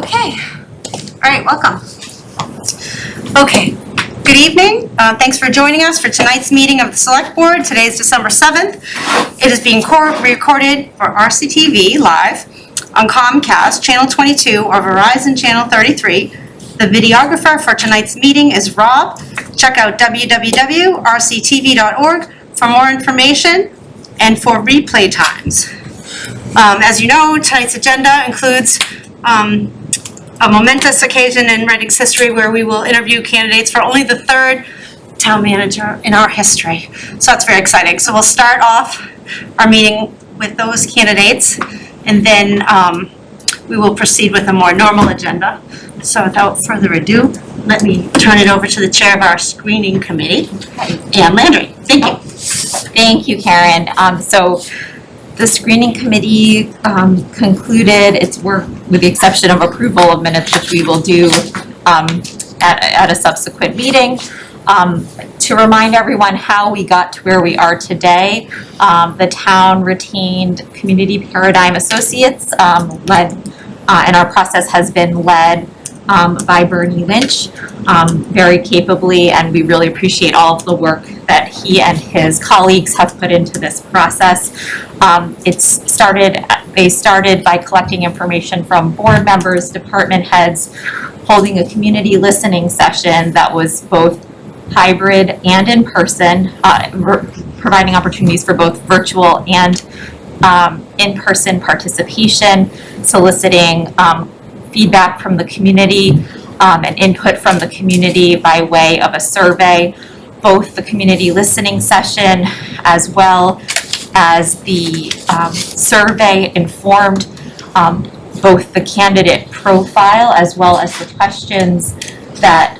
Okay. All right, welcome. Okay. Good evening. Thanks for joining us for tonight's meeting of the Select Board. Today is December 7th. It is being recorded for RCTV Live on Comcast, Channel 22, or Verizon Channel 33. The videographer for tonight's meeting is Rob. Check out www.rctv.org for more information and for replay times. As you know, tonight's agenda includes a momentous occasion in Reading's history where we will interview candidates for only the third town manager in our history. So that's very exciting. So we'll start off our meeting with those candidates, and then we will proceed with a more normal agenda. So without further ado, let me turn it over to the chair of our screening committee, Ann Landry. Thank you. Thank you, Karen. So the screening committee concluded its work with the exception of approval of minutes, which we will do at a subsequent meeting. To remind everyone how we got to where we are today, the town retained Community Paradigm Associates, and our process has been led by Bernie Lynch very capably, and we really appreciate all of the work that he and his colleagues have put into this process. They started by collecting information from board members, department heads, holding a community listening session that was both hybrid and in person, providing opportunities for both virtual and in-person participation, soliciting feedback from the community and input from the community by way of a survey. Both the community listening session as well as the survey informed both the candidate profile as well as the questions that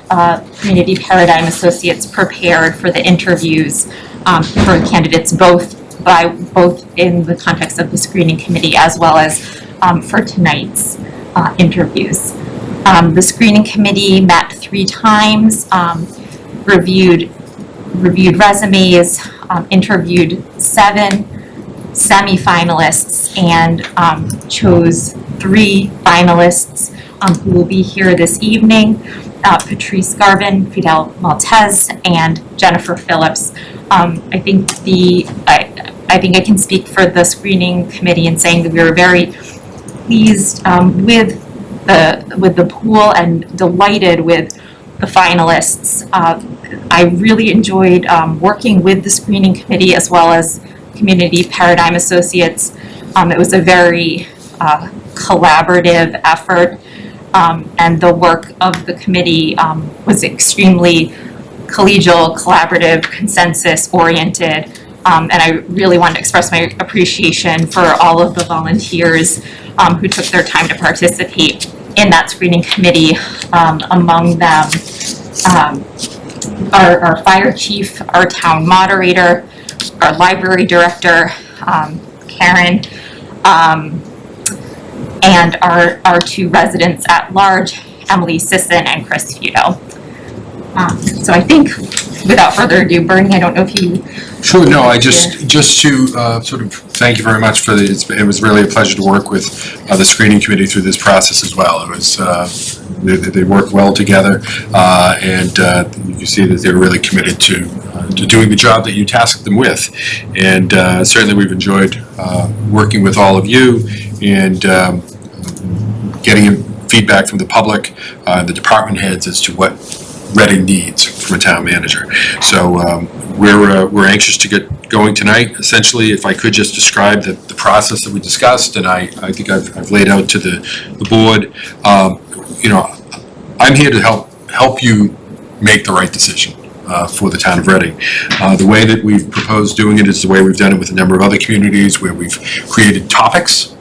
Community Paradigm Associates prepared for the interviews for candidates, both in the context of the screening committee as well as for tonight's interviews. The screening committee met 3 times, reviewed resumes, interviewed 7 semi-finalists, and chose 3 finalists who will be here this evening: Patrice Garvin, Fidel Maltez, and Jennifer Phillips. I think I can speak for the screening committee in saying that we were very pleased with the pool and delighted with the finalists. I really enjoyed working with the screening committee as well as Community Paradigm Associates. It was a very collaborative effort, and the work of the committee was extremely collegial, collaborative, consensus-oriented, and I really want to express my appreciation for all of the volunteers who took their time to participate in that screening committee. Among them, our fire chief, our town moderator, our library director, Karen, and our 2 residents at large, Emily Sisson and Chris Futo. So I think, without further ado, Bernie, I don't know if you... Sure, no, I just to sort of thank you very much for it was really a pleasure to work with the screening committee through this process as well. It was, they worked well together, and you can see that they're really committed to doing the job that you tasked them with. And certainly we've enjoyed working with all of you and getting feedback from the public, the department heads as to what Reading needs from a town manager. So we're anxious to get going tonight. Essentially, if I could just describe the process that we discussed, and I think I've laid out to the board. I'm here to help you make the right decision for the town of Reading. The way that we've proposed doing it is the way we've done it with a number of other communities, where we've created topics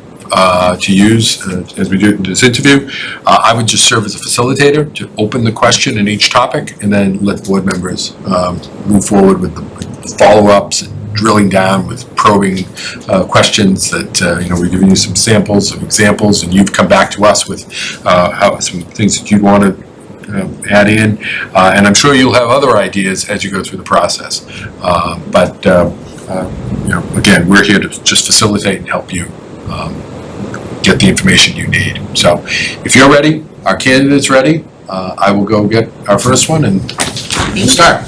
to use as we do this interview. I would just serve as a facilitator to open the question in each topic, and then let board members move forward with the follow-ups and drilling down with probing questions that we're giving you some samples of examples, and you've come back to us with some things that you want to add in, and I'm sure you'll have other ideas as you go through the process. Again, we're here to just facilitate and help you get the information you need. So if you're ready, our candidate's ready, I will go get our first one and we'll start.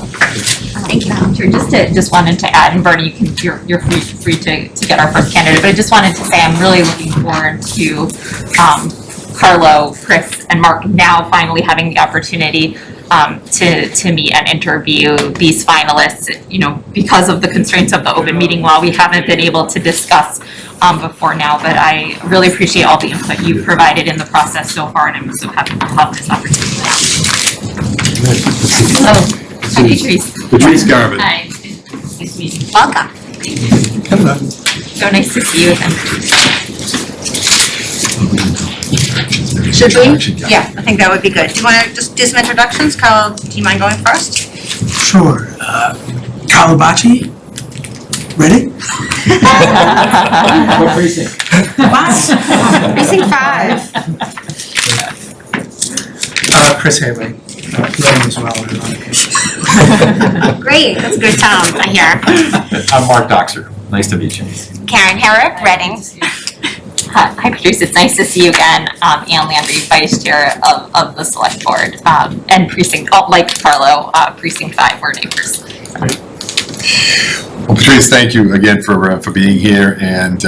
Thank you, Madam Chair. Just wanted to add, and Bernie, you're free to get our first candidate, but I just wanted to say I'm really looking forward to Carlo, Chris, and Mark now finally having the opportunity to meet and interview these finalists. You know, because of the constraints of the open meeting law, we haven't been able to discuss before now, but I really appreciate all the input you've provided in the process so far, and I'm so happy to have this opportunity now. So, hi, Patrice. Patrice Garvin. Hi. Nice to meet you. Welcome. Hello. So nice to see you again. Should we? Yeah, I think that would be good. Do you want to just do some introductions? Carl, do you mind going first? Sure. Carlo Bacci, ready? What precinct? Precinct 5. Chris Haley, ready as well. Great, that's a good town, I hear. I'm Mark Doxer. Nice to meet you. Karen Herrick, Reading. Hi Patrice, it's nice to see you again. Ann Landry, Vice Chair of the Select Board, and Precinct, like Carlo, Precinct 5, we're neighbors. Well, Patrice, thank you again for being here, and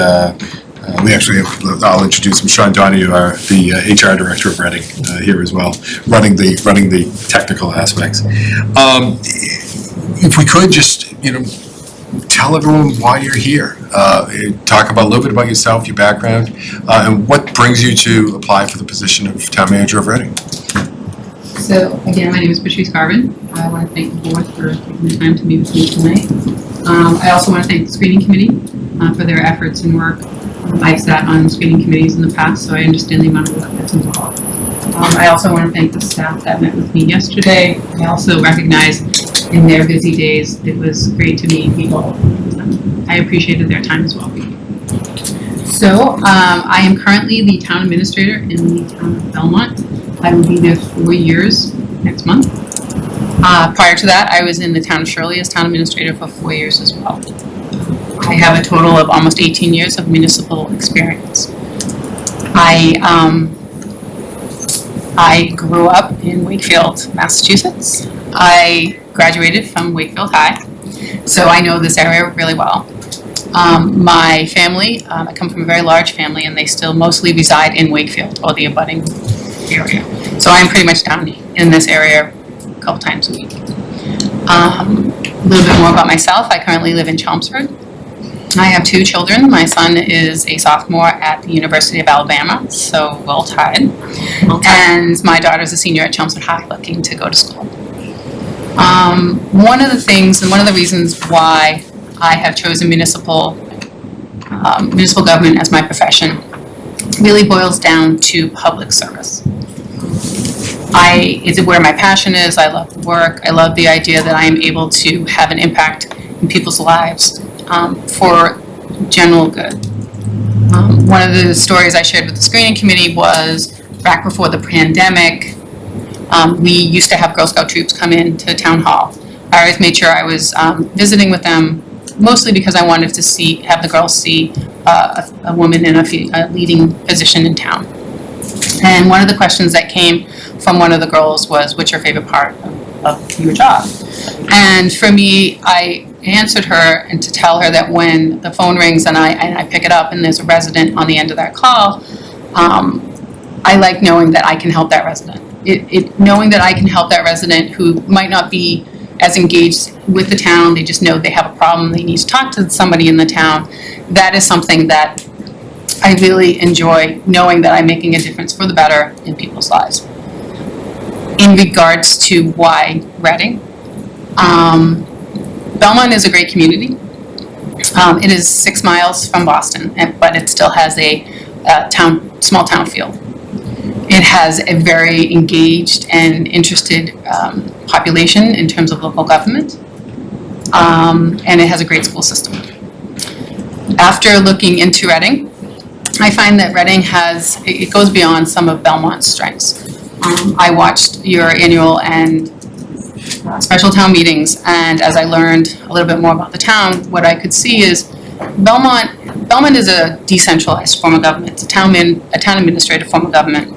we actually have, I'll introduce him, Sean Donahue, the HR Director of Reading here as well, running the technical aspects. If we could just, tell everyone why you're here. Talk about a little bit about yourself, your background, and what brings you to apply for the position of Town Manager of Reading. So again, my name is Patrice Garvin. I want to thank the board for taking the time to meet with me tonight. I also want to thank the screening committee for their efforts and work. I've sat on screening committees in the past, so I understand the amount of work that's involved. I also want to thank the staff that met with me yesterday. I also recognize in their busy days, it was great to meet people. I appreciated their time as well. So I am currently the town administrator in the town of Belmont. I will be there 4 years next month. Prior to that, I was in the town of Shirley as town administrator for 4 years as well. I have a total of almost 18 years of municipal experience. I grew up in Wakefield, Massachusetts. I graduated from Wakefield High, so I know this area really well. My family, I come from a very large family, and they still mostly reside in Wakefield or the abutting area. So I'm pretty much down in this area a couple times a week. A little bit more about myself. I currently live in Chelmsford. I have 2 children. My son is a sophomore at the University of Alabama, so well tied. And my daughter's a senior at Chelmsford High, looking to go to school. One of the things and one of the reasons why I have chosen municipal government as my profession really boils down to public service. It's where my passion is. I love the work. I love the idea that I am able to have an impact in people's lives for general good. One of the stories I shared with the screening committee was back before the pandemic, we used to have Girl Scout troops come into town hall. I always made sure I was visiting with them, mostly because I wanted to have the girls see a woman in a leading position in town. And one of the questions that came from one of the girls was, what's your favorite part of your job? And for me, I answered her and to tell her that when the phone rings and I pick it up and there's a resident on the end of that call, I like knowing that I can help that resident. Knowing that I can help that resident who might not be as engaged with the town, they just know they have a problem, they need to talk to somebody in the town, that is something that I really enjoy, knowing that I'm making a difference for the better in people's lives. In regards to why Reading, Belmont is a great community. It is 6 miles from Boston, but it still has a small town feel. It has a very engaged and interested population in terms of local government, and it has a great school system. After looking into Reading, I find that Reading it goes beyond some of Belmont's strengths. I watched your annual and special town meetings, and as I learned a little bit more about the town, what I could see is Belmont Belmont is a decentralized form of government. It's a town administrative form of government.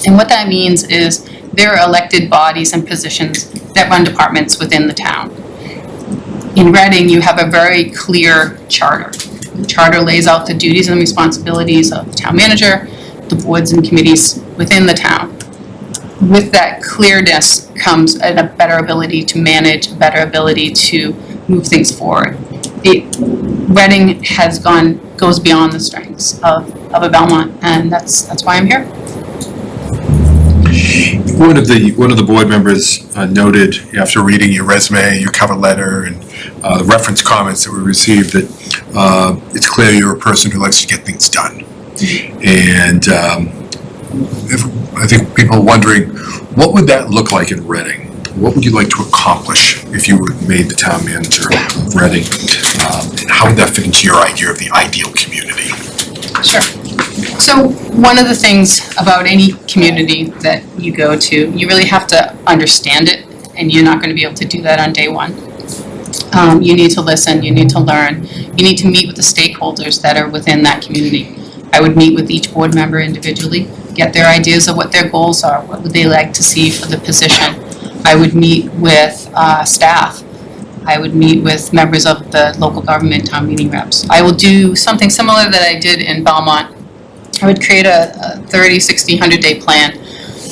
And what that means is there are elected bodies and positions that run departments within the town. In Reading, you have a very clear charter. The charter lays out the duties and responsibilities of the town manager, the boards and committees within the town. With that clearness comes a better ability to manage, a better ability to move things forward. Reading goes beyond the strengths of a Belmont, and that's why I'm here. One of the board members noted after reading your resume, your cover letter, and the reference comments that we received that it's clear you're a person who likes to get things done. And I think people are wondering, what would that look like in Reading? What would you like to accomplish if you were made the town manager of Reading? And how would that fit into your idea of the ideal community? Sure. So one of the things about any community that you go to, you really have to understand it, and you're not going to be able to do that on day one. You need to listen, you need to learn, you need to meet with the stakeholders that are within that community. I would meet with each board member individually, get their ideas of what their goals are, what would they like to see for the position. I would meet with staff. I would meet with members of the local government town meeting reps. I will do something similar that I did in Belmont. I would create a 30, 60, 100-day plan.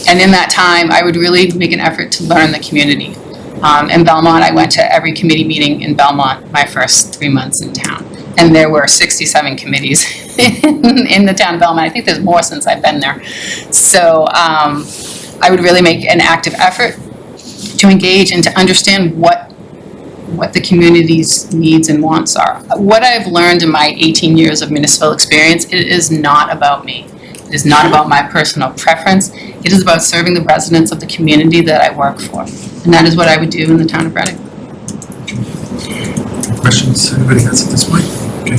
And in that time, I would really make an effort to learn the community. In Belmont, I went to every committee meeting in Belmont my first 3 months in town. And there were 67 committees in the town of Belmont. I think there's more since I've been there. So I would really make an active effort to engage and to understand what the community's needs and wants are. What I've learned in my 18 years of municipal experience, it is not about me. It is not about my personal preference. It is about serving the residents of the community that I work for. And that is what I would do in the town of Reading. Questions anybody has at this point? Okay.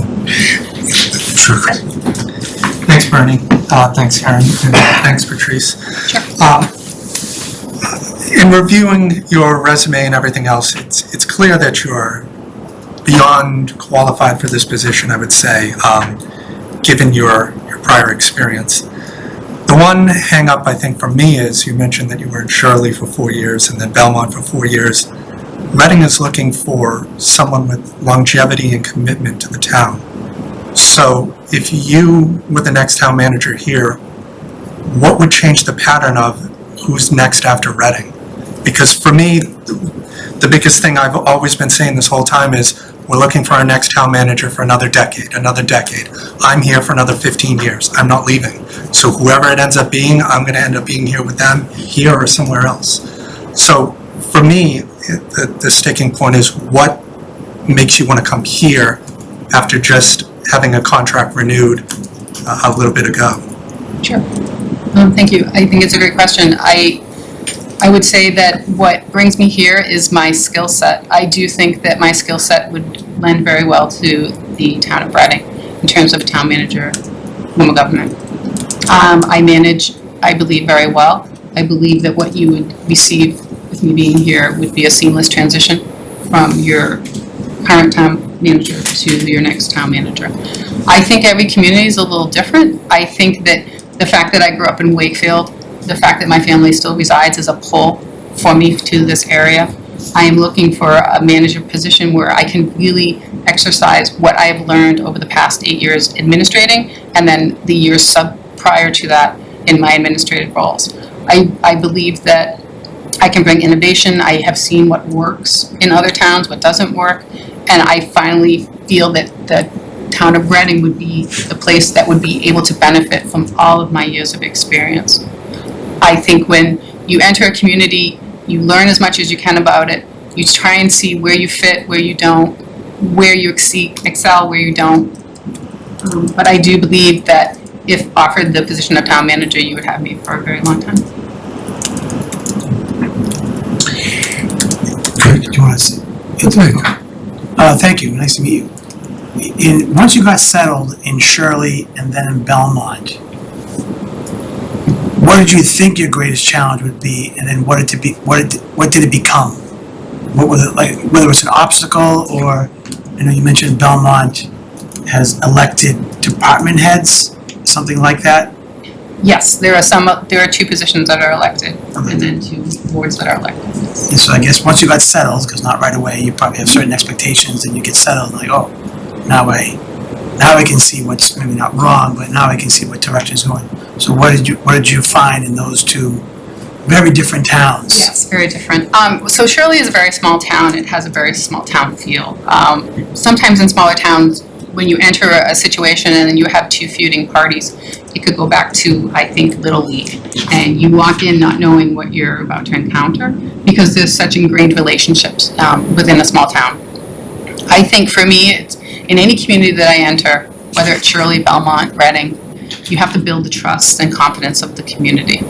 Sure, Chris. Thanks, Bernie. Thanks, Karen. And thanks, Patrice. Sure. In reviewing your resume and everything else, it's clear that you're beyond qualified for this position, I would say, given your prior experience. The one hang-up, I think, for me is you mentioned that you were in Shirley for 4 years and then Belmont for 4 years. Reading is looking for someone with longevity and commitment to the town. So if you were the next town manager here, what would change the pattern of who's next after Reading? Because for me, the biggest thing I've always been saying this whole time is we're looking for our next town manager for another decade. I'm here for another 15 years. I'm not leaving. So whoever it ends up being, I'm going to end up being here with them, here or somewhere else. So for me, the sticking point is what makes you want to come here after just having a contract renewed a little bit ago? Sure. Thank you. I think it's a great question. I would say that what brings me here is my skill set. I do think that my skill set would lend very well to the town of Reading in terms of a town manager form of government. I manage, I believe, very well. I believe that what you would receive with me being here would be a seamless transition from your current town manager to your next town manager. I think every community is a little different. I think that the fact that I grew up in Wakefield, the fact that my family still resides is a pull for me to this area. I am looking for a manager position where I can really exercise what I have learned over the past 8 years administrating and then the years prior to that in my administrative roles. I believe that I can bring innovation. I have seen what works in other towns, what doesn't work, and I finally feel that the town of Reading would be the place that would be able to benefit from all of my years of experience. I think when you enter a community, you learn as much as you can about it. You try and see where you fit, where you don't, where you excel, where you don't. But I do believe that if offered the position of town manager, you would have me for a very long time. Do you want to say? Thank you. Nice to meet you. Once you got settled in Shirley and then in Belmont, what did you think your greatest challenge would be, and then what did it become? What was it like? Whether it was an obstacle or, you mentioned Belmont, has elected department heads, something like that? Yes, there are 2 positions that are elected, and then 2 boards that are elected. And so I guess once you got settled, because not right away, you probably have certain expectations, and you get settled, like, oh, now I can see what's maybe not wrong, but now I can see what direction is going. So what did you find in those 2 very different towns? Yes, very different. So Shirley is a very small town. It has a very small town feel. Sometimes in smaller towns, when you enter a situation and then you have 2 feuding parties, it could go back to, I think, Little League. And you walk in not knowing what you're about to encounter because there's such ingrained relationships within a small town. I think for me, it's, in any community that I enter, whether it's Shirley, Belmont, Reading, you have to build the trust and confidence of the community.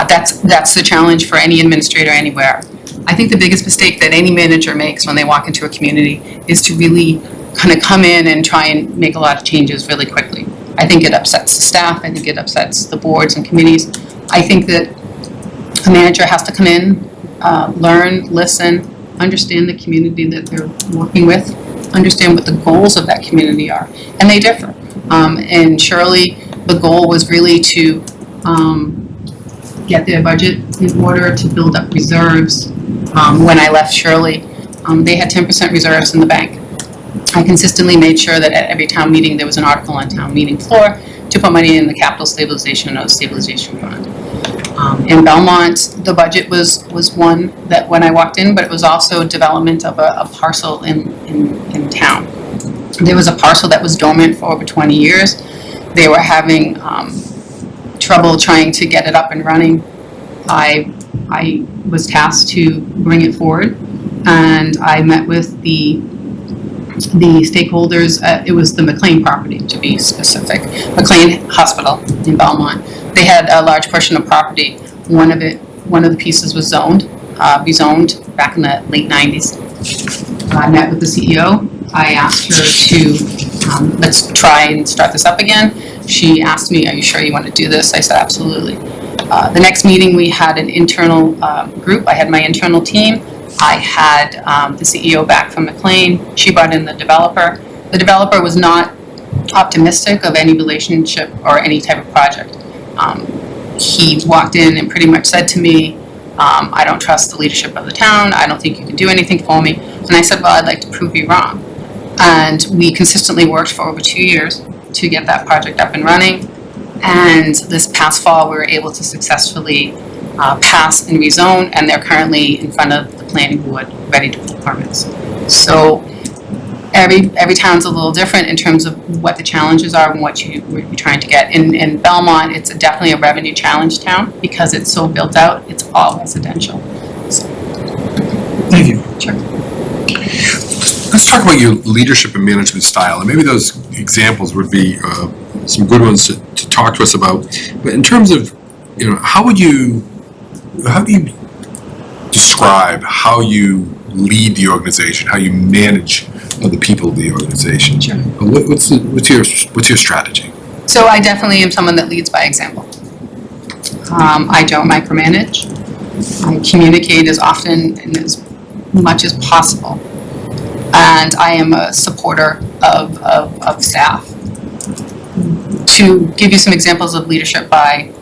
That's the challenge for any administrator anywhere. I think the biggest mistake that any manager makes when they walk into a community is to really kind of come in and try and make a lot of changes really quickly. I think it upsets the staff. I think it upsets the boards and committees. I think that a manager has to come in, learn, listen, understand the community that they're working with, understand what the goals of that community are, and they differ. And Shirley, the goal was really to get their budget in order to build up reserves. When I left Shirley, they had 10% reserves in the bank. I consistently made sure that at every town meeting, there was an article on town meeting floor to put money in the capital stabilization or stabilization fund. In Belmont, the budget was one that when I walked in, but it was also development of a parcel in town. There was a parcel that was dormant for over 20 years. They were having trouble trying to get it up and running. I was tasked to bring it forward, and I met with the stakeholders. It was the McLean property, to be specific. McLean Hospital in Belmont. They had a large portion of property. One of the pieces was rezoned back in the late 90s. I met with the CEO. I asked her to, let's try and start this up again. She asked me, are you sure you want to do this? I said, absolutely. The next meeting, we had an internal group. I had my internal team. I had the CEO back from McLean. She brought in the developer. The developer was not optimistic of any relationship or any type of project. He walked in and pretty much said to me, I don't trust the leadership of the town. I don't think you can do anything for me. And I said, well, I'd like to prove you wrong. And we consistently worked for over 2 years to get that project up and running. And this past fall, we were able to successfully pass and rezone, and they're currently in front of the planning board, ready to pull permits. So every town's a little different in terms of what the challenges are and what you're trying to get. In Belmont, it's definitely a revenue challenge town because it's so built out. It's all residential. So, Thank you. sure. Let's talk about your leadership and management style, and maybe those examples would be some good ones to talk to us about. But in terms of, how do you describe how you lead the organization, how you manage the people of the organization? Sure. What's your strategy? So I definitely am someone that leads by example. I don't micromanage. I communicate as often and as much as possible. And I am a supporter of staff. To give you some examples of leadership by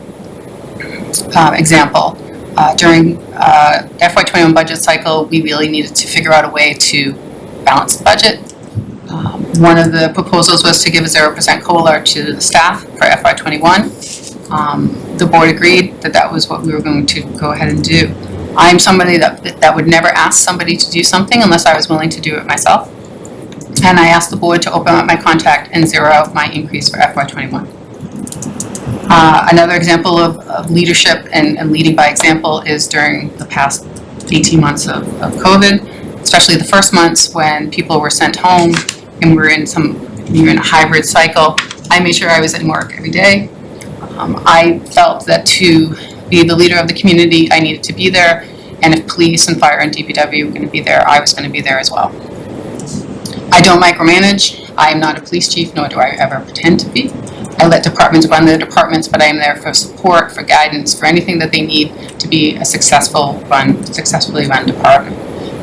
example, during FY21 budget cycle, we really needed to figure out a way to balance the budget. One of the proposals was to give a 0% COLA to the staff for FY21. The board agreed that was what we were going to go ahead and do. I'm somebody that would never ask somebody to do something unless I was willing to do it myself. And I asked the board to open up my contract and zero out my increase for FY21. Another example of leadership and leading by example is during the past 18 months of COVID, especially the first months when people were sent home and we were in a hybrid cycle. I made sure I was in work every day. I felt that to be the leader of the community, I needed to be there, and if police and fire and DPW were going to be there, I was going to be there as well. I don't micromanage. I am not a police chief, nor do I ever pretend to be. I let departments run their departments, but I am there for support, for guidance, for anything that they need to be a successfully run department.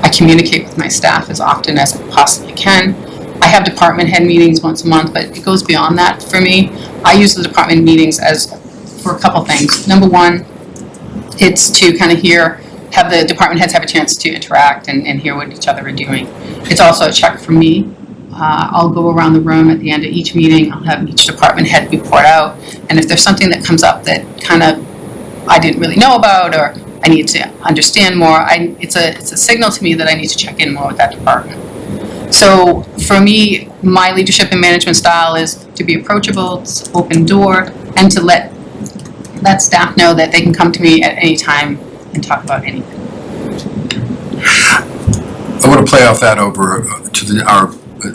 I communicate with my staff as often as I possibly can. I have department head meetings once a month, but it goes beyond that for me. I use the department meetings for a couple things. Number one, it's to kind of have the department heads have a chance to interact and hear what each other are doing. It's also a check for me. I'll go around the room at the end of each meeting, I'll have each department head report out, and if there's something that comes up that kind of I didn't really know about, or I need to understand more, it's a signal to me that I need to check in more with that department. So for me, my leadership and management style is to be approachable, open door, and to let staff know that they can come to me at any time and talk about anything. I want to play off that over to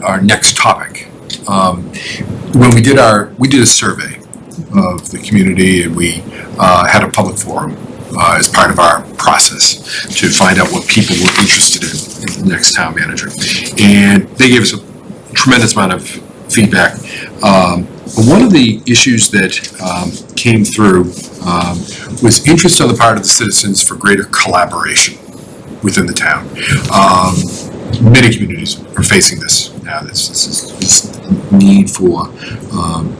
our next topic. When we did a survey of the community, and we had a public forum as part of our process to find out what people were interested in the next town manager. And they gave us a tremendous amount of feedback. But one of the issues that came through was interest on the part of the citizens for greater collaboration within the town. Many communities are facing this now, this need for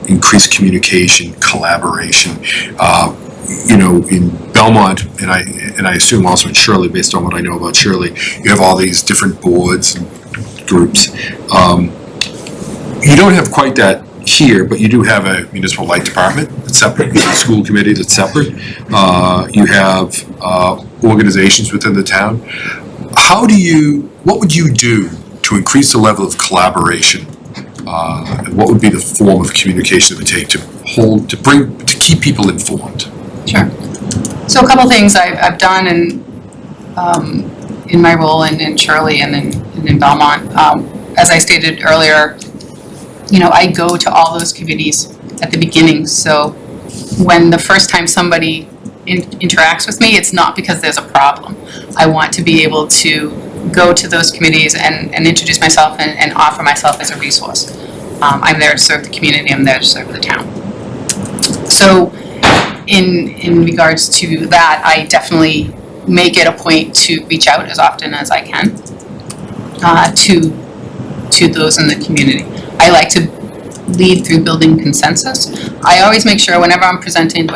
increased communication, collaboration. In Belmont, and I assume also in Shirley, based on what I know about Shirley, you have all these different boards and groups. You don't have quite that here, but you do have a municipal light department that's separate, you have a school committee that's separate. You have organizations within the town. What would you do to increase the level of collaboration? And what would be the form of communication it would take to keep people informed? Sure. So a couple things I've done in my role in Shirley and in Belmont. As I stated earlier, I go to all those committees at the beginning. So when the first time somebody interacts with me, it's not because there's a problem. I want to be able to go to those committees and introduce myself and offer myself as a resource. I'm there to serve the community, I'm there to serve the town. So in regards to that, I definitely make it a point to reach out as often as I can to those in the community. I like to lead through building consensus. I always make sure whenever I'm presenting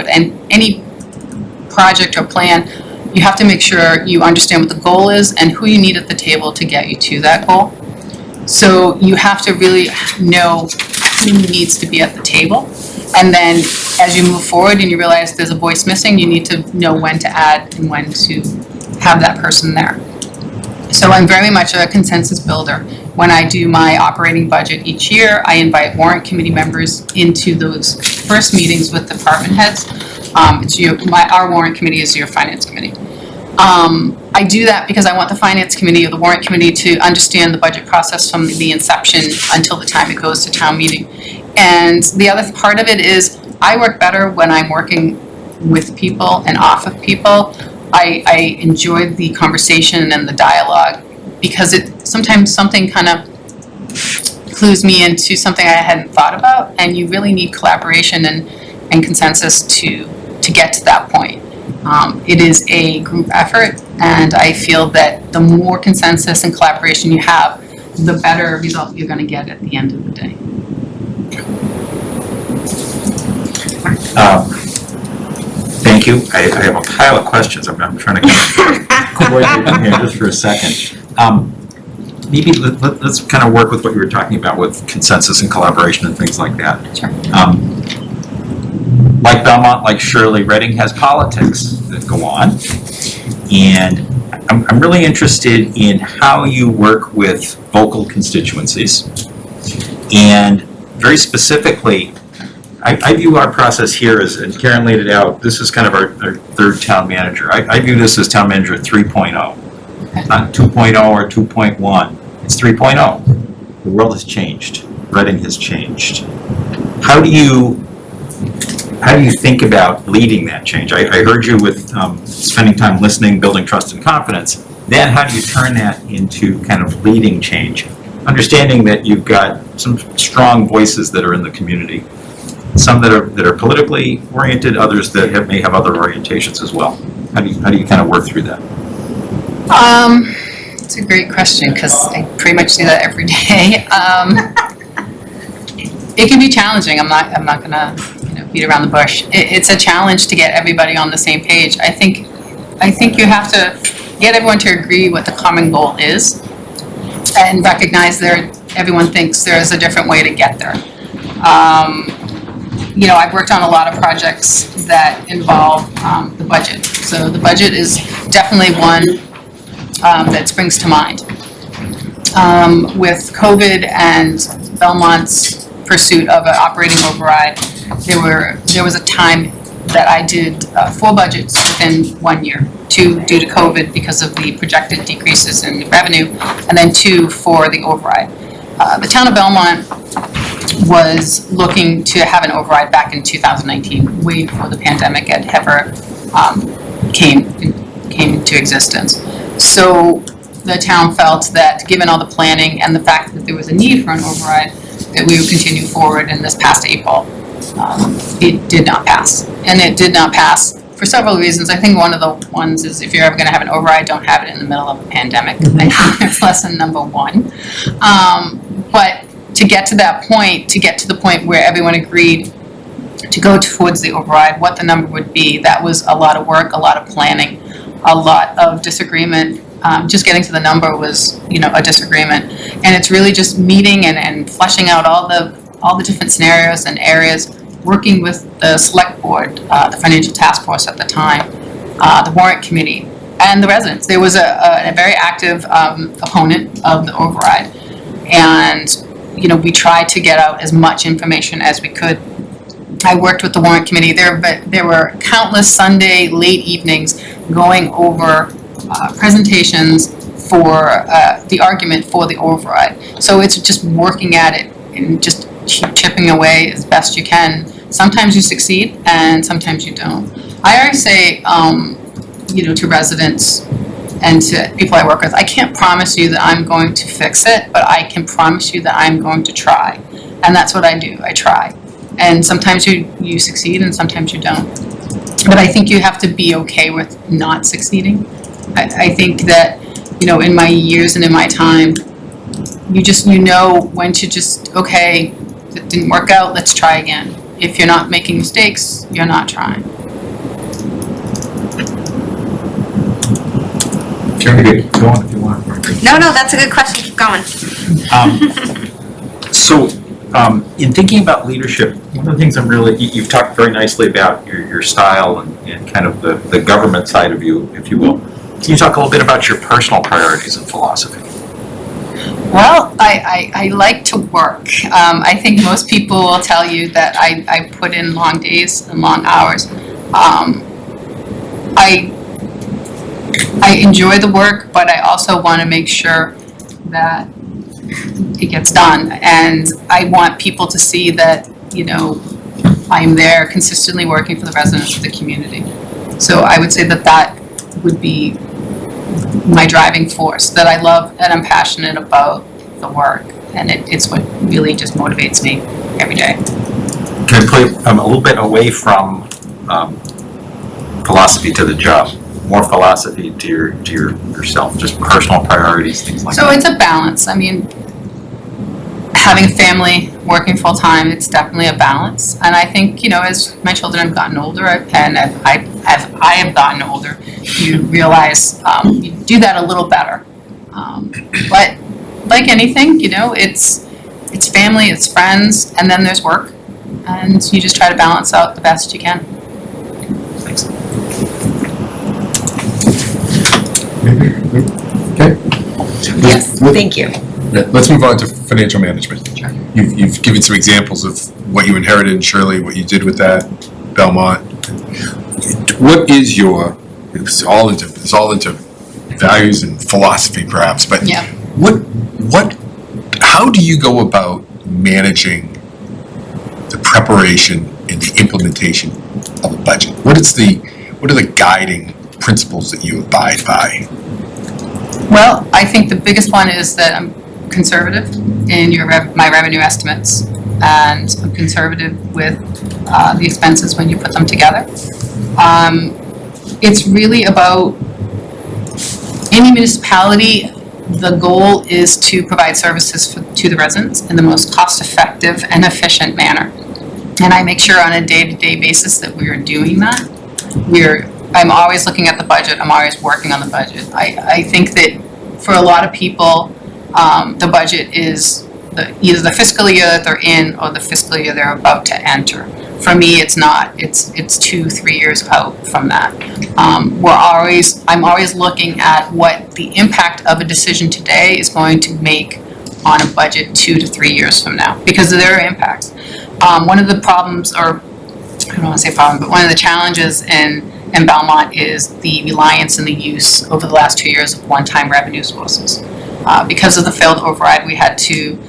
any project or plan, you have to make sure you understand what the goal is and who you need at the table to get you to that goal. So you have to really know who needs to be at the table. And then as you move forward and you realize there's a voice missing, you need to know when to add and when to have that person there. So I'm very much a consensus builder. When I do my operating budget each year, I invite warrant committee members into those first meetings with department heads. Our warrant committee is your finance committee. I do that because I want the finance committee or the warrant committee to understand the budget process from the inception until the time it goes to town meeting. And the other part of it is I work better when I'm working with people and off of people. I enjoy the conversation and the dialogue because sometimes something kind of clues me into something I hadn't thought about, and you really need collaboration and consensus to get to that point. It is a group effort, and I feel that the more consensus and collaboration you have, the better result you're going to get at the end of the day. Thank you. I have a pile of questions. I'm trying to coordinate them here just for a second. Maybe let's kind of work with what you were talking about with consensus and collaboration and things like that. Sure. Like Belmont, like Shirley, Reading has politics that go on. And I'm really interested in how you work with vocal constituencies. And very specifically, I view our process here as, and Karen laid it out, this is kind of our third town manager. I view this as town manager 3.0, not 2.0 or 2.1. It's 3.0. The world has changed. Reading has changed. How do you think about leading that change? I heard you with spending time listening, building trust and confidence. Then how do you turn that into kind of leading change? Understanding that you've got some strong voices that are in the community. Some that are politically oriented, others that may have other orientations as well. How do you kind of work through that? It's a great question, because I pretty much do that every day. It can be challenging. I'm not gonna, beat around the bush. It's a challenge to get everybody on the same page. I think you have to get everyone to agree what the common goal is and recognize everyone thinks there's a different way to get there. I've worked on a lot of projects that involve the budget. So the budget is definitely one that springs to mind. With COVID and Belmont's pursuit of an operating override, there was a time that I did 4 budgets within 1 year. 2 due to COVID because of the projected decreases in revenue, and then 2 for the override. The town of Belmont was looking to have an override back in 2019, way before the pandemic had ever came into existence. So the town felt that, given all the planning and the fact that there was a need for an override, that we would continue forward. In this past April, it did not pass. And it did not pass for several reasons. I think one of the ones is, if you're ever gonna have an override, don't have it in the middle of a pandemic. I think that's lesson number 1. But to get to that point, to get to the point where everyone agreed to go towards the override, what the number would be, that was a lot of work, a lot of planning, a lot of disagreement. Just getting to the number was, a disagreement. And it's really just meeting and fleshing out all the different scenarios and areas, working with the select board, the financial task force at the time, the warrant committee, and the residents. There was a very active opponent of the override. And, we tried to get out as much information as we could. I worked with the warrant committee. There were countless Sunday late evenings going over presentations for the argument for the override. So it's just working at it and just keep chipping away as best you can. Sometimes you succeed and sometimes you don't. I always say, to residents and to people I work with, I can't promise you that I'm going to fix it, but I can promise you that I'm going to try. And that's what I do. I try. And sometimes you succeed and sometimes you don't. But I think you have to be okay with not succeeding. I think that, in my years and in my time, you know when to just, okay, it didn't work out, let's try again. If you're not making mistakes, you're not trying. Karen, go on if you want. No, that's a good question, keep going. So, in thinking about leadership, one of the things you've talked very nicely about your style and kind of the government side of you, if you will. Can you talk a little bit about your personal priorities and philosophy? Well, I like to work. I think most people will tell you that I put in long days and long hours. I enjoy the work, but I also want to make sure that it gets done. And I want people to see that, I'm there consistently working for the residents of the community. So I would say that would be my driving force, that I love and I'm passionate about the work. And it's what really just motivates me every day. Can I play a little bit away from philosophy to the job? More philosophy to yourself, just personal priorities, things like that. So it's a balance. I mean, having a family, working full time, it's definitely a balance. And I think, as my children have gotten older, and as I have gotten older, you realize you do that a little better. But like anything, it's family, it's friends, and then there's work, and you just try to balance out the best you can. Thanks. Okay. Yes, thank you. Let's move on to financial management. You've given some examples of what you inherited in Shirley, what you did with that, Belmont. What is it's all into values and philosophy perhaps, but Yeah. how do you go about managing the preparation and the implementation of a budget? What are the guiding principles that you abide by? Well, I think the biggest one is that I'm conservative in my revenue estimates, and I'm conservative with the expenses when you put them together. It's really about any municipality The goal is to provide services to the residents in the most cost-effective and efficient manner. And I make sure on a day-to-day basis that we are doing that. I'm always looking at the budget, I'm always working on the budget. I think that for a lot of people, the budget is either the fiscal year that they're in or the fiscal year they're about to enter. For me, it's not, it's 2-3 years out from that. I'm always looking at what the impact of a decision today is going to make on a budget 2 to 3 years from now, because there are impacts. One of the problems, or I don't want to say problem, but one of the challenges in Belmont is the reliance and the use over the last 2 years of one-time revenue sources. Because of the failed override, we had to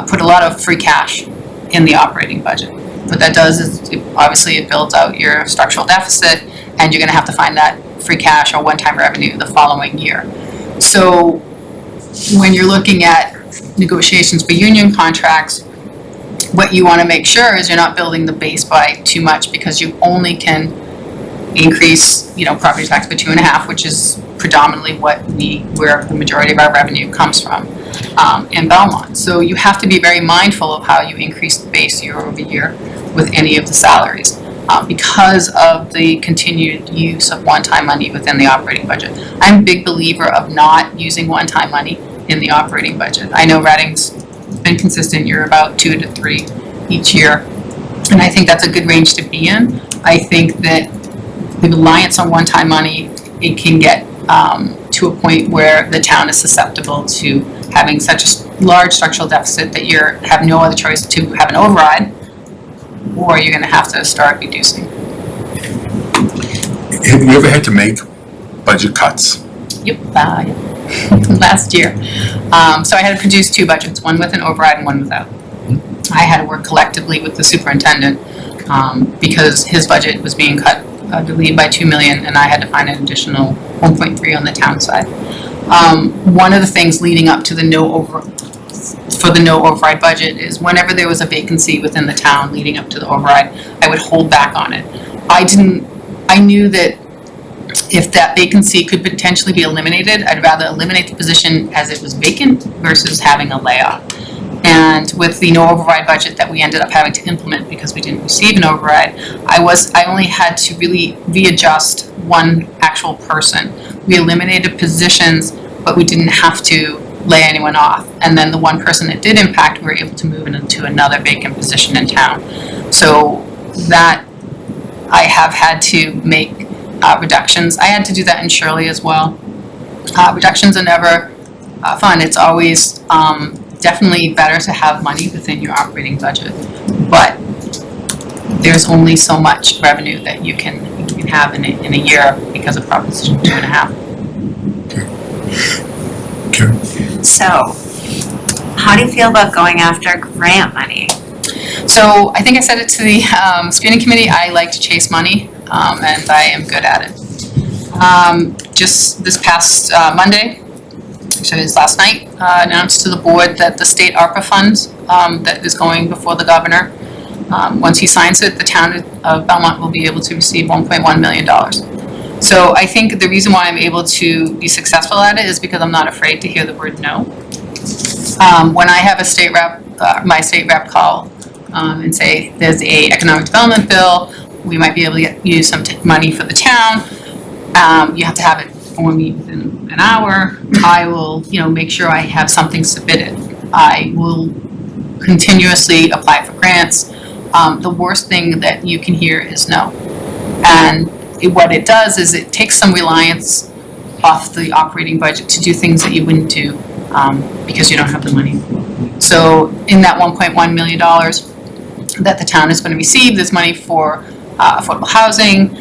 put a lot of free cash in the operating budget. What that does is, obviously, it builds out your structural deficit, and you're gonna have to find that free cash or one-time revenue the following year. So when you're looking at negotiations for union contracts, what you wanna make sure is you're not building the base by too much, because you only can increase, property tax by 2.5, which is predominantly where the majority of our revenue comes from in Belmont. So you have to be very mindful of how you increase the base year over year with any of the salaries because of the continued use of one-time money within the operating budget. I'm a big believer of not using one-time money in the operating budget. I know Reading's been consistent, you're about 2 to 3 each year, and I think that's a good range to be in. I think that the reliance on one-time money, it can get to a point where the town is susceptible to having such a large structural deficit that you have no other choice to have an override, or you're gonna have to start reducing. Have you ever had to make budget cuts? Yep, last year. So I had to produce 2 budgets, one with an override and one without. I had to work collectively with the superintendent because his budget was being cut, I believe, by $2 million, and I had to find an additional 1.3 on the town side. One of the things leading up to the no override budget is whenever there was a vacancy within the town leading up to the override, I would hold back on it. I knew that if that vacancy could potentially be eliminated, I'd rather eliminate the position as it was vacant versus having a layoff. And with the no override budget that we ended up having to implement because we didn't receive an override, I only had to really readjust one actual person. We eliminated positions, but we didn't have to lay anyone off. And then the one person that did impact, we were able to move into another vacant position in town. So that I have had to make reductions. I had to do that in Shirley as well. Reductions are never fun. It's always definitely better to have money within your operating budget, but there's only so much revenue that you can have in a year because of Proposition 2.5. Okay. So, how do you feel about going after grant money? So I think I said it to the screening committee, I like to chase money, and I am good at it. Just this past Monday, actually it was last night, announced to the board that the state ARPA funds that is going before the governor, once he signs it, the town of Belmont will be able to receive $1.1 million. So I think the reason why I'm able to be successful at it is because I'm not afraid to hear the word no. When I have a state rep, my state rep call and say there's a economic development bill, we might be able to use some money for the town, you have to have it for me within an hour, I will, make sure I have something submitted. I will continuously apply for grants. The worst thing that you can hear is no. And what it does is it takes some reliance off the operating budget to do things that you wouldn't do because you don't have the money. So in that $1.1 million that the town is going to receive, there's money for affordable housing,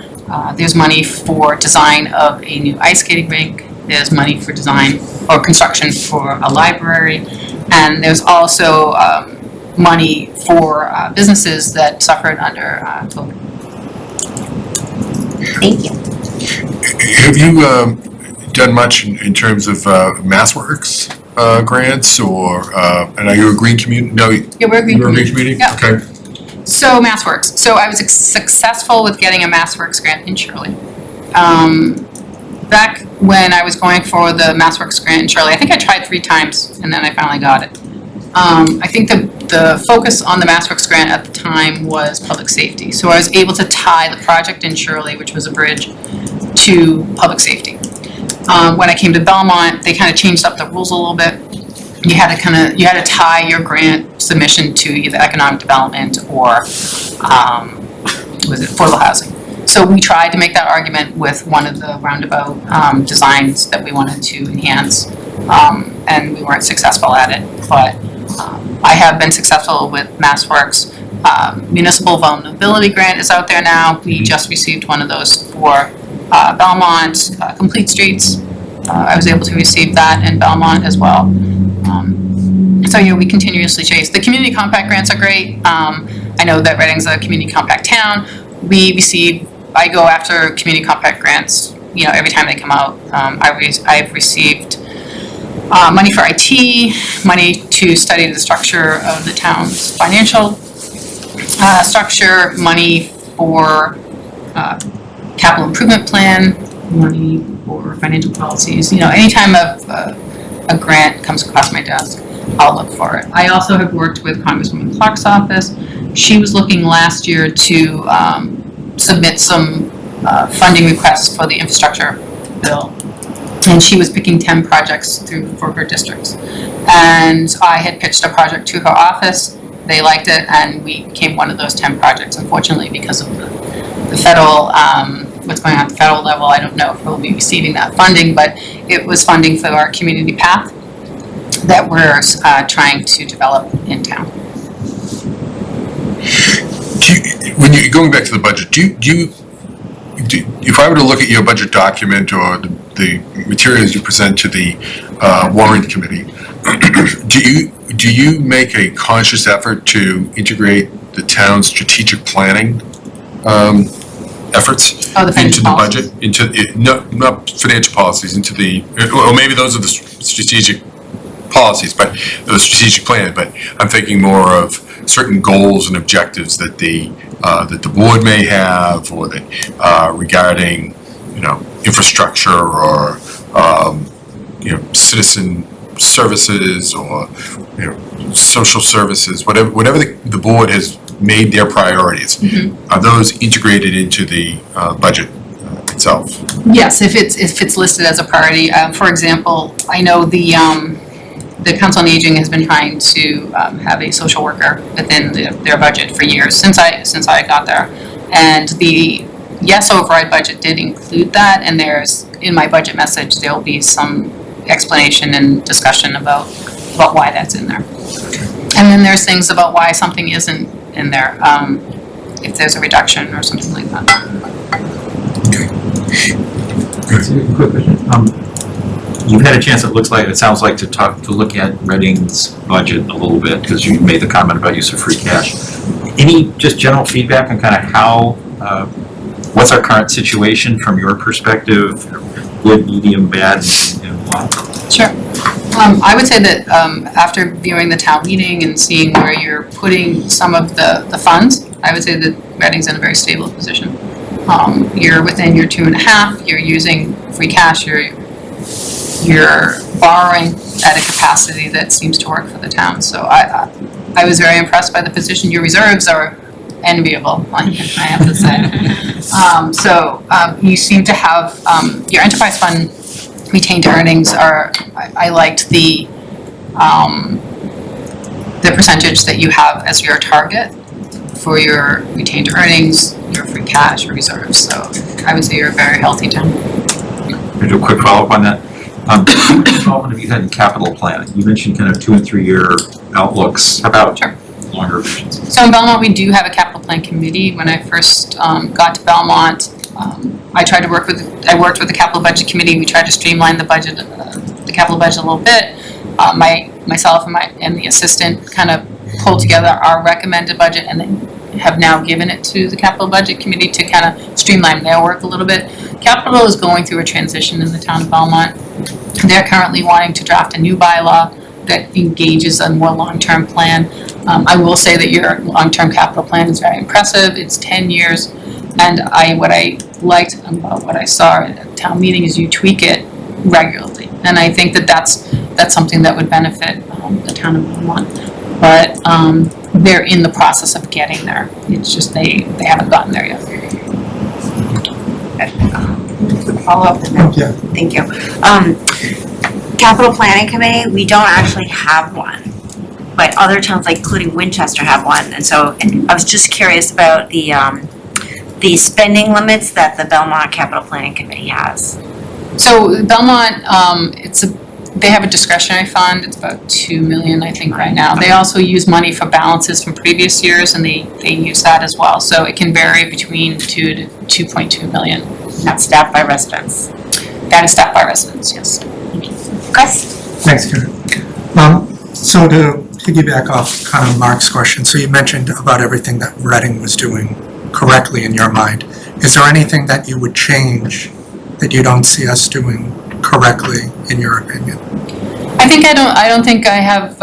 there's money for design of a new ice skating rink, there's money for design or construction for a library, and there's also money for businesses that suffered under COVID. Thank you. Have you done much in terms of MassWorks grants or, and are you a green community? No, Yeah, we're a green you're a green community. community? Yeah. Okay. So MassWorks. So I was successful with getting a MassWorks grant in Shirley. back when I was going for the MassWorks grant in Shirley, I think I tried 3 times and then I finally got it. I think the focus on the MassWorks grant at the time was public safety. So I was able to tie the project in Shirley, which was a bridge, to public safety. When I came to Belmont, they kind of changed up the rules a little bit. You had to tie your grant submission to either economic development or was it affordable housing. So we tried to make that argument with one of the roundabout designs that we wanted to enhance, and we weren't successful at it. But I have been successful with MassWorks. Municipal Vulnerability Grant is out there now. We just received one of those for Belmont, Complete Streets. I was able to receive that in Belmont as well. So we continuously chase. The community compact grants are great. I know that Reading's a community compact town. I go after community compact grants, every time they come out. I've received money for IT, money to study the structure of the town's financial structure, money for capital improvement plan, money for financial policies. Anytime a grant comes across my desk, I'll look for it. I also have worked with Congresswoman Clark's office. She was looking last year to submit some funding requests for the infrastructure bill. And she was picking 10 projects for her districts. And I had pitched a project to her office. They liked it, and we became one of those 10 projects. Unfortunately, because of the federal, what's going on at the federal level, I don't know if we'll be receiving that funding, but it was funding for our community path that we're trying to develop in town. When you're going back to the budget, if I were to look at your budget document or the materials you present to the warrant committee, do you make a conscious effort to integrate the town's strategic planning efforts into the budget? Not financial policies, or maybe those are the strategic policies, but the strategic plan. But I'm thinking more of certain goals and objectives that the board may have, or that regarding infrastructure or citizen services or social services, whatever the board has made their priorities. Mm-hmm. Are those integrated into the budget itself? Yes, if it's listed as a priority. For example, I know the Council on Aging has been trying to have a social worker within their budget for years, since I got there. And the Yes override budget did include that, and in my budget message, there'll be some explanation and discussion about why that's in there. And then there's things about why something isn't in there, if there's a reduction or something like that. Quick question. You've had a chance, it sounds like, to look at Reading's budget a little bit, because you made the comment about use of free cash. Any just general feedback on kind of how, what's our current situation from your perspective? Good, medium, bad, and why? Sure. I would say that after viewing the town meeting and seeing where you're putting some of the funds, I would say that Reading's in a very stable position. You're within your 2.5, you're using free cash, you're borrowing at a capacity that seems to work for the town. So I was very impressed by the position. Your reserves are enviable, I have to say. You seem to have, your enterprise fund retained earnings I liked the percentage that you have as your target for your retained earnings, your free cash, your reserves. So I would say you're a very healthy town. Can I do a quick follow-up on that? How much involvement have you had in capital planning? You mentioned kind of 2- and 3-year outlooks. How about longer visions? So in Belmont, we do have a capital plan committee. When I first got to Belmont, I worked with the capital budget committee. We tried to streamline the budget, the capital budget a little bit. Myself and the assistant kind of pulled together our recommended budget, and then have now given it to the capital budget committee to kind of streamline their work a little bit. Capital is going through a transition in the town of Belmont. They're currently wanting to draft a new bylaw that engages a more long-term plan. I will say that your long-term capital plan is very impressive. It's 10 years. And what I liked about what I saw at town meeting is you tweak it regularly. And I think that that's something that would benefit the town of Belmont. But they're in the process of getting there. It's just they haven't gotten there yet. Follow up and then, Yeah. thank you. Capital Planning Committee, we don't actually have one, but other towns, like including Winchester, have one. And so I was just curious about the spending limits that the Belmont Capital Planning Committee has. So Belmont, they have a discretionary fund, it's about 2 million, I think, right now. They also use money for balances from previous years, and they use that as well. So it can vary between 2 to 2.2 million. That's staffed by residents. That is staffed by residents, yes. Chris? Thanks, Karen. So to piggyback off kind of Mark's question, so you mentioned about everything that Reading was doing correctly in your mind. Is there anything that you would change that you don't see us doing correctly, in your opinion? I don't think I have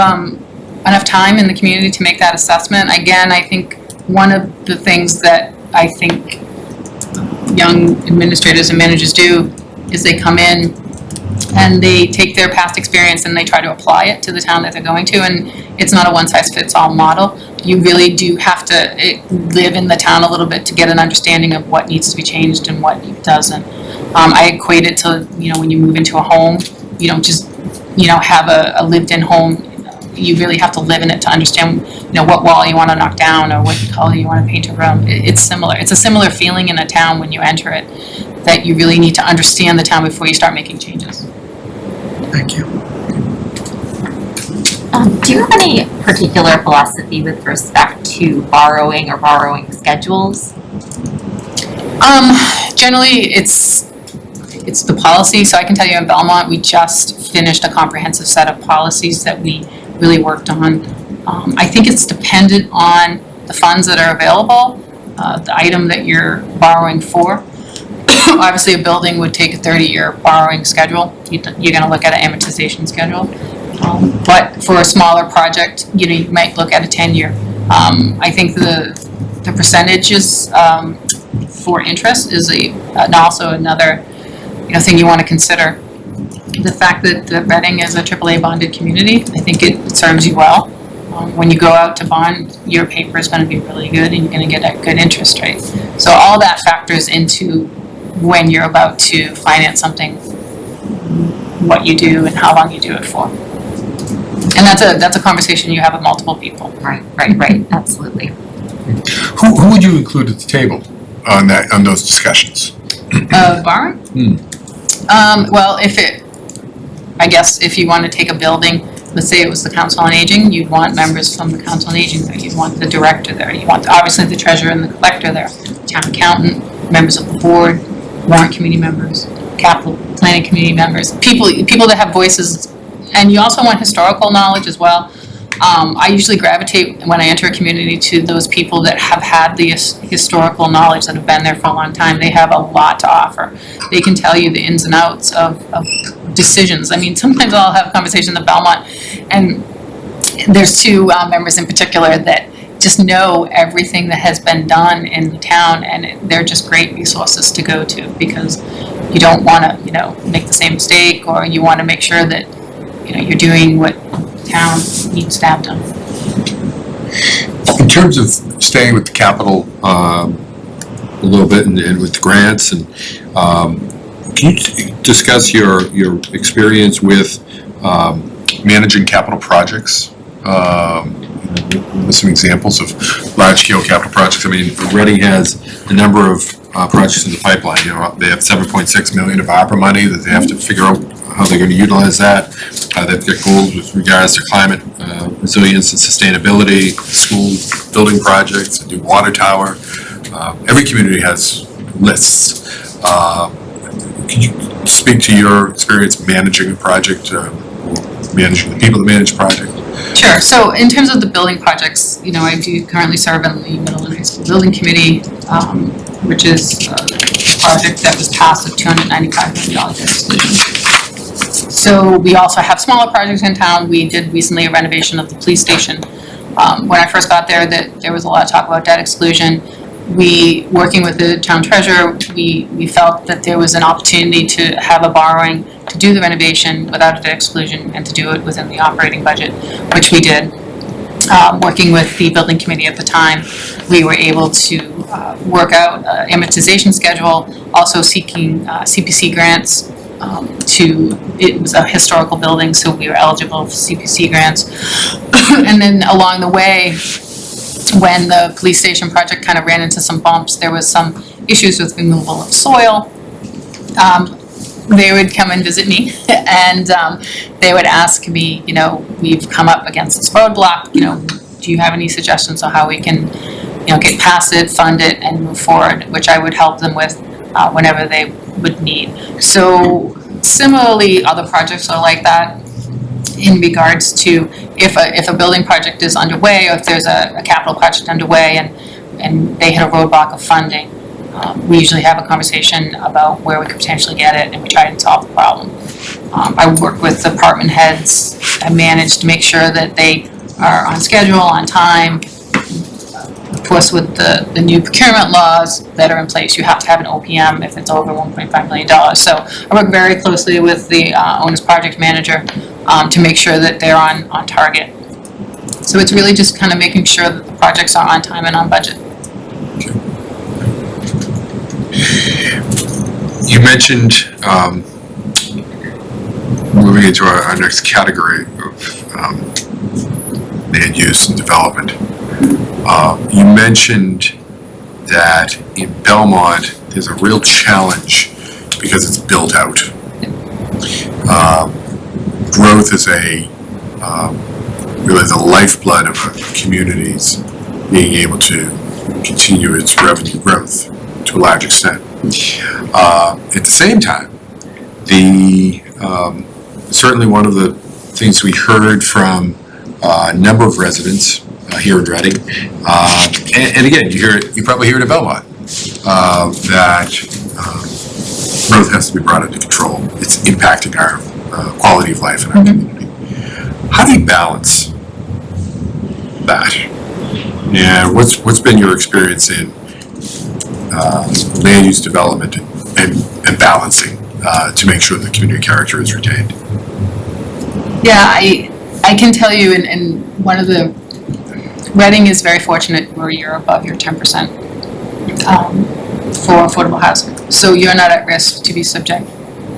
enough time in the community to make that assessment. Again, I think one of the things that I think young administrators and managers do is they come in and they take their past experience and they try to apply it to the town that they're going to, and it's not a one-size-fits-all model. You really do have to live in the town a little bit to get an understanding of what needs to be changed and what doesn't. I equate it to, when you move into a home, you don't just, have a lived-in home. You really have to live in it to understand, what wall you want to knock down or what color you want to paint a room. It's similar. It's a similar feeling in a town when you enter it, that you really need to understand the town before you start making changes. Thank you. Do you have any particular philosophy with respect to borrowing or borrowing schedules? Generally, it's the policy. So I can tell you in Belmont, we just finished a comprehensive set of policies that we really worked on. I think it's dependent on the funds that are available, the item that you're borrowing for. Obviously, a building would take a 30-year borrowing schedule. You're going to look at an amortization schedule. But for a smaller project, you might look at a 10-year. I think the percentages for interest is also another thing you want to consider. The fact that Reading is a AAA bonded community, I think it serves you well. When you go out to bond, your paper is going to be really good and you're going to get a good interest rate. So all that factors into when you're about to finance something, what you do and how long you do it for. And that's a conversation you have with multiple people. Right, absolutely. Who would you include at the table on those discussions? Borrowing? Well, I guess if you want to take a building, let's say it was the Council on Aging, you'd want members from the Council on Aging there, you'd want the director there, you want obviously the treasurer and the collector there, town accountant, members of the board, warrant committee members, capital planning committee members, people that have voices, and you also want historical knowledge as well. I usually gravitate when I enter a community to those people that have had the historical knowledge, that have been there for a long time. They have a lot to offer. They can tell you the ins and outs of decisions. I mean, sometimes I'll have conversations at Belmont, and there's two members in particular that just know everything that has been done in the town, and they're just great resources to go to, because you don't want to, make the same mistake, or you want to make sure that, you're doing what town needs to have done. In terms of staying with the capital a little bit and with the grants, and can you discuss your experience with managing capital projects? Some examples of large-scale capital projects. I mean, Reading has a number of projects in the pipeline. They have $7.6 million of ARPA money that they have to figure out how they're going to utilize that. They've got goals with regards to climate resilience and sustainability, school building projects, a new water tower. Every community has lists. Can you speak to your experience managing a project, or managing the people that manage a project? Sure. So in terms of the building projects, I do currently serve in the Middle and High School Building Committee, which is a project that was passed with $295 million debt exclusion. So we also have smaller projects in town. We did recently a renovation of the police station. When I first got there, there was a lot of talk about debt exclusion. we, working with the town treasurer, we felt that there was an opportunity to have a borrowing to do the renovation without a debt exclusion and to do it within the operating budget, which we did. Working with the building committee at the time, we were able to work out an amortization schedule, also seeking CPC grants it was a historical building, so we were eligible for CPC grants. And then along the way, when the police station project kind of ran into some bumps, there was some issues with removal of soil. They would come and visit me and they would ask me, you know, we've come up against this roadblock, you know, do you have any suggestions on how we can, you know, get past it, fund it, and move forward, which I would help them with whenever they would need. So similarly, other projects are like that in regards to if a building project is underway, or if there's a capital project underway and they hit a roadblock of funding, we usually have a conversation about where we could potentially get it, and we try to solve the problem. I work with department heads. I manage to make sure that they are on schedule, on time. Of course, with the new procurement laws that are in place, you have to have an OPM if it's over $1.5 million. So I work very closely with the owner's project manager to make sure that they're on target. So it's really just kind of making sure that the projects are on time and on budget. You mentioned, moving into our next category of land use and development, you mentioned that in Belmont, there's a real challenge because it's built out. Growth is really the lifeblood of a community's being able to continue its revenue growth to a large extent. At the same time, certainly one of the things we heard from a number of residents here in Reading, and again, you probably hear it at Belmont, that growth has to be brought under control. It's impacting our quality of life in our community. How do you balance that? Yeah, what's been your experience in land use development and balancing to make sure the community character is retained? Yeah, I can tell you in one of the, Reading is very fortunate where you're above your 10% for affordable housing. So you're not at risk to be subject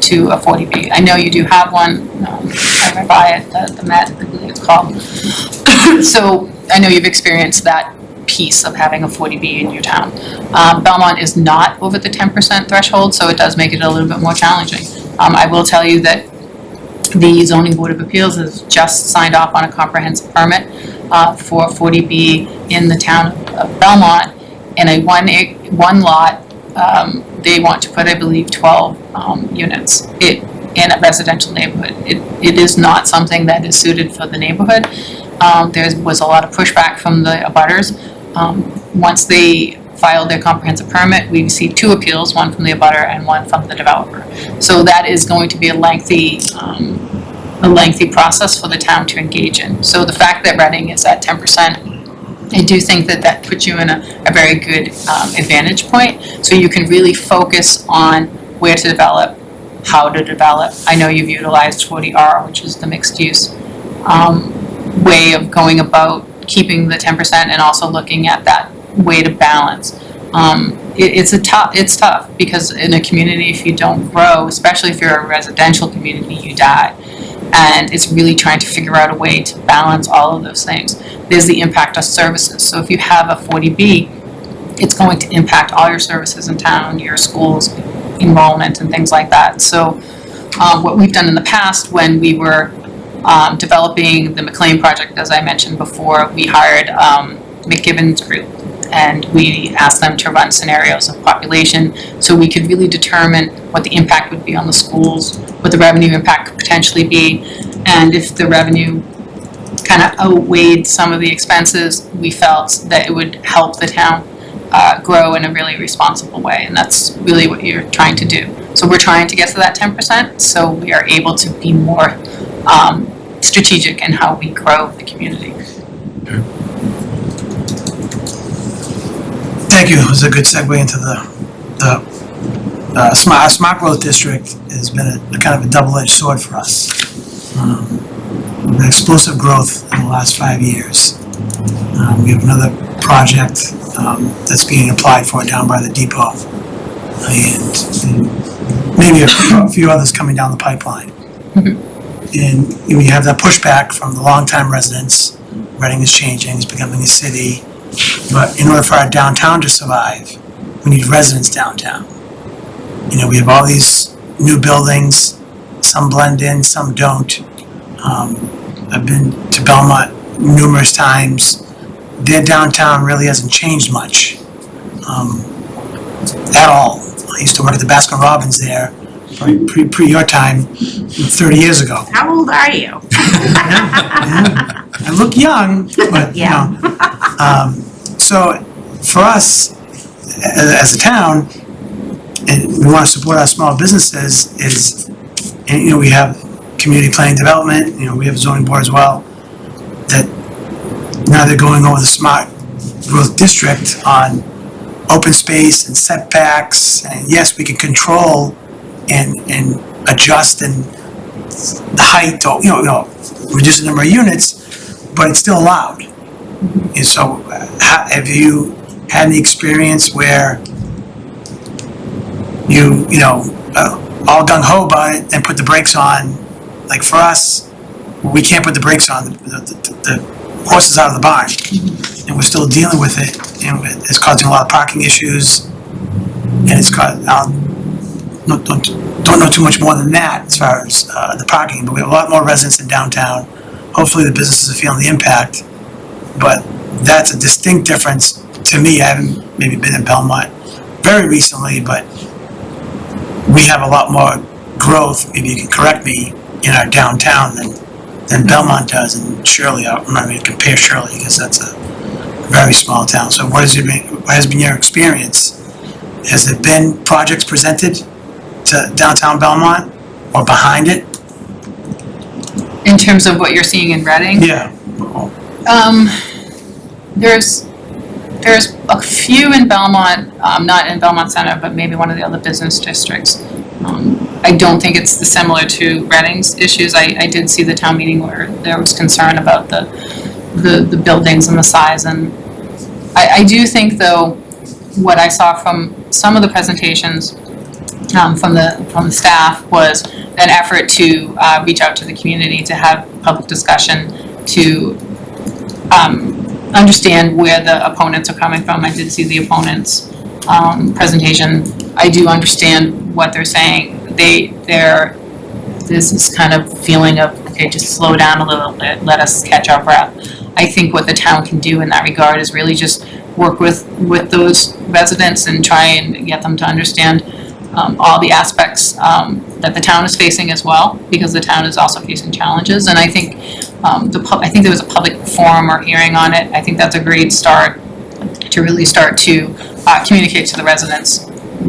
to a 40B. I know you do have one, I went by it, the Met, I believe it's called. So I know you've experienced that piece of having a 40B in your town. Belmont is not over the 10% threshold, so it does make it a little bit more challenging. I will tell you that the Zoning Board of Appeals has just signed off on a comprehensive permit for 40B in the town of Belmont. In a one lot, they want to put, I believe, 12 units in a residential neighborhood. It is not something that is suited for the neighborhood. There was a lot of pushback from the abutters. Once they filed their comprehensive permit, we received 2 appeals, one from the abutter and one from the developer. So that is going to be a lengthy process for the town to engage in. So the fact that Reading is at 10%, I do think that puts you in a very good advantage point. So you can really focus on where to develop, how to develop. I know you've utilized 40R, which is the mixed use way of going about keeping the 10% and also looking at that way to balance. It's tough because in a community, if you don't grow, especially if you're a residential community, you die. And it's really trying to figure out a way to balance all of those things. There's the impact of services. So if you have a 40B, it's going to impact all your services in town, your schools, enrollment, and things like that. So what we've done in the past when we were developing the McLean project, as I mentioned before, we hired McGibbon's group, and we asked them to run scenarios of population so we could really determine what the impact would be on the schools, what the revenue impact could potentially be, and if the revenue kind of outweighed some of the expenses, we felt that it would help the town grow in a really responsible way, and that's really what you're trying to do. So we're trying to get to that 10%, so we are able to be more strategic in how we grow the community. Thank you. It was a good segue into the smart growth district has been a kind of a double-edged sword for us. We've had explosive growth in the last 5 years. We have another project that's being applied for down by the depot, and maybe a few others coming down the pipeline. And we have that pushback from the longtime residents. Reading is changing, it's becoming a city. But in order for our downtown to survive, we need residents downtown. You know, we have all these new buildings, some blend in, some don't. I've been to Belmont numerous times. Their downtown really hasn't changed much, at all. I used to work at the Baskin Robbins there, pre your time, 30 years ago. How old are you? I look young, but, you Yeah. know. So for us, as a town, and we want to support our small businesses and, you know, we have community planning development, you know, we have a zoning board as well, that now they're going over the smart growth district on open space and setbacks, and yes, we can control and adjust and the height, or, you know, reduce the number of units, but it's still allowed. And so, have you had any experience where you know, all gung-ho about it and put the brakes on? Like for us, we can't put the brakes on, the horse is out of the barn, and we're still dealing with it, and it's causing a lot of parking issues, and it's caused, don't know too much more than that as far as the parking, but we have a lot more residents in downtown. Hopefully the businesses are feeling the impact, but that's a distinct difference to me. I haven't maybe been in Belmont very recently, but we have a lot more growth, maybe you can correct me, in our downtown than Belmont does, and Shirley, I'm not going to compare Shirley because that's a very small town. So what has been your experience? Has there been projects presented to downtown Belmont or behind it? In terms of what you're seeing in Reading? Yeah. There's a few in Belmont, not in Belmont Center, but maybe one of the other business districts. I don't think it's similar to Reading's issues. I did see the town meeting where there was concern about the buildings and the size, and I do think though, what I saw from some of the presentations from the staff was an effort to reach out to the community, to have public discussion, to understand where the opponents are coming from. I did see the opponents' presentation. I do understand what they're saying. There's this kind of feeling of, okay, just slow down a little bit, let us catch our breath. I think what the town can do in that regard is really just work with those residents and try and get them to understand all the aspects that the town is facing as well, because the town is also facing challenges. And I think I think there was a public forum or hearing on it. I think that's a great start to really start to communicate to the residents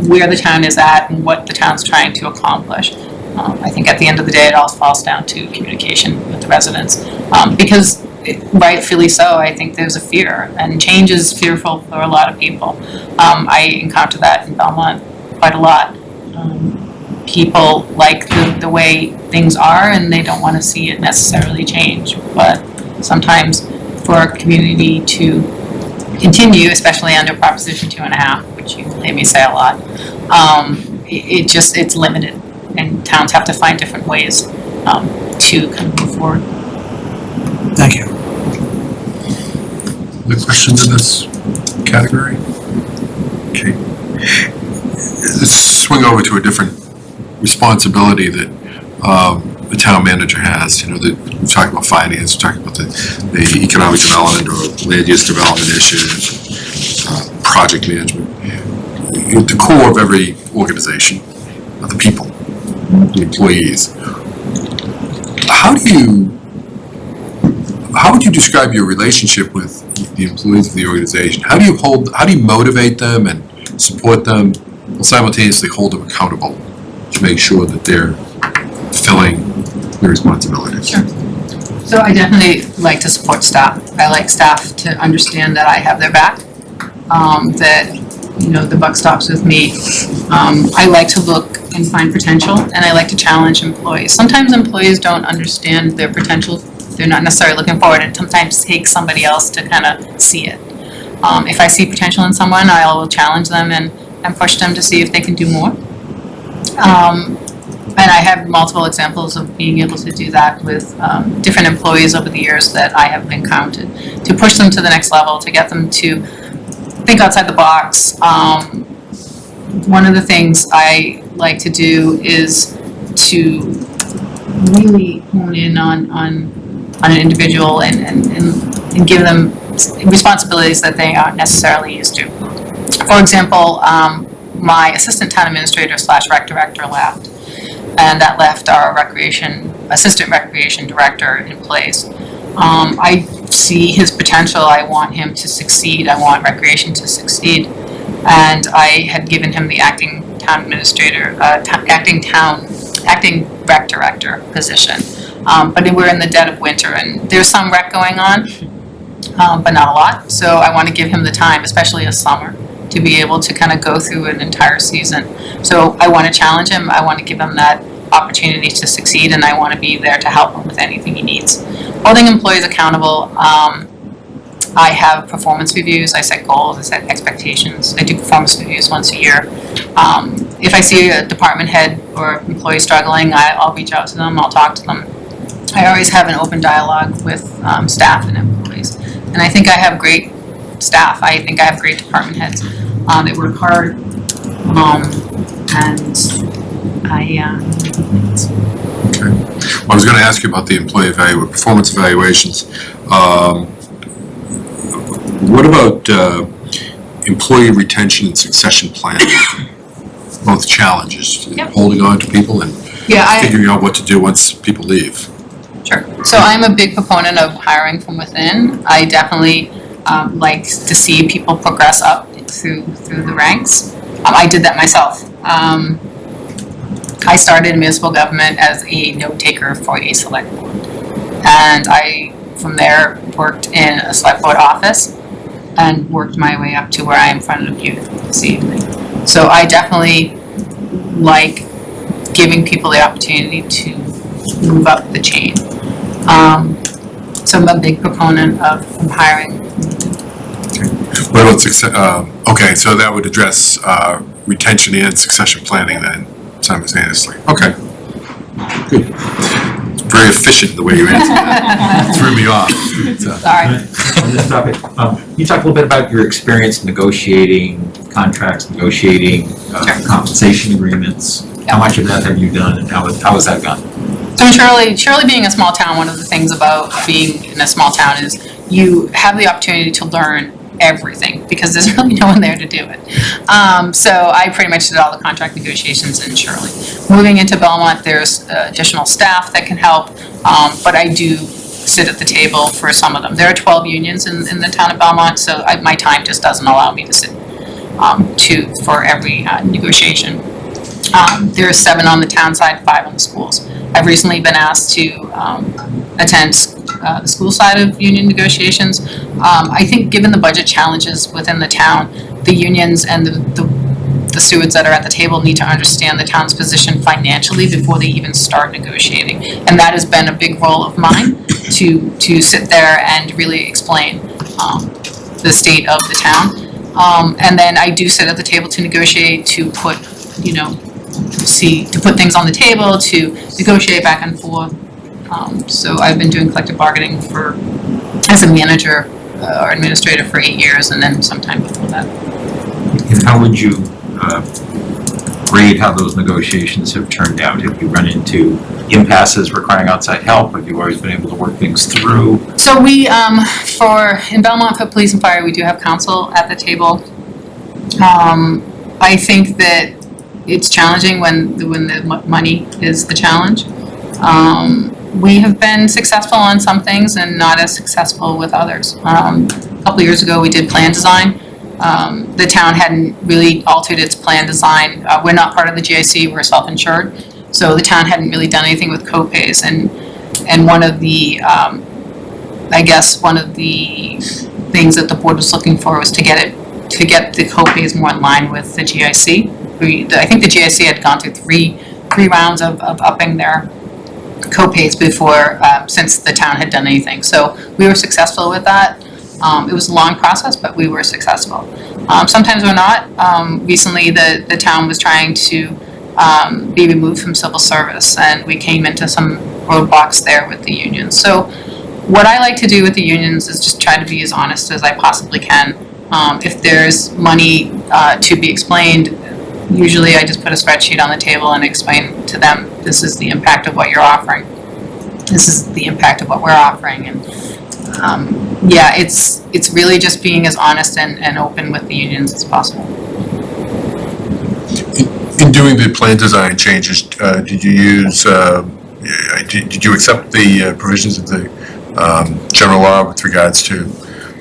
where the town is at and what the town's trying to accomplish. I think at the end of the day, it all falls down to communication with the residents, because rightfully so, I think there's a fear, and change is fearful for a lot of people. I encounter that in Belmont quite a lot. People like the way things are, and they don't want to see it necessarily change. But sometimes for our community to continue, especially under Proposition 2.5, which you hear me say a lot, it's limited, and towns have to find different ways to kind of move forward. Thank you. Other questions in this category? Okay. Let's swing over to a different responsibility that the town manager has. You know, we're talking about finance, we're talking about the economic development or land use development issues, project management. At the core of every organization are the people, the employees. How would you describe your relationship with the employees of the organization? How do you motivate them and support them, and simultaneously hold them accountable to make sure that they're fulfilling their responsibilities? Sure. So I definitely like to support staff. I like staff to understand that I have their back. that, you know, the buck stops with me. I like to look and find potential, and I like to challenge employees. Sometimes employees don't understand their potential. They're not necessarily looking forward. It sometimes takes somebody else to kind of see it. If I see potential in someone, I will challenge them and push them to see if they can do more. And I have multiple examples of being able to do that with different employees over the years that I have encountered, to push them to the next level, to get them to think outside the box. One of the things I like to do is to really hone in on an individual and give them responsibilities that they aren't necessarily used to. For example, my assistant town administrator / rec director left, and that left our assistant recreation director in place. I see his potential. I want him to succeed. I want recreation to succeed. And I had given him the acting town administrator, acting rec director position. But we're in the dead of winter, and there's some rec going on, but not a lot. So I want to give him the time, especially a summer, to be able to kind of go through an entire season. So I want to challenge him. I want to give him that opportunity to succeed, and I want to be there to help him with anything he needs. Holding employees accountable. I have performance reviews. I set goals. I set expectations. I do performance reviews once a year. If I see a department head or employee struggling, I'll reach out to them. I'll talk to them. I always have an open dialogue with staff and employees. And I think I have great staff. I think I have great department heads. They work hard, and Okay. Well, I was going to ask you about the employee performance evaluations. What about employee retention and succession planning? Both challenges, Yep. holding on to people and yeah, figuring out what to do once people leave. Sure. So I'm a big proponent of hiring from within. I definitely like to see people progress up through the ranks. I did that myself. I started in municipal government as a note taker for a select board. And I, from there, worked in a select board office and worked my way up to where I am in front of you this evening. So I definitely like giving people the opportunity to move up the chain. So I'm a big proponent of hiring. What about success? Okay, so that would address retention and succession planning then simultaneously. Okay, good. It's very efficient the way you answered that. Threw me off. Sorry. On this topic, you talked a little bit about your experience negotiating contracts, negotiating compensation agreements. How much of that have you done, and how has that gone? So in Shirley being a small town, one of the things about being in a small town is you have the opportunity to learn everything because there's really no one there to do it. So I pretty much did all the contract negotiations in Shirley. Moving into Belmont, there's additional staff that can help, but I do sit at the table for some of them. There are 12 unions in the town of Belmont, so my time just doesn't allow me to sit for every negotiation. There are 7 on the town side, 5 on the schools. I've recently been asked to attend the school side of union negotiations. I think given the budget challenges within the town, the unions and the stewards that are at the table need to understand the town's position financially before they even start negotiating. And that has been a big role of mine to sit there and really explain the state of the town. And then I do sit at the table to negotiate, to put, to put things on the table, to negotiate back and forth. So I've been doing collective bargaining as a manager or administrator for 8 years, and then sometime before that. And how would you grade how those negotiations have turned out? Have you run into impasses requiring outside help? Have you always been able to work things through? So we, in Belmont for police and fire, we do have counsel at the table. I think that it's challenging when the money is the challenge. We have been successful on some things and not as successful with others. A couple years ago, we did plan design. The town hadn't really altered its plan design. We're not part of the GIC, we're self-insured. So the town hadn't really done anything with co-pays. And one of the, one of the things that the board was looking for was to get it to get the co-pays more in line with the GIC. I think the GIC had gone through three rounds of upping their co-pays before, since the town had done anything. So we were successful with that. It was a long process, but we were successful. Sometimes we're not. Recently, the town was trying to be removed from civil service, and we came into some roadblocks there with the unions. So what I like to do with the unions is just try to be as honest as I possibly can. If there's money to be explained, usually I just put a spreadsheet on the table and explain to them, this is the impact of what you're offering. This is the impact of what we're offering. And yeah, it's really just being as honest and open with the unions as possible. In doing the plan design changes, did you use, did you accept the provisions of the general law with regards to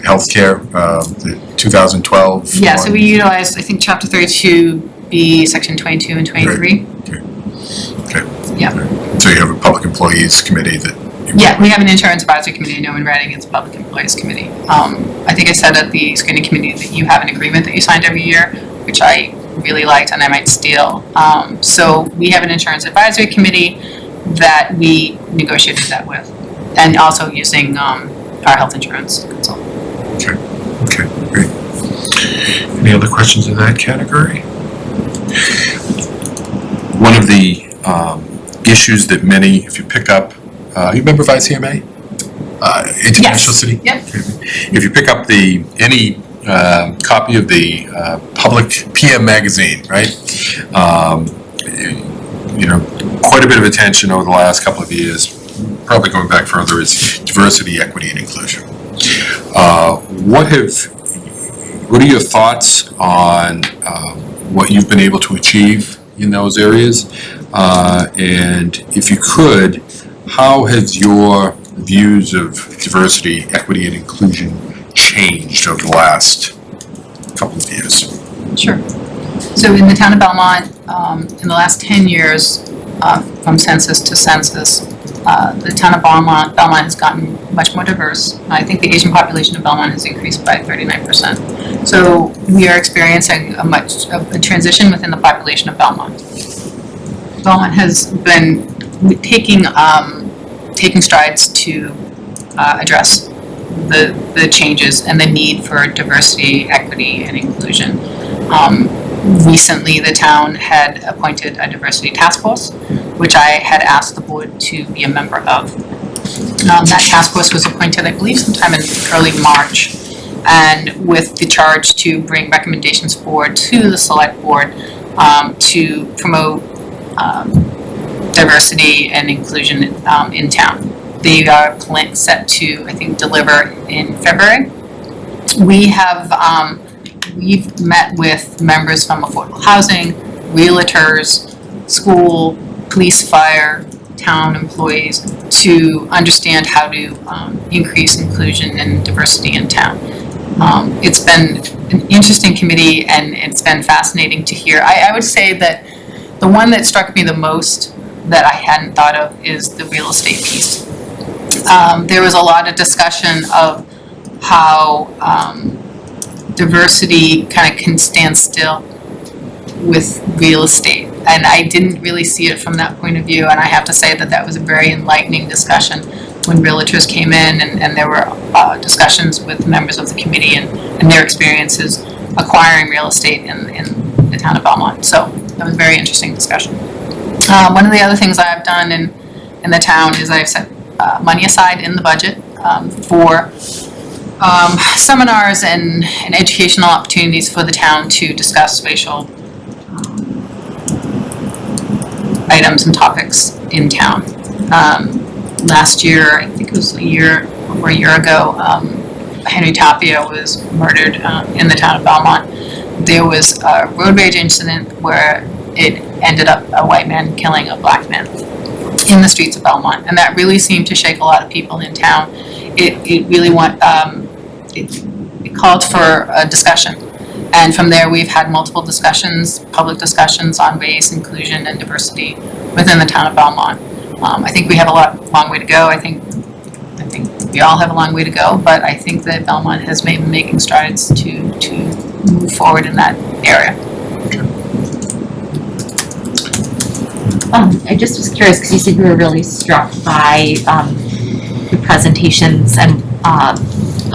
healthcare, the 2012? Yeah, so we utilized, I think, Chapter 32B, Section 22 and 23. Okay. Yeah. So you have a public employees committee that? Yeah, we have an insurance advisory committee, no in writing, it's a public employees committee. I think I said at the screening committee that you have an agreement that you signed every year, which I really liked and I might steal. So we have an insurance advisory committee that we negotiated that with, and also using our health insurance consultant. Okay, great. Any other questions in that category? One of the issues that many, if you pick up, you remember of ICMA? International City? Yep. If you pick up any copy of the public PM magazine, right? Quite a bit of attention over the last couple of years, probably going back further, is diversity, equity, and inclusion. What are your thoughts on what you've been able to achieve in those areas? And if you could, how has your views of diversity, equity, and inclusion changed over the last couple of years? Sure. So in the town of Belmont, in the last 10 years, from census to census, the town of Belmont has gotten much more diverse. I think the Asian population of Belmont has increased by 39%. So we are experiencing a transition within the population of Belmont. Belmont has been taking strides to address the changes and the need for diversity, equity, and inclusion. Recently, the town had appointed a diversity task force, which I had asked the board to be a member of. That task force was appointed, I believe, sometime in early March, and with the charge to bring recommendations forward to the select board to promote diversity and inclusion in town. They are set to, I think, deliver in February. We've met with members from affordable housing, realtors, school, police, fire, town employees to understand how to increase inclusion and diversity in town. It's been an interesting committee and it's been fascinating to hear. I would say that the one that struck me the most that I hadn't thought of is the real estate piece. There was a lot of discussion of how diversity kind of can stand still with real estate. And I didn't really see it from that point of view. And I have to say that was a very enlightening discussion when realtors came in and there were discussions with members of the committee and their experiences acquiring real estate in the town of Belmont. So that was a very interesting discussion. One of the other things I've done in the town is I've set money aside in the budget for seminars and educational opportunities for the town to discuss racial items and topics in town. Last year, I think it was a year ago, Henry Tapia was murdered in the town of Belmont. There was a road rage incident where it ended up a white man killing a black man in the streets of Belmont, and that really seemed to shake a lot of people in town. It really it called for a discussion, and from there we've had multiple discussions, public discussions on race, inclusion, and diversity within the town of Belmont. I think we have a long way to go. I think we all have a long way to go, but I think that Belmont has been making strides to move forward in that area. I just was curious, because you said you were really struck by, the presentations and,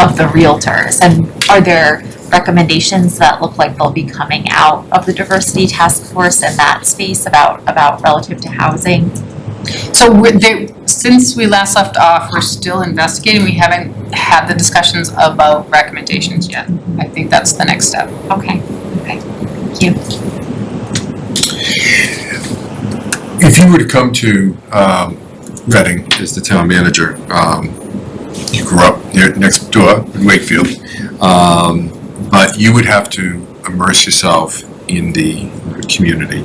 of the realtors. And are there recommendations that look like they'll be coming out of the diversity task force in that space about relative to housing? So since we last left off, we're still investigating. We haven't had the discussions about recommendations yet. I think that's the next step. Okay, thank you. If you were to come to Reading as the town manager, you grew up next door in Wakefield, but you would have to immerse yourself in the community.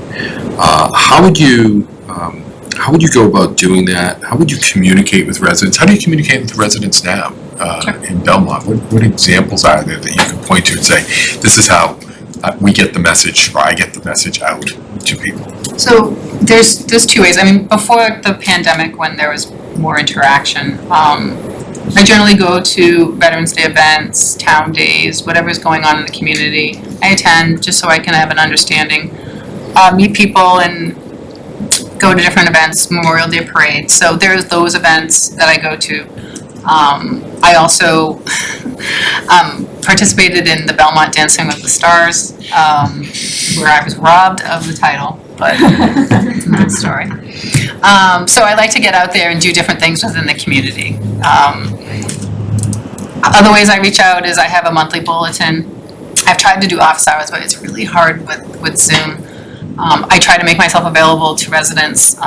How would you go about doing that? How would you communicate with residents? How do you communicate with residents now in Belmont? What examples are there that you can point to and say, this is how we get the message, or I get the message out to people? So there's two ways. I mean, before the pandemic, when there was more interaction, I generally go to Veterans Day events, town days, whatever's going on in the community. I attend just so I can have an understanding, meet people and go to different events, Memorial Day parade. So there's those events that I go to. I also participated in the Belmont Dancing with the Stars, where I was robbed of the title, but it's a good story. So I like to get out there and do different things within the community. Other ways I reach out is I have a monthly bulletin. I've tried to do office hours, but it's really hard with Zoom. I try to make myself available to residents.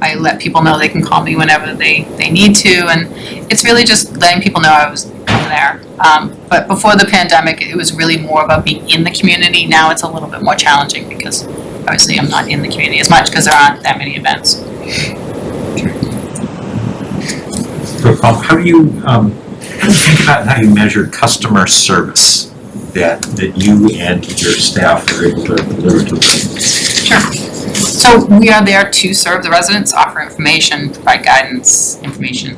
I let people know they can call me whenever they need to, and it's really just letting people know I was there. But before the pandemic, it was really more about being in the community. Now it's a little bit more challenging because obviously I'm not in the community as much because there aren't that many events. So Paul, how do you think about how you measure customer service that you and your staff are able to deliver to residents? Sure. So we are there to serve the residents, offer information, provide guidance, information.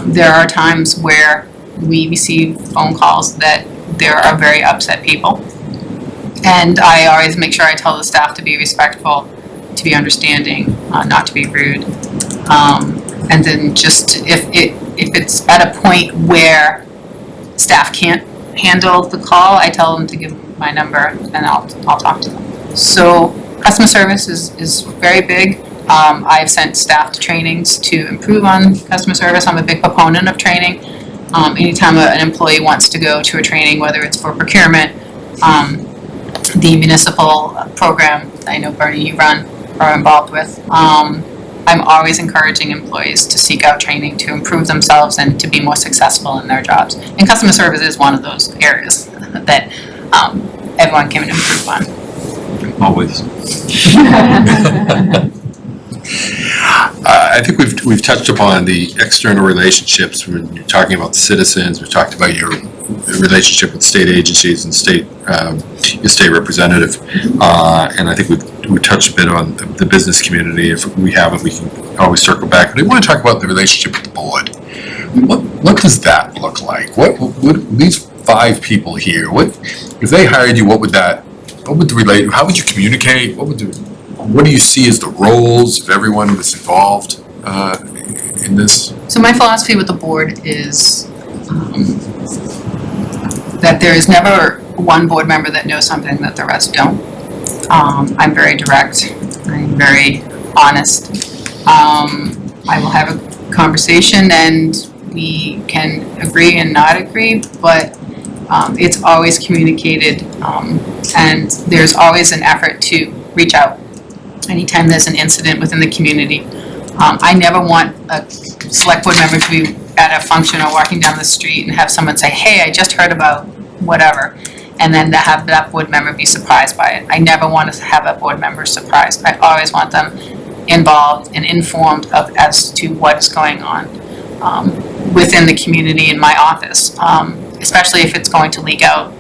There are times where we receive phone calls that there are very upset people. And I always make sure I tell the staff to be respectful, to be understanding, not to be rude. And then just if it's at a point where staff can't handle the call, I tell them to give my number and I'll talk to them. So customer service is very big. I've sent staff to trainings to improve on customer service. I'm a big proponent of training. Anytime an employee wants to go to a training, whether it's for procurement, the municipal program I know Bernie you run or are involved with, I'm always encouraging employees to seek out training to improve themselves and to be more successful in their jobs. And customer service is one of those areas that everyone can improve on. Always. I think we've touched upon the external relationships. When you're talking about the citizens, we talked about your relationship with state agencies and your state representative, and I think we touched a bit on the business community. If we haven't, we can always circle back. But I want to talk about the relationship with the board. What does that look like? What these 5 people here? If they hired you? How would you communicate? What do you see as the roles of everyone that's involved in this? So my philosophy with the board is that there is never one board member that knows something that the rest don't. I'm very direct. I'm very honest. I will have a conversation and we can agree and not agree, but it's always communicated, and there's always an effort to reach out anytime there's an incident within the community. I never want a select board member to be at a function or walking down the street and have someone say, hey, I just heard about whatever, and then to have that board member be surprised by it. I never want to have a board member surprised. I always want them involved and informed as to what's going on within the community in my office, especially if it's going to leak out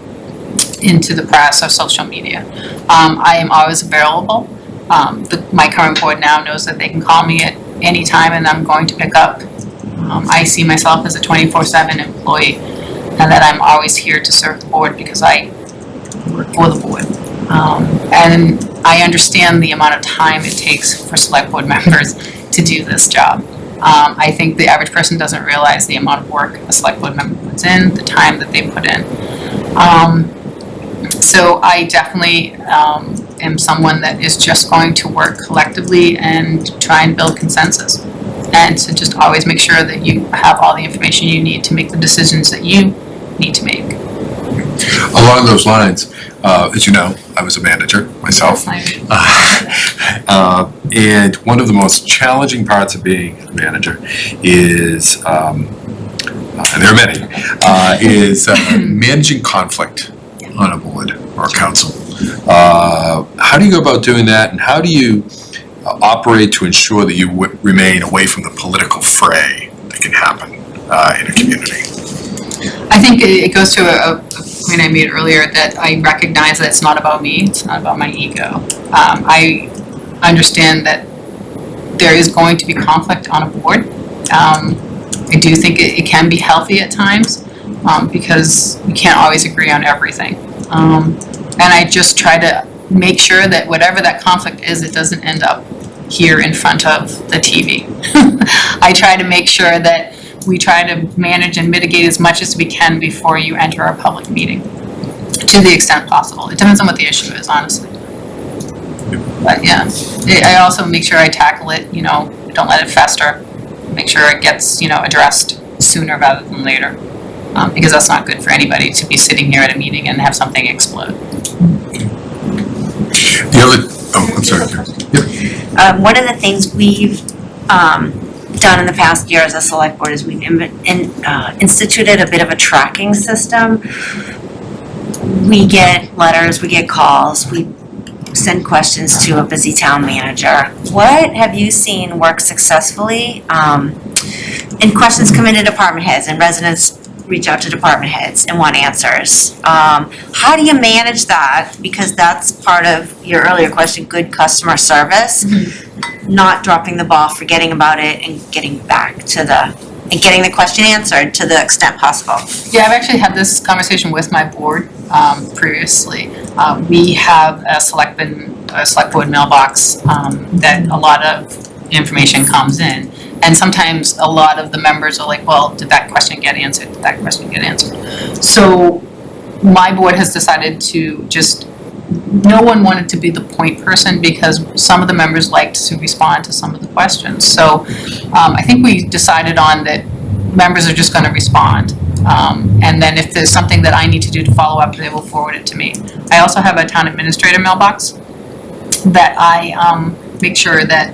into the press or social media. I am always available. My current board now knows that they can call me at any time and I'm going to pick up. I see myself as a 24/7 employee and that I'm always here to serve the board because I work for the board. And I understand the amount of time it takes for select board members to do this job. I think the average person doesn't realize the amount of work a select board member puts in, the time that they put in. So I definitely am someone that is just going to work collectively and try and build consensus. And to just always make sure that you have all the information you need to make the decisions that you need to make. Along those lines, as you know, I was a manager myself. And one of the most challenging parts of being a manager is, and there are many, is managing conflict on a board or a council. How do you go about doing that, and how do you operate to ensure that you remain away from the political fray that can happen in a community? I think it goes to a point I made earlier that I recognize that it's not about me, it's not about my ego. I understand that there is going to be conflict on a board. I do think it can be healthy at times because we can't always agree on everything. And I just try to make sure that whatever that conflict is, it doesn't end up here in front of the TV. I try to make sure that we try to manage and mitigate as much as we can before you enter a public meeting, to the extent possible. It depends on what the issue is, honestly. But yeah, I also make sure I tackle it, don't let it fester. Make sure it gets, addressed sooner rather than later. Because that's not good for anybody to be sitting here at a meeting and have something explode. The other, I'm sorry. Yep. One of the things we've done in the past year as a select board is we've instituted a bit of a tracking system. We get letters, we get calls, we send questions to a busy town manager. What have you seen work successfully? And questions come into department heads, and residents reach out to department heads and want answers. How do you manage that? Because that's part of your earlier question, good customer service, not dropping the ball, forgetting about it, and getting back to getting the question answered to the extent possible. Yeah, I've actually had this conversation with my board previously. We have a select board mailbox that a lot of information comes in. And sometimes a lot of the members are like, well, did that question get answered? Did that question get answered? So my board has decided to no one wanted to be the point person because some of the members liked to respond to some of the questions. So I think we decided on that members are just going to respond. And then if there's something that I need to do to follow up, they will forward it to me. I also have a town administrator mailbox that I make sure that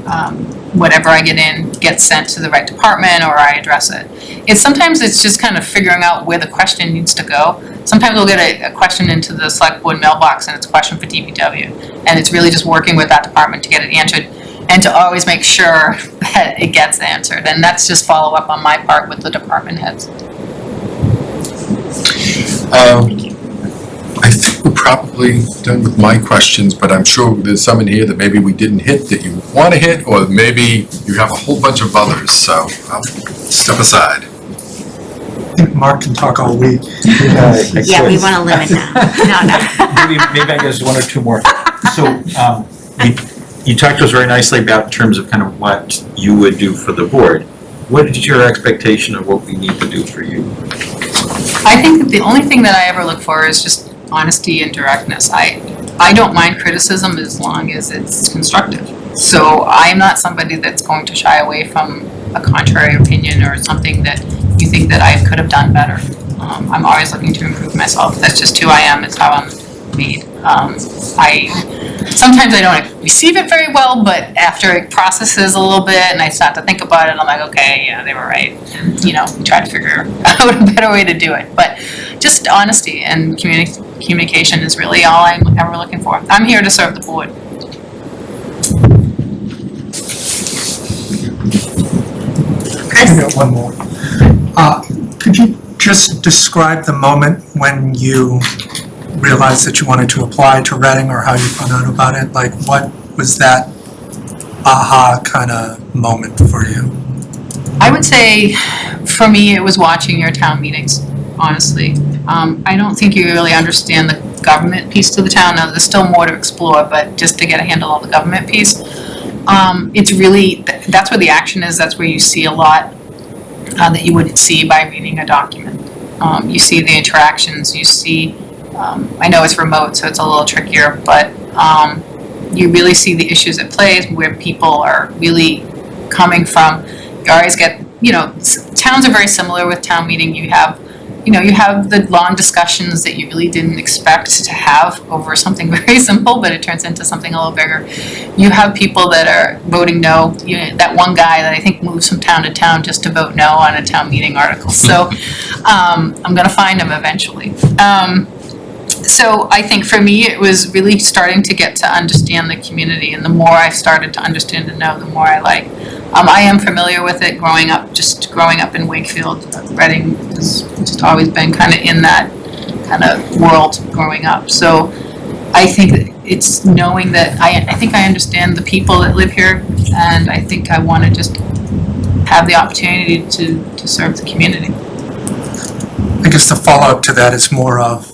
whatever I get in gets sent to the right department or I address it. Sometimes it's just kind of figuring out where the question needs to go. Sometimes we'll get a question into the select board mailbox and it's a question for DPW. And it's really just working with that department to get it answered and to always make sure that it gets answered. And that's just follow up on my part with the department heads. I think we're probably done with my questions, but I'm sure there's some in here that maybe we didn't hit that you want to hit, or maybe you have a whole bunch of others, so I'll step aside. I think Mark can talk all week. Yeah, we want to limit that. Maybe I guess one or two more. So, you talked to us very nicely about in terms of kind of what you would do for the board. What is your expectation of what we need to do for you? I think that the only thing that I ever look for is just honesty and directness. I don't mind criticism as long as it's constructive. So I'm not somebody that's going to shy away from a contrary opinion or something that you think that I could have done better. I'm always looking to improve myself. That's just who I am. It's how I'm made. Sometimes I don't receive it very well, but after it processes a little bit and I start to think about it, I'm like, okay, yeah, they were right. We try to figure out a better way to do it. But just honesty and communication is really all I'm ever looking for. I'm here to serve the board. I got one more. Could you just describe the moment when you realized that you wanted to apply to Reading, or how you found out about it? Like, what was that aha kind of moment for you? I would say, for me, it was watching your town meetings, honestly. I don't think you really understand government piece to the town. Now, there's still more to explore, but just to get a handle on the government piece. It's really, that's where the action is, that's where you see a lot that you wouldn't see by reading a document. You see the interactions, you see, I know it's remote, so it's a little trickier, but you really see the issues at play, where people are really coming from. You always get, towns are very similar with town meeting. You have the long discussions that you really didn't expect to have over something very simple, but it turns into something a little bigger. You have people that are voting no, that one guy that I think moves from town to town just to vote no on a town meeting article. So I'm gonna find him eventually. So I think for me, it was really starting to get to understand the community, and the more I started to understand and know, the more I like. I am familiar with it growing up in Wakefield. Reading has just always been kind of in that kind of world growing up. So I think it's knowing that I think I understand the people that live here, and I think I want to just have the opportunity to serve the community. I guess the follow-up to that is more of,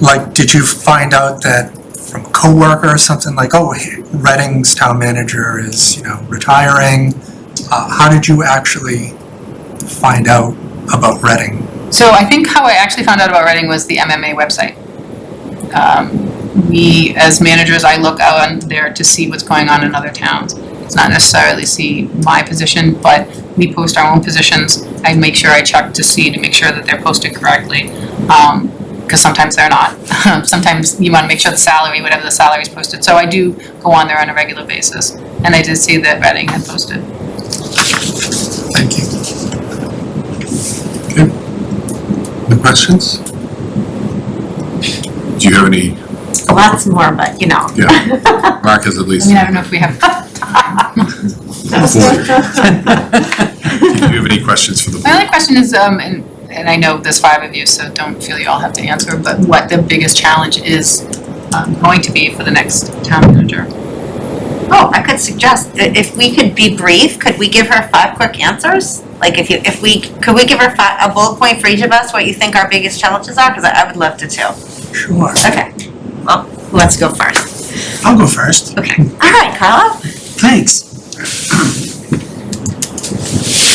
like, did you find out that from a coworker or something, like, oh, Reading's town manager is, retiring? How did you actually find out about Reading? So I think how I actually found out about Reading was the MMA website. We, as managers, I look out on there to see what's going on in other towns. It's not necessarily see my position, but we post our own positions. I make sure I check to make sure that they're posted correctly. Because sometimes they're not. Sometimes you want to make sure the salary, whatever the salary is posted. So I do go on there on a regular basis. And I did see that Reading had posted. Thank you. Okay. Any questions? Do you have any? Lots more, but Yeah. Mark has at I least. mean, I don't know if we have time. Do you have any questions for the My board? only question is, and I know there's 5 of you, so don't feel you all have to answer, but what the biggest challenge is going to be for the next town manager? Oh, I could suggest, if we could be brief, could we give her 5 quick answers? Like, could we give her a bullet point for each of us, what you think our biggest challenges are? Because I would love to too. Sure. Okay, well, who wants to go first? I'll go first. Okay, all right, Carla? Thanks.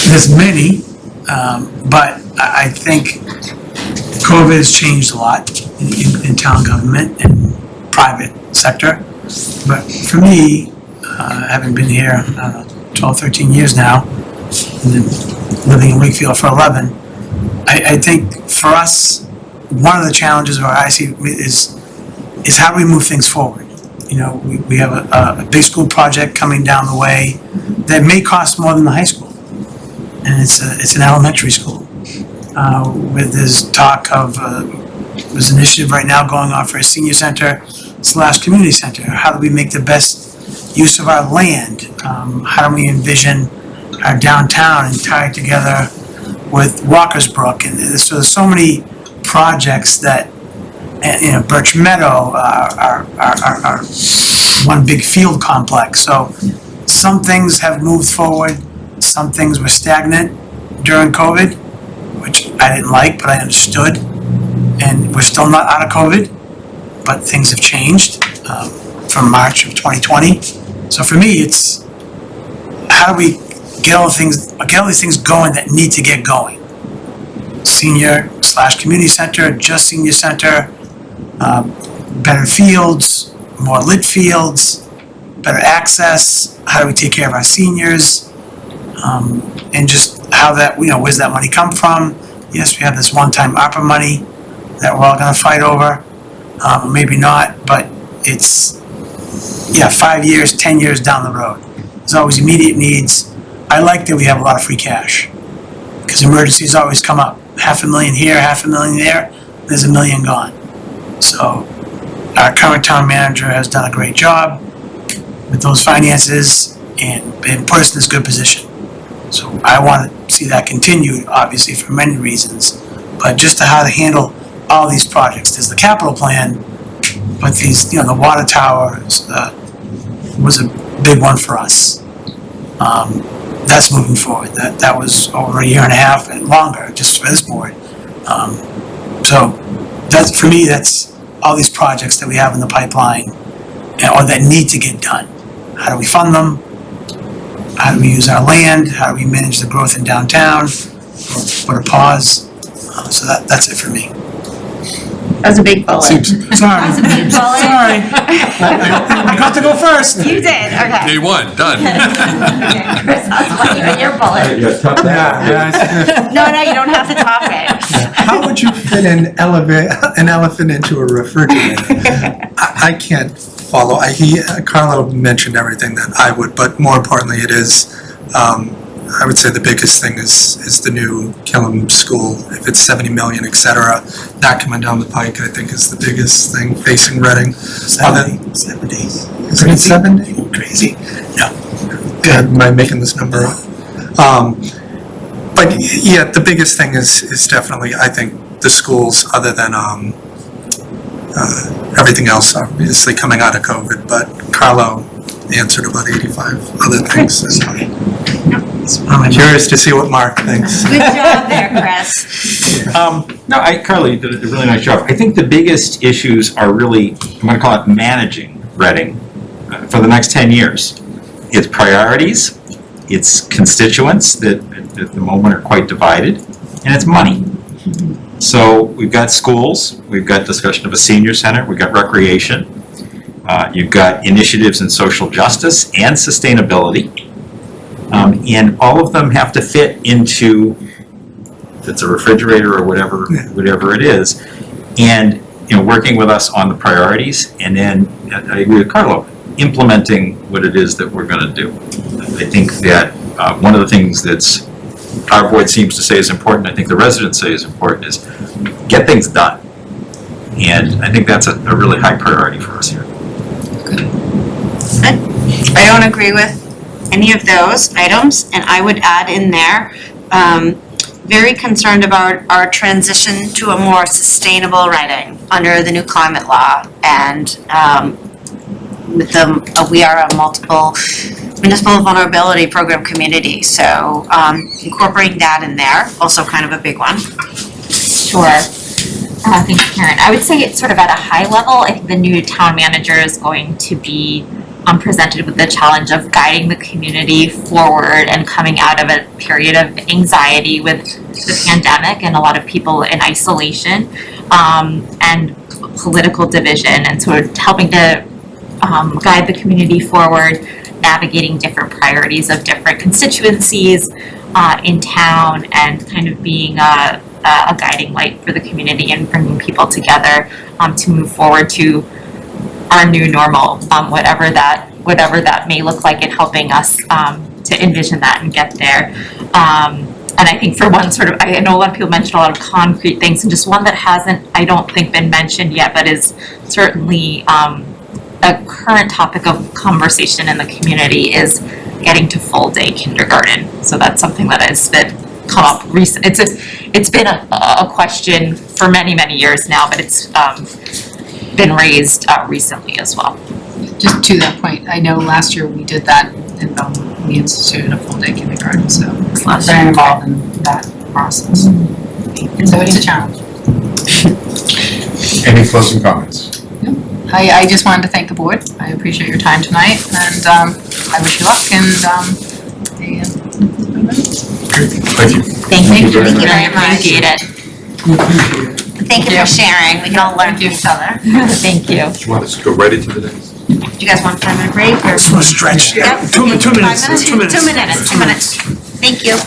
There's many, but I think COVID has changed a lot in town government and private sector. But for me, having been here, 12, 13 years now, and then living in Wakefield for 11, I think for us, one of the challenges of our IC is how do we move things forward? We have a big school project coming down the way that may cost more than the high school. And it's an elementary school. With this talk of, there's an initiative right now going on for a senior center / community center. How do we make the best use of our land? How do we envision our downtown and tie it together with Walkersbrook? And so there's so many projects that, Birch Meadow, our one big field complex. So some things have moved forward, some things were stagnant during COVID, which I didn't like, but I understood. And we're still not out of COVID, but things have changed from March of 2020. So for me, it's how do we get all these things going that need to get going? Senior / community center, just senior center, better fields, more lit fields, better access, how do we take care of our seniors, and just how that, where's that money come from? Yes, we have this one-time ARPA money that we're all gonna fight over, maybe not, but it's, 5 years, 10 years down the road. There's always immediate needs. I like that we have a lot of free cash, because emergencies always come up. $500,000 here, $500,000 there, there's $1 million gone. So our current town manager has done a great job with those finances and put us in this good position. So I want to see that continued, obviously, for many reasons, but just to how to handle all these projects. There's the capital plan, but these, the water tower was a big one for us. That's moving forward. That was over 1.5 years and longer, just for this board. So that's, for me, that's all these projects that we have in the pipeline, or that need to get done. How do we fund them? How do we use our land? How do we manage the growth in downtown? Put a pause. So that's it for me. That was a big bullet. Seems, Sorry. That was a big bullet. Sorry. I got to go first. You did, okay. day one, done. Chris, I'll let you in your bullet. No, you don't have to top it. How would you fit an elephant into a refrigerator? I can't follow. Carlo mentioned everything that I would, but more importantly, it is, I would say the biggest thing is the new Killam School. If it's 70 million, et cetera, that coming down the pike, I think is the biggest thing facing Reading. 70. Is it 70? Crazy. Am I making this number up? But yeah, the biggest thing is definitely, I think, the schools, other than everything else, obviously coming out of COVID, but Carlo answered about 85 other things. I'm curious to see what Mark thinks. Good job there, Chris. No, Carly, you did a really nice job. I think the biggest issues are really, I'm gonna call it managing Reading for the next 10 years. It's priorities, it's constituents that at the moment are quite divided, and it's money. So we've got schools, we've got discussion of a senior center, we've got recreation, you've got initiatives in social justice and sustainability. And all of them have to fit into, if it's a refrigerator or whatever it is, and working with us on the priorities, and then I agree with Carlo, implementing what it is that we're going to do. I think that one of the things that's our board seems to say is important, I think the residents say is important, is get things done. And I think that's a really high priority for us here. I don't agree with any of those items, and I would add in there, very concerned about our transition to a more sustainable Reading under the new climate law, and with we are a multiple municipal vulnerability program community, so incorporating that in there, also kind of a big one. Sure. Thanks, Karen. I would say it's sort of at a high level. I think the new town manager is going to be presented with the challenge of guiding the community forward and coming out of a period of anxiety with the pandemic and a lot of people in isolation, and political division, and sort of helping to guide the community forward, navigating different priorities of different constituencies in town, and kind of being a guiding light for the community and bringing people together to move forward to our new normal, whatever that may look like, and helping us to envision that and get there. And I think for one sort of, I know a lot of people mentioned a lot of concrete things, and just one that hasn't, I don't think, been mentioned yet, but is certainly a current topic of conversation in the community, is getting to full day kindergarten. So that's something that has been come up recent. It's been a question for many years now, but it's been raised recently as well. Just to that point, I know last year we did that in Belmont, we instituted a full-day kindergarten, so I'm very involved in that process. So it's a challenge. Any closing comments? I just wanted to thank the board. I appreciate your time tonight, and I wish you luck, and Thank you. Thank you very much. Appreciate it. Thank you for sharing. We can all learn from each other. Thank you. Do you want us to go right into the next? Do you guys want a 5-minute break or? Stretch. Yep. 2 minutes. 2 minutes. Thank you.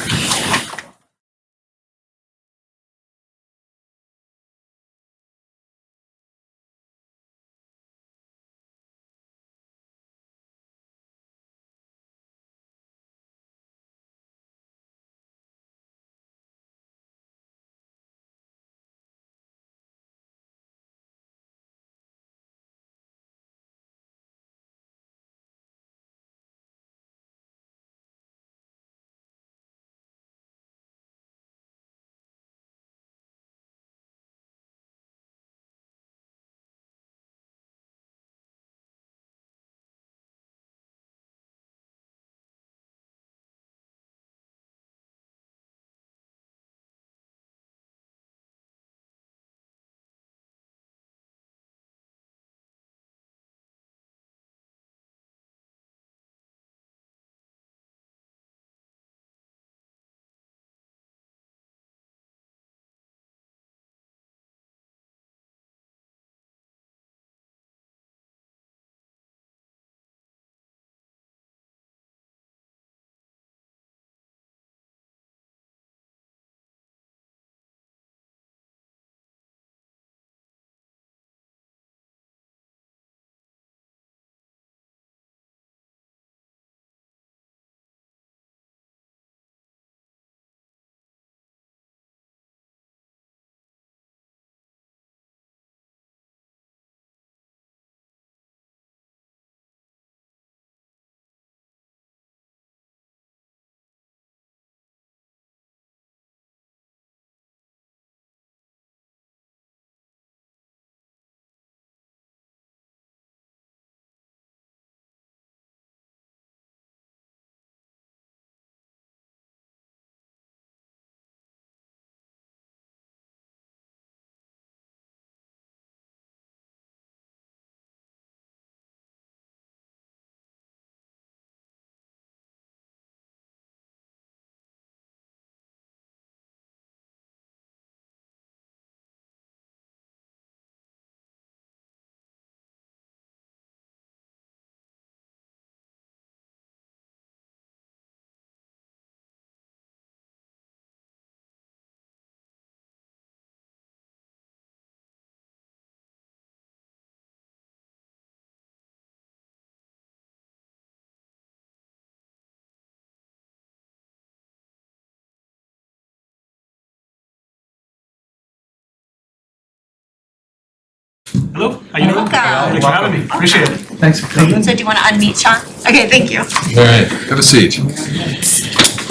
Hello, how you doing? Welcome. Thanks for having me, appreciate it. Thanks for coming. So do you want to unmute Sean? Okay, thank you. All right, have a seat.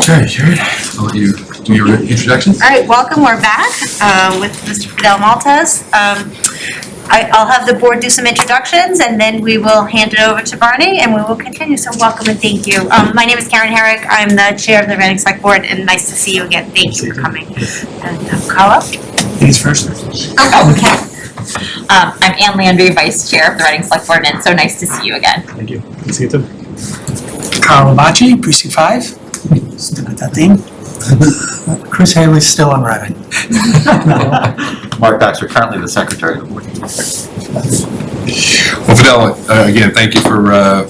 Okay, Karen, I'll let you do your introductions. All right, welcome, we're back with Mr. Fidel Maltez. I'll have the board do some introductions, and then we will hand it over to Barney, and we will continue, so welcome and thank you. My name is Karen Herrick, I'm the chair of the Reading Select Board, and nice to see you again, thank you for coming. And Carla? Ladies first. Okay. I'm Ann Landry, Vice Chair of the Reading Select Board, and so nice to see you again. Thank you, good to see you too. Carl Bachi, Precinct 5. Stick with that theme. Chris Haley's still on Reading. Mark Baxter, currently the secretary of the board. Well, Fidel, again, thank you for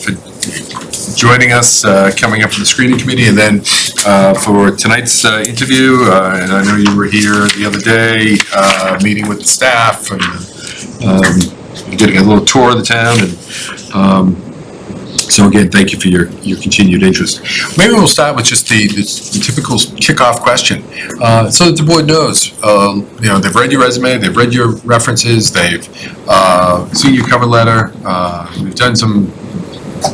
joining us, coming up from the screening committee, and then for tonight's interview. And I know you were here the other day, meeting with the staff and getting a little tour of the town. And so again, thank you for your continued interest. Maybe we'll start with just the typical kickoff question, so that the board knows. They've read your resume, they've read your references, they've seen your cover letter. We've done some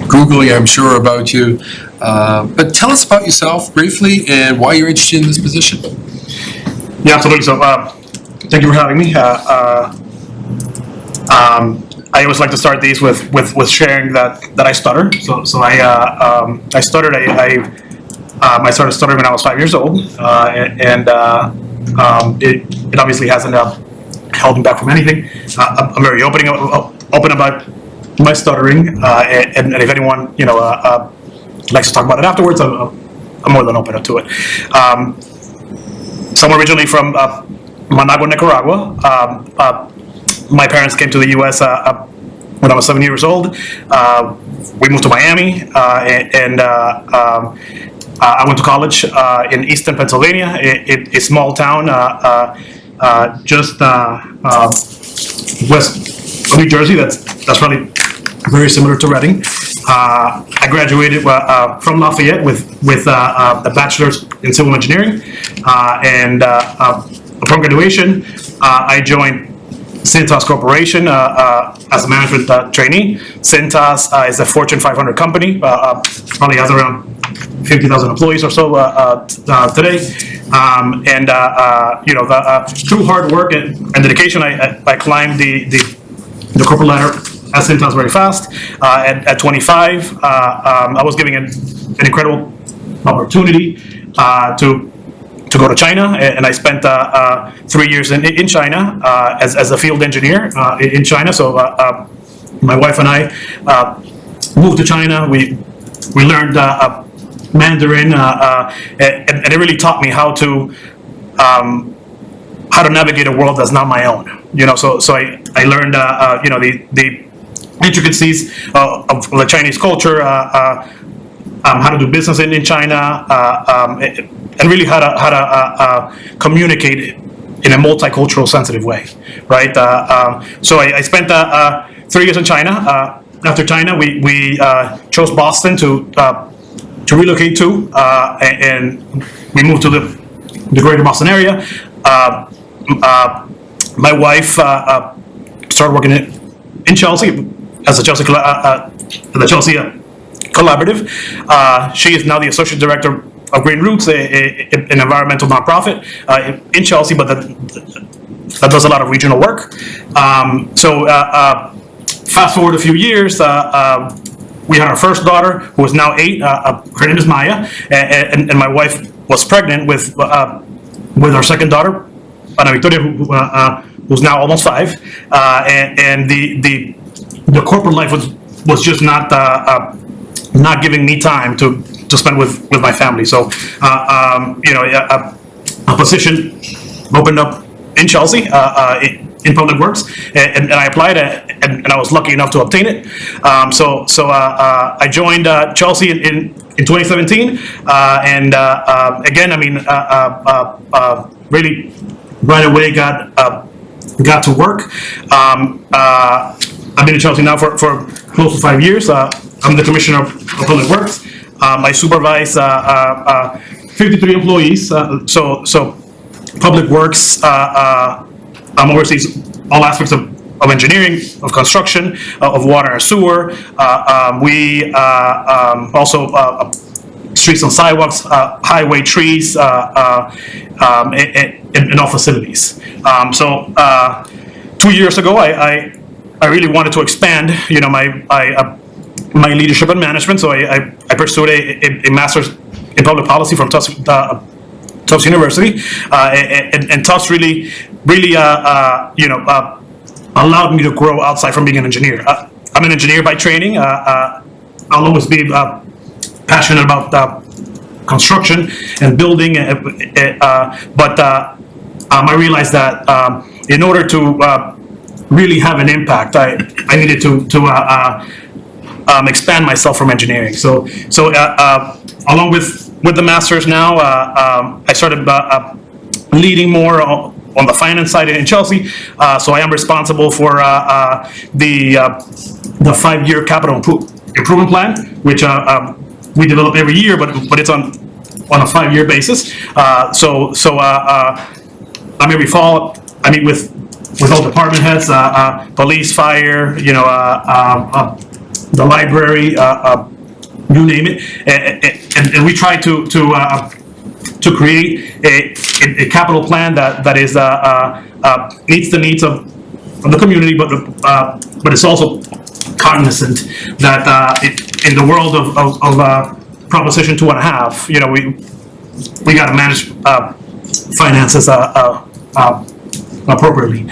Googling, I'm sure, about you. But tell us about yourself briefly and why you're interested in this position. Yeah, absolutely, so, thank you for having me. I always like to start these with sharing that I stutter. So I stuttered. I started stuttering when I was 5 years old, and it obviously hasn't held me back from anything. I'm very open about my stuttering, and if anyone likes to talk about it afterwards, I'm more than open to it. So I'm originally from Managua, Nicaragua. My parents came to the U.S. When I was 7 years old. We moved to Miami, and I went to college in Easton, Pennsylvania, a small town just west of New Jersey. That's probably very similar to Reading. I graduated from Lafayette with a bachelor's in civil engineering, and upon graduation, I joined Cintas Corporation as a management trainee. Cintas is a Fortune 500 company, probably has around 50,000 employees or so today. Through hard work and dedication, I climbed the corporate ladder at Cintas very fast. At 25, I was given an incredible opportunity to go to China, and I spent 3 years in China as a field engineer in China. So my wife and I moved to China. We learned Mandarin, and it really taught me how to navigate a world that's not my own. So I learned the intricacies of the Chinese culture, how to do business in China, and really how to communicate in a multicultural, sensitive way, right? So I spent 3 years in China. After China, we chose Boston to relocate to, and we moved to the greater Boston area. My wife started working in Chelsea as the Chelsea Collaborative. She is now the associate director of Green Roots, an environmental nonprofit in Chelsea, but that does a lot of regional work. Fast forward a few years, we had our first daughter, who is now 8. Her name is Maya, and my wife was pregnant with our second daughter, Ana Victoria, who's now almost 5. And the corporate life was just not giving me time to spend with my family. So, a position opened up in Chelsea, in Public Works, and I applied, and I was lucky enough to obtain it. So I joined Chelsea in 2017, and again, really right away got to work. I've been in Chelsea now for close to 5 years. I'm the commissioner of Public Works. I supervise 53 employees. So Public Works oversees all aspects of of engineering, of construction, of water and sewer. We also streets and sidewalks, highway, trees, in all facilities. 2 years ago, I really wanted to expand, my leadership and management, so I pursued a master's in public policy from Tufts University, and Tufts really allowed me to grow outside from being an engineer. I'm an engineer by training. I'll always be passionate about construction and building, but I realized that in order to really have an impact, I needed to expand myself from engineering. So along with the masters now, I started leading more on the finance side in Chelsea. So I am responsible for the 5-year capital improvement plan, which we develop every year, but it's on a 5-year basis. So every fall I meed with all department heads, police, fire, the library, you name it, and we try to create a capital plan that is meets the needs of the community, but it's also cognizant that in the world of Proposition 2.5, we got to manage finances appropriately.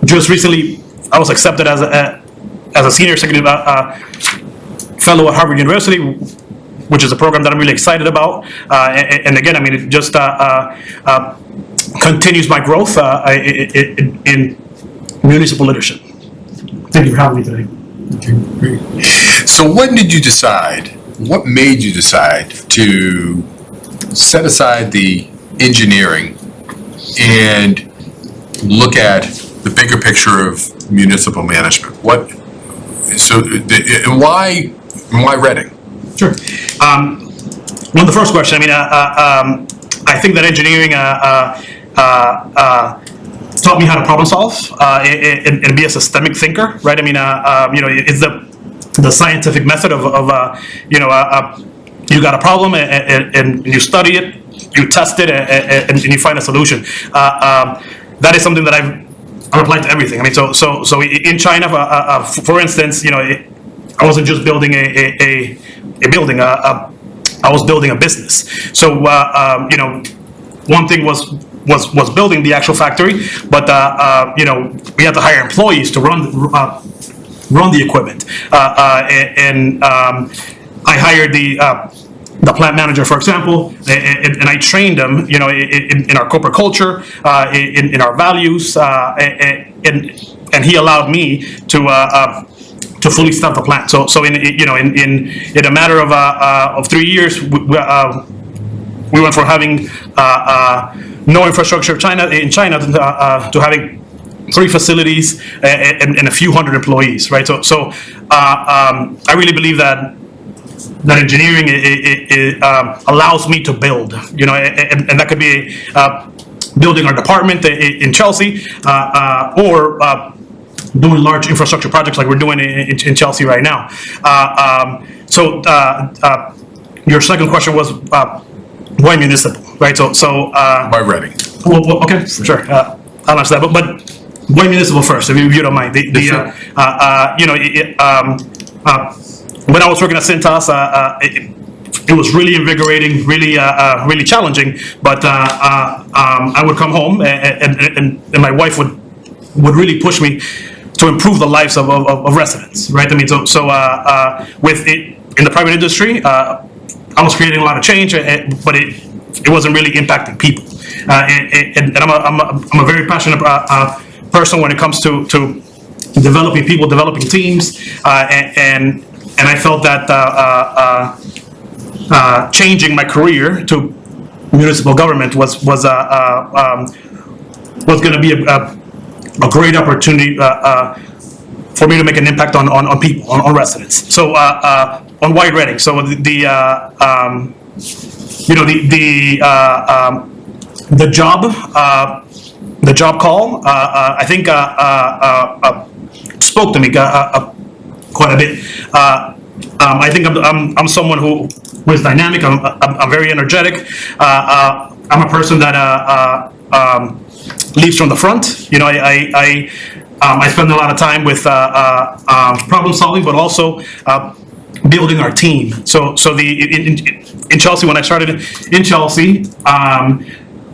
Just recently, I was accepted as a senior executive fellow at Harvard University, which is a program that I'm really excited about. And again, it just continues my growth in municipal leadership. Thank you for having me today. So what made you decide to set aside the engineering and look at the bigger picture of municipal management? And why Reading? Sure. Well, the first question, I think that engineering taught me how to problem solve and be a systemic thinker, right? It's the scientific method of you got a problem and you study it, you test it, and you find a solution. That is something that I've applied to everything. So in China, for instance, I wasn't just building a building. I was building a business. So one thing was building the actual factory, but we had to hire employees to run the equipment, and I hired the plant manager, for example, and I trained them, in our corporate culture, in our values, and he allowed me to fully staff the plant. So in a matter of 3 years, we went from having no infrastructure in China to having 3 facilities and a few hundred employees, right? So I really believe that engineering allows me to build, and that could be building our department in Chelsea, or doing large infrastructure projects like we're doing in Chelsea right now. So your second question was why municipal, right? So Why Reading? well, okay, sure. I'll answer that, but why municipal first, if you don't mind. When I was working at Cintas, it was really invigorating, really challenging. But I would come home, and my wife would really push me to improve the lives of residents, right? So with it in the private industry, I was creating a lot of change, but it wasn't really impacting people. And I'm a very passionate person when it comes to developing people, developing teams, and I felt that changing my career to municipal government was going to be a great opportunity for me to make an impact on people, on residents. So on why Reading? So the job call, I think, spoke to me quite a bit. I think I'm someone who is dynamic. I'm very energetic. I'm a person that leads from the front. You know, I spend a lot of time with problem solving, but also building our team. So in Chelsea, when I started in Chelsea,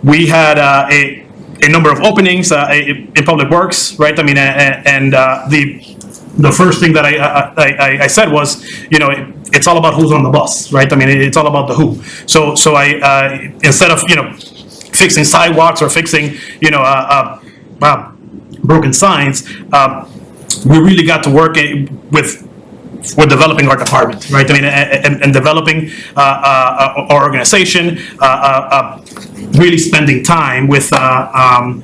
we had a number of openings in Public Works, right? I mean, and the first thing that I said was, you know, it's all about who's on the bus, right? I mean, it's all about the who. So I instead of, you know, fixing sidewalks or fixing, you know, broken signs, we really got to work with developing our department, right? I mean, and developing our organization, really spending time with our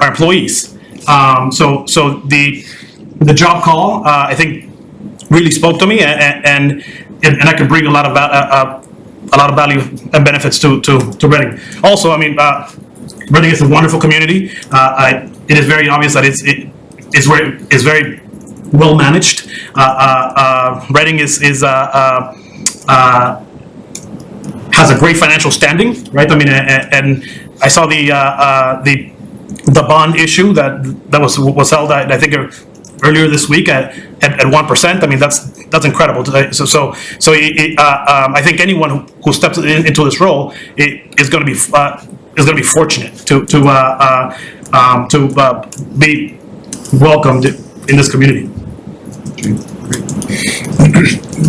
employees. So the job call, I think, really spoke to me, and I can bring a lot of value and benefits to Reading. Also, I mean, Reading is a wonderful community. It is very obvious that it's very well managed. Reading has a great financial standing, right? I mean, and I saw the bond issue that was held, I think, earlier this week at 1%. I mean, that's incredible. So I think anyone who steps into this role is going to be fortunate to be welcomed in this community.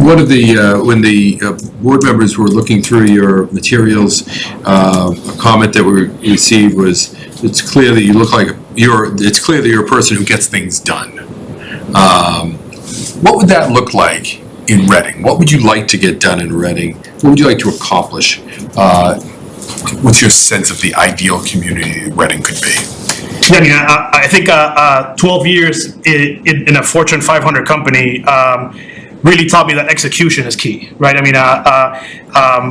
One of the, when the board members were looking through your materials, a comment that we received was, it's clear that you look like it's clear that you're a person who gets things done. What would that look like in Reading? What would you like to get done in Reading? What would you like to accomplish? What's your sense of the ideal community Reading could be? Yeah, I mean, I think 12 years in a Fortune 500 company really taught me that execution is key, right? I mean,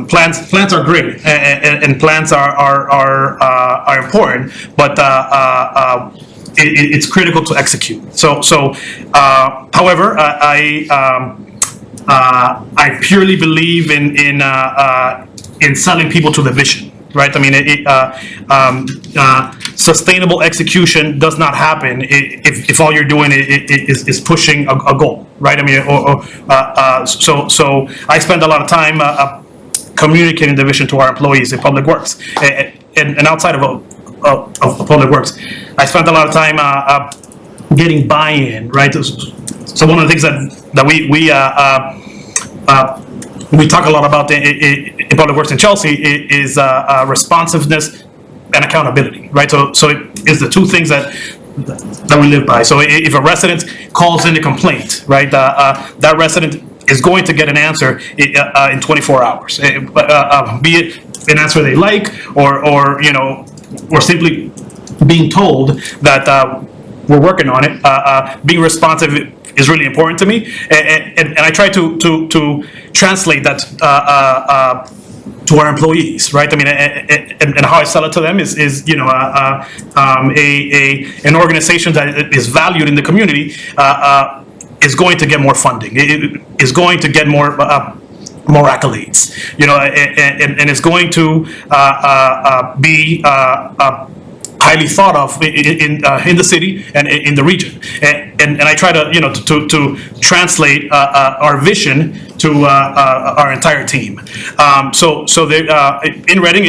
plans are great, and plans are important, but it's critical to execute. So however, I purely believe in selling people to the vision, right? I mean, sustainable execution does not happen if all you're doing is pushing a goal, right? I mean, so I spend a lot of time communicating the vision to our employees in Public Works, and outside of Public Works, I spent a lot of time getting buy-in, right? So one of the things that we talk a lot about in Public Works in Chelsea is responsiveness and accountability, right? So it is the two things that we live by. So if a resident calls in a complaint, right, that resident is going to get an answer in 24 hours, be it an answer they like, or you know, or simply being told that we're working on it. Being responsive is really important to me, and I try to translate that to our employees, right? I mean, and how I sell it to them is you know, an organization that is valued in the community is going to get more funding. It is going to get more accolades, you know, and it's going to be highly thought of in the city and in the region, and I try to, you know, to translate our vision to our entire team. So there, in Reading,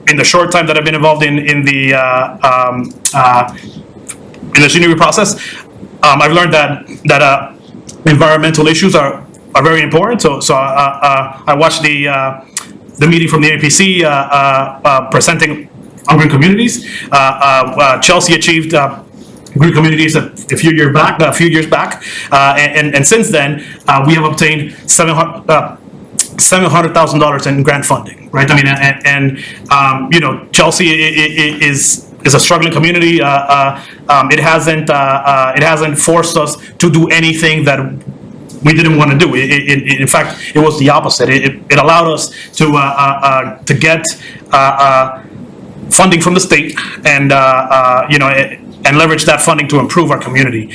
in the short time that I've been involved in the interview process, I've learned that environmental issues are very important. So I watched the meeting from the APC presenting on green communities. Chelsea achieved green communities a few years back, and since then we have obtained $700,000 in grant funding, right? I mean, and you know, Chelsea is a struggling community. It hasn't forced us to do anything that we didn't want to do. In fact, it was the opposite. It allowed us to get funding from the state and, and leverage that funding to improve our community.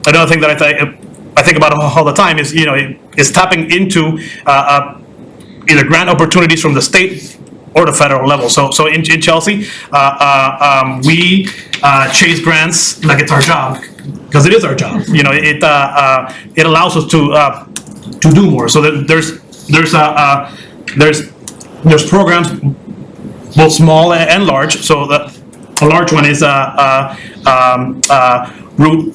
Another thing that I think about all the time is, is tapping into either grant opportunities from the state or the federal level. So in Chelsea, we chase grants like it's our job, because it is our job. It allows us to do more. So that there's programs both small and large. So a large one is Route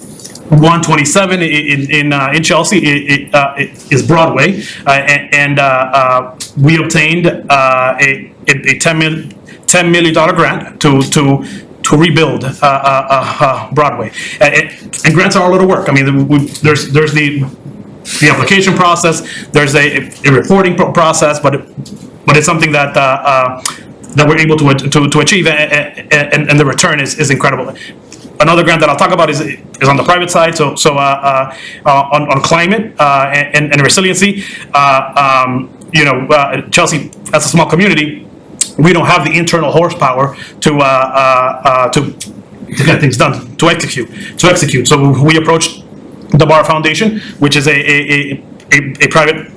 127 in Chelsea. It is Broadway, and we obtained a $10 million grant to rebuild Broadway. And grants are a lot of work. I mean, there's the application process, there's a reporting process, but it's something that we're able to achieve, and the return is incredible. Another grant that I'll talk about is on the private side. So on climate and resiliency. Chelsea, as a small community, we don't have the internal horsepower to get things done, to execute. So we approached the Barr Foundation, which is a private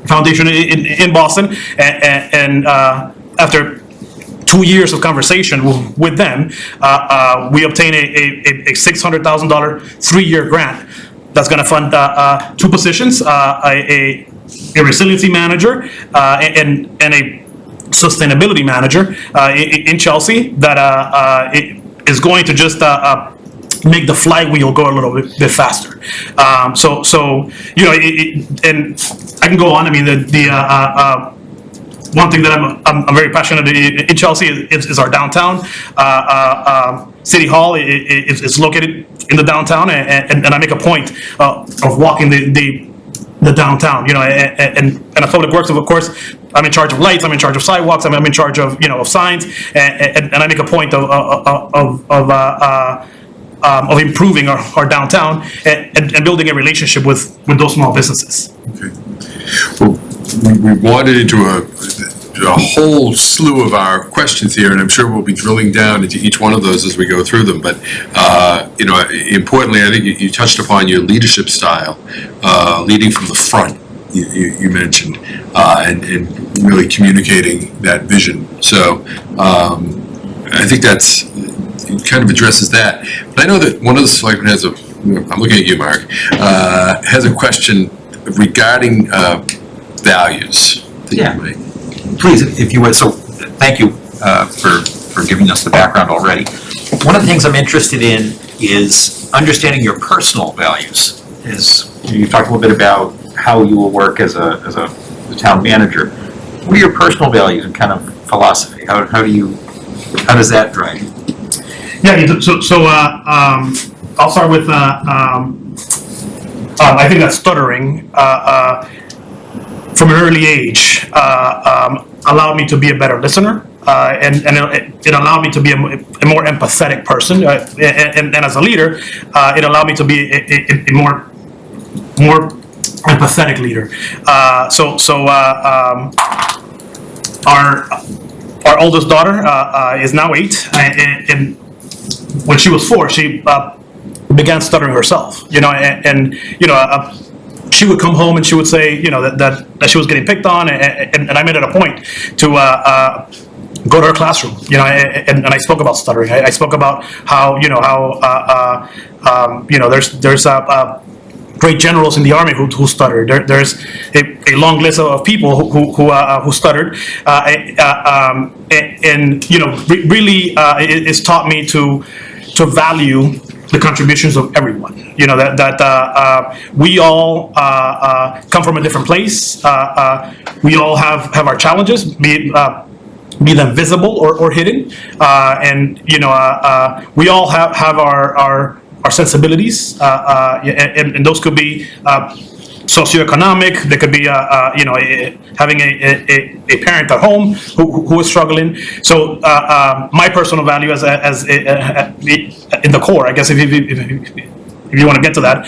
foundation in Boston, and after 2 years of conversation with them, we obtained a $600,000 3-year grant that's going to fund 2 positions, a resiliency manager and a sustainability manager in Chelsea that is going to just make the flywheel go a little bit faster. And I can go on. I mean, the one thing that I'm very passionate in Chelsea is our downtown. City Hall is located in the downtown, and I make a point of walking the downtown. And at Public Works, of course, I'm in charge of lights, I'm in charge of sidewalks, I'm in charge of of signs, and I make a point of improving our downtown and building a relationship with those small businesses. Okay. Well, we wandered into a whole slew of our questions here, and I'm sure we'll be drilling down into each one of those as we go through them. But importantly, I think you touched upon your leadership style, leading from the front. You mentioned, and really communicating that vision. So I think it kind of addresses that. But I know that one of the selectmen has I'm looking at you, Mark, has a question regarding values that Yeah. you make. Please, if you would. So thank you for giving us the background already. One of the things I'm interested in is understanding your personal values. You talked a little bit about how you will work as a town manager. What are your personal values and kind of philosophy? How does that drive you? Yeah. So I'll start with I think that stuttering from an early age allowed me to be a better listener, and it allowed me to be a more empathetic person, and as a leader, it allowed me to be a more empathetic leader. Our oldest daughter is now 8, and when she was 4, she began stuttering herself. She would come home and she would say, that she was getting picked on, and I made it a point to go to her classroom, and I spoke about stuttering. I spoke about how there's great generals in the army who stuttered. There's a long list of people who stuttered, really it's taught me to value the contributions of everyone. That we all come from a different place. We all have our challenges, be them visible or hidden, and we all have our sensibilities, and those could be socioeconomic. They could be having a parent at home who is struggling. So my personal value as in the core, I guess, if you want to get to that,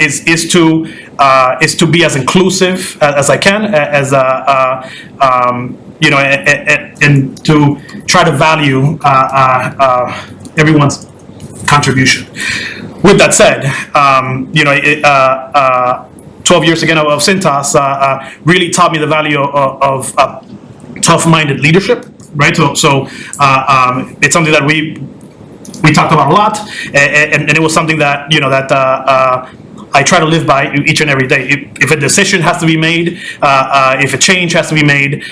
is to be as inclusive as I can, and to try to value everyone's contribution. With that said, 12 years again of Cintas really taught me the value of tough-minded leadership, right? So it's something that we talked about a lot, and it was something that I try to live by each and every day. If a decision has to be made, if a change has to be made,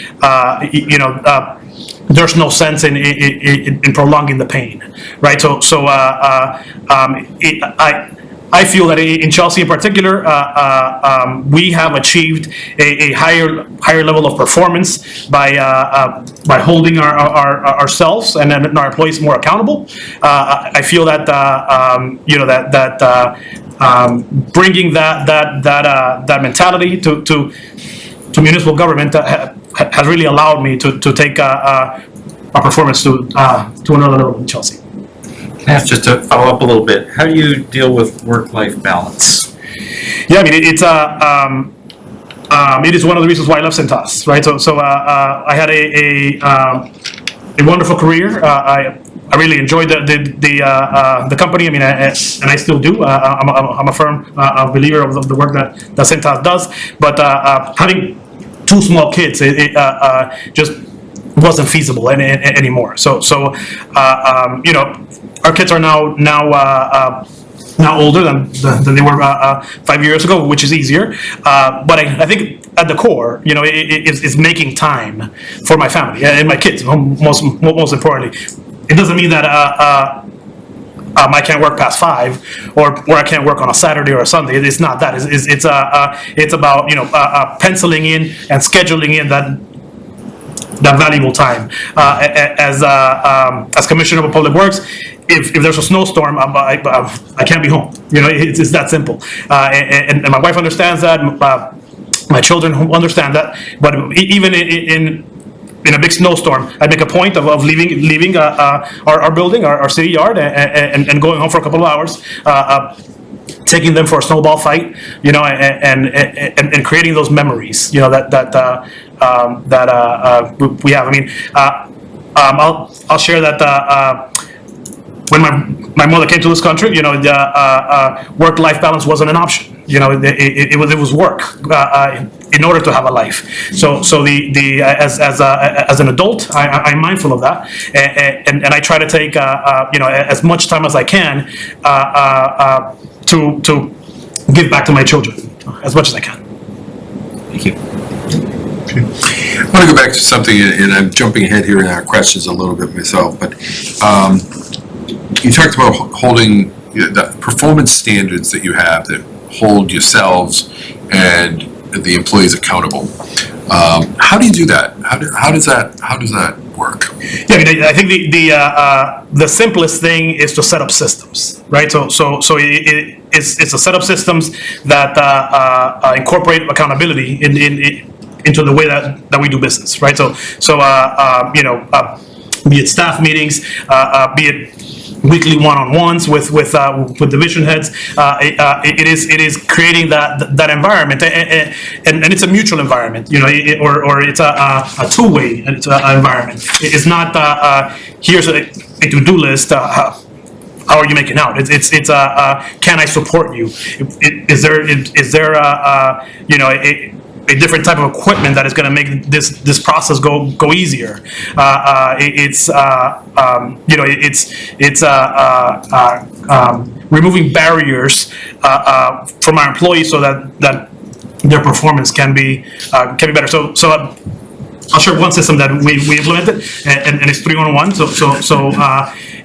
there's no sense in prolonging the pain, right? So I feel that in Chelsea in particular, we have achieved a higher level of performance by holding ourselves and our employees more accountable. I feel that bringing that mentality to municipal government has really allowed me to take our performance to another level in Chelsea. Can I ask just to follow up a little bit, how do you deal with work-life balance? Yeah, I mean, it is one of the reasons why I love Cintas, right? So I had a wonderful career. I really enjoyed the company. I mean, and I still do. I'm a firm believer of the work that Cintas does. But having two small kids, it just wasn't feasible anymore. So our kids are now older than they were 5 years ago, which is easier. But I think at the core, it's making time for my family and my kids. Most importantly, it doesn't mean that I can't work past 5 or I can't work on a Saturday or a Sunday. It's not that. It's about penciling in and scheduling in that valuable time. As Commissioner of Public Works, if there's a snowstorm, I can't be home. It's that simple. And my wife understands that. My children understand that. But even in a big snowstorm, I make a point of leaving our building, our city yard, and going home for a couple of hours. Taking them for a snowball fight, and creating those memories, that we have. I mean, I'll share that when my mother came to this country, work-life balance wasn't an option. It was work in order to have a life. So as an adult, I'm mindful of that, and I try to take as much time as I can to give back to my children as much as I can. Thank you. I want to go back to something, and I'm jumping ahead here in our questions a little bit myself, but you talked about holding the performance standards that you have that hold yourselves and the employees accountable. How do you do that? How does that work? Yeah, I mean, I think the simplest thing is to set up systems, right? So it's a set of systems that incorporate accountability into the way that we do business, right? So be it staff meetings, be it weekly one-on-ones with division heads, it is creating that environment, and it's a mutual environment, or it's a two-way environment. It's not here's a to-do list. How are you making out? It's can I support you? Is there a different type of equipment that is going to make this process go easier? It's removing barriers from our employees so that their performance can be better. So I'll share one system that we implemented, and it's 3-on-1. So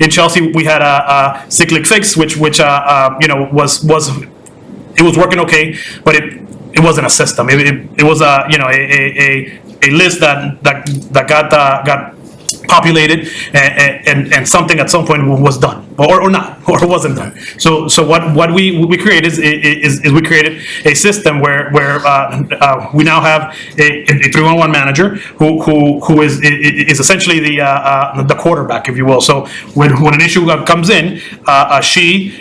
in Chelsea we had a cyclic fix, which was working okay, but it wasn't a system. It was a list that got populated, and something at some point was done, or not, or wasn't done. So what we created is we created a system where we now have a 3-on-1 manager who is essentially the quarterback, if you will. So when an issue comes in, she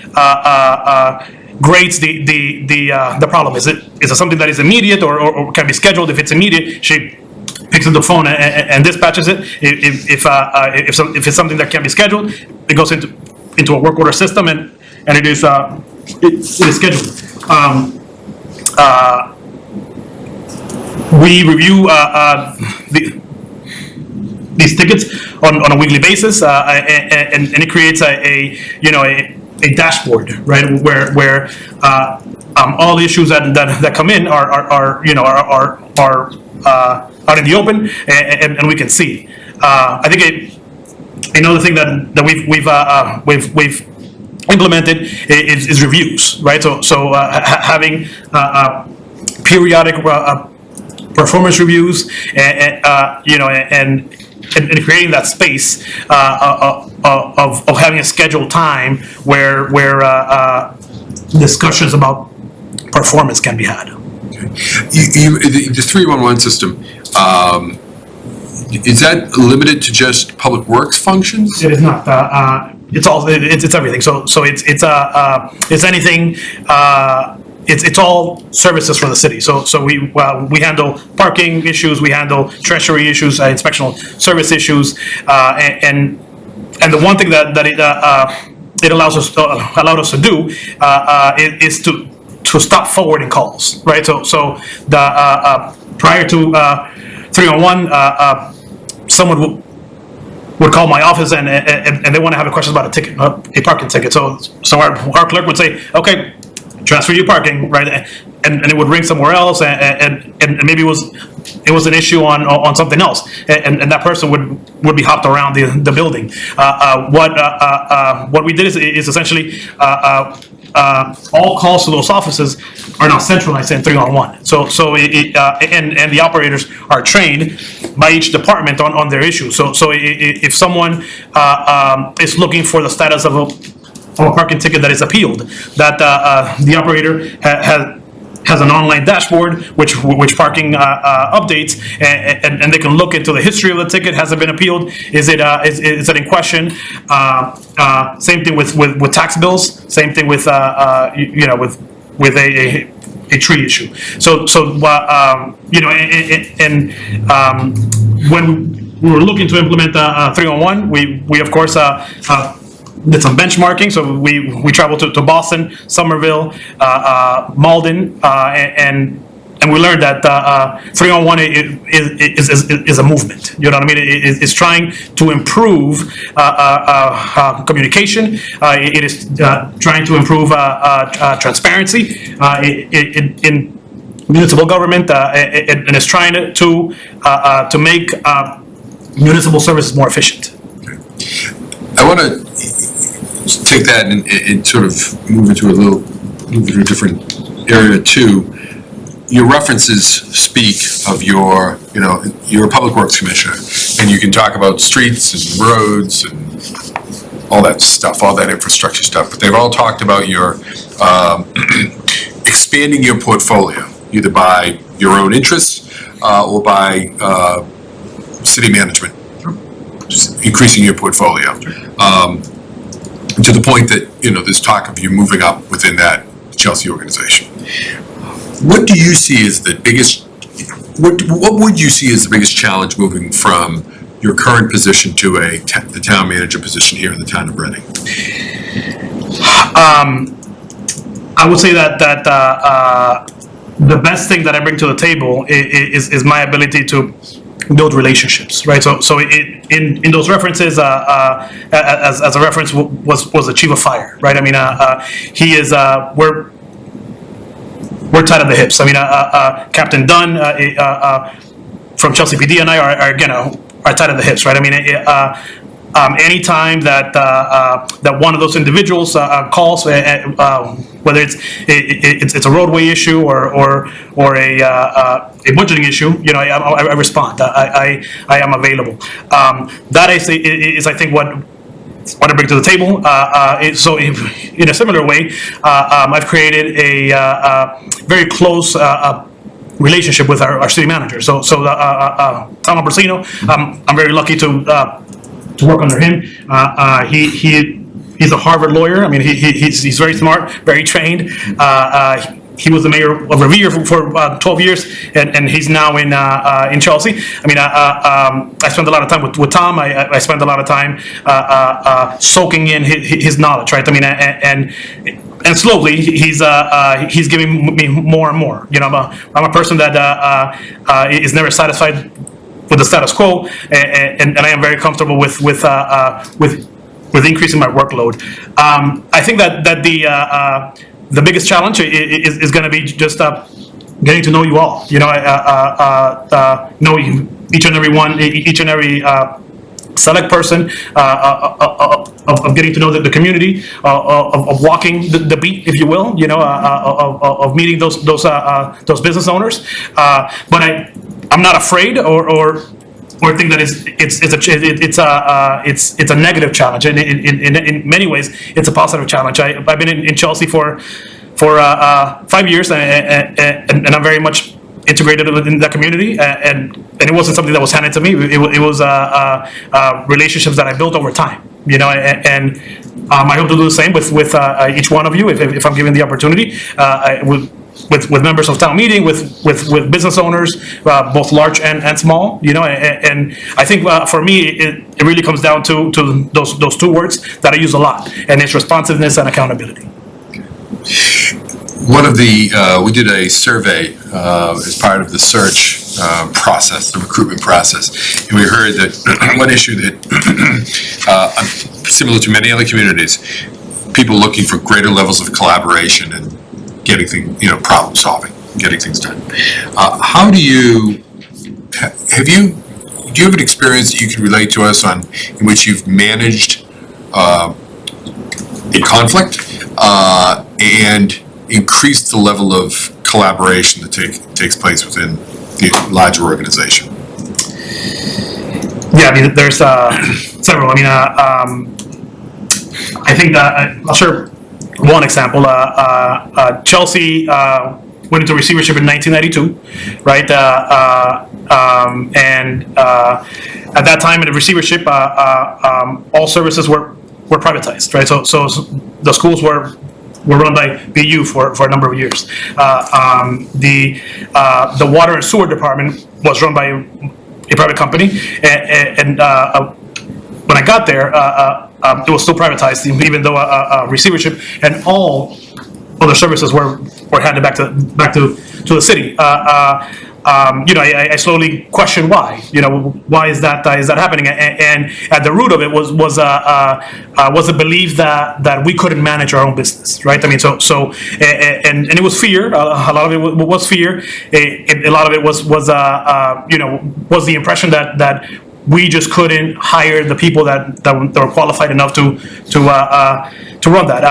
grades the problem. Is it something that is immediate or can be scheduled? If it's immediate, she picks up the phone and dispatches it. If it's something that can be scheduled, it goes into a work order system and it is scheduled. We review these tickets on a weekly basis, and it creates a dashboard, right, where all the issues that come in are out in the open, and we can see. I think another thing that we've implemented is reviews, right? So having periodic performance reviews, and creating that space of having a scheduled time where discussions about performance can be had. The 311 system, is that limited to just public works functions? It is not. It's all. It's everything. So it's anything. It's all services for the city. So we handle parking issues, we handle treasury issues, inspectional service issues, and the one thing that it allowed us to do is to stop forwarding calls, right? So the prior to 311, someone would call my office and they want to have a question about a ticket, a parking ticket. So our clerk would say, okay, transfer you parking, right? And it would ring somewhere else, and maybe it was an issue on something else, and that person would be hopped around the building. What we did is essentially all calls to those offices are now centralized in 311. So and the operators are trained by each department on their issues. So if someone is looking for the status of a parking ticket that is appealed, that the operator has an online dashboard which parking updates, and they can look into the history of the ticket. Has it been appealed? Is it in question? Same thing with tax bills. Same thing with with a tree issue. So when we were looking to implement 301, we of course did some benchmarking. So we traveled to Boston, Somerville, Malden, and we learned that 301 is a movement. You know what I mean? It's trying to improve communication. It is trying to improve transparency in municipal government, and it's trying to make municipal services more efficient. I want to take that and sort of move into a different area too. Your references speak of you're a public works commissioner, and you can talk about streets and roads and all that stuff, all that infrastructure stuff, but they've all talked about your expanding your portfolio, either by your own interests or by city management, just increasing your portfolio. To the point that, there's talk of you moving up within that Chelsea organization. What do you see as the biggest, what would you see as the biggest challenge moving from your current position to the town manager position here in the town of Reading? I would say that the best thing that I bring to the table is my ability to build relationships, right? So in those references, as a reference was the chief of fire, right? I mean, he is we're tied at the hips. I mean, Captain Dunn from Chelsea PD and I are tied at the hips, right? I mean, anytime that one of those individuals calls, whether it's a roadway issue or a budgeting issue, I respond. I am available. That is I think what I bring to the table. So in a similar way, I've created a very close relationship with our city manager. So Tom Ambrosino, I'm very lucky to work under him. He's a Harvard lawyer. I mean, he's very smart, very trained. he was the mayor of Revere for 12 years, and he's now in Chelsea. I mean, I spent a lot of time with Tom. I spent a lot of time soaking in his knowledge, right? I mean, and slowly he's giving me more and more. You know, I'm a person that is never satisfied with the status quo, and I am very comfortable with increasing my workload. I think that the biggest challenge is going to be just getting to know you all. You know, know each and every select person, of getting to know the community, of walking the beat, if you will. You know, of meeting those business owners. But I'm not afraid or think that it's a negative challenge. In many ways, it's a positive challenge. I've been in Chelsea for 5 years, and I'm very much integrated in that community, and it wasn't something that was handed to me. It was relationships that I built over time. You know, and I hope to do the same with each one of you if I'm given the opportunity. With members of town meeting, with business owners, both large and small, you know, and I think for me it really comes down to those two words that I use a lot, and it's responsiveness and accountability. One of the, we did a survey as part of the search process, the recruitment process, and we heard that one issue that, similar to many other communities, people looking for greater levels of collaboration and getting things, you know, problem solving, getting things done. How do you, do you have an experience that you can relate to us on in which you've managed a conflict and increased the level of collaboration that takes place within the larger organization? Yeah, I mean, there's several. I mean, I think that I'll share one example. Chelsea went into receivership in 1992, right? And at that time in the receivership, all services were privatized, right? So the schools were run by BU for a number of years. The water and sewer department was run by a private company, and when I got there, it was still privatized, even though receivership and all other services were handed back to the city. You know, I slowly questioned why. You know, why is that happening? And at the root of it was the belief that we couldn't manage our own business, right? I mean, so and it was fear. A lot of it was fear. A lot of it was you know, was the impression that we just couldn't hire the people that were qualified enough to run that.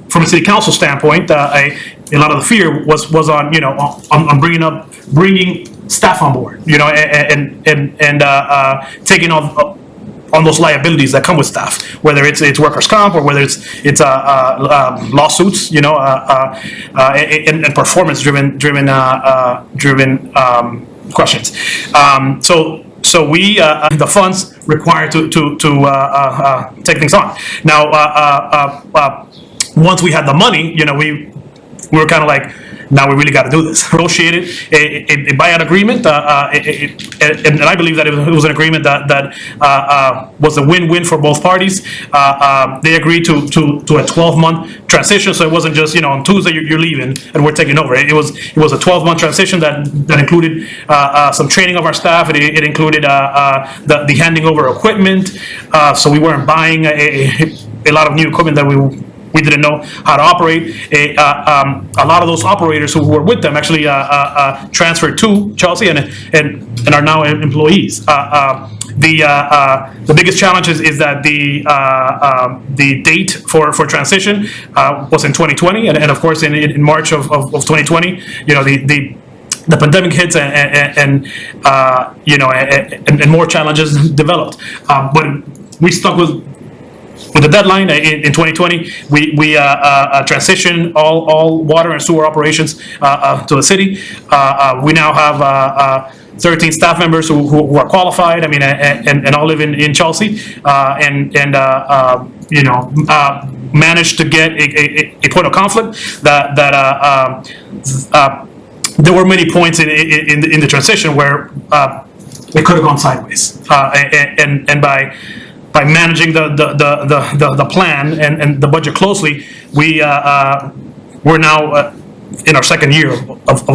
From a city council standpoint, a lot of the fear was on, you know, on bringing staff on board, you know, and taking on those liabilities that come with staff, whether it's workers' comp or whether it's lawsuits, you know, and performance driven questions. So we the funds required to take things on. Now, once we had the money, you know, we were kind of like, now we really got to do this. Negotiated a buyout agreement, and I believe that it was an agreement that was a win-win for both parties. They agreed to a 12-month transition, so it wasn't just, you know, on Tuesday you're leaving and we're taking over. It was a 12-month transition that included some training of our staff. It included the handing over equipment, so we weren't buying a lot of new equipment that we didn't know how to operate. A lot of those operators who were with them actually transferred to Chelsea and are now employees. The biggest challenge is that the date for transition was in 2020, and of course in March of 2020, you know, the pandemic hits and you know, and more challenges developed. But we stuck with the deadline. In 2020, we transitioned all water and sewer operations to the city. We now have 13 staff members who are qualified. I mean, and all live in Chelsea. You know, managed to get a point of conflict that there were many points in the transition where it could have gone sideways. And by managing the plan and the budget closely, we're now in our second year of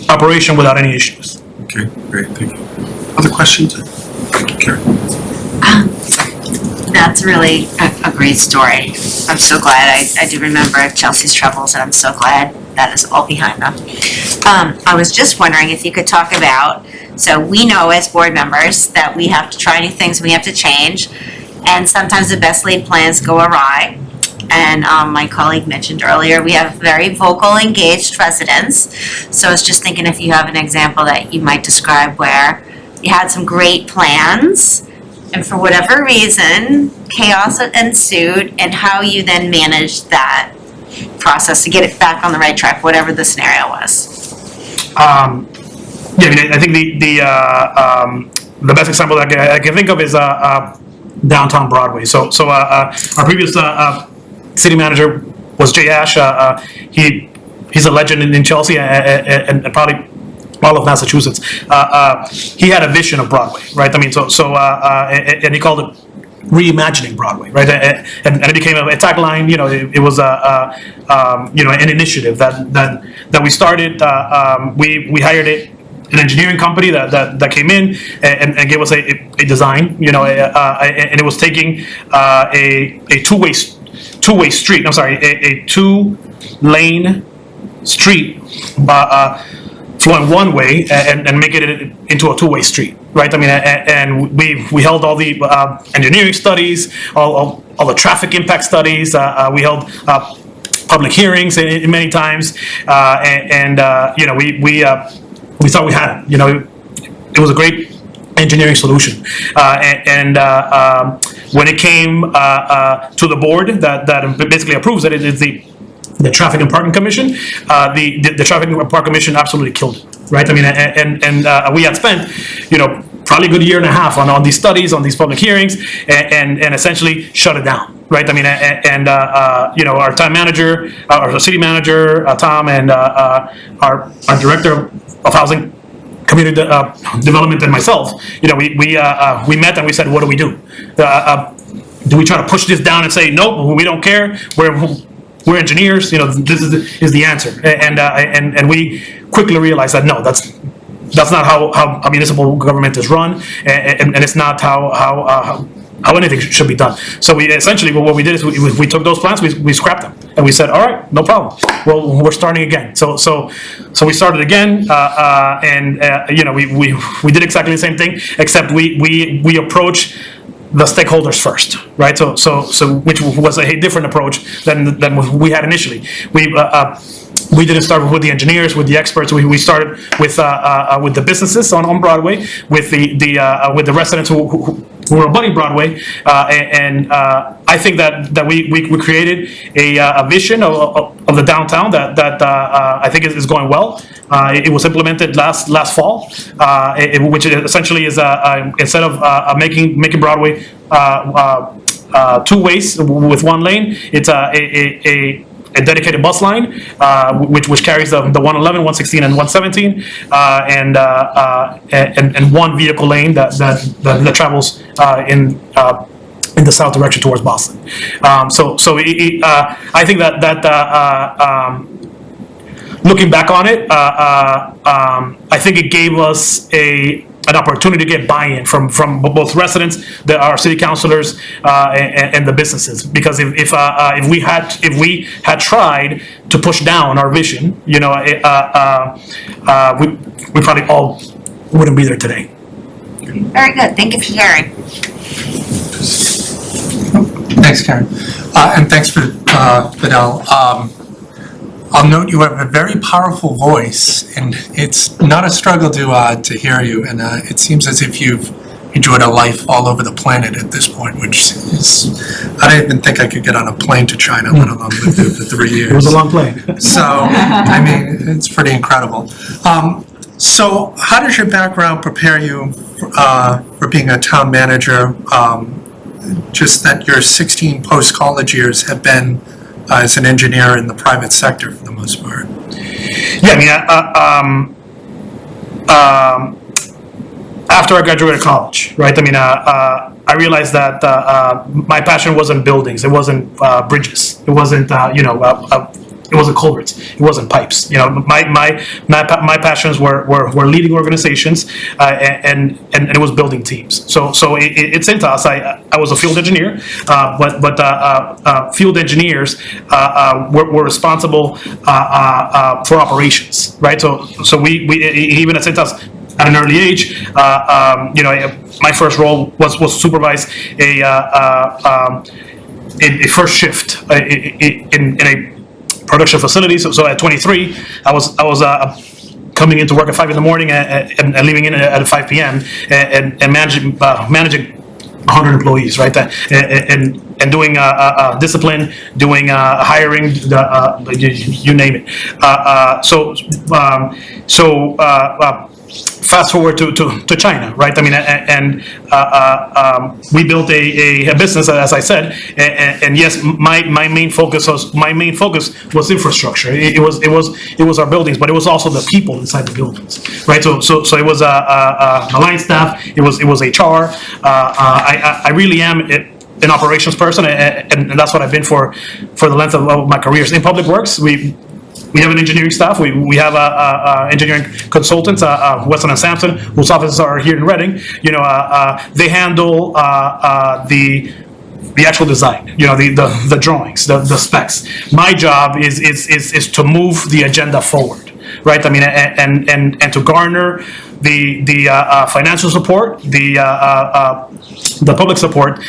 operation without any issues. Okay, great, thank you. Other questions? Karen? That's really a great story. I'm so glad. I do remember Chelsea's troubles, and I'm so glad that is all behind them. I was just wondering if you could talk about, so we know as board members that we have to try new things, we have to change, and sometimes the best laid plans go awry. And my colleague mentioned earlier, we have very vocal, engaged residents. So I was just thinking if you have an example that you might describe where you had some great plans, and for whatever reason, chaos ensued, and how you then managed that process to get it back on the right track, whatever the scenario was. Yeah, I mean, I think the best example that I can think of is downtown Broadway. So our previous city manager was Jay Ash. He's a legend in Chelsea and probably all of Massachusetts. He had a vision of Broadway, right? I mean, and he called it reimagining Broadway, right? And it became a tagline. You know, it was an initiative that we started. We hired an engineering company that came in and gave us a design. You know, and it was taking a two-way street. I'm sorry, a two-lane street. Flowing one way and make it into a two-way street, right? I mean, and we held all the engineering studies, all the traffic impact studies. We held public hearings many times, and you know, we thought we had it. You know, it was a great engineering solution, and when it came to the board that basically approves it, it's the Traffic and Parking Commission. The Traffic and Parking Commission absolutely killed it, right? I mean, and we had spent, you know, probably a good year and a half on these studies, on these public hearings, and essentially shut it down, right? I mean, you know, our time manager, our city manager, Tom, and our director of housing, community development, and myself, you know, we met and we said, what do we do? Do we try to push this down and say, nope, we don't care, we're engineers, you know, this is the answer, and we quickly realized that no, that's not how a municipal government is run, and it's not how anything should be done. So we essentially, what we did is we took those plans, we scrapped them, and we said, all right, no problem. Well, we're starting again. So we started again, and you know, we did exactly the same thing, except we approached the stakeholders first, right? So which was a different approach than we had initially. We didn't start with the engineers, with the experts. We started with the businesses on Broadway, with the residents who were abutting Broadway, and I think that we created a vision of the downtown that I think is going well. It was implemented last fall, which essentially is instead of making Broadway two ways with one lane, it's a dedicated bus line, which carries the 111, 116, and 117, and one vehicle lane that travels in the south direction towards Boston. So I think that looking back on it, I think it gave us an opportunity to get buy-in from both residents, our city councilors, and the businesses. Because if we had tried to push down our vision, you know, we probably all wouldn't be there today. Very good, thank you for sharing. Thanks, Karen. And thanks for Fidel. I'll note you have a very powerful voice, and it's not a struggle to hear you. And it seems as if you've enjoyed a life all over the planet at this point, which is, I don't even think I could get on a plane to China, let alone live there for 3 years. It was a long plane. So, I mean, it's pretty incredible. So how does your background prepare you for being a town manager? just that your 16 post-college years have been as an engineer in the private sector for the most part. Yeah, I mean, after I graduated college, right? I mean, I realized that my passion wasn't buildings, it wasn't bridges, it wasn't it wasn't culverts, it wasn't pipes. You know, my passions were leading organizations and it was building teams. So it's into us. I was a field engineer, but field engineers were responsible for operations, right? So we even at Cintas, at an early age, my first role was to supervise a first shift in a production facility. So at 23, I was coming into work at 5 in the morning and leaving in at 5 p.m. and managing 100 employees, right? And doing discipline, doing hiring, you name it. Fast forward to China, right? I mean, and we built a business, as I said, and yes, my main focus was infrastructure. It was our buildings, but it was also the people inside the buildings, right? So it was the line staff, it was HR. I really am an operations person, and that's what I've been for the length of my careers. In public works, we have an engineering staff. We have engineering consultants, Weston and Sampson, whose offices are here in Reading. They handle the actual design. The drawings, the specs. My job is to move the agenda forward, right? I mean, and to garner the financial support, the public support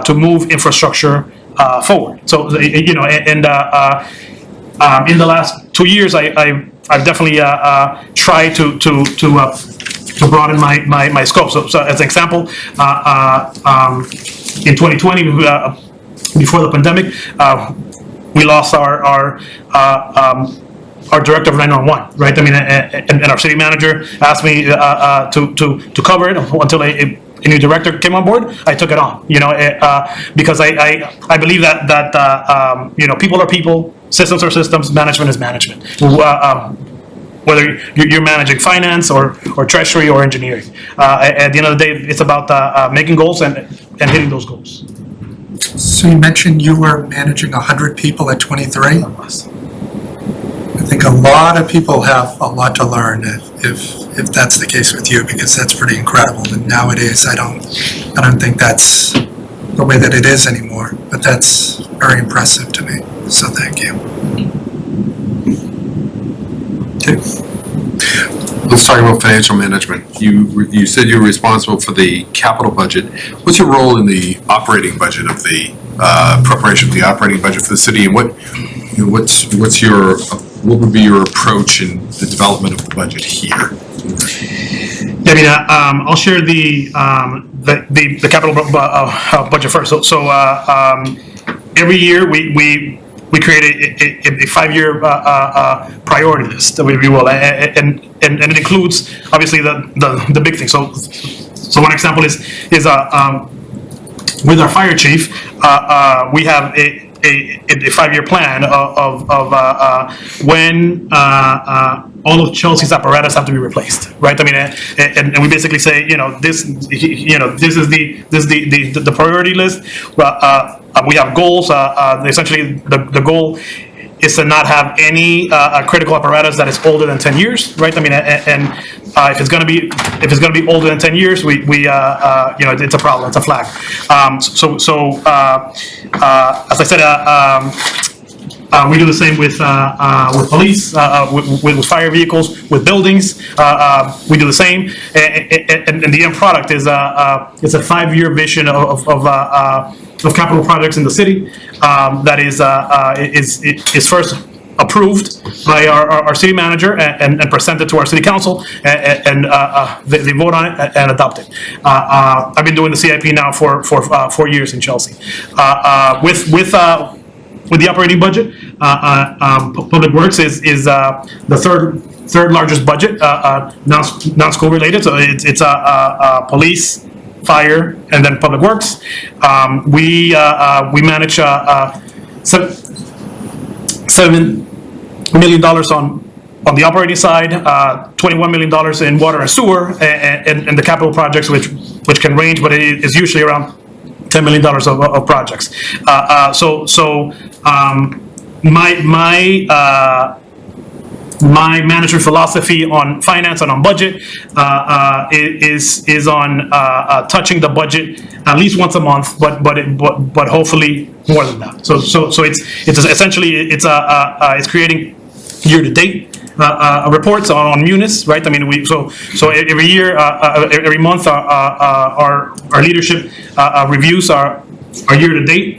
to move infrastructure forward. So in the last 2 years, I've definitely tried to broaden my scope. So as an example, in 2020, before the pandemic, we lost our director of 911, right? I mean, and our city manager asked me to cover it until a new director came on board. I took it on, because I believe that people are people, systems are systems, management is management. Whether you're managing finance or treasury or engineering, at the end of the day, it's about making goals and hitting those goals. So you mentioned you were managing 100 people at 23? I think a lot of people have a lot to learn if that's the case with you, because that's pretty incredible. And nowadays, I don't think that's the way that it is anymore, but that's very impressive to me. So thank you. Okay. Let's talk about financial management. You said you were responsible for the capital budget. What's your role in the operating budget of the preparation of the operating budget for the city, and what would be your approach in the development of the budget here? I mean, I'll share the capital budget first. So every year we create a 5-year priority list, if you will, and it includes obviously the big things. So one example is with our fire chief, we have a 5-year plan of when all of Chelsea's apparatus have to be replaced, right? I mean, and we basically say, this is the priority list. We have goals. Essentially, the goal is to not have any critical apparatus that is older than 10 years, right? I mean, and if it's going to be older than 10 years, we it's a problem. It's a flag. As I said, we do the same with police, with fire vehicles, with buildings. We do the same, and the end product is it's a 5-year vision of capital projects in the city that is first approved by our city manager and presented to our city council, and they vote on it and adopt it. I've been doing the CIP now for 4 years in Chelsea. With the operating budget, Public Works is the third largest budget, non-school related. So it's police, fire, and then public works. We manage $7 million on the operating side, $21 million in water and sewer, and the capital projects, which can range, but it is usually around $10 million of projects. My management philosophy on finance and on budget is on touching the budget at least once a month, but hopefully more than that. So it's essentially it's creating year-to-date reports on Munis, right? I mean, so every year, every month, our leadership reviews our year-to-date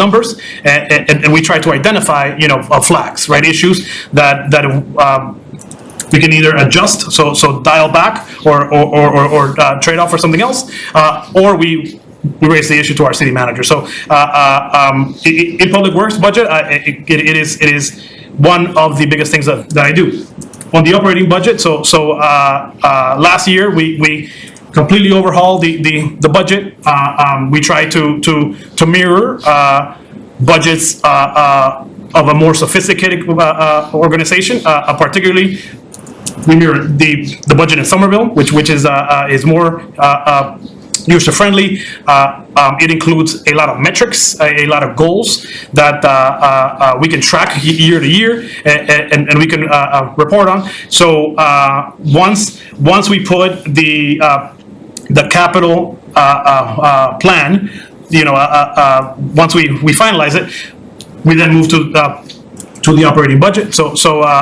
numbers, and we try to identify, flags, right? Issues that we can either adjust, so dial back or trade off for something else, or we raise the issue to our city manager. So in public works budget, it is one of the biggest things that I do. On the operating budget, so last year we completely overhauled the budget. We try to mirror budgets of a more sophisticated organization. Particularly, we mirror the budget in Somerville, which is more user-friendly. It includes a lot of metrics, a lot of goals that we can track year to year, and we can report on. So once we put the capital plan, once we finalize it, we then move to the operating budget. So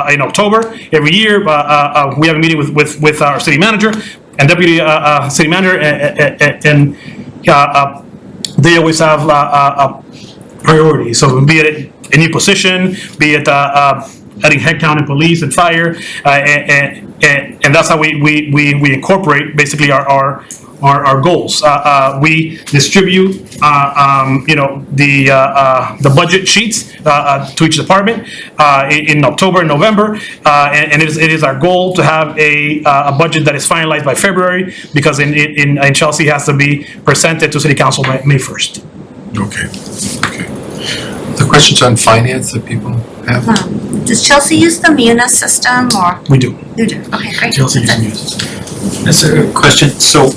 in October every year, we have a meeting with our city manager and deputy city manager, and they always have a priority. So be it a new position, be it adding headcount in police and fire, and that's how we incorporate basically our goals. We distribute the budget sheets to each department in October and November, and it is our goal to have a budget that is finalized by February, because in Chelsea it has to be presented to City Council by May 1st. Okay. The questions on finance that people have? Does Chelsea use the Munis system, or? We do. You do, okay, great. Chelsea uses. That's a question. So,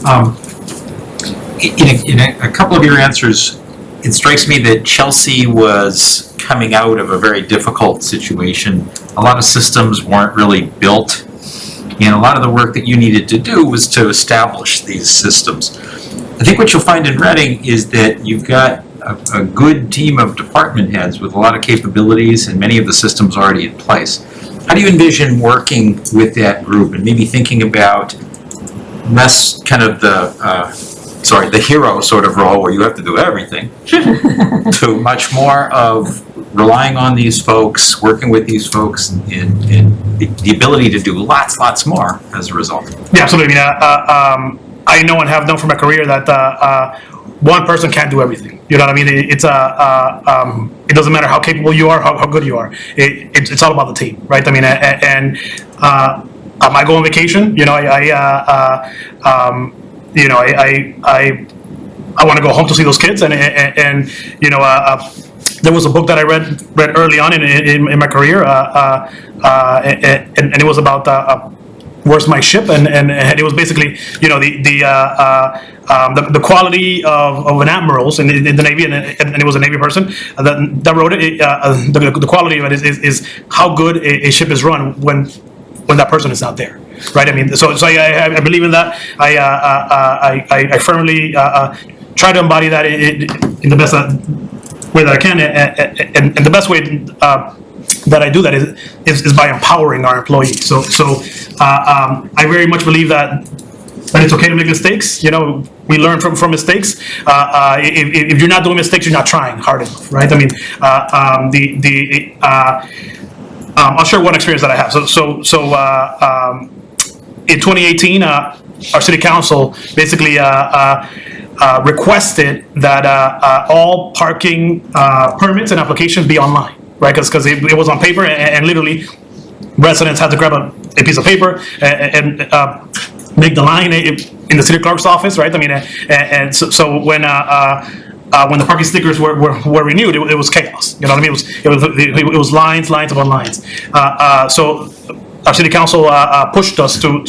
in a couple of your answers, it strikes me that Chelsea was coming out of a very difficult situation. A lot of systems weren't really built, and a lot of the work that you needed to do was to establish these systems. I think what you'll find in Reading is that you've got a good team of department heads with a lot of capabilities and many of the systems already in place. How do you envision working with that group and maybe thinking about less kind of the hero sort of role where you have to do everything to much more of relying on these folks, working with these folks, and the ability to do lots more as a result? Yeah, absolutely. I know and have known from my career that one person can't do everything. You know what I mean? It doesn't matter how capable you are, how good you are. It's all about the team, right? I mean, I go on vacation. I want to go home to see those kids, and there was a book that I read early on in my career, and it was about Where's My Ship, and it was basically the quality of an admiral's in the Navy, and it was a Navy person that wrote it. The quality of it is how good a ship is run when that person is not there, right? I mean, so I believe in that. I firmly try to embody that in the best way that I can, and the best way that I do that is by empowering our employees. So I very much believe that it's okay to make mistakes. We learn from mistakes. If you're not doing mistakes, you're not trying hard enough, right? I mean, I'll share one experience that I have. So in 2018, our city council basically requested that all parking permits and applications be online, right? Because it was on paper, and literally residents had to grab a piece of paper and make the line in the city clerk's office, right? I mean, and so when the parking stickers were renewed, it was chaos. You know what I mean? It was lines upon lines. So our city council pushed us to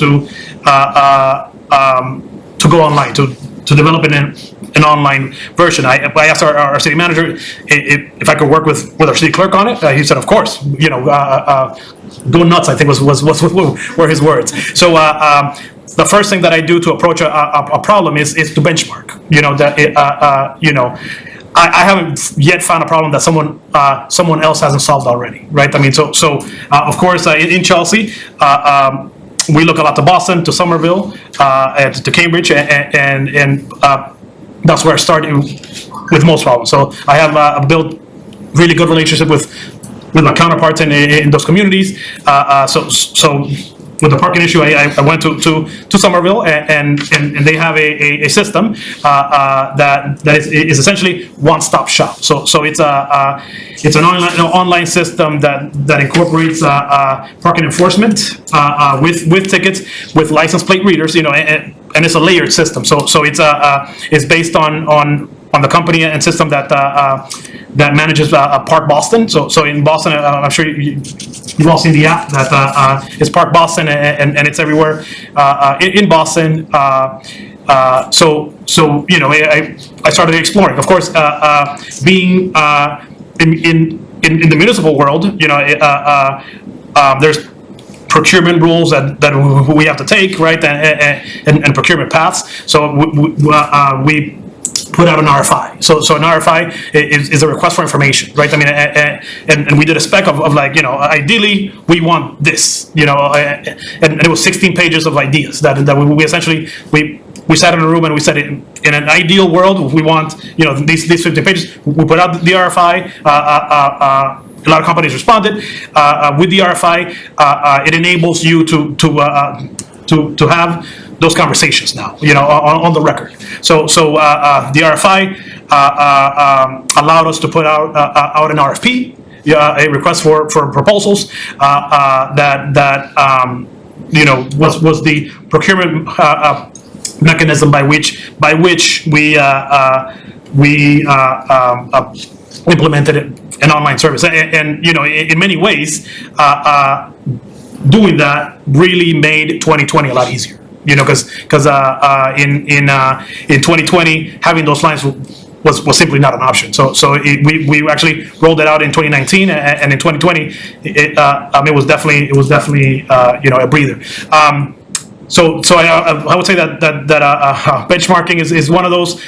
go online, to develop an online version. I asked our city manager if I could work with our city clerk on it. He said, of course. You know, go nuts, I think were his words. So the first thing that I do to approach a problem is to benchmark. You know, that I haven't yet found a problem that someone else hasn't solved already, right? I mean, so of course in Chelsea, we look a lot to Boston, to Somerville, and to Cambridge, and that's where I started with most problems. So I have built really good relationship with my counterparts in those communities. So with the parking issue, I went to Somerville, and they have a system that is essentially one-stop shop. So it's an online system that incorporates parking enforcement with tickets, with license plate readers, you know, and it's a layered system. So it's based on the company and system that manages Park Boston. So in Boston, I'm sure you've all seen the app that is Park Boston, and it's everywhere in Boston. So you know, I started exploring. Of course, being in the municipal world, you know, there's procurement rules that we have to take, right, and procurement paths. So we put out an RFI. So an RFI is a request for information, right? I mean, and we did a spec of like, you know, ideally we want this, you know, and it was 16 pages of ideas that we essentially we sat in a room and we said in an ideal world we want, you know, these 15 pages. We put out the RFI. A lot of companies responded with the RFI. It enables you to have those conversations now, you know, on the record. So the RFI allowed us to put out an RFP, a request for proposals that you know was the procurement mechanism by which we implemented an online service, and you know, in many ways, doing that really made 2020 a lot easier. You know, because in 2020 having those lines was simply not an option. So we actually rolled it out in 2019, and in 2020 it was definitely you know, a breather. So I would say that benchmarking is one of those.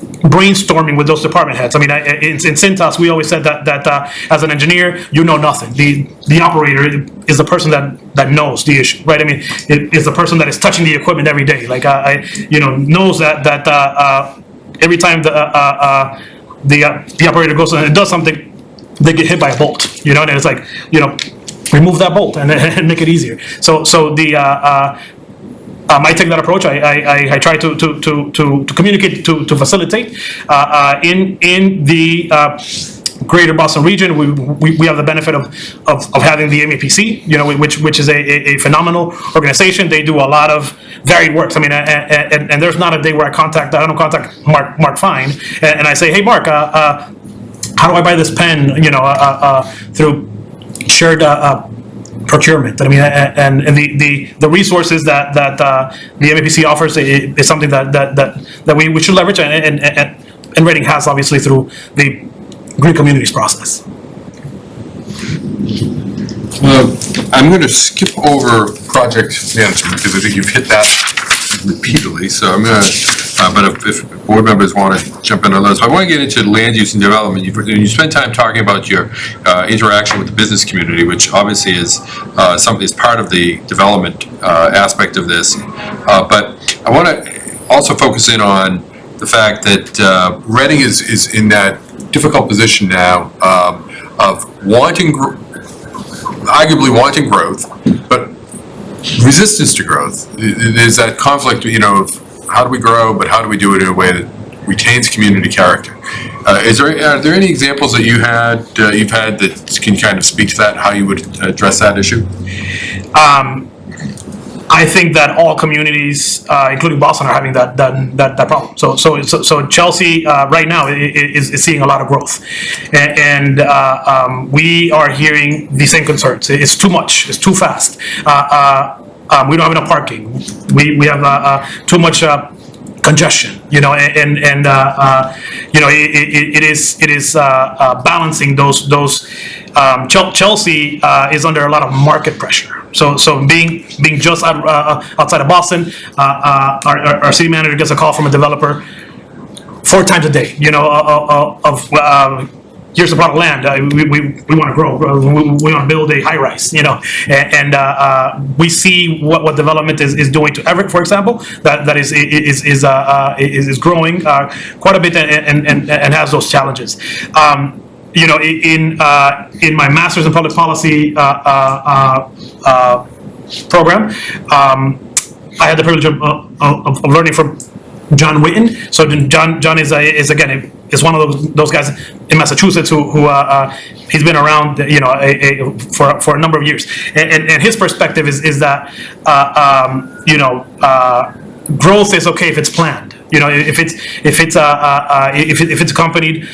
Brainstorming with those department heads. I mean, in Cintas, we always said that as an engineer, you know nothing. The operator is the person that knows the issue, right? I mean, it is the person that is touching the equipment every day. Like, you know, knows that every time the operator goes and does something, they get hit by a bolt. You know, and it's like, you know, remove that bolt and make it easier. So I take that approach. I try to communicate, to facilitate. In the greater Boston region, we have the benefit of having the MAPC, you know, which is a phenomenal organization. They do a lot of varied works. I mean, and there's not a day where I don't contact Mark Fine, and I say, hey Mark, how do I buy this pen? You know, through shared procurement. I mean, and the resources that the MAPC offers is something that we should leverage, and Reading has, obviously, through the Green Communities process. I'm going to skip over project management because I think you've hit that repeatedly. So I'm going to, but if board members want to jump in on those, I want to get into land use and development. You spent time talking about your interaction with the business community, which obviously is something that's part of the development aspect of this. But I want to also focus in on the fact that Reading is in that difficult position now of arguably wanting growth, but resistance to growth. There's that conflict, you know, of how do we grow, but how do we do it in a way that retains community character? Are there any examples that you've had that can kind of speak to that, how you would address that issue? I think that all communities, including Boston, are having that problem. So Chelsea right now is seeing a lot of growth, and we are hearing the same concerns. It's too much. It's too fast. We don't have enough parking. We have too much congestion. You know, and you know, it is balancing those. Chelsea is under a lot of market pressure. So being just outside of Boston, our city manager gets a call from a developer 4 times a day. You know, here's a plot of land. We want to grow. We want to build a high rise. You know, and we see what development is doing to Everett, for example. That is growing quite a bit and has those challenges. You know, in my master's in public policy program, I had the privilege of learning from John Whitten. So John is again one of those guys in Massachusetts who he's been around, you know, for a number of years, and his perspective is that you know, growth is okay if it's planned. You know, if it's accompanied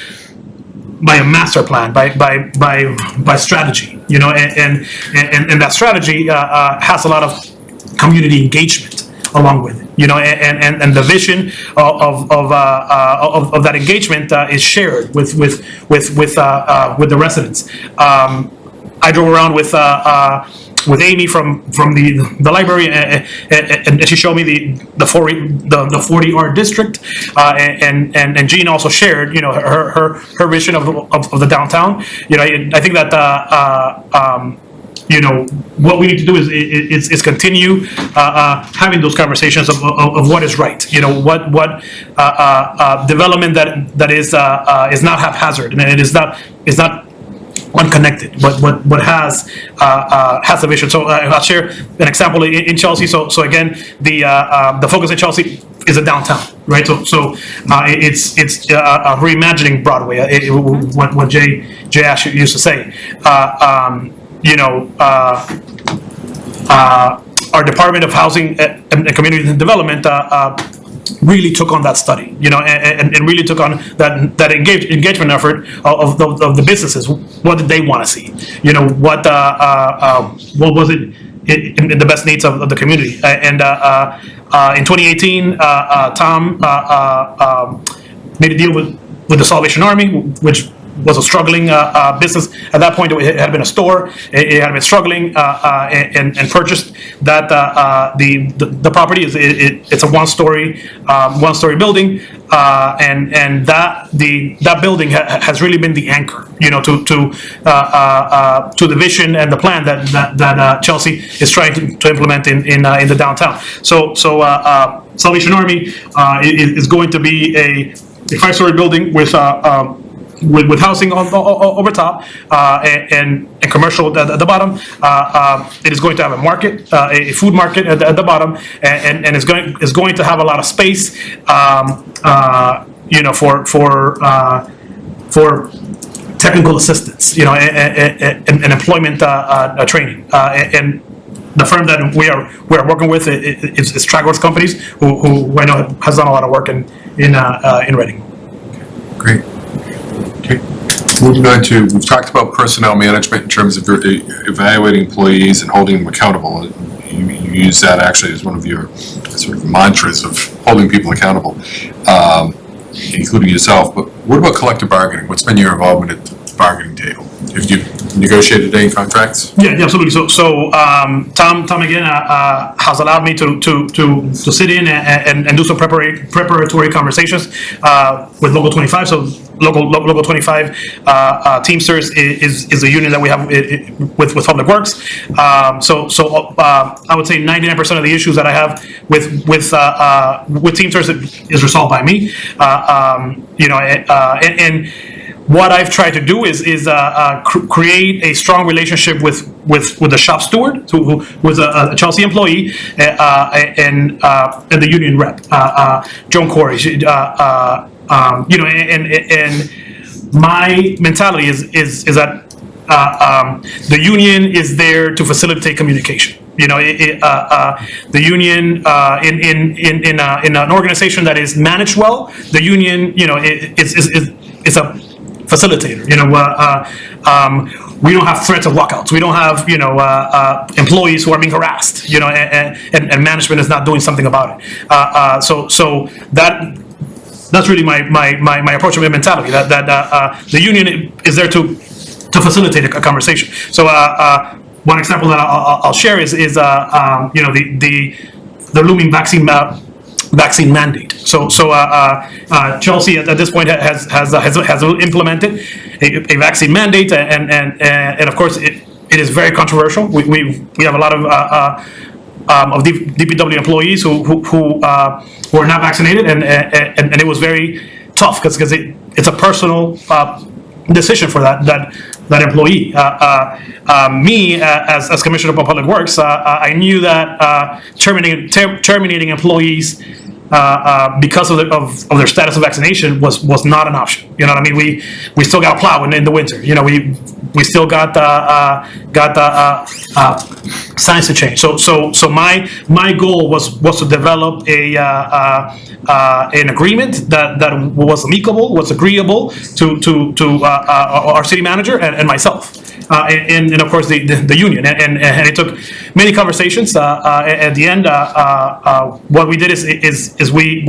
by a master plan, by strategy, you know, and that strategy has a lot of community engagement along with it, you know, and the vision of that engagement is shared with the residents. I drove around with Amy from the library, and she showed me the 40 art district, and Jean also shared, you know, her vision of the downtown. You know, I think that you know, what we need to do is continue having those conversations of what is right. You know, what development that is not haphazard, and it is not unconnected, but what has a vision. So I'll share an example in Chelsea. So again, the focus in Chelsea is a downtown, right? So it's reimagining Broadway. What Jay Ash used to say. You know, our Department of Housing and Community Development really took on that study, you know, and really took on that engagement effort of the businesses. What did they want to see? You know, what was it in the best needs of the community? And in 2018, Tom made a deal with the Salvation Army, which was a struggling business. At that point, it had been a store. It had been struggling, and purchased that the property. It's a one-story building, and that building has really been the anchor, you know, to the vision and the plan that Chelsea is trying to implement in the downtown. So Salvation Army is going to be a 5-story building with housing over top, and commercial at the bottom. It is going to have a market, a food market at the bottom, and it's going to have a lot of space, you know, for technical assistance, you know, and employment training, and the firm that we are working with is Tragworks Companies, who I know has done a lot of work in Reading. Great. Okay. Moving on to, we've talked about personnel management in terms of evaluating employees and holding them accountable. You use that actually as one of your sort of mantras of holding people accountable, including yourself. But what about collective bargaining? What's been your involvement at the bargaining table? Have you negotiated any contracts? Yeah, absolutely. So Tom again has allowed me to sit in and do some preparatory conversations with Local 25. So Local 25 Teamsters is a union that we have with Public Works. So I would say 99% of the issues that I have with Teamsters is resolved by me. You know, and what I've tried to do is create a strong relationship with the shop steward, who was a Chelsea employee, and the union rep, Joan Corey. You know, and my mentality is that the union is there to facilitate communication. The union, in an organization that is managed well, the union, is a facilitator, we don't have threats of walkouts. We don't have, employees who are being harassed, and management is not doing something about it. So that's really my approach and my mentality, that the union is there to facilitate a conversation. So one example that I'll share is the looming vaccine mandate. So Chelsea at this point has implemented a vaccine mandate, and of course it is very controversial. We have a lot of DPW employees who are not vaccinated, and it was very tough because it's a personal decision for that employee. Me, as Commissioner of Public Works, I knew that terminating employees because of their status of vaccination was not an option. You know what I mean? We still got plowing in the winter. We still got signs to change. So my goal was to develop an agreement that was amicable, was agreeable to our city manager and myself, and of course the union, and it took many conversations. At the end, what we did is we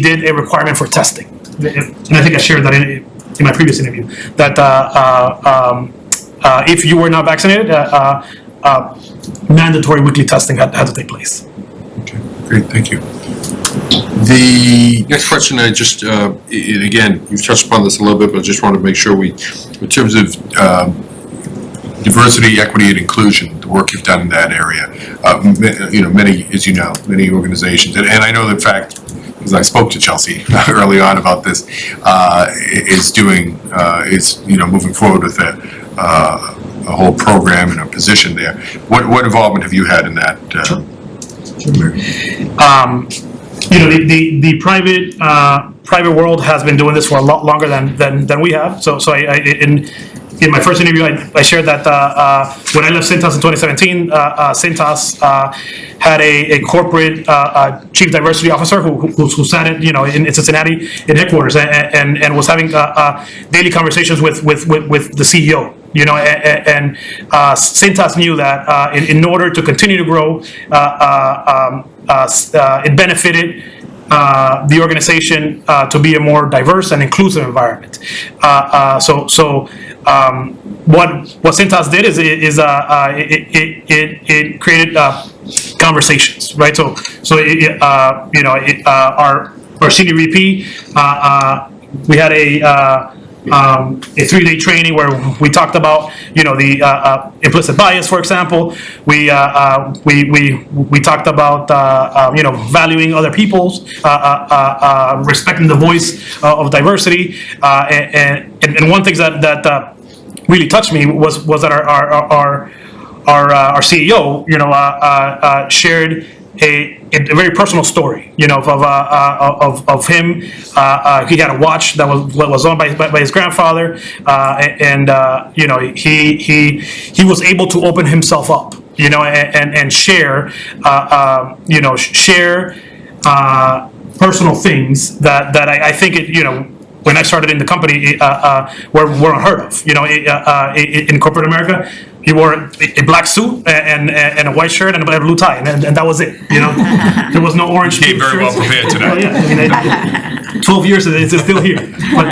did a requirement for testing, and I think I shared that in my previous interview, that if you were not vaccinated, mandatory weekly testing had to take place. Okay, great, thank you. The next question, I just, again, you've touched upon this a little bit, but I just want to make sure in terms of diversity, equity, and inclusion, the work you've done in that area, many organizations, and I know, in fact, because I spoke to Chelsea early on about this, is moving forward with a whole program and a position there. What involvement have you had in that? The private world has been doing this for a lot longer than we have. So in my first interview, I shared that when I left Cintas in 2017, Cintas had a corporate chief diversity officer who sat in Cincinnati in headquarters and was having daily conversations with the CEO. And Cintas knew that in order to continue to grow, it benefited the organization to be a more diverse and inclusive environment. What Cintas did is it created conversations, right? Our senior VP, we had a 3-day training where we talked about the implicit bias, for example. We talked about valuing other people's, respecting the voice of diversity, and one thing that really touched me was that our CEO shared a very personal story, of him. He had a watch that was owned by his grandfather, and he was able to open himself up, and share, personal things that I think when I started in the company, were unheard of. In corporate America, he wore a black suit and a white shirt and a blue tie, and that was it. There was no orange. Came very well prepared today. Well, yeah, 12 years it's still here. But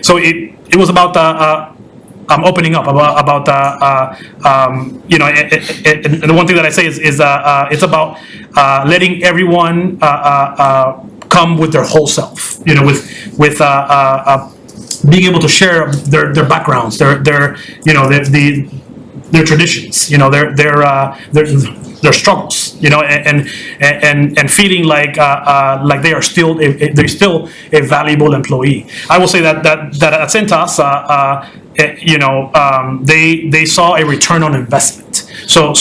so it was about opening up about and the one thing that I say is it's about letting everyone come with their whole self, with being able to share their backgrounds, their traditions, their struggles, and feeling like they're still a valuable employee. I will say that at Cintas, they saw a return on investment. So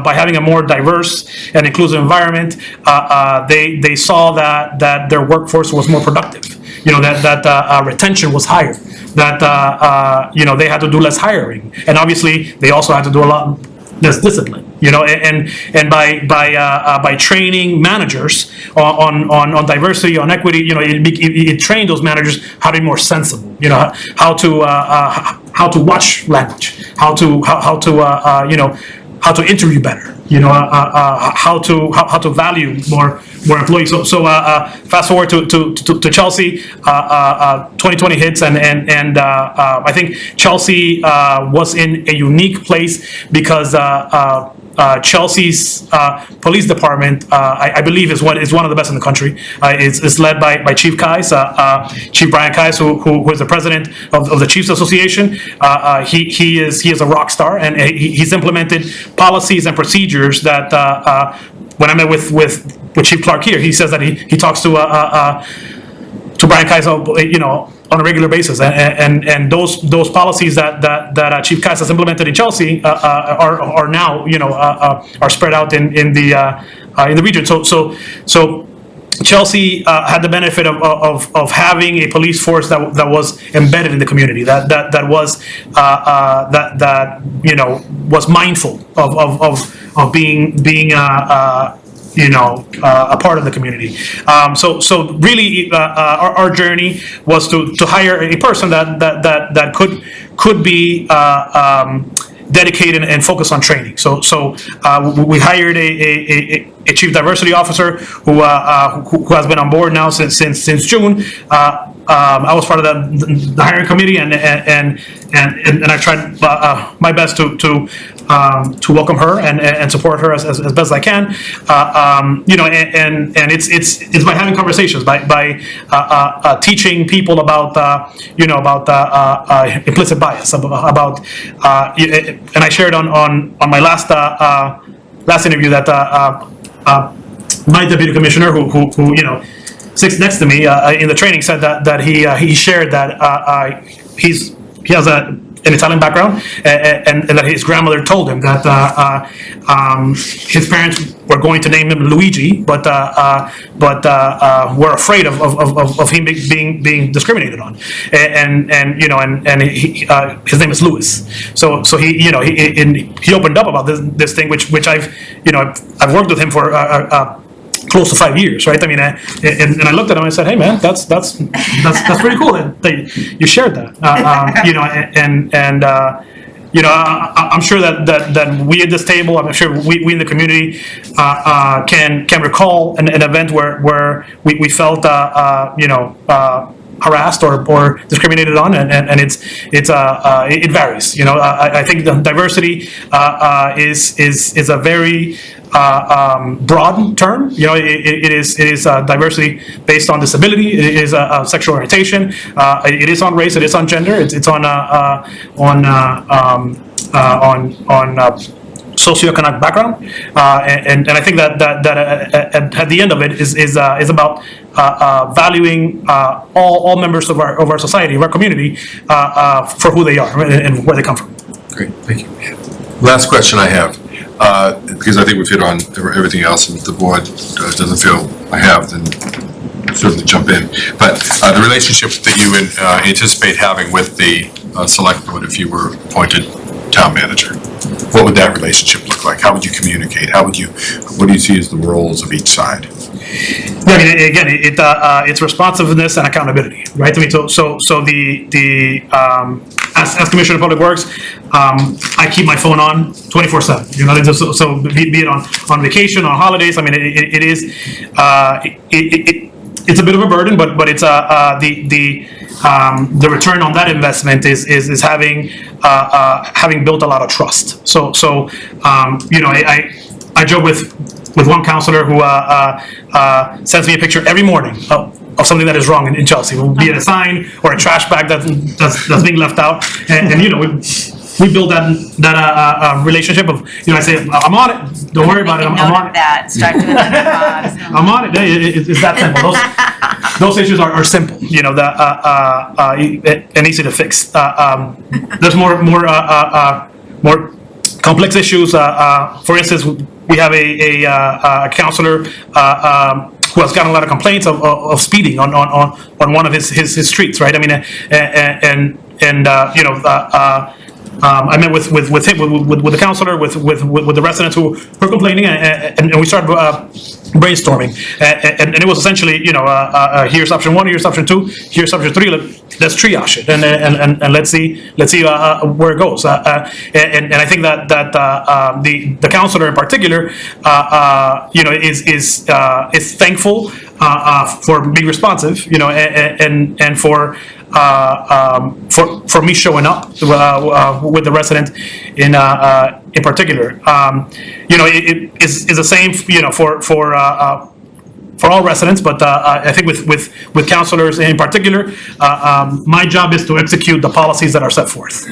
by having a more diverse and inclusive environment, they saw that their workforce was more productive. That retention was higher. that, they had to do less hiring. And obviously, they also had to do a lot less discipline, and by training managers on diversity, on equity, it trained those managers how to be more sensible, how to watch language, how to interview better, how to value more employees. So fast forward to Chelsea, 2020 hits, and I think Chelsea was in a unique place because Chelsea's police department, I believe, is one of the best in the country. It's led by Chief Kais, Chief Brian Kais, who is the president of the Chiefs Association. He is a rock star, and he's implemented policies and procedures that when I met with Chief Clark here, he says that he talks to Brian Kais, on a regular basis, and those policies that Chief Kais has implemented in Chelsea are now are spread out in the region. So Chelsea had the benefit of having a police force that was embedded in the community, that was mindful of being a part of the community. So really, our journey was to hire a person that could be dedicated and focused on training. So we hired a chief diversity officer who has been on board now since June. I was part of the hiring committee, and I tried my best to welcome her and support her as best as I can. And it's by having conversations, by teaching people about implicit bias, about and I shared on my last interview that my deputy commissioner who sits next to me in the training said that he shared that he has an Italian background, and that his grandmother told him that his parents were going to name him Luigi, but were afraid of him being discriminated on, and his name is Louis. So he opened up about this thing, which I've worked with him for close to 5 years, right? I mean, and I looked at him and I said, "Hey, man, that's pretty cool that you shared that." I'm sure that we at this table, I'm sure we in the community can recall an event where we felt harassed or discriminated on, and it varies. I think the diversity is a very broad term. It is diversity based on disability. It is sexual orientation. It is on race. It is on gender. It's on socioeconomic background, and I think that at the end of it is about valuing all members of our society, of our community, for who they are and where they come from. Great, thank you. Last question I have, because I think we've hit on everything else, and if the board doesn't feel I have, then certainly jump in. But the relationship that you anticipate having with the select board if you were appointed town manager, what would that relationship look like? How would you communicate? What do you see as the roles of each side? Yeah, I mean, again, it's responsiveness and accountability, right? I mean, so as Commissioner of Public Works, I keep my phone on 24/7. So be it on vacation, on holidays. I mean, it's a bit of a burden, but it's the return on that investment is having built a lot of trust. So I joke with one counselor who sends me a picture every morning of something that is wrong in Chelsea. It will be a sign or a trash bag that's being left out, and we build that relationship of, I say, I'm on it, don't worry about it, I'm on it. That, start doing that. I'm on it. It's that simple. Those issues are simple, and easy to fix. There's more complex issues. For instance, we have a counselor who has gotten a lot of complaints of speeding on one of his streets, right? I mean, and I met with him, with the counselor, with the residents who were complaining, and we started brainstorming. And it was essentially, here's option one, here's option two, here's option three. Let's triage it, and let's see where it goes. And I think that the counselor in particular, is thankful for being responsive, and for me showing up with the resident in particular. It is the same, for all residents, but I think with counselors in particular, my job is to execute the policies that are set forth.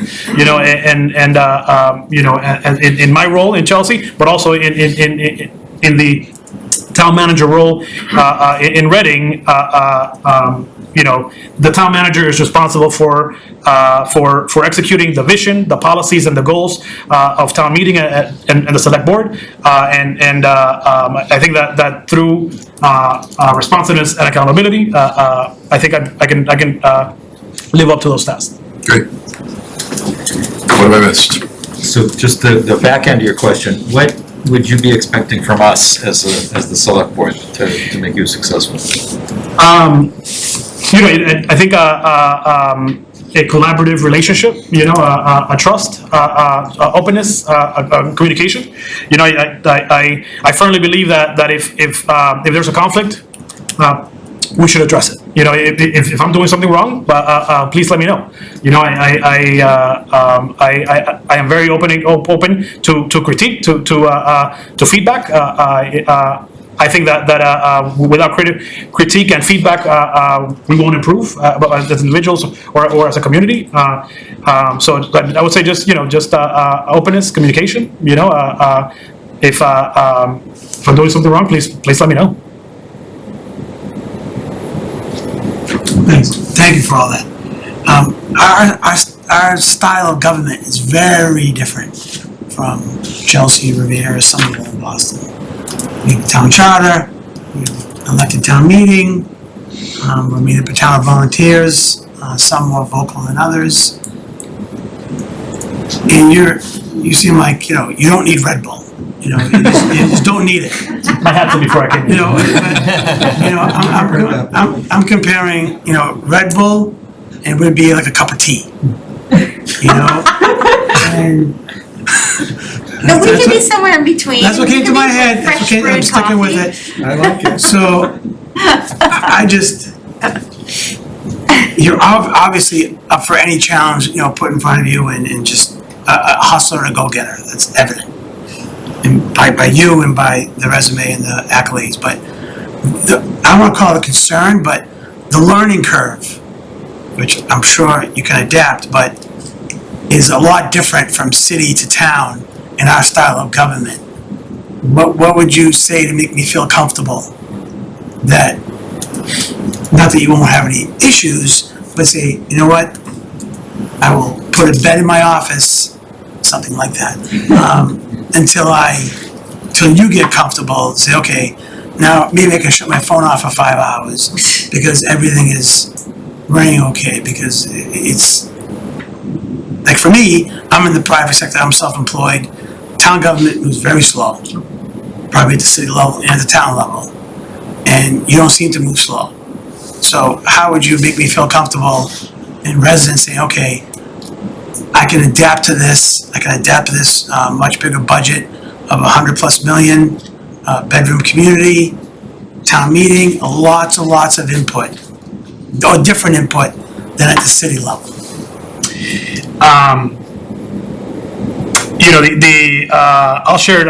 In my role in Chelsea, but also in the town manager role in Reading. The town manager is responsible for executing the vision, the policies, and the goals of town meeting and the select board. I think that through responsiveness and accountability, I think I can live up to those tasks. Great. What have I missed? So just the back end of your question, what would you be expecting from us as the select board to make you successful? I think a collaborative relationship, a trust, openness, communication. I firmly believe that if there's a conflict, we should address it. If I'm doing something wrong, please let me know. I am very open to critique, to feedback. I think that without critique and feedback, we won't improve as individuals or as a community. So I would say just openness, communication. If I'm doing something wrong, please let me know. Thanks. Thank you for all that. Our style of government is very different from Chelsea, Riviera, Somerville, and Boston. We have a town charter, we have elected town meeting, we're made up of town volunteers, some more vocal than others. And you seem like, you don't need Red Bull. You just don't need it. I had to before I came here. I'm comparing, Red Bull, and it would be like a cup of tea. And No, we can be somewhere in between. that's what came to my head. Fresh That's what came, I'm brewed sticking with coffee. it. I like it. So, you're obviously up for any challenge, put in front of you, and just a hustler and a go-getter. That's evident. And by you and by the resume and the accolades. But I don't want to call it a concern, but the learning curve, which I'm sure you can adapt, but is a lot different from city to town in our style of government. What would you say to make me feel comfortable that, not that you won't have any issues, but say, you know what, I will put a bed in my office, something like that, until you get comfortable, say, okay, now maybe I can shut my phone off for 5 hours because everything is running okay, because it's, like for me, I'm in the private sector, I'm self-employed, town government moves very slow, probably at the city level and at the town level, and you don't seem to move slow. So how would you make me feel comfortable in residents saying, okay, I can adapt to this, much bigger budget of $100+ million, bedroom community, town meeting, lots and lots of input, or different input than at the city level. I'll share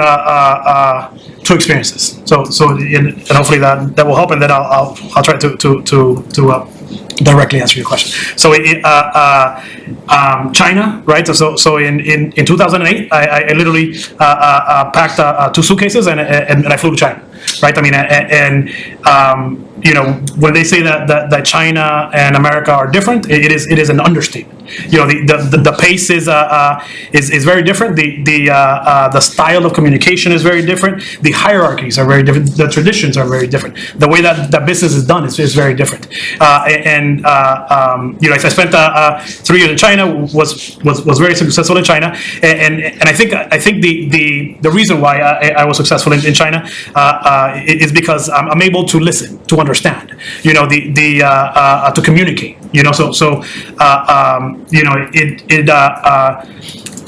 two experiences. So and hopefully that will help, and then I'll try to directly answer your question. So China, right? So in 2008, I literally packed 2 suitcases and I flew to China. right? I mean, you know, when they say that China and America are different, it is an understatement. You know, the pace is very different. The style of communication is very different. The hierarchies are very different. The traditions are very different. The way that business is done is very different. You know, I spent 3 years in China. Was very successful in China, and I think the reason why I was successful in China is because I'm able to listen, to understand, you know, to communicate, you know, you know,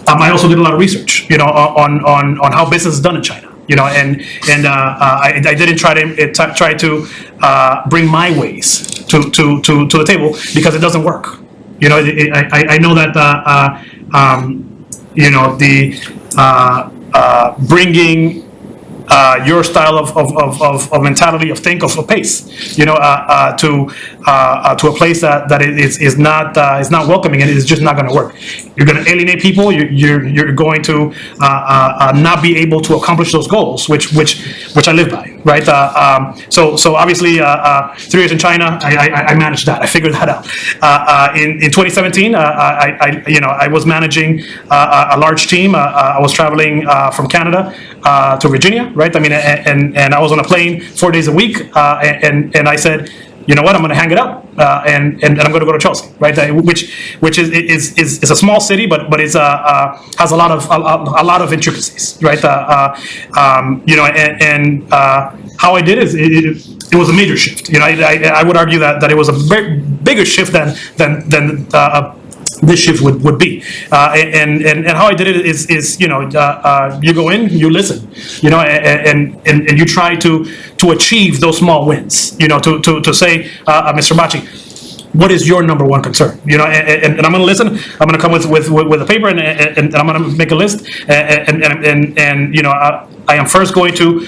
I also did a lot of research, you know, on how business is done in China, you know, and I didn't try to bring my ways to the table, because it doesn't work. You know, I know that you know, bringing your style of mentality, of pace, you know, to a place that is not welcoming, and it is just not going to work. You're going to alienate people. You're going to not be able to accomplish those goals, which I live by, right? So obviously, 3 years in China, I managed that. I figured that out. In 2017, I was managing a large team. I was traveling from Canada to Virginia, right? I mean, and I was on a plane 4 days a week, and I said, you know what, I'm going to hang it up, and I'm going to go to Chelsea, right? Which is a small city, but it's has a lot of intricacies, right? You know, and how I did it was a major shift. You know, I would argue that it was a very bigger shift than this shift would be, and how I did it is you know, you go in, you listen, you know, and you try to achieve those small wins, you know, to say, Mr. Bachi, what is your number one concern? You know, and I'm going to listen. I'm going to come with a paper, and I'm going to make a list, and you know, I am first going to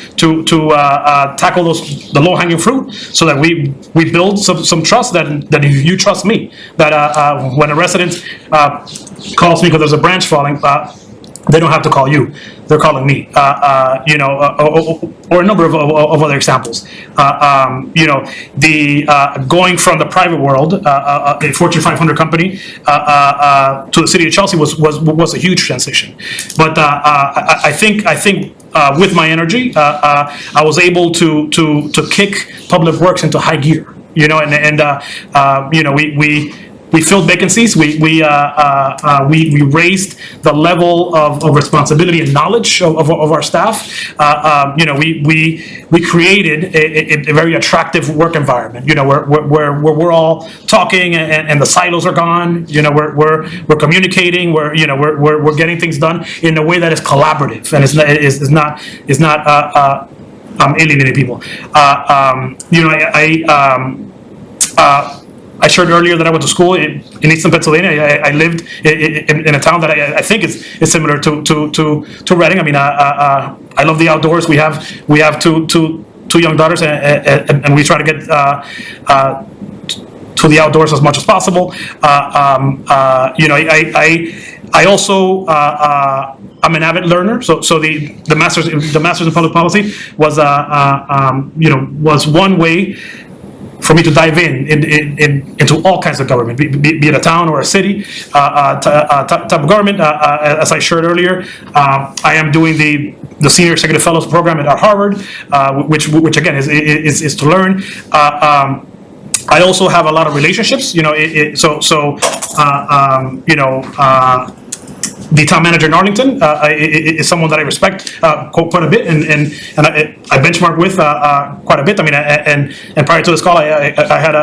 tackle the low hanging fruit, so that we build some trust, that you trust me, that when a resident calls me because there's a branch falling, they don't have to call you. They're calling me, you know, or a number of other examples. You know, going from the private world, a Fortune 500 company, to the city of Chelsea was a huge transition. But I think with my energy, I was able to kick Public Works into high gear. You know, and you know, we filled vacancies. We raised the level of responsibility and knowledge of our staff. You know, we created a very attractive work environment. You know, where we're all talking, and the silos are gone. You know, we're communicating. We're getting things done in a way that is collaborative, and is not alienating people. You know, I shared earlier that I went to school in Easton, Pennsylvania. I lived in a town that I think is similar to Reading. I mean, I love the outdoors. We have two young daughters, and we try to get to the outdoors as much as possible. You know, I also I'm an avid learner, so the masters in public policy was you know, was one way for me to dive into all kinds of government, be it a town or a city type of government. As I shared earlier, I am doing the Senior Executive Fellows Program at Harvard, which again is to learn. I also have a lot of relationships, you know. You know. The town manager in Arlington is someone that I respect quite a bit, and I benchmark with quite a bit. I mean, and prior to this call, I had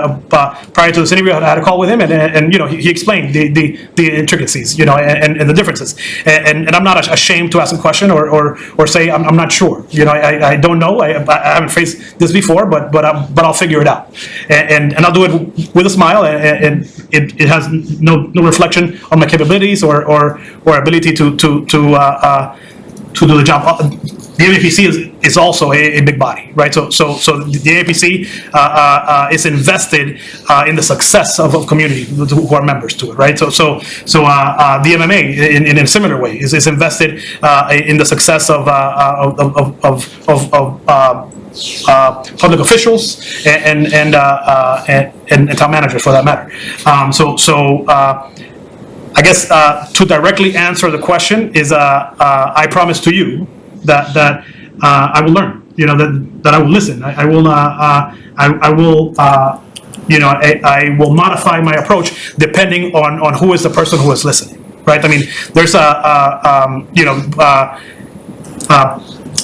prior to this interview, I had a call with him, and you know, he explained the intricacies, you know, and the differences, and I'm not ashamed to ask a question or say I'm not sure. You know, I don't know. I haven't faced this before, but I'll figure it out, and I'll do it with a smile, and it has no reflection on my capabilities or ability to do the job. The MAPC is also a big body, right? So the MAPC is invested in the success of community who are members to it, right? So the MMA in a similar way is invested in the success of public officials and town managers for that matter. I guess to directly answer the question is I promise to you that I will learn. That I will listen. I will I will modify my approach depending on who is the person who is listening. Right? I mean, there's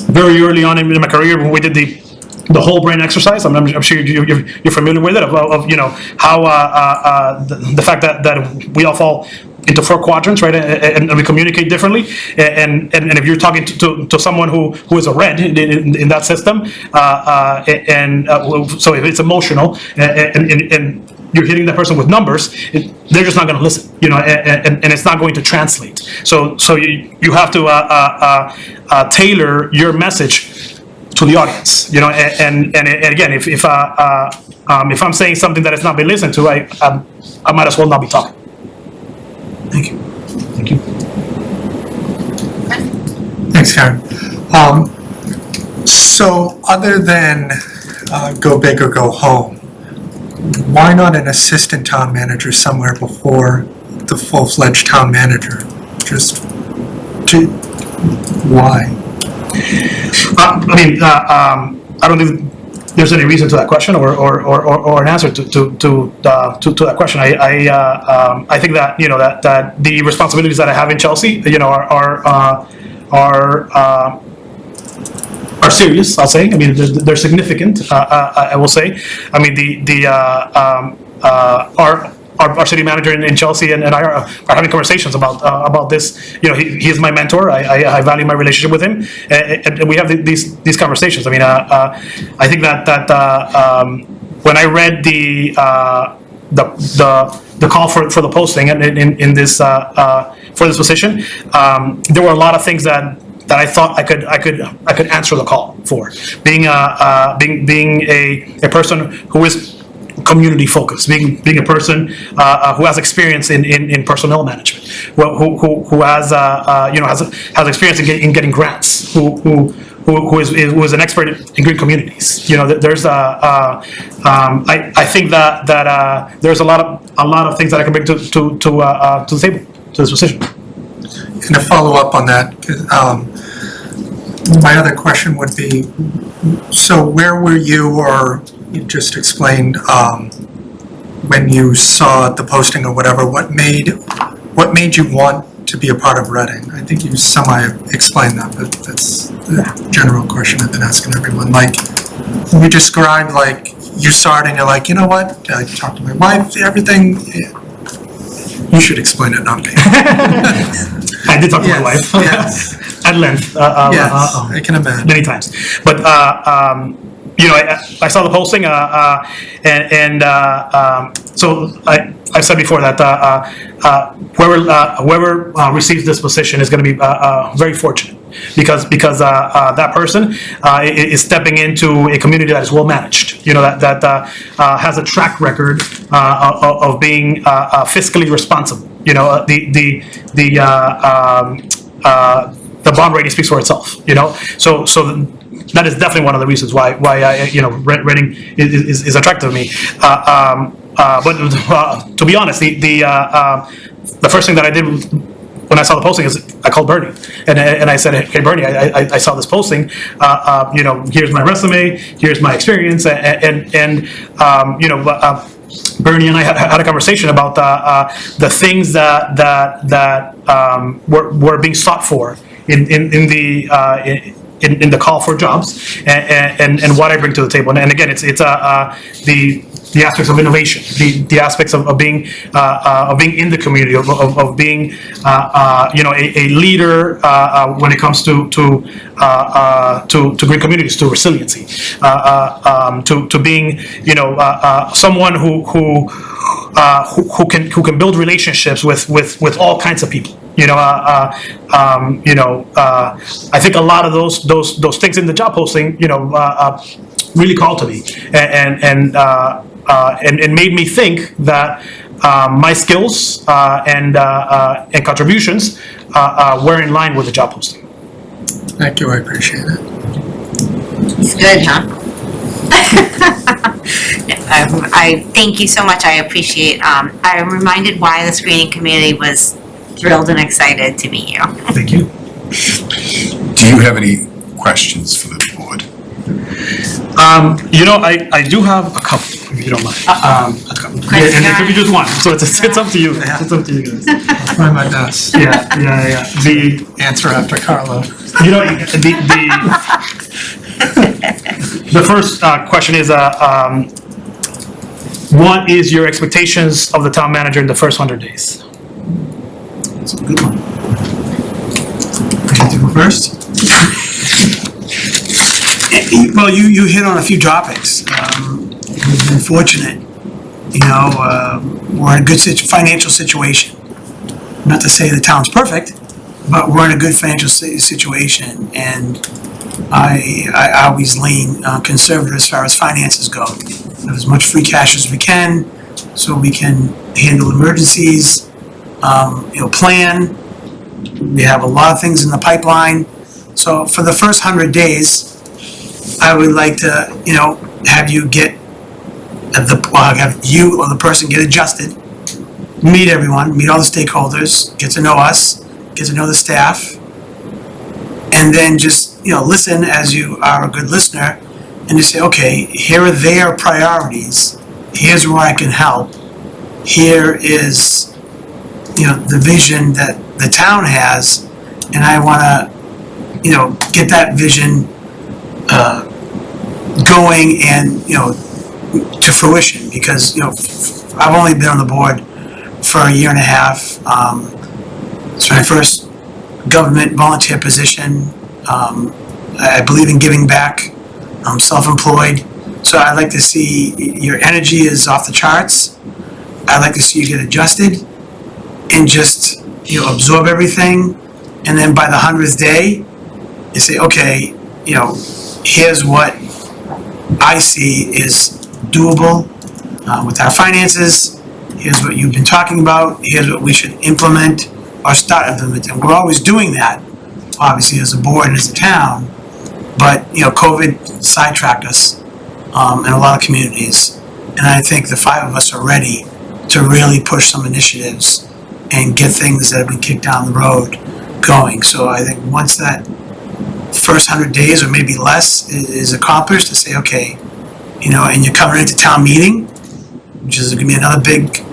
very early on in my career when we did the whole brain exercise. I'm sure you're familiar with it of how the fact that we all fall into 4 quadrants, right, and we communicate differently, and if you're talking to someone who is a red in that system, so if it's emotional and you're hitting that person with numbers, they're just not going to listen, and it's not going to translate. So you have to tailor your message to the audience, and again, if I'm saying something that has not been listened to, I might as well not be talking. Thank you. Thank you. Thanks, Karen. So other than go big or go home, why not an assistant town manager somewhere before the full-fledged town manager? Why? I don't think there's any reason to that question or an answer to that question. I think that that the responsibilities that I have in Chelsea, are serious. I'll say. I mean, they're significant. I will say. I mean, our city manager in Chelsea and I are having conversations about this. He is my mentor. I value my relationship with him, and we have these conversations. I mean, I think that when I read the call for the posting and in this for this position, there were a lot of things that I thought I could answer the call for. Being a person who is community focused, being a person who has experience in personnel management, who has has experience in getting grants, who is an expert in green communities. There's I think that there's a lot of things that I can bring to the table, to this position. And to follow up on that, my other question would be, so where were you, or you just explained when you saw the posting or whatever, what made you want to be a part of Reading? I think you semi-explained that, but that's the general question I've been asking everyone. Like, can you describe, like, you saw it and you're like, you know what, I talked to my wife, everything. You should explain it, not me. I did talk to my wife. Yes. At length. Yes, I can imagine. Many times. But, I saw the posting, so I said before that whoever receives this position is going to be very fortunate because that person is stepping into a community that is well managed. That has a track record of being fiscally responsible. The bond rating speaks for itself. So that is definitely one of the reasons why Reading is attractive to me. But to be honest, the first thing that I did when I saw the posting is I called Bernie and I said, hey Bernie, I saw this posting. Here's my resume, here's my experience, and Bernie and I had a conversation about the things that were being sought for in the call for jobs and what I bring to the table. And again, it's the aspects of innovation, the aspects of being in the community, of being a leader when it comes to green communities, to resiliency, to being someone who can build relationships with all kinds of people. I think a lot of those things in the job posting, really called to me and made me think that my skills and contributions were in line with the job posting. Thank you, I appreciate it. It's good, huh? I thank you so much, I appreciate, I'm reminded why the screening committee was thrilled and excited to meet you. Thank you. Do you have any questions for the board? I do have a couple, if you don't mind. A couple. And it could be just one, so it's up to you. It's up to you guys. I'll try my best. Yeah. The, Answer after Carlo. the first question is, what is your expectations of the town manager in the first 100 days? It's a good one. I have to go first? Well, you hit on a few topics. We've been fortunate, we're in a good financial situation. Not to say the town's perfect, but we're in a good financial situation, and I always lean conservative as far as finances go. Have as much free cash as we can, so we can handle emergencies, plan. We have a lot of things in the pipeline. So for the first 100 days, I would like to, have you have you or the person get adjusted, meet everyone, meet all the stakeholders, get to know us, get to know the staff, and then just, listen as you are a good listener, and just say, okay, here are their priorities, here's where I can help, here is, the vision that the town has, and I wanna, get that vision going and, to fruition, because, I've only been on the board for a year and a half. It's my first government volunteer position. I believe in giving back. I'm self-employed, so I'd like to see your energy is off the charts. I'd like to see you get adjusted and just, absorb everything, and then by the 100th day, you say, okay, here's what I see is doable with our finances. Here's what you've been talking about. Here's what we should implement or start implementing. We're always doing that, obviously, as a board and as a town. But, COVID sidetracked us in a lot of communities. And I think the five of us are ready to really push some initiatives and get things that have been kicked down the road going. So I think once that first 100 days or maybe less is accomplished, to say, okay, and you're coming into town meeting, which is gonna be another big,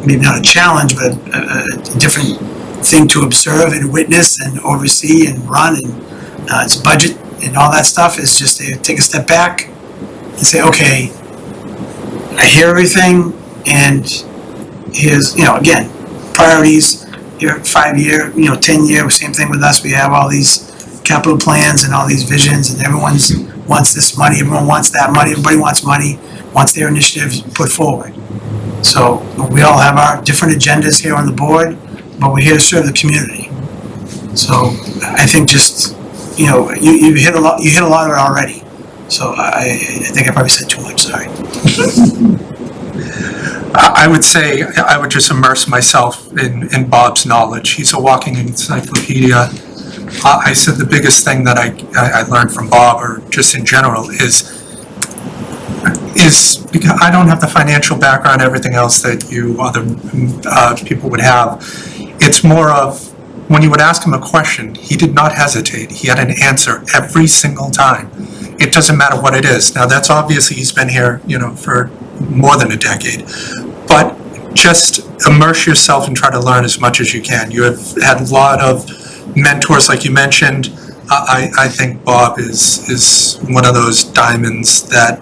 maybe not a challenge, but a different thing to observe and witness and oversee and run, and its budget and all that stuff, is just to take a step back and say, okay, I hear everything, and here's, again, priorities, your 5-year, 10-year, same thing with us, we have all these capital plans and all these visions, and everyone wants this money, everyone wants that money, everybody wants money, wants their initiatives put forward. So we all have our different agendas here on the board, but we're here to serve the community. So I think just, you hit a lot of it already. So I think I probably said too much, sorry. I would say I would just immerse myself in Bob's knowledge. He's a walking encyclopedia. I said the biggest thing that I learned from Bob, or just in general, is because I don't have the financial background, everything else that you other people would have. It's more of, when you would ask him a question, he did not hesitate. He had an answer every single time. It doesn't matter what it is. Now, that's obviously, he's been here, for more than a decade. But just immerse yourself and try to learn as much as you can. You have had a lot of mentors, like you mentioned. I think Bob is one of those diamonds that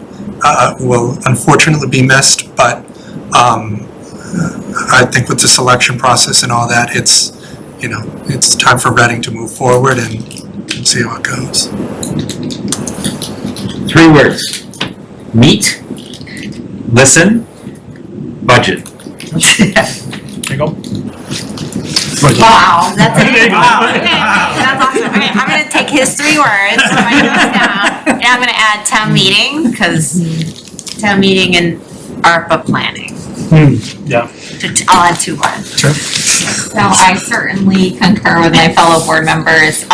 will unfortunately be missed, but I think with the selection process and all that, it's time for Reading to move forward and see how it goes. 3 words: meet, listen, budget. There you go. Wow, that's it. There you go. Wow, okay, that's awesome. Okay, I'm gonna take his 3 words, put my notes down, and I'm gonna add town meeting, because town meeting and ARPA planning. Yeah. I'll add 2 words. Sure. So I certainly concur with my fellow board members.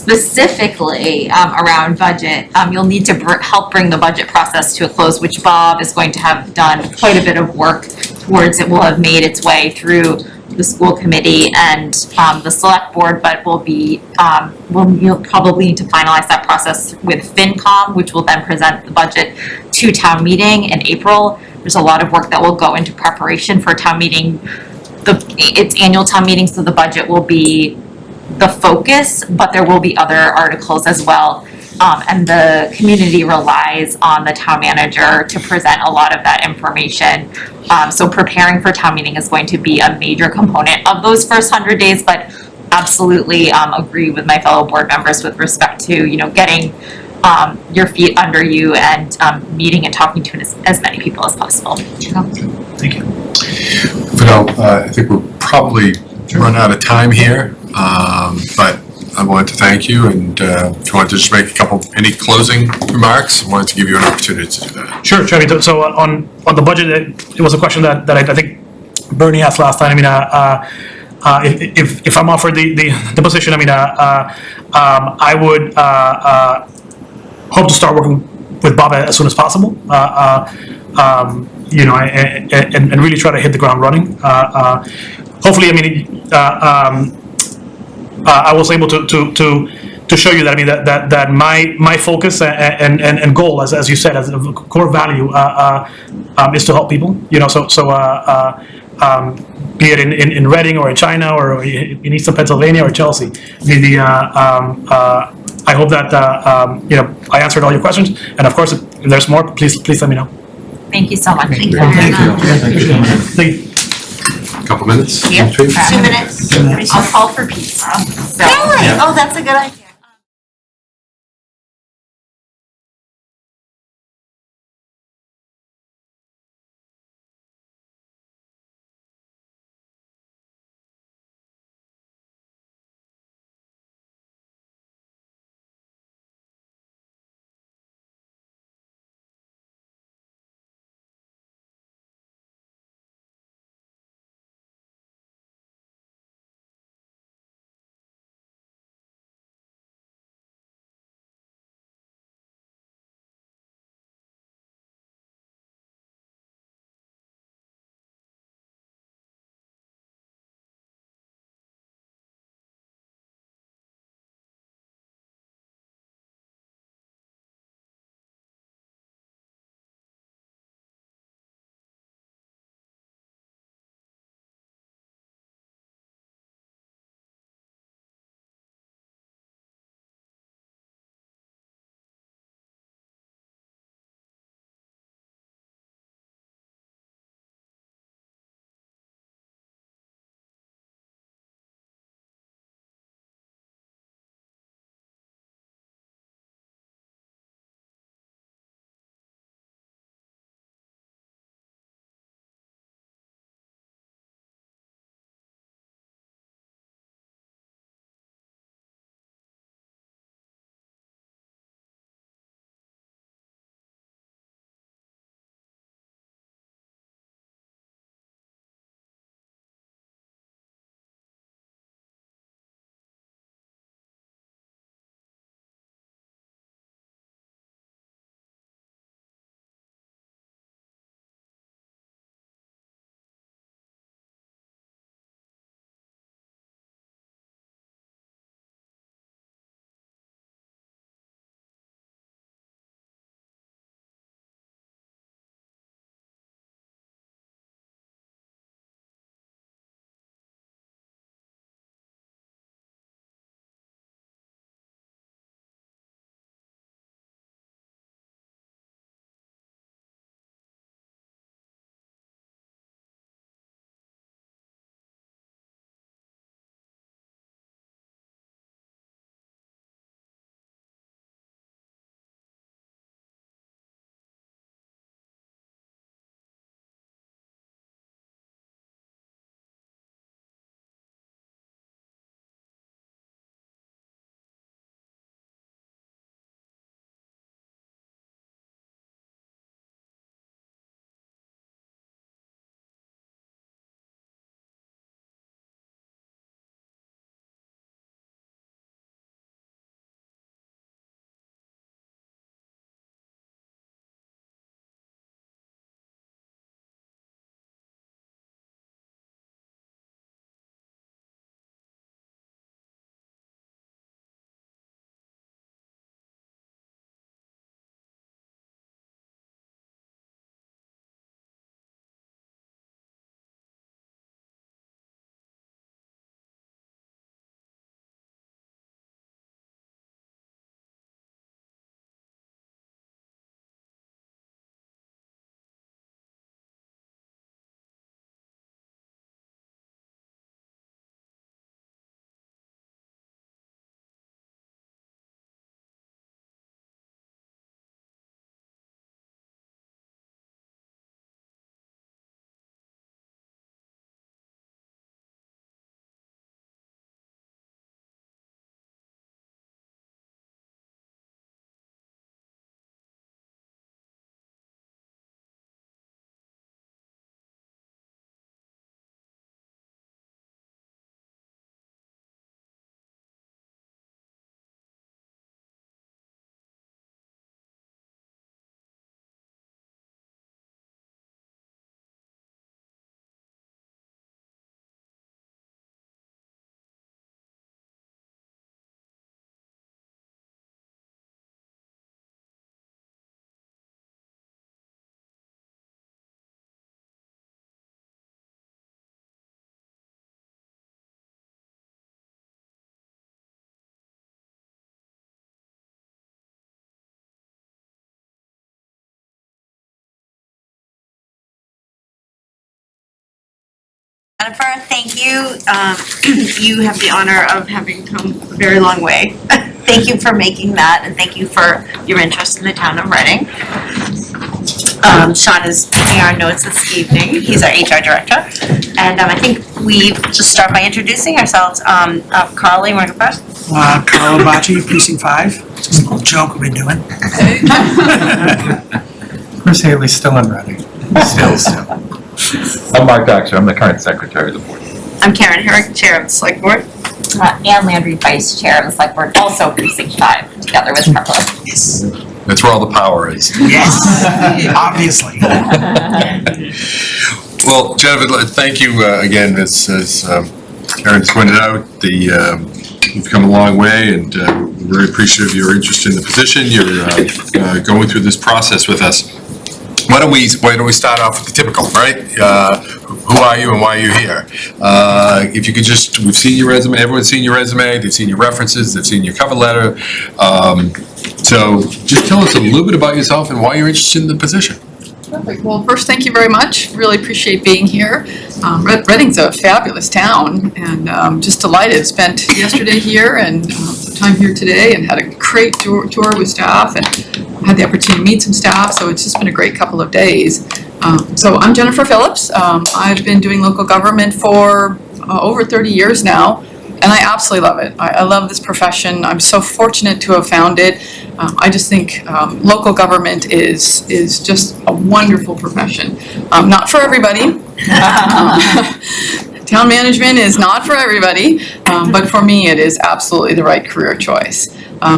specifically around budget, you'll need to help bring the budget process to a close, which Bob is going to have done quite a bit of work towards. It will have made its way through the school committee and the select board, but you'll probably need to finalize that process with FinCom, which will then present the budget to town meeting in April. There's a lot of work that will go into preparation for town meeting. It's annual town meeting, so the budget will be the focus, but there will be other articles as well. And the community relies on the town manager to present a lot of that information. So preparing for town meeting is going to be a major component of those first 100 days, but absolutely agree with my fellow board members with respect to, getting your feet under you and meeting and talking to as many people as possible. Thank you. Fidel, I think we're probably run out of time here, but I wanted to thank you, and if you wanted to just make any closing remarks, I wanted to give you an opportunity to do that. Sure. I mean, so on the budget, it was a question that I think Bernie asked last time. I mean, if I'm offered the position, I mean, I would hope to start working with Bob as soon as possible. And really try to hit the ground running. Hopefully, I mean, I was able to show you that, I mean, that my focus and goal, as you said, as a core value, is to help people. Be it in Reading or in China or in Eastern Pennsylvania or Chelsea. I hope that I answered all your questions. And of course, if there's more, please let me know. Thank you so much. Thank you very much. Thank you. Couple minutes? Yep. Retreat? 2 minutes. I'll call for pizza. So. Really? Oh, that's a good idea. Jennifer, thank you. You have the honor of having come a very long way. Thank you for making that, and thank you for your interest in the town of Reading. Sean is taking our notes this evening. He's our HR director. And I think we just start by introducing ourselves. Carly, you want to go first? Carlo Bacci, Precinct 5. Just a little joke we've been doing. Chris Haley's still in Reading. Still. I'm Mark Doxer, I'm the current secretary of the board. I'm Karen Herrick, Chair of the Select Board. Ann Landry, Vice Chair of the Select Board, also Precinct 5, together with Carla. Yes. That's where all the power is. Yes, obviously. Well, Jennifer, thank you again, as Karen's pointed out, you've come a long way, and we're very appreciative of your interest in the position. You're going through this process with us. Why don't we start off with the typical, right? Who are you and why are you here? If you could just, we've seen your resume, everyone's seen your resume, they've seen your references, they've seen your cover letter. So just tell us a little bit about yourself and why you're interested in the position. Perfect. Well, first, thank you very much. Really appreciate being here. Reading's a fabulous town, and just delighted. Spent yesterday here and some time here today, and had a great tour with staff, and had the opportunity to meet some staff. So it's just been a great couple of days. So I'm Jennifer Phillips. I've been doing local government for over 30 years now. And I absolutely love it. I love this profession. I'm so fortunate to have found it. I just think local government is just a wonderful profession. Not for everybody. Town management is not for everybody, but for me it is absolutely the right career choice.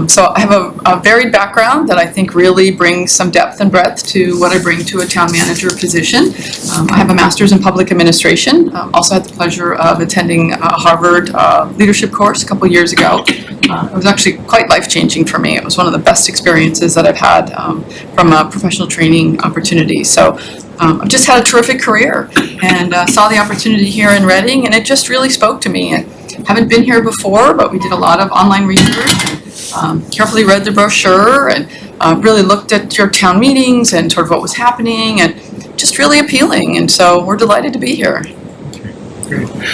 So I have a varied background that I think really brings some depth and breadth to what I bring to a town manager position. I have a master's in public administration. Also had the pleasure of attending a Harvard leadership course a couple years ago. It was actually quite life-changing for me. It was one of the best experiences that I've had from a professional training opportunity. So I've just had a terrific career, and saw the opportunity here in Reading, and it just really spoke to me. I haven't been here before, but we did a lot of online research. Carefully read the brochure and really looked at your town meetings and sort of what was happening, and just really appealing, and so we're delighted to be here.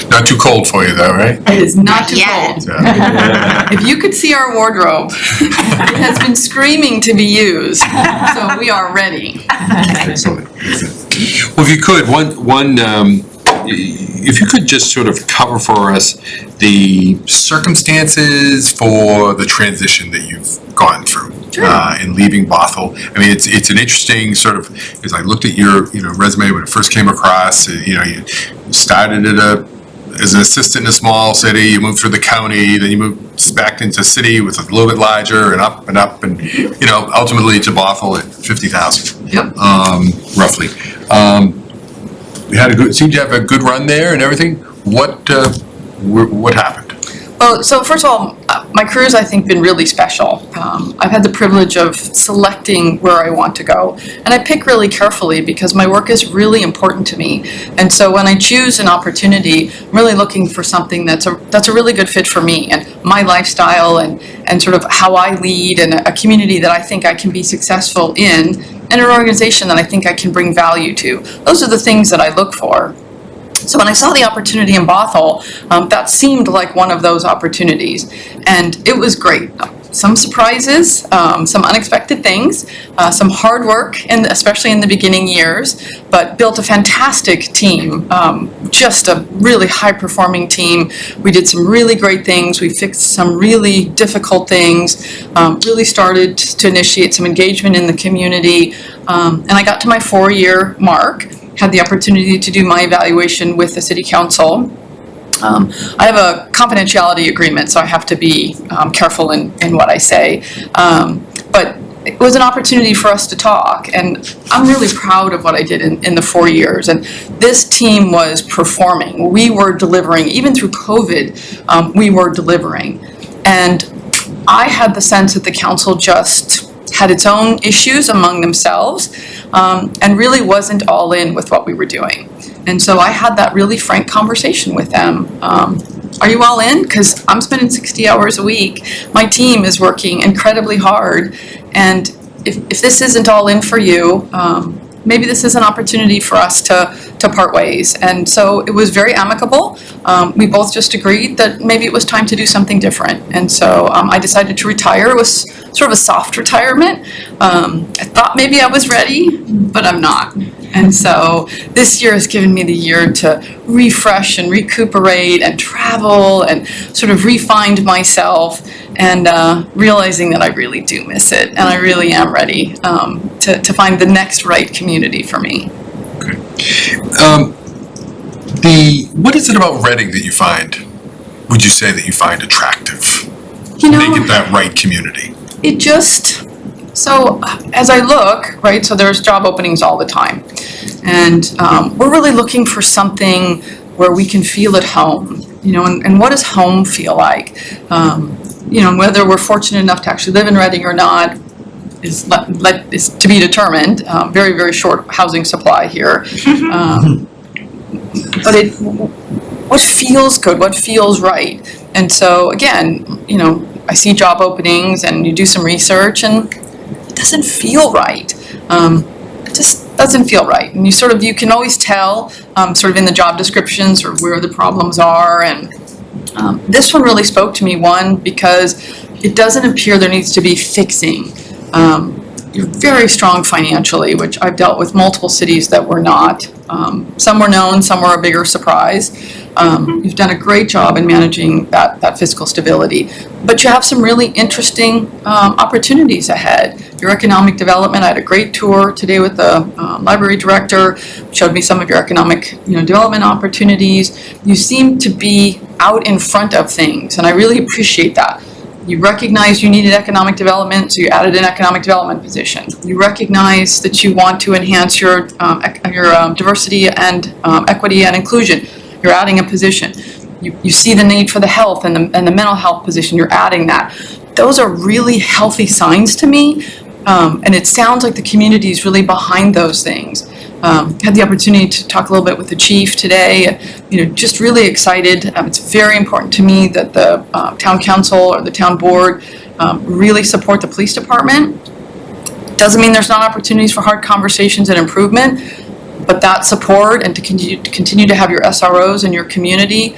Not too cold for you though, right? It is not too Yeah. cold. If you could see our wardrobe, it has been screaming to be used, so we are ready. Excellent. Well, if you could, if you could just sort of cover for us the circumstances for the transition that you've gone through. In leaving Bothell. I mean, it's an interesting sort of, as I looked at your, resume when it first came across, you started as an assistant in a small city, you moved through the county, then you moved back into a city with a little bit larger and up, and ultimately to Bothell at 50,000. Yep. Roughly. We had seemed to have a good run there and everything. What happened? Well, so first of all, my career's, I think, been really special. I've had the privilege of selecting where I want to go, and I pick really carefully because my work is really important to me. And so when I choose an opportunity, I'm really looking for something that's a really good fit for me and my lifestyle and sort of how I lead, and a community that I think I can be successful in, and an organization that I think I can bring value to. Those are the things that I look for. So when I saw the opportunity in Bothell, that seemed like one of those opportunities, and it was great. Some surprises, some unexpected things, some hard work, especially in the beginning years, but built a fantastic team, just a really high-performing team. We did some really great things. We fixed some really difficult things, really started to initiate some engagement in the community, and I got to my 4-year mark. Had the opportunity to do my evaluation with the city council. I have a confidentiality agreement, so I have to be careful in what I say. But it was an opportunity for us to talk, and I'm really proud of what I did in the 4 years. And this team was performing. We were delivering. Even through COVID, we were delivering. And I had the sense that the council just had its own issues among themselves, and really wasn't all in with what we were doing. And so I had that really frank conversation with them. Are you all in? Because I'm spending 60 hours a week. My team is working incredibly hard. And if this isn't all in for you, maybe this is an opportunity for us to part ways. And so it was very amicable. We both just agreed that maybe it was time to do something different. And so I decided to retire. It was sort of a soft retirement. I thought maybe I was ready, but I'm not. And so this year has given me the year to refresh and recuperate and travel and sort of refind myself, and realizing that I really do miss it, and I really am ready to find the next right community for me. What is it about Reading that you find, would you say that you find attractive? You know, Make it that right community. it just, so as I look, right, so there's job openings all the time. And we're really looking for something where we can feel at home, you know, and what does home feel like? You know, whether we're fortunate enough to actually live in Reading or not is to be determined. Very, very short housing supply here. But what feels good, what feels right? And so again, you know, I see job openings and you do some research and it doesn't feel right. It just doesn't feel right. And you can always tell sort of in the job descriptions or where the problems are. And this one really spoke to me, one, because it doesn't appear there needs to be fixing. You're very strong financially, which I've dealt with multiple cities that were not. Some were known, some were a bigger surprise. You've done a great job in managing that fiscal stability. But you have some really interesting opportunities ahead. Your economic development, I had a great tour today with the library director, showed me some of your economic development opportunities. You seem to be out in front of things, and I really appreciate that. You recognized you needed economic development, so you added an economic development position. You recognize that you want to enhance your diversity and equity and inclusion. You're adding a position. You see the need for the health and the mental health position. You're adding that. Those are really healthy signs to me, and it sounds like the community is really behind those things. Had the opportunity to talk a little bit with the chief today, just really excited. It's very important to me that the town council or the town board really support the police department. Doesn't mean there's not opportunities for hard conversations and improvement, but that support and to continue to have your SROs in your community,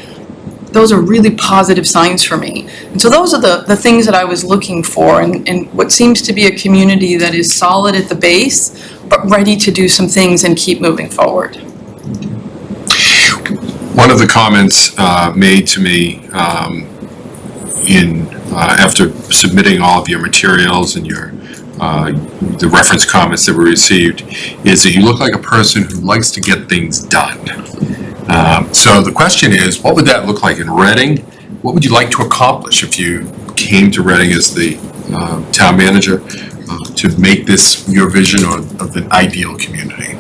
those are really positive signs for me. And so those are the things that I was looking for in what seems to be a community that is solid at the base, but ready to do some things and keep moving forward. One of the comments made to me after submitting all of your materials and the reference comments that were received is that you look like a person who likes to get things done. So the question is, what would that look like in Reading? What would you like to accomplish if you came to Reading as the town manager to make this your vision of an ideal community?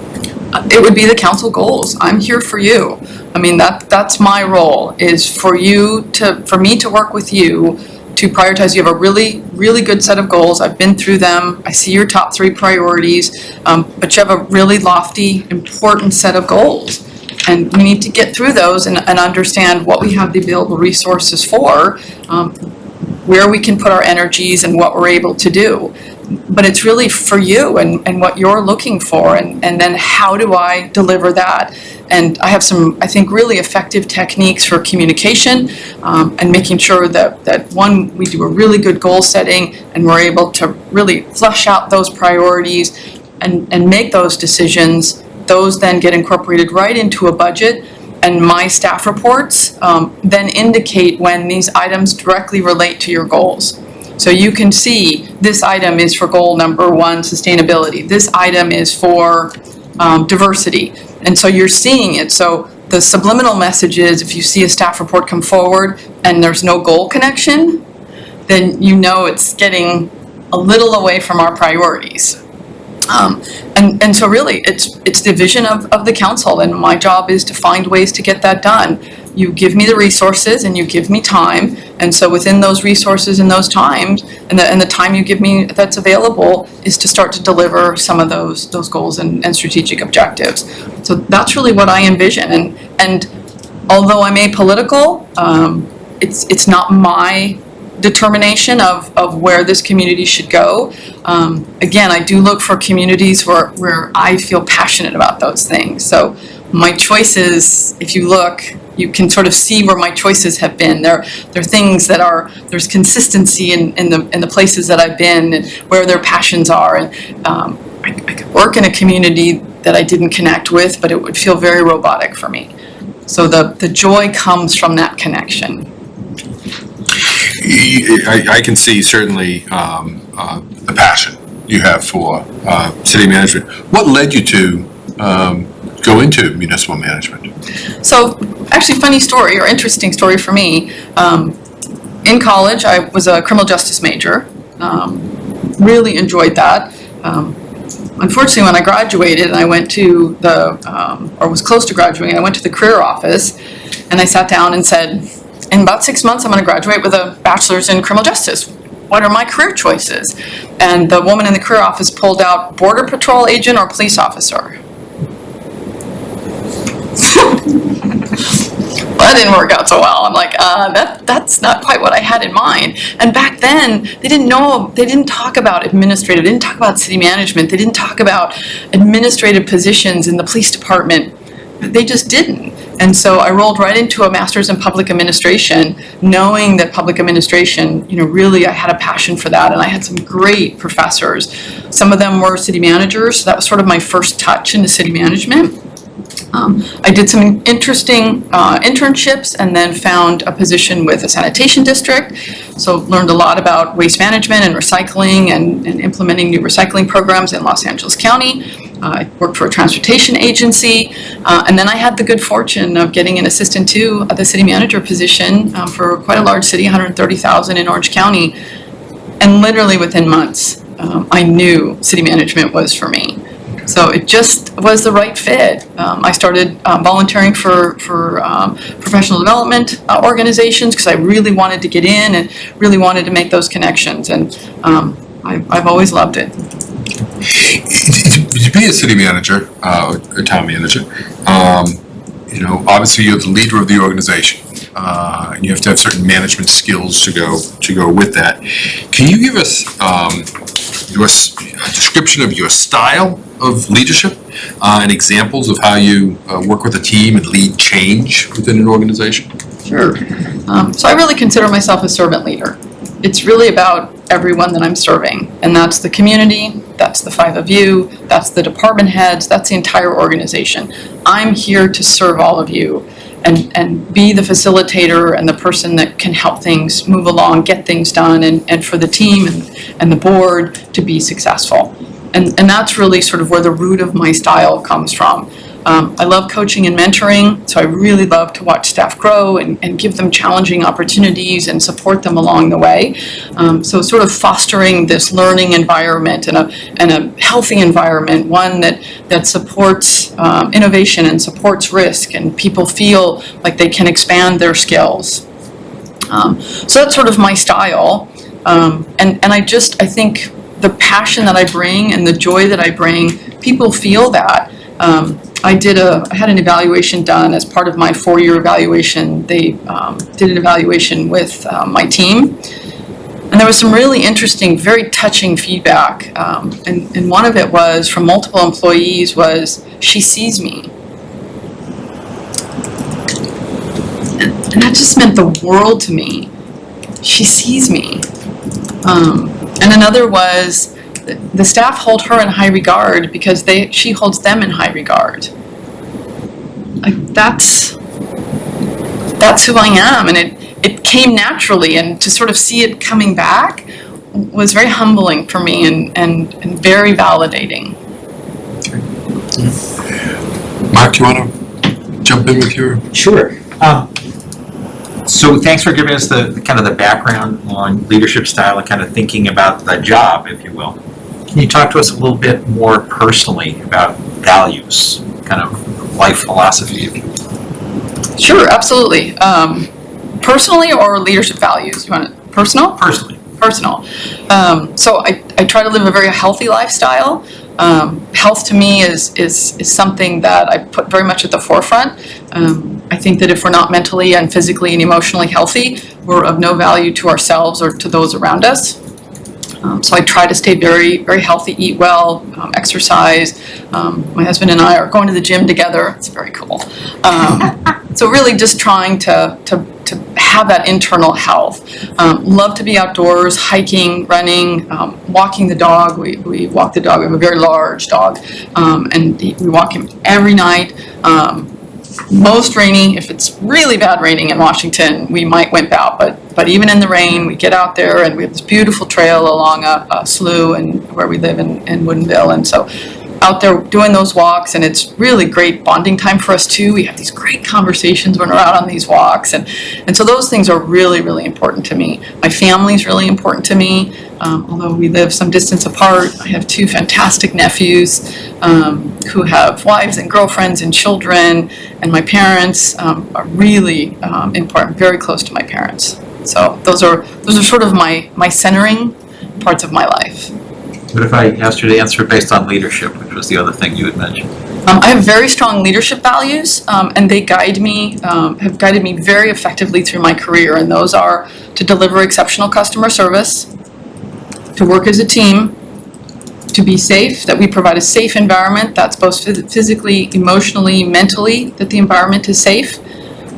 It would be the council goals. I'm here for you. I mean, that's my role, is for me to work with you to prioritize. You have a really, really good set of goals. I've been through them. I see your top 3 priorities, but you have a really lofty, important set of goals. And we need to get through those and understand what we have the available resources for, where we can put our energies and what we're able to do. But it's really for you and what you're looking for, and then how do I deliver that? And I have some, I think, really effective techniques for communication and making sure that one, we do a really good goal setting and we're able to really flesh out those priorities and make those decisions. Those then get incorporated right into a budget, and my staff reports then indicate when these items directly relate to your goals. So you can see this item is for goal number 1, sustainability. This item is for diversity. And so you're seeing it. So the subliminal message is, if you see a staff report come forward and there's no goal connection, then you know it's getting a little away from our priorities. And so really, it's the vision of the council, and my job is to find ways to get that done. You give me the resources and you give me time, and so within those resources and those times, and the time you give me that's available is to start to deliver some of those goals and strategic objectives. So that's really what I envision, and although I'm apolitical, it's not my determination of where this community should go. Again, I do look for communities where I feel passionate about those things. So my choices, if you look, you can sort of see where my choices have been. There are things that there's consistency in the places that I've been and where their passions are. And I could work in a community that I didn't connect with, but it would feel very robotic for me. So the joy comes from that connection. I can see certainly the passion you have for city management. What led you to go into municipal management? So actually, funny story or interesting story for me. In college, I was a criminal justice major. Really enjoyed that. Unfortunately, when I graduated and I went to or was close to graduating, I went to the career office and I sat down and said, in about 6 months, I'm going to graduate with a bachelor's in criminal justice. What are my career choices? And the woman in the career office pulled out border patrol agent or police officer. That didn't work out so well. I'm like, that's not quite what I had in mind. And back then, they didn't talk about administrative, they didn't talk about city management, they didn't talk about administrative positions in the police department. They just didn't. And so I rolled right into a master's in public administration, knowing that public administration, really I had a passion for that. And I had some great professors. Some of them were city managers, so that was sort of my first touch into city management. I did some interesting internships and then found a position with a sanitation district. So learned a lot about waste management and recycling and implementing new recycling programs in Los Angeles County. I worked for a transportation agency. And then I had the good fortune of getting an assistant to the city manager position for quite a large city, 130,000 in Orange County. And literally within months, I knew city management was for me. So it just was the right fit. I started volunteering for professional development organizations because I really wanted to get in and really wanted to make those connections. And I've always loved it. To be a city manager or town manager, obviously you're the leader of the organization. And you have to have certain management skills to go with that. Can you give us a description of your style of leadership and examples of how you work with a team and lead change within an organization? Sure. So I really consider myself a servant leader. It's really about everyone that I'm serving, and that's the community, that's the 5 of you, that's the department heads, that's the entire organization. I'm here to serve all of you and be the facilitator and the person that can help things move along, get things done, and for the team and the board to be successful. And that's really sort of where the root of my style comes from. I love coaching and mentoring, so I really love to watch staff grow and give them challenging opportunities and support them along the way. So sort of fostering this learning environment and a healthy environment, one that supports innovation and supports risk, and people feel like they can expand their skills. So that's sort of my style. And I think the passion that I bring and the joy that I bring, people feel that. I had an evaluation done as part of my 4-year evaluation. They did an evaluation with my team. And there was some really interesting, very touching feedback. And one of it was from multiple employees was, she sees me. And that just meant the world to me. She sees me. And another was, the staff hold her in high regard because she holds them in high regard. Like that's who I am, and it came naturally, and to sort of see it coming back was very humbling for me and very validating. Mark, you want to jump in with your? Sure. So thanks for giving us the kind of the background on leadership style and kind of thinking about the job, if you will. Can you talk to us a little bit more personally about values, kind of life philosophy, if you will? Sure, absolutely. Personally or leadership values? You want it personal? Personally. Personal. So I try to live a very healthy lifestyle. Health to me is something that I put very much at the forefront. I think that if we're not mentally and physically and emotionally healthy, we're of no value to ourselves or to those around us. So I try to stay very, very healthy, eat well, exercise. My husband and I are going to the gym together. It's very cool. So really just trying to have that internal health. Love to be outdoors, hiking, running, walking the dog. We walk the dog. We have a very large dog, and we walk him every night. Most rainy, if it's really bad raining in Washington, we might wimp out, but even in the rain, we get out there and we have this beautiful trail along a slough and where we live in Woodinville, and so out there doing those walks, and it's really great bonding time for us too. We have these great conversations when we're out on these walks, and so those things are really, really important to me. My family's really important to me, although we live some distance apart. I have 2 fantastic nephews who have wives and girlfriends and children, and my parents are really important, very close to my parents. So those are sort of my centering parts of my life. What if I asked you to answer based on leadership, which was the other thing you had mentioned? I have very strong leadership values, and they have guided me very effectively through my career, and those are to deliver exceptional customer service, to work as a team, to be safe, that we provide a safe environment that's both physically, emotionally, mentally, that the environment is safe.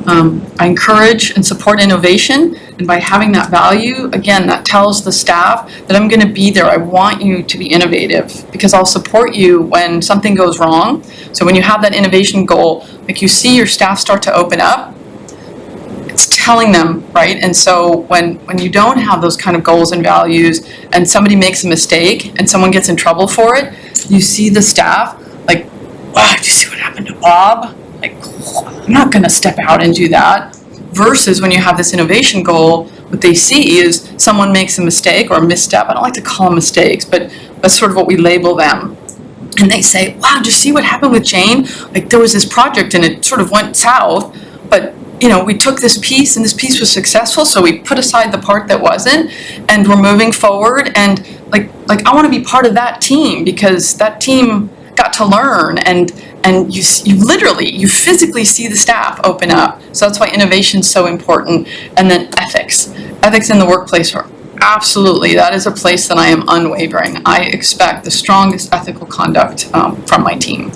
I encourage and support innovation, and by having that value, again, that tells the staff that I'm going to be there. I want you to be innovative because I'll support you when something goes wrong. So when you have that innovation goal, like you see your staff start to open up, it's telling them, right? And so when you don't have those kind of goals and values and somebody makes a mistake and someone gets in trouble for it, you see the staff like, wow, did you see what happened to Bob? Like, I'm not going to step out and do that. Versus when you have this innovation goal, what they see is someone makes a mistake or a misstep. I don't like to call them mistakes, but that's sort of what we label them. And they say, wow, did you see what happened with Jane? Like there was this project and it sort of went south, but we took this piece and this piece was successful, so we put aside the part that wasn't, and we're moving forward. And like I want to be part of that team because that team got to learn, and you physically see the staff open up. So that's why innovation is so important. And then ethics in the workplace are absolutely, that is a place that I am unwavering. I expect the strongest ethical conduct from my team.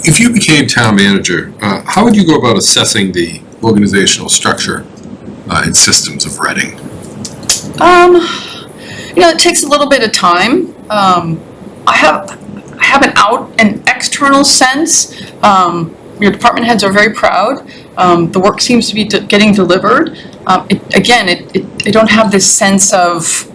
If you became town manager, how would you go about assessing the organizational structure and systems of Reading? It takes a little bit of time. I have an external sense. Your department heads are very proud. The work seems to be getting delivered. I don't have this sense of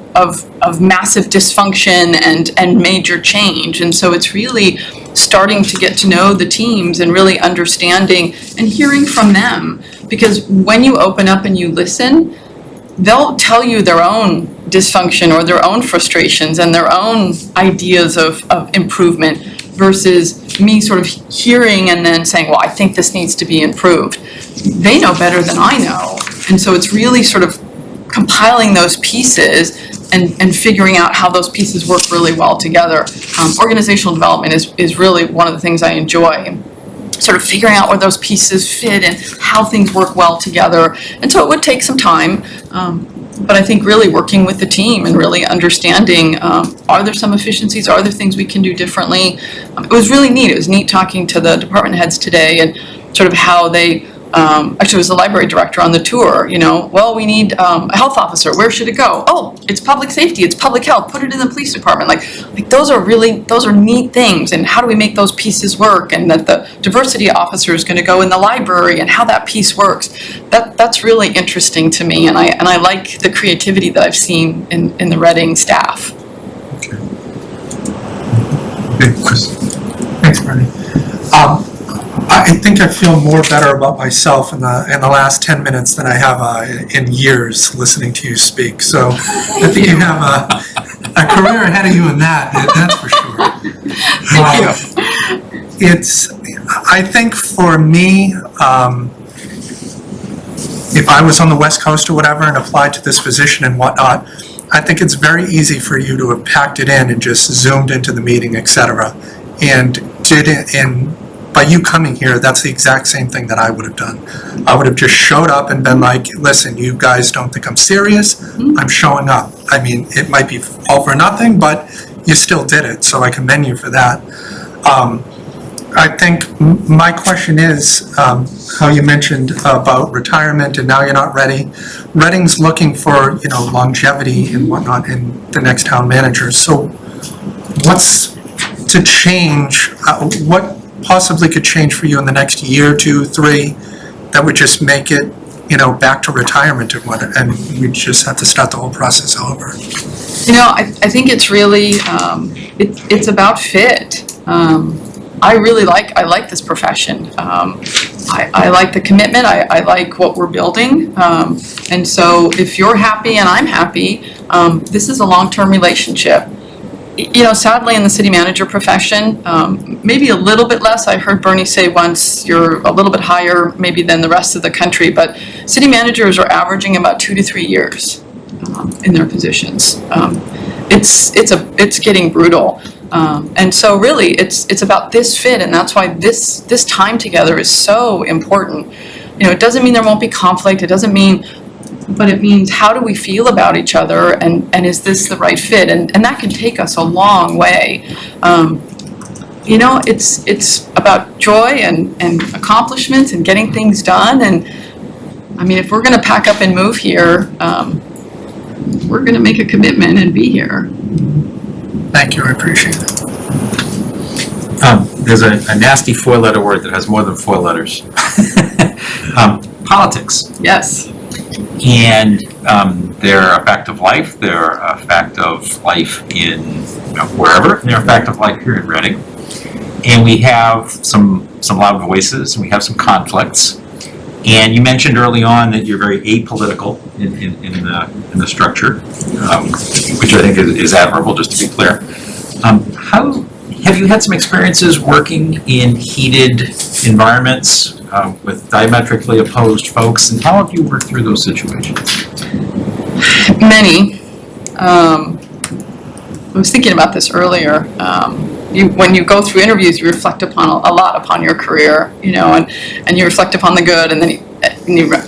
massive dysfunction and major change, and so it's really starting to get to know the teams and really understanding and hearing from them, because when you open up and you listen, they'll tell you their own dysfunction or their own frustrations and their own ideas of improvement versus me sort of hearing and then saying, well, I think this needs to be improved. They know better than I know. And so it's really sort of compiling those pieces and figuring out how those pieces work really well together. Organizational development is really one of the things I enjoy. Sort of figuring out where those pieces fit and how things work well together. And so it would take some time, but I think really working with the team and really understanding, are there some efficiencies? Are there things we can do differently? It was really neat. It was neat talking to the department heads today and sort of how they, actually it was the library director on the tour, well, we need a health officer. Where should it go? Oh, it's public safety, it's public health, put it in the police department. Like those are neat things, and how do we make those pieces work, and that the diversity officer is going to go in the library and how that piece works. That's really interesting to me, and I like the creativity that I've seen in the Reading staff. Okay, Chris. Thanks, Bernie. I think I feel more better about myself in the last 10 minutes than I have in years listening to you speak. So I think you have a career ahead of you in that's for sure. I think for me, if I was on the West Coast or whatever and applied to this position and whatnot, I think it's very easy for you to have packed it in and just zoomed into the meeting, etc., and did it and by you coming here, that's the exact same thing that I would have done. I would have just showed up and been like, listen, you guys don't think I'm serious, I'm showing up. I mean, it might be all for nothing, but you still did it, so I commend you for that. I think my question is, how you mentioned about retirement and now you're not ready. Reading's looking for, longevity and whatnot in the next town manager. So what's to change, what possibly could change for you in the next year, 2, 3, that would just make it, back to retirement and we just have to start the whole process over? I think it's really, it's about fit. I like this profession. I like the commitment, I like what we're building. And so if you're happy and I'm happy, this is a long-term relationship. Sadly in the city manager profession, maybe a little bit less. I heard Bernie say once, you're a little bit higher maybe than the rest of the country, but city managers are averaging about 2 to 3 years in their positions. It's getting brutal. And so really, it's about this fit, and that's why this time together is so important. It doesn't mean there won't be conflict, but it means how do we feel about each other, and is this the right fit? And that can take us a long way. It's about joy and accomplishments and getting things done. And I mean, if we're gonna pack up and move here, we're gonna make a commitment and be here. Thank you, I appreciate it. There's a nasty 4-letter word that has more than 4 letters. Politics. Yes. And they're a fact of life, they're a fact of life in wherever, and they're a fact of life here in Reading. And we have some loud voices, and we have some conflicts. And you mentioned early on that you're very apolitical in the structure, which I think is admirable, just to be clear. How have you had some experiences working in heated environments with diametrically opposed folks, and how have you worked through those situations? Many. I was thinking about this earlier. When you go through interviews, you reflect upon a lot upon your career, and you reflect upon the good, and then you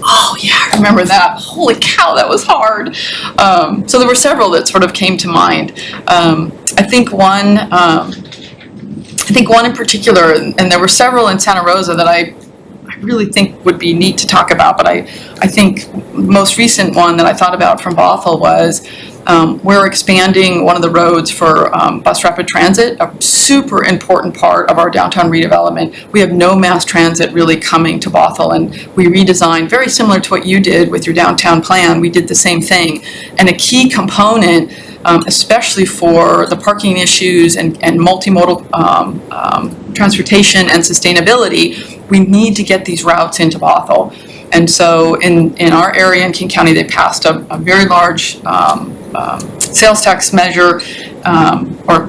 oh yeah, I remember that. Holy cow, that was hard. So there were several that sort of came to mind. I think one in particular, and there were several in Santa Rosa that I really think would be neat to talk about, but I think the most recent one that I thought about from Bothell was we're expanding one of the roads for bus rapid transit, a super important part of our downtown redevelopment. We have no mass transit really coming to Bothell, and we redesigned, very similar to what you did with your downtown plan, we did the same thing. And a key component, especially for the parking issues and multimodal transportation and sustainability, we need to get these routes into Bothell. And so in our area in King County, they passed a very large sales tax measure or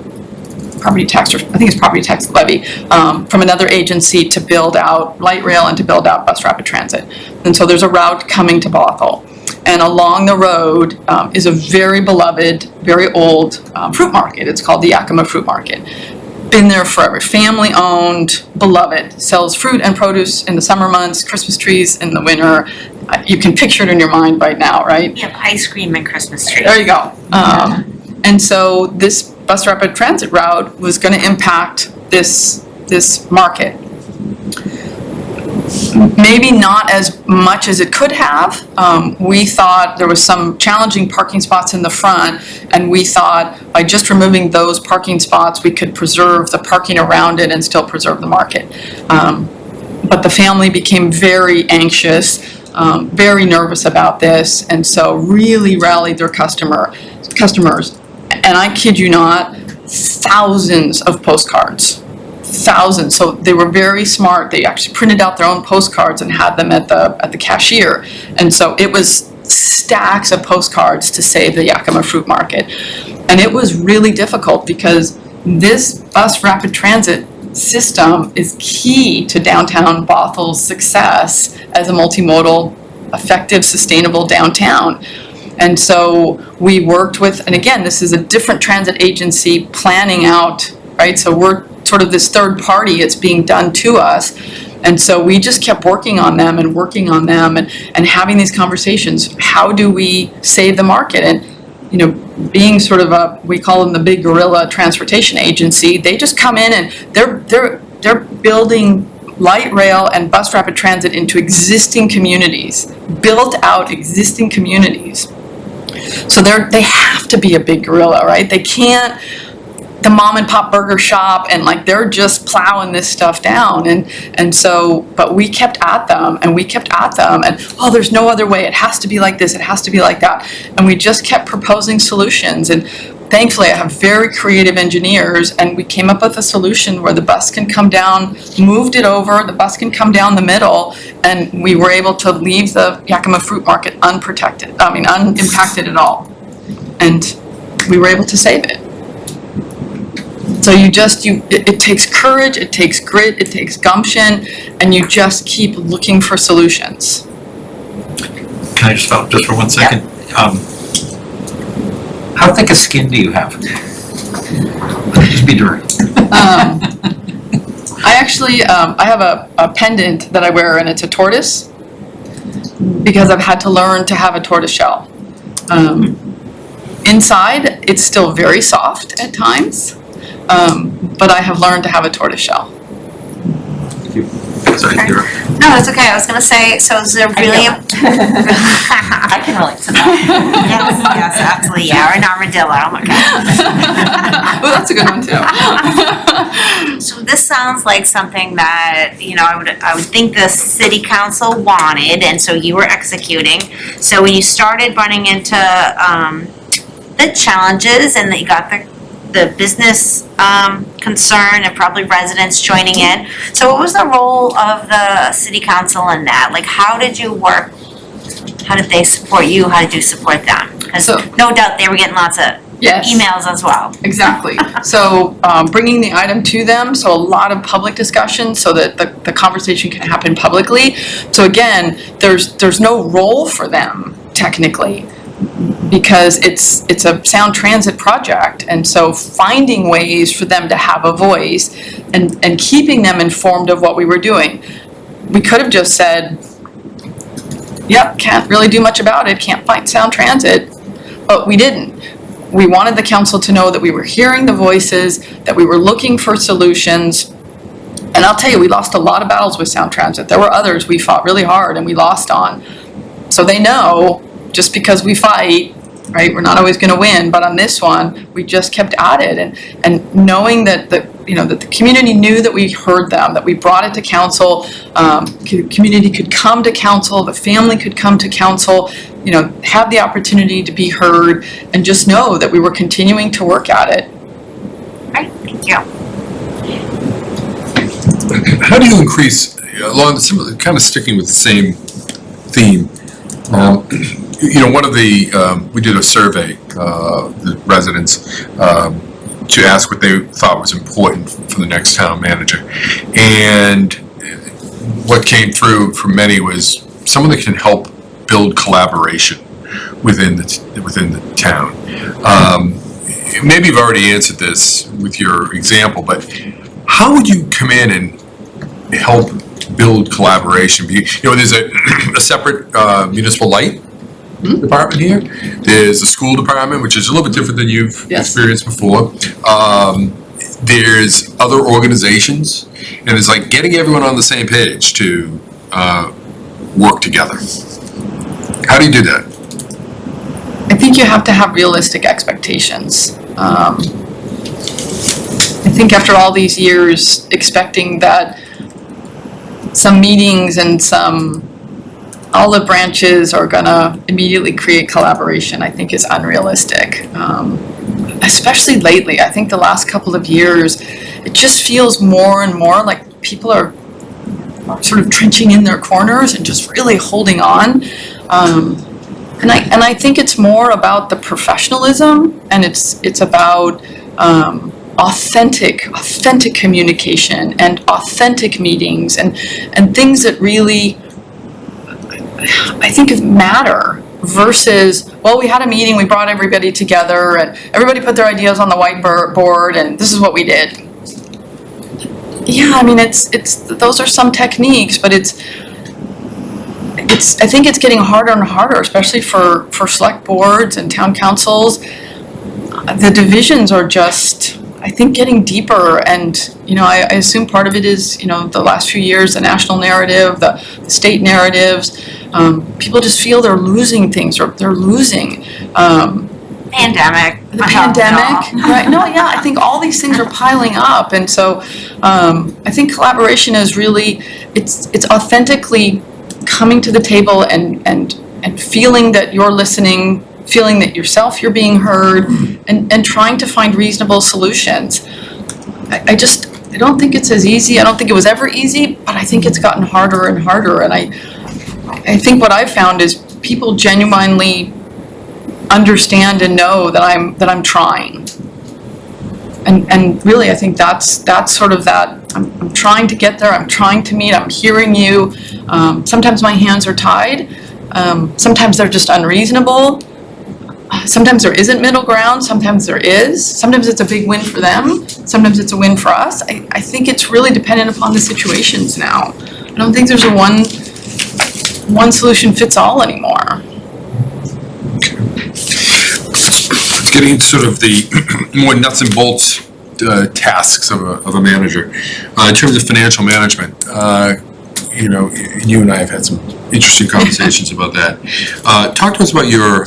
property tax, or I think it's property tax levy, from another agency to build out light rail and to build out bus rapid transit. And so there's a route coming to Bothell. And along the road is a very beloved, very old fruit market. It's called the Yakima Fruit Market. Been there forever, family owned, beloved, sells fruit and produce in the summer months, Christmas trees in the winter. You can picture it in your mind right now, right? We have ice cream and Christmas trees. There you go. And so this bus rapid transit route was going to impact this market. Maybe not as much as it could have. We thought there was some challenging parking spots in the front, and we thought by just removing those parking spots, we could preserve the parking around it and still preserve the market. But the family became very anxious, very nervous about this, and so really rallied their customers. And I kid you not, thousands of postcards. Thousands. So they were very smart. They actually printed out their own postcards and had them at the cashier. And so it was stacks of postcards to save the Yakima Fruit Market. And it was really difficult because this bus rapid transit system is key to downtown Bothell's success as a multimodal, effective, sustainable downtown. And so we worked with, and again, this is a different transit agency planning out, right? So we're sort of this third party, it's being done to us. And so we just kept working on them and having these conversations. How do we save the market? And, you know, being sort of we call them the big gorilla transportation agency, they just come in and they're building light rail and bus rapid transit into existing communities, built out existing communities. So they have to be a big gorilla, right? They can't, the mom and pop burger shop, and like they're just plowing this stuff down. And so, but we kept at them and oh, there's no other way. It has to be like this. It has to be like that. And we just kept proposing solutions. And thankfully I have very creative engineers, and we came up with a solution where the bus can come down, moved it over, the bus can come down the middle, and we were able to leave the Yakima Fruit Market unimpacted at all. And we were able to save it. So it takes courage, it takes grit, it takes gumption, and you just keep looking for solutions. Can I just stop just for 1 second? How thick a skin do you have? Just be direct. I actually, I have a pendant that I wear, and it's a tortoise, because I've had to learn to have a tortoise shell. Inside, it's still very soft at times, but I have learned to have a tortoise shell. Sorry, you're- No, that's okay. I was gonna say, so is there really? I can relate to that. Yes, absolutely, yeah, or an armadillo, oh my God. Well, that's a good one too. So this sounds like something that, you know, I would think the city council wanted, and so you were executing. So when you started running into, the challenges, and that you got the business concern and probably residents joining in. So what was the role of the city council in that? Like, how did you work? How did they support you? How did you support them? Because So- no doubt they were getting lots of Yes. emails as well. Exactly. So bringing the item to them, so a lot of public discussion so that the conversation can happen publicly. So again, there's no role for them technically, because it's a sound transit project, and so finding ways for them to have a voice and keeping them informed of what we were doing. We could have just said, yep, can't really do much about it, can't find sound transit, but we didn't. We wanted the council to know that we were hearing the voices, that we were looking for solutions. And I'll tell you, we lost a lot of battles with sound transit. There were others we fought really hard and we lost on. So they know, just because we fight, right, we're not always going to win, but on this one, we just kept at it, and knowing that that the community knew that we heard them, that we brought it to council, community could come to council, the family could come to council, have the opportunity to be heard, and just know that we were continuing to work at it. All right, thank you. How do you increase, along the similar, kind of sticking with the same theme, one of the, we did a survey, the residents, to ask what they thought was important for the next town manager. And what came through from many was someone that can help build collaboration within the town. Maybe you've already answered this with your example, but how would you come in and help build collaboration? There's a separate municipal light department here. There's the school department, which is a little bit different than you've Yes. experienced before. There's other organizations, and it's like getting everyone on the same page to work together. How do you do that? I think you have to have realistic expectations. I think after all these years, expecting that some meetings and some olive branches are gonna immediately create collaboration, I think is unrealistic. Especially lately, I think the last couple of years, it just feels more and more like people are sort of trenching in their corners and just really holding on. And I think it's more about the professionalism, and it's about authentic communication and authentic meetings and things that really I think matter, versus, well, we had a meeting, we brought everybody together and everybody put their ideas on the whiteboard and this is what we did. Yeah, I mean, it's, those are some techniques, but I think it's getting harder and harder, especially for select boards and town councils. The divisions are just, I think, getting deeper, and, I assume part of it is, the last few years, the national narrative, the state narratives. People just feel they're losing things, or they're losing, Pandemic. the pandemic, right? No, yeah, I think all these things are piling up, and so I think collaboration is really, it's authentically coming to the table and feeling that you're listening, feeling that yourself you're being heard, and trying to find reasonable solutions. I don't think it's as easy. I don't think it was ever easy, but I think it's gotten harder and harder. And I think what I've found is people genuinely understand and know that I'm trying. And really, I think that's sort of that. I'm trying to get there. I'm trying to meet. I'm hearing you. Sometimes my hands are tied. Sometimes they're just unreasonable. Sometimes there isn't middle ground. Sometimes there is. Sometimes it's a big win for them. Sometimes it's a win for us. I think it's really dependent upon the situations now. I don't think there's a one solution fits all anymore. Let's get into sort of the more nuts and bolts tasks of a manager. In terms of financial management, you and I have had some interesting conversations about that. Talk to us about your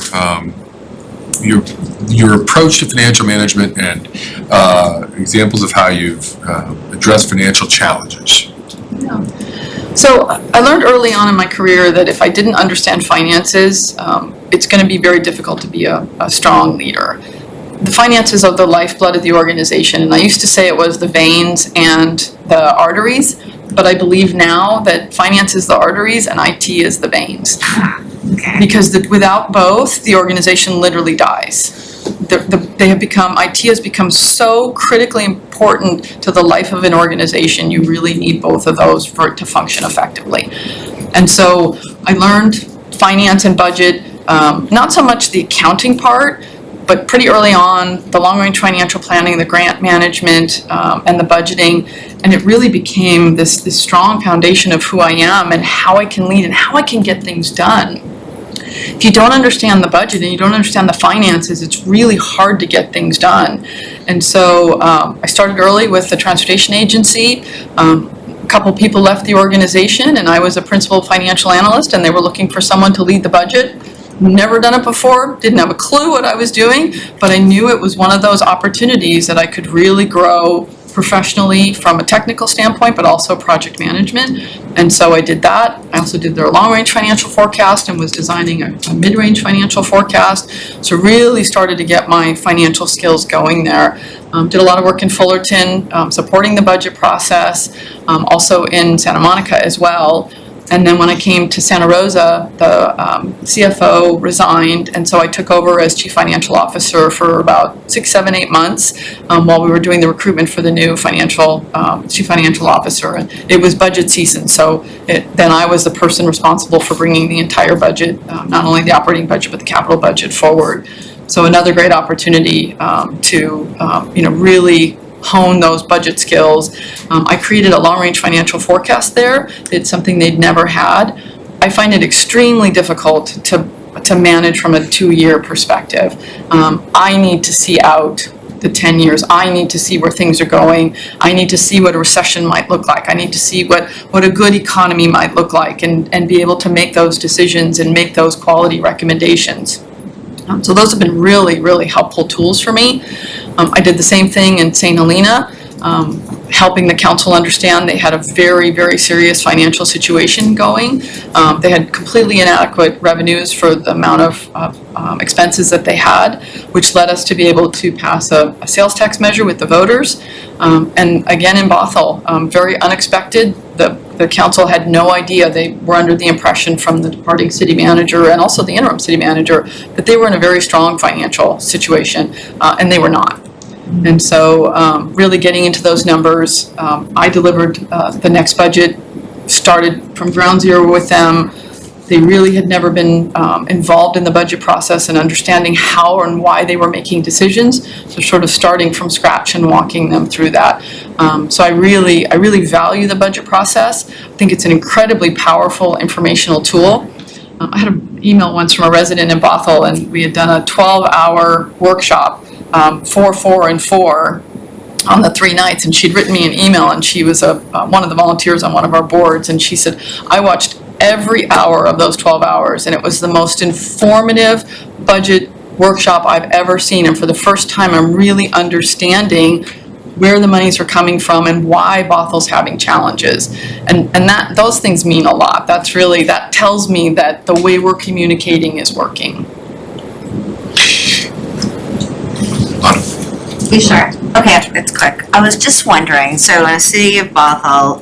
approach to financial management and examples of how you've addressed financial challenges. So I learned early on in my career that if I didn't understand finances, it's going to be very difficult to be a strong leader. The finances are the lifeblood of the organization, and I used to say it was the veins and the arteries, but I believe now that finance is the arteries and IT is the veins. Okay. Because without both, the organization literally dies. IT has become so critically important to the life of an organization. You really need both of those for it to function effectively. And so I learned finance and budget, not so much the accounting part, but pretty early on, the long-range financial planning, the grant management, and the budgeting, and it really became this strong foundation of who I am and how I can lead and how I can get things done. If you don't understand the budget and you don't understand the finances, it's really hard to get things done. And so I started early with the transportation agency. A couple people left the organization, and I was a principal financial analyst, and they were looking for someone to lead the budget. Never done it before, didn't have a clue what I was doing, but I knew it was one of those opportunities that I could really grow professionally from a technical standpoint, but also project management. And so I did that. I also did their long-range financial forecast and was designing a mid-range financial forecast. So really started to get my financial skills going there. Did a lot of work in Fullerton, supporting the budget process, also in Santa Monica as well. And then when I came to Santa Rosa, the CFO resigned, and so I took over as Chief Financial Officer for about 6, 7, 8 months while we were doing the recruitment for the new Chief Financial Officer. And it was budget season, so then I was the person responsible for bringing the entire budget, not only the operating budget, but the capital budget forward. So another great opportunity to really hone those budget skills. I created a long-range financial forecast there. It's something they'd never had. I find it extremely difficult to manage from a 2-year perspective. I need to see out the 10 years. I need to see where things are going. I need to see what a recession might look like. I need to see what a good economy might look like and be able to make those decisions and make those quality recommendations. So those have been really, really helpful tools for me. I did the same thing in St. Helena, helping the council understand they had a very, very serious financial situation going. They had completely inadequate revenues for the amount of expenses that they had, which led us to be able to pass a sales tax measure with the voters. And again in Bothell, very unexpected. The council had no idea. They were under the impression from the departing city manager and also the interim city manager that they were in a very strong financial situation, and they were not. And so really getting into those numbers, I delivered the next budget, started from ground zero with them, They really had never been involved in the budget process and understanding how and why they were making decisions. So sort of starting from scratch and walking them through that. So I really value the budget process. I think it's an incredibly powerful informational tool. I had an email once from a resident in Bothell, and we had done a 12-hour workshop, 4, 4, and 4 on the 3 nights, and she'd written me an email, and she was one of the volunteers on one of our boards, and she said, I watched every hour of those 12 hours, and it was the most informative budget workshop I've ever seen, and for the first time, I'm really understanding where the monies are coming from and why Bothell's having challenges. And that those things mean a lot. That tells me that the way we're communicating is working. You sure? Okay, it's quick. I was just wondering, so in the city of Bothell,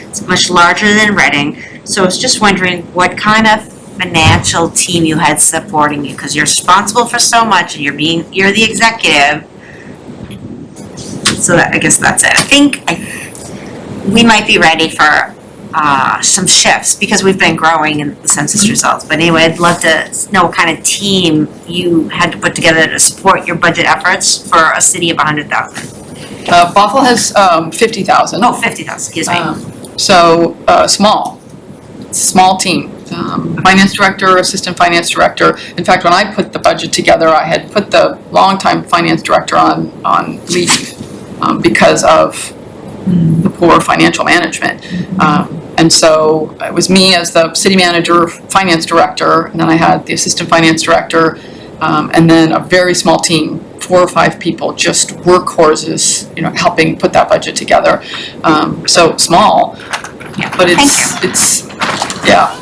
it's much larger than Reading, so I was just wondering what kind of financial team you had supporting you, because you're responsible for so much and you're the executive. So I guess that's it. I think we might be ready for some shifts because we've been growing in the census results. But anyway, I'd love to know what kind of team you had to put together to support your budget efforts for a city of 100,000. Bothell has 50,000. Oh, 50,000, excuse me. Small. It's a small team. Finance director, assistant finance director. In fact, when I put the budget together, I had put the longtime finance director on leave because of the poor financial management. And so it was me as the city manager, finance director, and then I had the assistant finance director, and then a very small team, 4 or 5 people, just workhorses, helping put that budget together. So small, but it's yeah.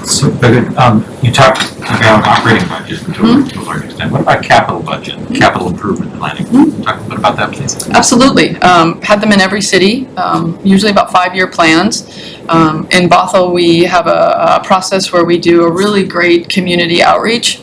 So, you talked about operating budget to a large extent. What about capital budget, capital improvement planning? Talk a bit about that, please. Absolutely. Had them in every city, usually about 5-year plans. In Bothell, we have a process where we do a really great community outreach.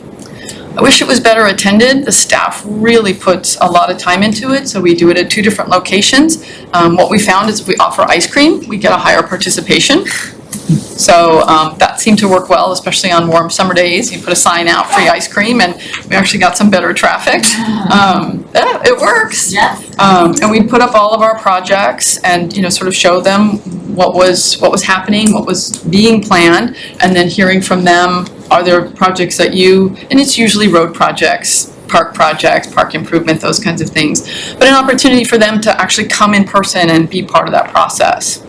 I wish it was better attended. The staff really puts a lot of time into it, so we do it at 2 different locations. What we found is if we offer ice cream, we get a higher participation. So that seemed to work well, especially on warm summer days. You put a sign out, free ice cream, and we actually got some better traffic. It works. Yes. And we put up all of our projects and, sort of show them what was happening, what was being planned, and then hearing from them, are there projects that and it's usually road projects, park improvement, those kinds of things. But an opportunity for them to actually come in person and be part of that process.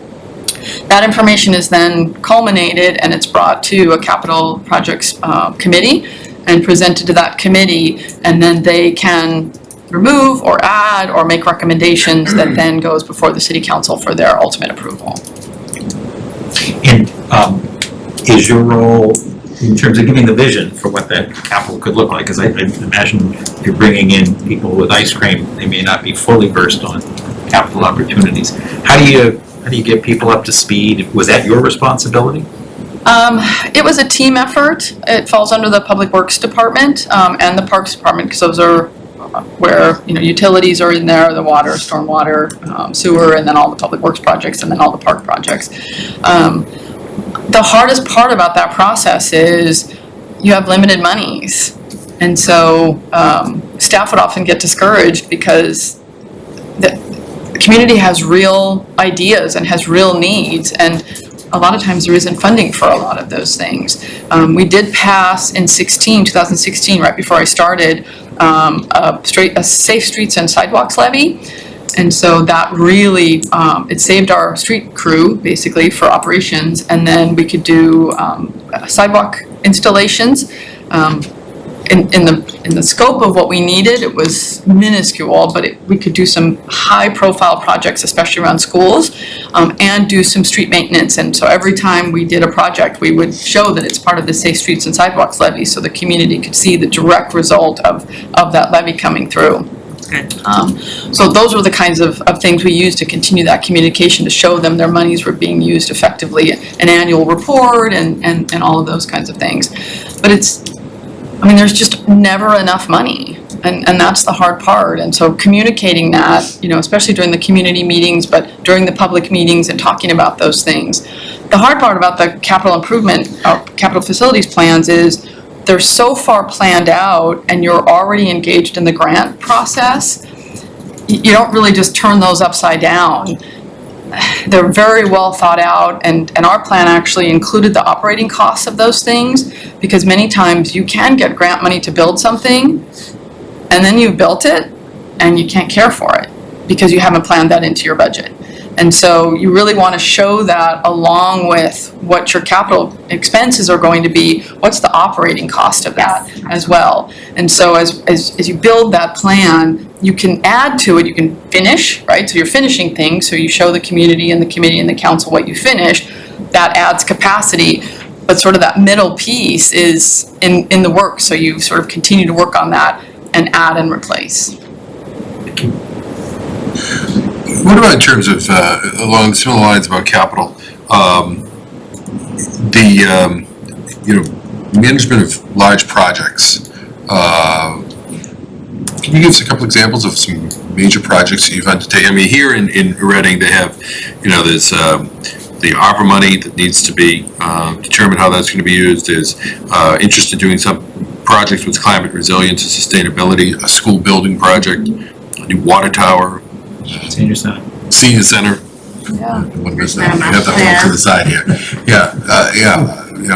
That information is then culminated and it's brought to a capital projects committee and presented to that committee, and then they can remove or add or make recommendations that then goes before the city council for their ultimate approval. And is your role in terms of giving the vision for what that capital could look like? Because I imagine if you're bringing in people with ice cream, they may not be fully versed on capital opportunities. How do you get people up to speed? Was that your responsibility? It was a team effort. It falls under the Public Works Department and the Parks Department, because those are where utilities are in there, the water, stormwater, sewer, and then all the public works projects, and then all the park projects. The hardest part about that process is you have limited monies, and so staff would often get discouraged because the community has real ideas and has real needs, and a lot of times there isn't funding for a lot of those things. We did pass in 2016, right before I started, a Safe Streets and Sidewalks levy. And so that really, it saved our street crew basically for operations, and then we could do sidewalk installations. In the scope of what we needed, it was minuscule, but we could do some high-profile projects, especially around schools, and do some street maintenance. And so every time we did a project, we would show that it's part of the Safe Streets and Sidewalks levy, so the community could see the direct result of that levy coming through. Good. So those were the kinds of things we used to continue that communication, to show them their monies were being used effectively, an annual report and all of those kinds of things. But there's just never enough money, and that's the hard part. And so communicating that, especially during the community meetings, but during the public meetings and talking about those things, the hard part about the capital improvement, capital facilities plans is they're so far planned out and you're already engaged in the grant process, you don't really just turn those upside down. They're very well thought out, and our plan actually included the operating costs of those things, because many times you can get grant money to build something, and then you've built it, and you can't care for it, because you haven't planned that into your budget. And so you really want to show that along with what your capital expenses are going to be, what's the operating cost of that as well. And so as you build that plan, you can add to it, you can finish, right? So you're finishing things, so you show the community and the committee and the council what you finish. That adds capacity, but sort of that middle piece is in the work. So you sort of continue to work on that and add and replace. What about in terms of, along similar lines about capital, management of large projects? Can you give us a couple examples of some major projects that you've undertaken? I mean, here in Reading, they have, there's the ARPA money that needs to be determined how that's going to be used. There's interest in doing some projects with climate resilience and sustainability, a school building project, a new water tower. Senior Center. Senior Center. Yeah. What is that? We have that one to the side here.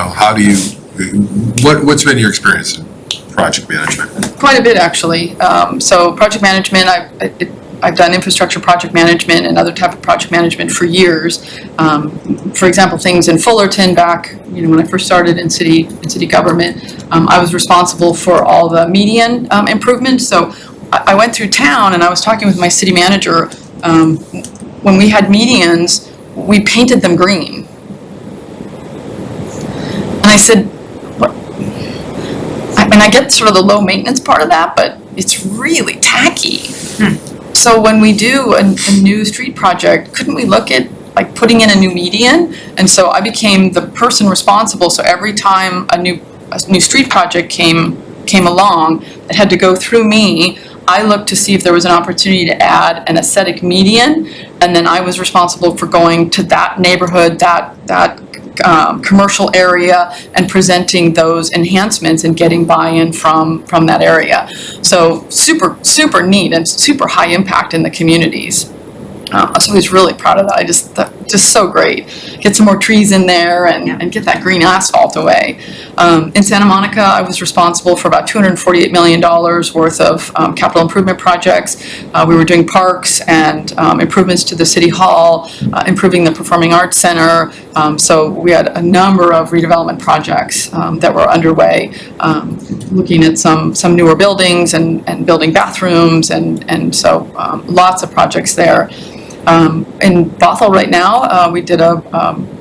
How do you, what's been your experience in project management? Quite a bit, actually. So project management, I've done infrastructure project management and other type of project management for years. For example, things in Fullerton back, when I first started in city government, I was responsible for all the median improvements. So I went through town and I was talking with my city manager. When we had medians, we painted them green. And I said, what? I get sort of the low maintenance part of that, but it's really tacky. So when we do a new street project, couldn't we look at like putting in a new median? And so I became the person responsible. So every time a new street project came along, it had to go through me. I looked to see if there was an opportunity to add an aesthetic median, and then I was responsible for going to that neighborhood, that commercial area, and presenting those enhancements and getting buy-in from that area. So super neat and super high impact in the communities. So I was really proud of that. Just so great. Get some more trees in there and get that green asphalt away. In Santa Monica, I was responsible for about $248 million worth of capital improvement projects. We were doing parks and improvements to the city hall, improving the Performing Arts Center. So we had a number of redevelopment projects that were underway, looking at some newer buildings and building bathrooms, and so lots of projects there. In Bothell right now, we did a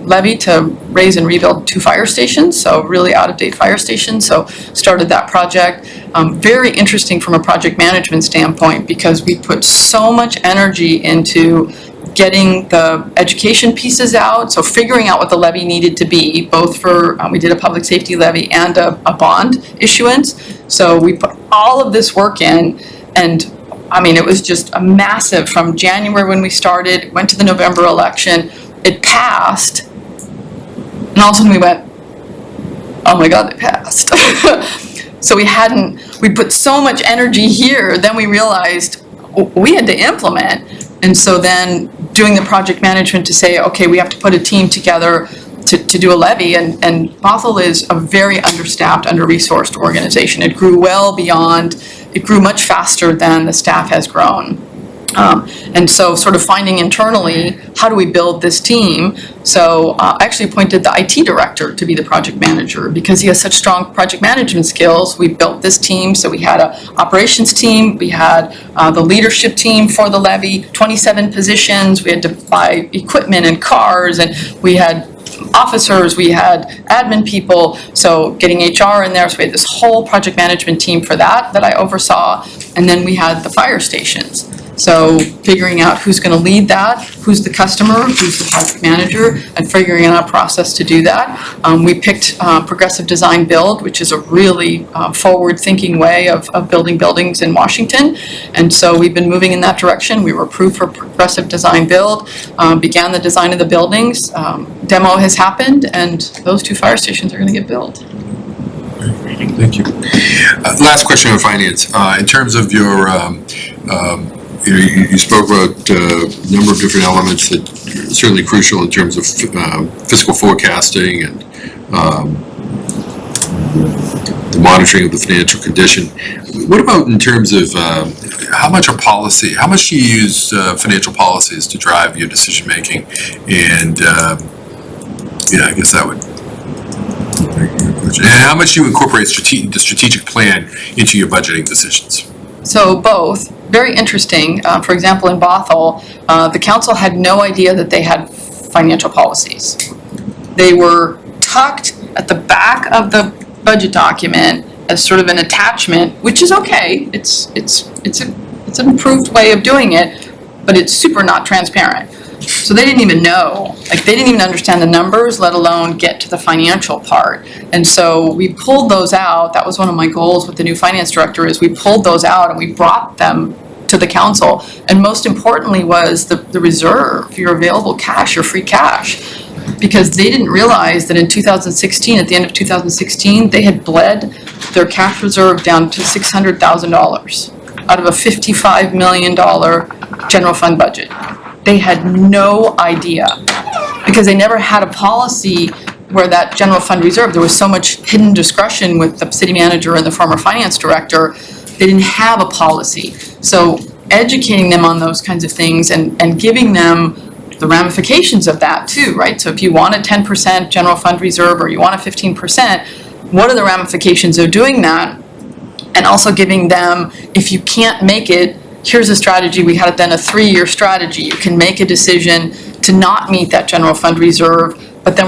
levy to raise and rebuild 2 fire stations, so really out-of-date fire stations, so started that project. Very interesting from a project management standpoint, because we put so much energy into getting the education pieces out, so figuring out what the levy needed to be, both for, we did a public safety levy and a bond issuance. So we put all of this work in, and it was just a massive, from January when we started, went to the November election, it passed, and all of a sudden we went, oh my God, it passed. So we put so much energy here, then we realized we had to implement. And so then doing the project management to say, okay, we have to put a team together to do a levy, and Bothell is a very understaffed, under-resourced organization. It grew it grew much faster than the staff has grown. And so sort of finding internally, how do we build this team? So I actually appointed the IT director to be the project manager, because he has such strong project management skills. We built this team, so we had an operations team, we had the leadership team for the levy, 27 positions, we had to buy equipment and cars, and we had officers, we had admin people, so getting HR in there, so we had this whole project management team for that I oversaw, and then we had the fire stations. So figuring out who's gonna lead that, who's the customer, who's the project manager, and figuring out a process to do that. We picked Progressive Design Build, which is a really forward-thinking way of building buildings in Washington. And so we've been moving in that direction. We were approved for Progressive Design Build, began the design of the buildings. Demo has happened, and those 2 fire stations are gonna get built. Thank you. Last question on finance. In terms of your, you spoke about a number of different elements that are certainly crucial in terms of fiscal forecasting and the monitoring of the financial condition. What about in terms of how much do you use financial policies to drive your decision making? And I guess that would. And how much do you incorporate the strategic plan into your budgeting decisions? So both, very interesting. For example, in Bothell, the council had no idea that they had financial policies. They were tucked at the back of the budget document as sort of an attachment, which is okay. It's an improved way of doing it, but it's super not transparent. So they didn't even know, they didn't even understand the numbers, let alone get to the financial part. And so we pulled those out. That was one of my goals with the new finance director, is we pulled those out and we brought them to the council. And most importantly was the reserve, your available cash, your free cash. Because they didn't realize that in 2016, at the end of 2016, they had bled their cash reserve down to $600,000 out of a $55 million general fund budget. They had no idea, because they never had a policy where that general fund reserve, there was so much hidden discretion with the city manager and the former finance director, they didn't have a policy. So educating them on those kinds of things and giving them the ramifications of that too, right? So if you want a 10% general fund reserve or you want a 15%, what are the ramifications of doing that? And also giving them, if you can't make it, here's a strategy. We had then a 3-year strategy. You can make a decision to not meet that general fund reserve, but then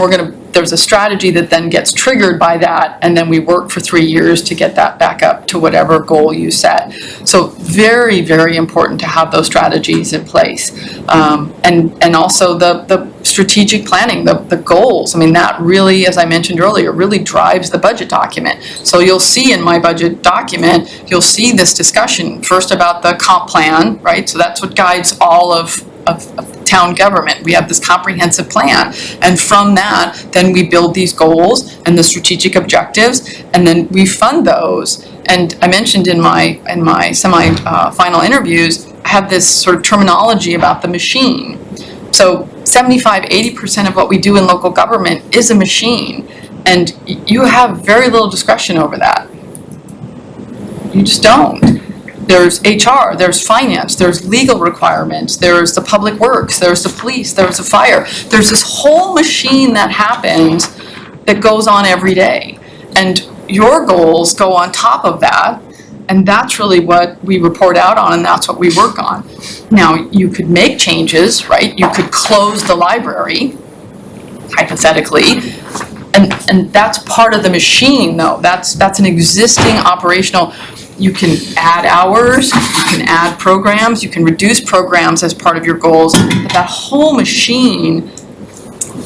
there's a strategy that then gets triggered by that, and then we work for 3 years to get that back up to whatever goal you set. So very, very important to have those strategies in place. And also the strategic planning, the goals. I mean, that really, as I mentioned earlier, really drives the budget document. So you'll see in my budget document, you'll see this discussion first about the comp plan, right? So that's what guides all of town government. We have this comprehensive plan, and from that then we build these goals and the strategic objectives, and then we fund those. And I mentioned in my final interviews, I have this sort of terminology about the machine. So 75-80% of what we do in local government is a machine, and you have very little discretion over that. You just don't. There's HR, there's finance, there's legal requirements, there's the public works, there's the police, there's the fire. There's this whole machine that happens that goes on every day. And your goals go on top of that, and that's really what we report out on, and that's what we work on. Now, you could make changes, right? You could close the library, hypothetically, and that's part of the machine, though. That's an existing operational. You can add hours, you can add programs, you can reduce programs as part of your goals, but that whole machine,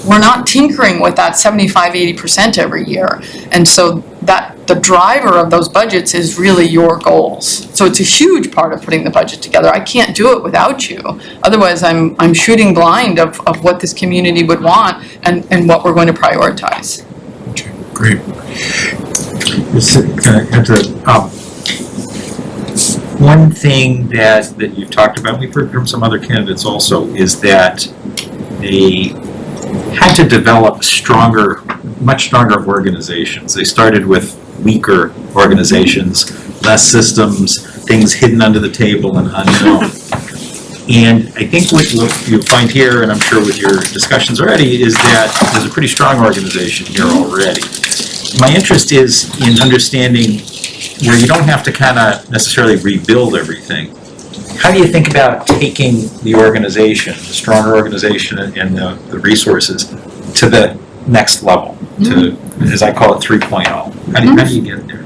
we're not tinkering with that 75-80% every year. And so that the driver of those budgets is really your goals. So it's a huge part of putting the budget together. I can't do it without you. Otherwise, I'm shooting blind of what this community would want and what we're going to prioritize. Okay, great. One thing that you've talked about, we've heard from some other candidates also, is that they had to develop much stronger organizations. They started with weaker organizations, less systems, things hidden under the table and unknown. And I think what you'll find here, and I'm sure with your discussions already, is that there's a pretty strong organization here already. My interest is in understanding where you don't have to kind of necessarily rebuild everything. How do you think about taking the organization, the stronger organization and the resources to the next level, to, as I call it, 3.0? How do you get there?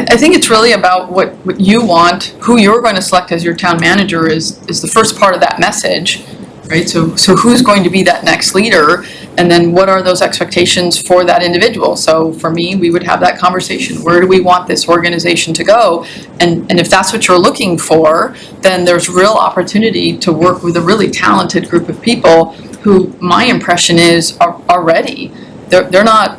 I think it's really about what you want, who you're going to select as your town manager is the first part of that message, right? So who's going to be that next leader? And then what are those expectations for that individual? So for me, we would have that conversation. Where do we want this organization to go? And if that's what you're looking for, then there's real opportunity to work with a really talented group of people who my impression is are ready. They're not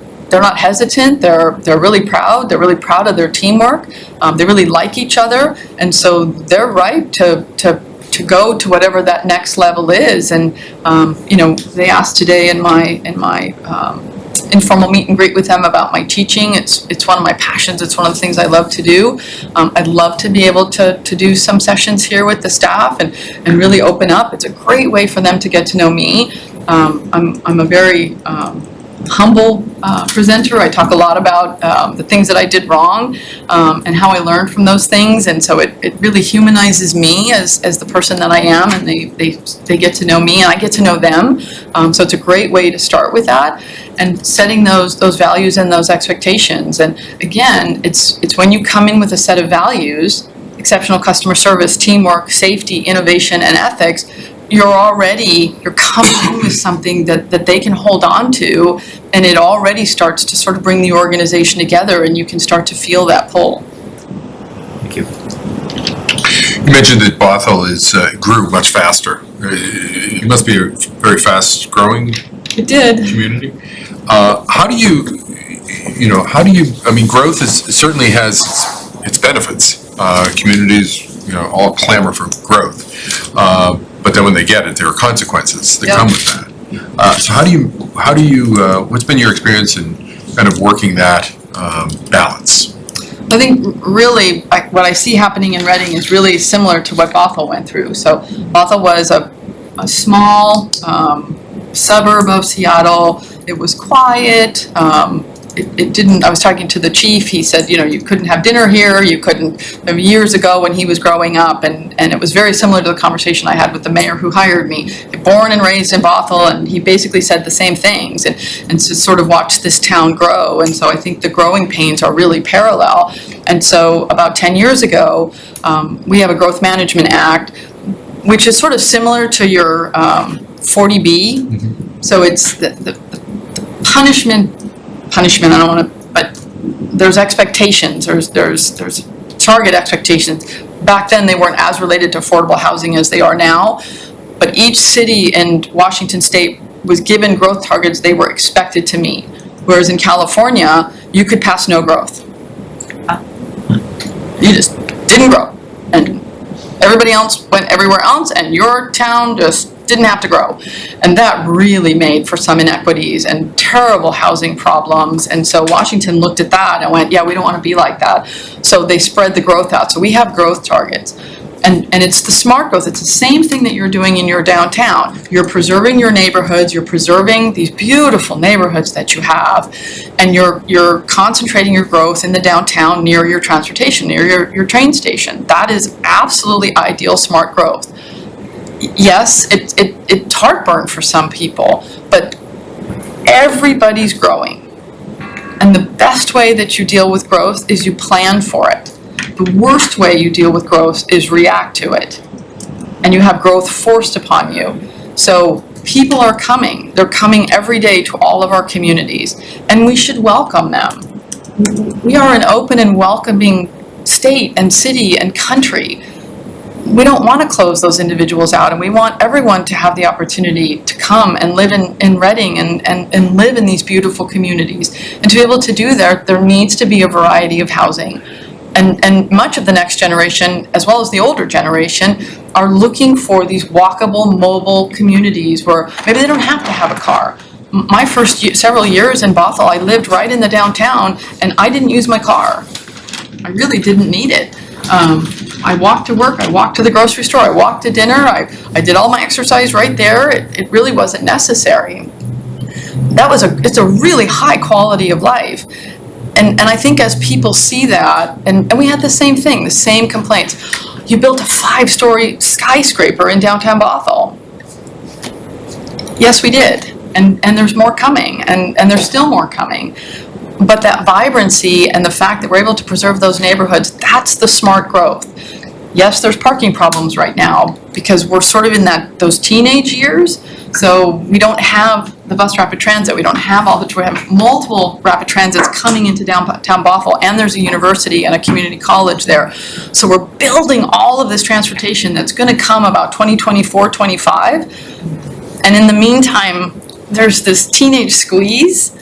hesitant. They're really proud. They're really proud of their teamwork. They really like each other, and so they're ripe to go to whatever that next level is. And they asked today in my informal meet and greet with them about my teaching. It's one of my passions. It's one of the things I love to do. I'd love to be able to do some sessions here with the staff and really open up. It's a great way for them to get to know me. I'm a very humble presenter. I talk a lot about the things that I did wrong and how I learned from those things, and so it really humanizes me as the person that I am, and they get to know me and I get to know them. So it's a great way to start with that and setting those values and those expectations. And again, it's when you come in with a set of values, exceptional customer service, teamwork, safety, innovation, and ethics, you're coming in with something that they can hold on to, and it already starts to sort of bring the organization together, and you can start to feel that pull. Thank you. You mentioned that Bothell grew much faster. It must be a very fast-growing It did. community. How do you, growth certainly has its benefits. Communities, all clamor for growth. But then when they get it, there are consequences that come with that. So how do you, what's been your experience in kind of working that balance? I think really what I see happening in Reading is really similar to what Bothell went through. So Bothell was a small suburb of Seattle. It was quiet. It didn't, I was talking to the chief, he said, you couldn't have dinner here, you couldn't, years ago when he was growing up, and it was very similar to the conversation I had with the mayor who hired me. Born and raised in Bothell, and he basically said the same things, and so sort of watched this town grow, and so I think the growing pains are really parallel. And so about 10 years ago, we have a Growth Management Act, which is sort of similar to your 40B. Mm-hmm. So it's the punishment, I don't want to, but there's expectations, there's target expectations. Back then, they weren't as related to affordable housing as they are now, but each city in Washington State was given growth targets they were expected to meet. Whereas in California, you could pass no growth. You just didn't grow. And everybody else went everywhere else, and your town just didn't have to grow. And that really made for some inequities and terrible housing problems. And so Washington looked at that and went, yeah, we don't want to be like that. So they spread the growth out. So we have growth targets. And it's the smart growth. It's the same thing that you're doing in your downtown. You're preserving your neighborhoods. You're preserving these beautiful neighborhoods that you have. And you're concentrating your growth in the downtown near your transportation, near your train station. That is absolutely ideal smart growth. Yes, it's heartburn for some people, but everybody's growing. And the best way that you deal with growth is you plan for it. The worst way you deal with growth is react to it. And you have growth forced upon you. So people are coming. They're coming every day to all of our communities, and we should welcome them. We are an open and welcoming state and city and country. We don't want to close those individuals out, and we want everyone to have the opportunity to come and live in Reading and live in these beautiful communities. And to be able to do that, there needs to be a variety of housing. And much of the next generation, as well as the older generation, are looking for these walkable, mobile communities where maybe they don't have to have a car. My first several years in Bothell, I lived right in the downtown, and I didn't use my car. I really didn't need it. I walked to work, I walked to the grocery store, I walked to dinner, I did all my exercise right there. It really wasn't necessary. It's a really high quality of life. And I think as people see that, and we had the same thing, the same complaints. You built a 5-story skyscraper in downtown Bothell. Yes, we did. And there's more coming, and there's still more coming. But that vibrancy and the fact that we're able to preserve those neighborhoods, that's the smart growth. Yes, there's parking problems right now because we're sort of in those teenage years. So we don't have the bus rapid transit, we don't have we have multiple rapid transits coming into downtown Bothell, and there's a university and a community college there. So we're building all of this transportation that's gonna come about 2024, 25. And in the meantime, there's this teenage squeeze,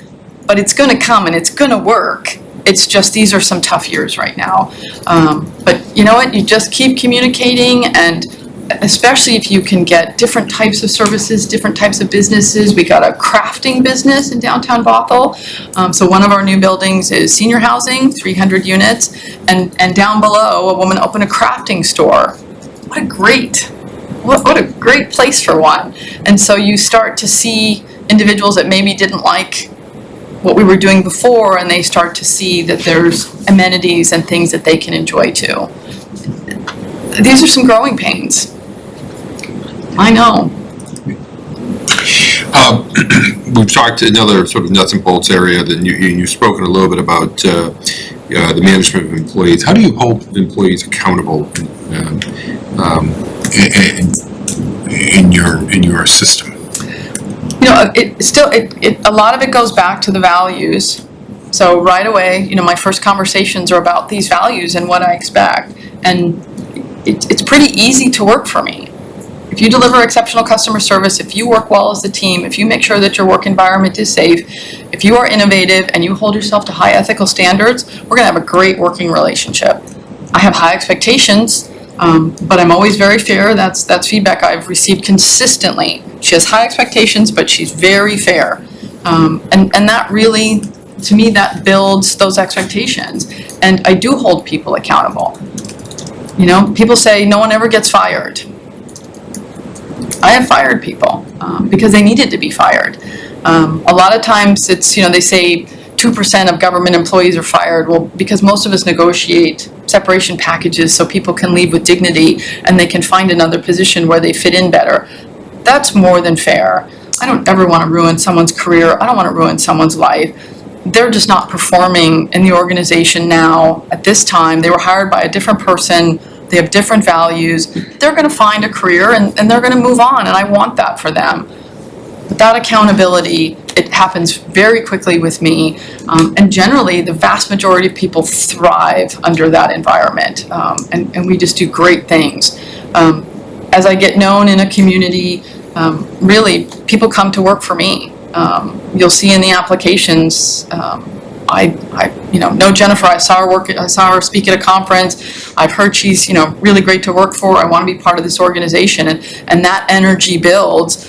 but it's gonna come and it's gonna work. It's just, these are some tough years right now. But you know what, you just keep communicating, and especially if you can get different types of services, different types of businesses. We got a crafting business in downtown Bothell. So one of our new buildings is senior housing, 300 units, and down below, a woman opened a crafting store. What a great place for one. And so you start to see individuals that maybe didn't like what we were doing before, and they start to see that there's amenities and things that they can enjoy too. These are some growing pains. I know. We've talked another sort of nuts and bolts area that you've spoken a little bit about the management of employees. How do you hold employees accountable in your system? You know, a lot of it goes back to the values. So right away, you know, my first conversations are about these values and what I expect. And it's pretty easy to work for me. If you deliver exceptional customer service, if you work well as a team, if you make sure that your work environment is safe, if you are innovative and you hold yourself to high ethical standards, we're gonna have a great working relationship. I have high expectations, but I'm always very fair. That's feedback I've received consistently. She has high expectations, but she's very fair. And that really, to me, that builds those expectations. And I do hold people accountable. You know, people say no one ever gets fired. I have fired people because they needed to be fired. A lot of times it's, you know, they say 2% of government employees are fired. Well, because most of us negotiate separation packages so people can leave with dignity and they can find another position where they fit in better. That's more than fair. I don't ever want to ruin someone's career. I don't want to ruin someone's life. They're just not performing in the organization now at this time. They were hired by a different person. They have different values. They're going to find a career and they're going to move on, and I want that for them. But that accountability, it happens very quickly with me, and generally the vast majority of people thrive under that environment, and we just do great things. As I get known in a community, really people come to work for me. You'll see in the applications, I know Jennifer. I saw her speak at a conference. I've heard she's, really great to work for. I want to be part of this organization, and that energy builds.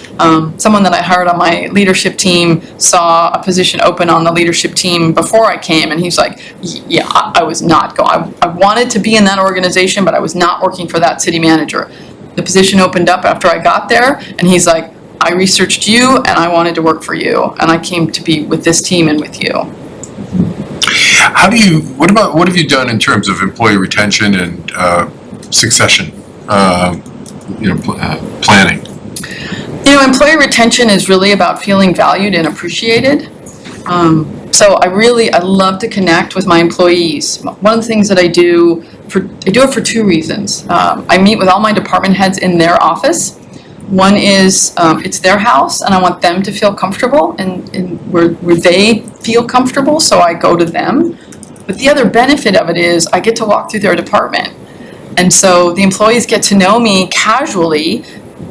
Someone that I hired on my leadership team saw a position open on the leadership team before I came, and he's like, yeah, I was not going. I wanted to be in that organization, but I was not working for that city manager. The position opened up after I got there, and he's like, I researched you, and I wanted to work for you, and I came to be with this team and with you. What have you done in terms of employee retention and succession, planning? Employee retention is really about feeling valued and appreciated. So I love to connect with my employees. One of the things that I do it for two reasons. I meet with all my department heads in their office. One is it's their house, and I want them to feel comfortable and where they feel comfortable, so I go to them. But the other benefit of it is I get to walk through their department. And so the employees get to know me casually,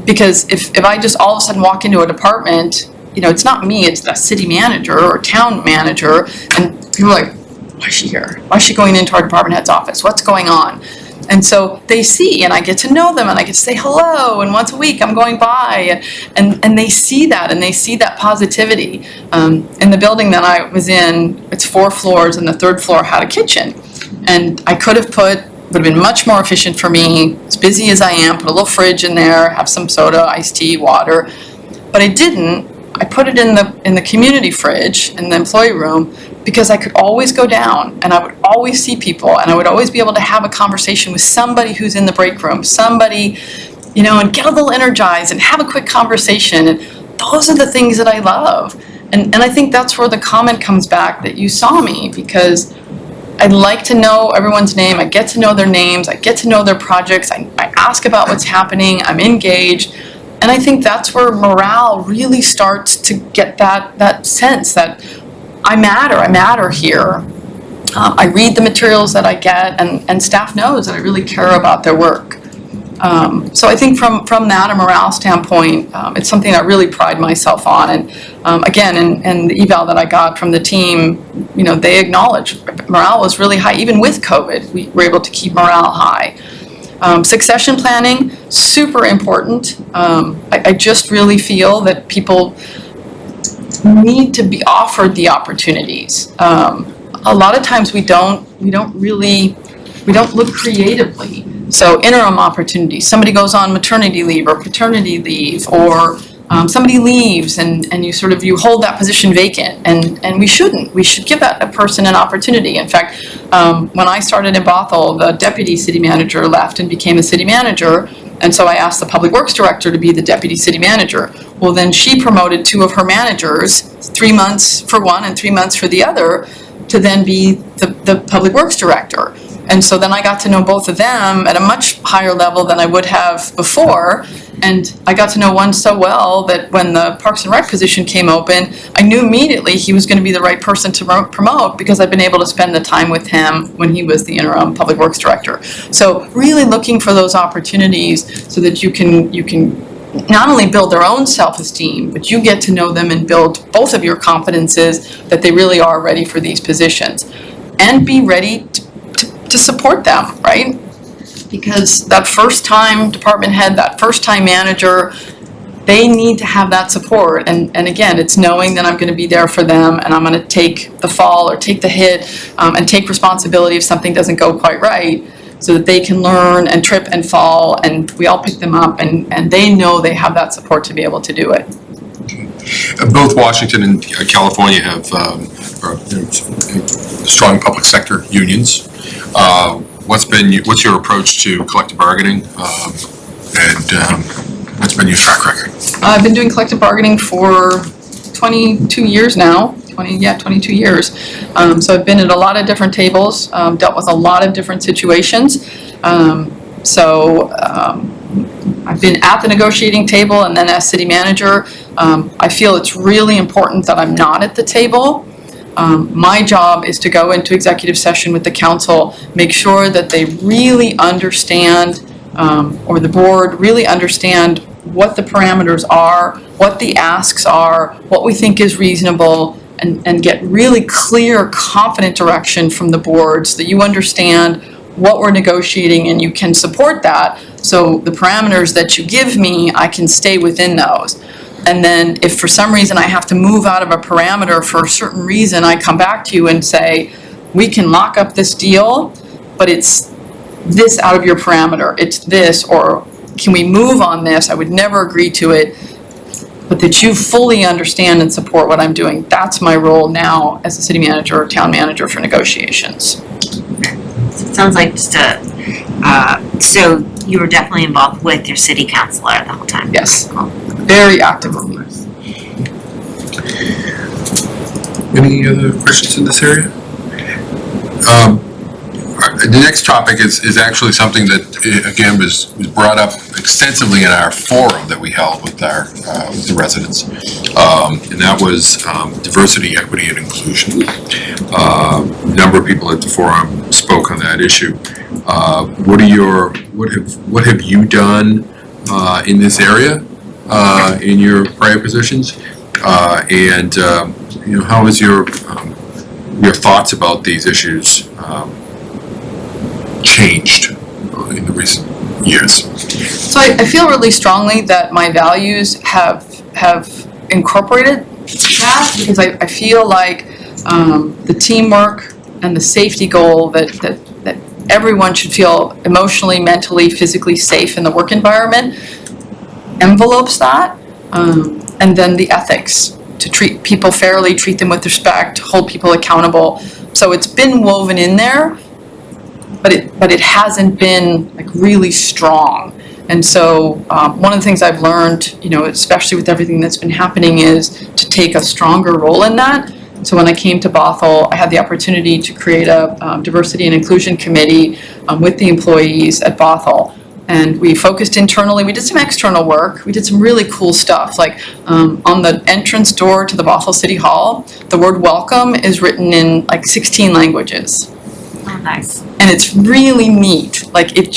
because if I just all of a sudden walk into a department, it's not me, it's the city manager or town manager, and people are like, why is she here? Why is she going into our department head's office? What's going on? And so they see, and I get to know them, and I get to say hello, and once a week I'm going by, and they see that, and they see that positivity. In the building that I was in, it's 4 floors, and the 3rd floor had a kitchen. And I would have been much more efficient for me, as busy as I am, put a little fridge in there, have some soda, iced tea, water. But I didn't. I put it in the community fridge, in the employee room, because I could always go down and I would always see people, and I would always be able to have a conversation with somebody who's in the break room, somebody, and get a little energized and have a quick conversation. And those are the things that I love. And I think that's where the comment comes back that you saw me, because I'd like to know everyone's name, I get to know their names, I get to know their projects, I ask about what's happening, I'm engaged. And I think that's where morale really starts to get that sense that I matter here. I read the materials that I get, and staff knows that I really care about their work. So I think from that, a morale standpoint, it's something I really pride myself on. And again, in the eval that I got from the team, you know, they acknowledge morale was really high. Even with COVID, we were able to keep morale high. Succession planning, super important. I just really feel that people need to be offered the opportunities. A lot of times we don't look creatively. So interim opportunities, somebody goes on maternity leave or paternity leave, or somebody leaves and you hold that position vacant, and we shouldn't. We should give that a person an opportunity. In fact, when I started in Bothell, the deputy city manager left and became a city manager, and so I asked the public works director to be the deputy city manager. Well, then she promoted 2 of her managers, 3 months for one and 3 months for the other, to then be the public works director. And so then I got to know both of them at a much higher level than I would have before. And I got to know one so well that when the Parks and Rec position came open, I knew immediately he was going to be the right person to promote, because I've been able to spend the time with him when he was the interim public works director. So really looking for those opportunities so that you can not only build their own self-esteem, but you get to know them and build both of your confidences that they really are ready for these positions. And be ready to support them, right? Because that first time department head, that first time manager, they need to have that support. And again, it's knowing that I'm going to be there for them, and I'm going to take the fall or take the hit and take responsibility if something doesn't go quite right, so that they can learn and trip and fall, and we all pick them up, and they know they have that support to be able to do it. Both Washington and California have strong public sector unions. What's your approach to collective bargaining, and what's been your track record? I've been doing collective bargaining for 22 years now. 22 years. So I've been at a lot of different tables, dealt with a lot of different situations. I've been at the negotiating table, and then as city manager, I feel it's really important that I'm not at the table. My job is to go into executive session with the council, make sure that they really understand, or the board really understand what the parameters are, what the asks are, what we think is reasonable, and get really clear, confident direction from the board so that you understand what we're negotiating and you can support that. So the parameters that you give me, I can stay within those. And then if for some reason I have to move out of a parameter for a certain reason, I come back to you and say, we can lock up this deal, but it's this out of your parameter. It's this, or can we move on this? I would never agree to it, but that you fully understand and support what I'm doing. That's my role now as a city manager or town manager for negotiations. It sounds like just so you were definitely involved with your city councilor the whole time? Yes, Cool. very actively. Any other questions in this area? The next topic is actually something that, again, was brought up extensively in our forum that we held with the residents. And that was diversity, equity, and inclusion. A number of people at the forum spoke on that issue. What have you done in this area in your prior positions? And how is your thoughts about these issues changed in the recent years? So I feel really strongly that my values have incorporated that, because I feel like the teamwork and the safety goal that everyone should feel emotionally, mentally, physically safe in the work environment envelopes that, and then the ethics to treat people fairly, treat them with respect, hold people accountable. So it's been woven in there, but it hasn't been like really strong. And so one of the things I've learned, especially with everything that's been happening, is to take a stronger role in that. So when I came to Bothell, I had the opportunity to create a diversity and inclusion committee with the employees at Bothell. And we focused internally. We did some external work. We did some really cool stuff, like on the entrance door to the Bothell City Hall, the word welcome is written in like 16 languages. Oh, nice. And it's really neat. Like it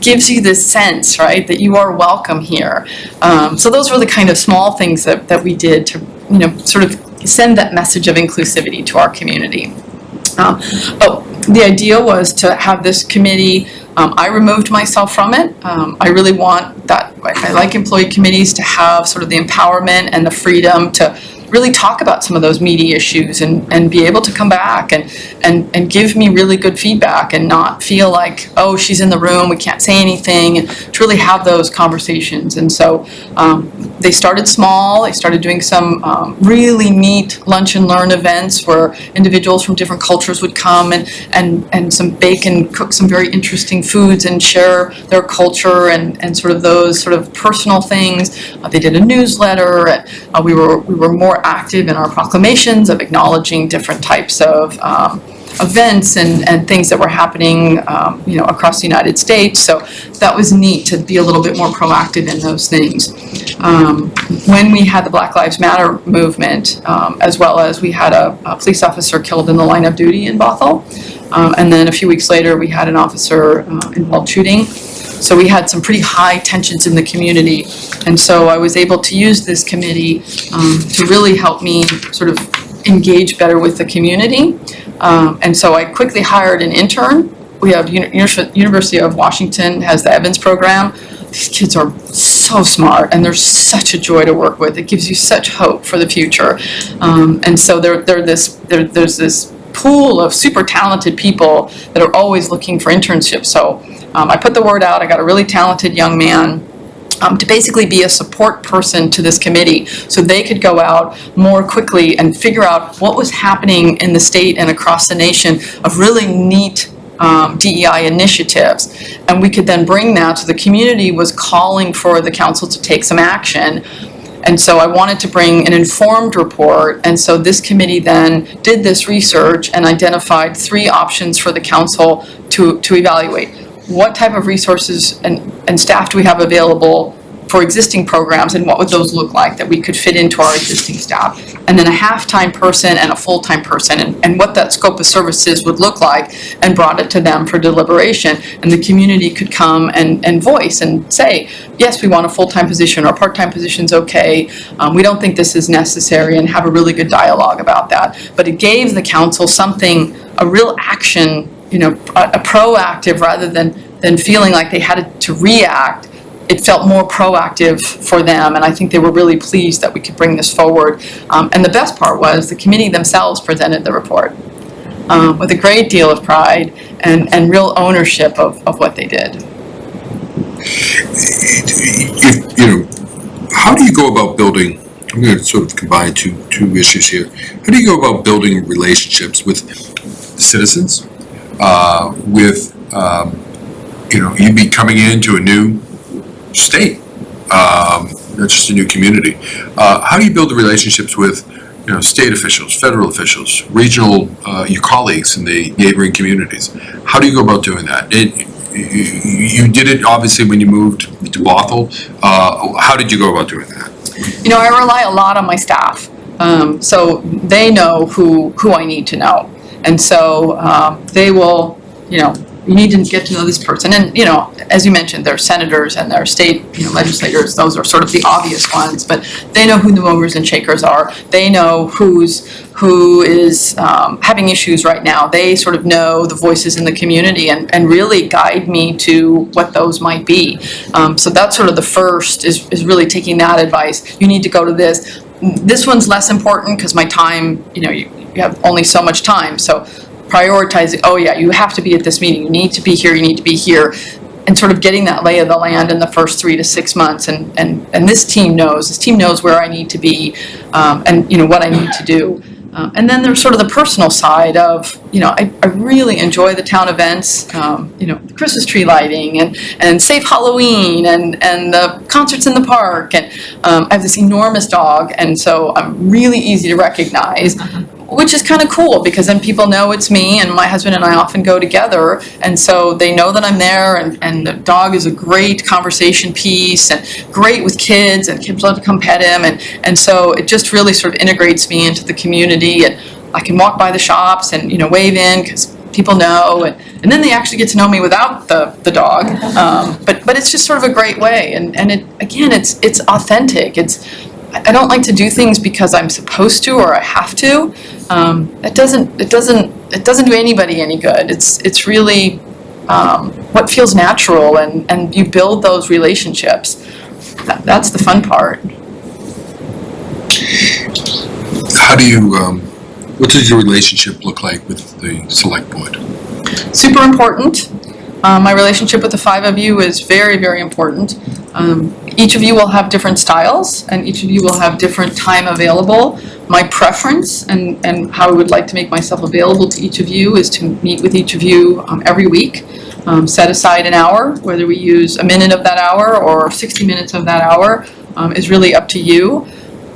gives you this sense, right, that you are welcome here. So those were the kind of small things that we did to, sort of send that message of inclusivity to our community. But the idea was to have this committee. I removed myself from it. I really want that. I like employee committees to have sort of the empowerment and the freedom to really talk about some of those meaty issues and be able to come back and give me really good feedback and not feel like, oh, she's in the room, we can't say anything, and to really have those conversations. And so they started small. They started doing some really neat lunch and learn events where individuals from different cultures would come and bake and cook some very interesting foods and share their culture and sort of those sort of personal things. They did a newsletter. We were more active in our proclamations of acknowledging different types of events and things that were happening, across the United States. So that was neat to be a little bit more proactive in those things. When we had the Black Lives Matter movement, as well as we had a police officer killed in the line of duty in Bothell, and then a few weeks later we had an officer involved shooting. So we had some pretty high tensions in the community. And so I was able to use this committee to really help me sort of engage better with the community. And so I quickly hired an intern. We have University of Washington has the Evans program. These kids are so smart and they're such a joy to work with. It gives you such hope for the future. And so there's this pool of super talented people that are always looking for internships. So I put the word out. I got a really talented young man to basically be a support person to this committee so they could go out more quickly and figure out what was happening in the state and across the nation of really neat DEI initiatives. And we could then bring that. So the community was calling for the council to take some action. And so I wanted to bring an informed report. And so this committee then did this research and identified 3 options for the council to evaluate. What type of resources and staff do we have available for existing programs, and what would those look like that we could fit into our existing staff? And then a half-time person and a full-time person, and what that scope of services would look like, and brought it to them for deliberation. And the community could come and voice and say, yes, we want a full-time position, or a part-time position's okay. We don't think this is necessary, and have a really good dialogue about that. But it gave the council something, a real action, a proactive rather than feeling like they had to react. It felt more proactive for them, and I think they were really pleased that we could bring this forward. And the best part was the committee themselves presented the report with a great deal of pride and real ownership of what they did. How do you go about building, I'm going to sort of combine two issues here. How do you go about building relationships with citizens, you'd be coming into a new state, not just a new community. How do you build the relationships with, state officials, federal officials, regional, your colleagues in the neighboring communities? How do you go about doing that? You did it obviously when you moved to Bothell. How did you go about doing that? I rely a lot on my staff, so they know who I need to know, and so they will, you need to get to know this person. And, as you mentioned, they're senators and they're state, legislators. Those are sort of the obvious ones, but they know who the movers and shakers are. They know who is having issues right now. They sort of know the voices in the community and really guide me to what those might be. So that's sort of the first is really taking that advice. You need to go to this. This one's less important because my time, you have only so much time. So prioritizing, oh yeah, you have to be at this meeting, you need to be here, and sort of getting that lay of the land in the first 3 to 6 months. And this team knows where I need to be, and what I need to do. And then there's sort of the personal side of, I really enjoy the town events, the Christmas tree lighting and Safe Halloween and the concerts in the park. And I have this enormous dog, and so I'm really easy to recognize, which is kind of cool because then people know it's me, and my husband and I often go together, and so they know that I'm there, and the dog is a great conversation piece and great with kids, and kids love to come pet him, and so it just really sort of integrates me into the community, and I can walk by the shops and, wave in because people know, and then they actually get to know me without the dog, but it's just sort of a great way, and it's authentic. I don't like to do things because I'm supposed to or I have to. It doesn't do anybody any good. It's really what feels natural, and you build those relationships. That's the fun part. How do you, what does your relationship look like with the select board? Super important. My relationship with the five of you is very, very important. Each of you will have different styles, and each of you will have different time available. My preference and how I would like to make myself available to each of you is to meet with each of you every week. Set aside an hour, whether we use a minute of that hour or 60 minutes of that hour is really up to you.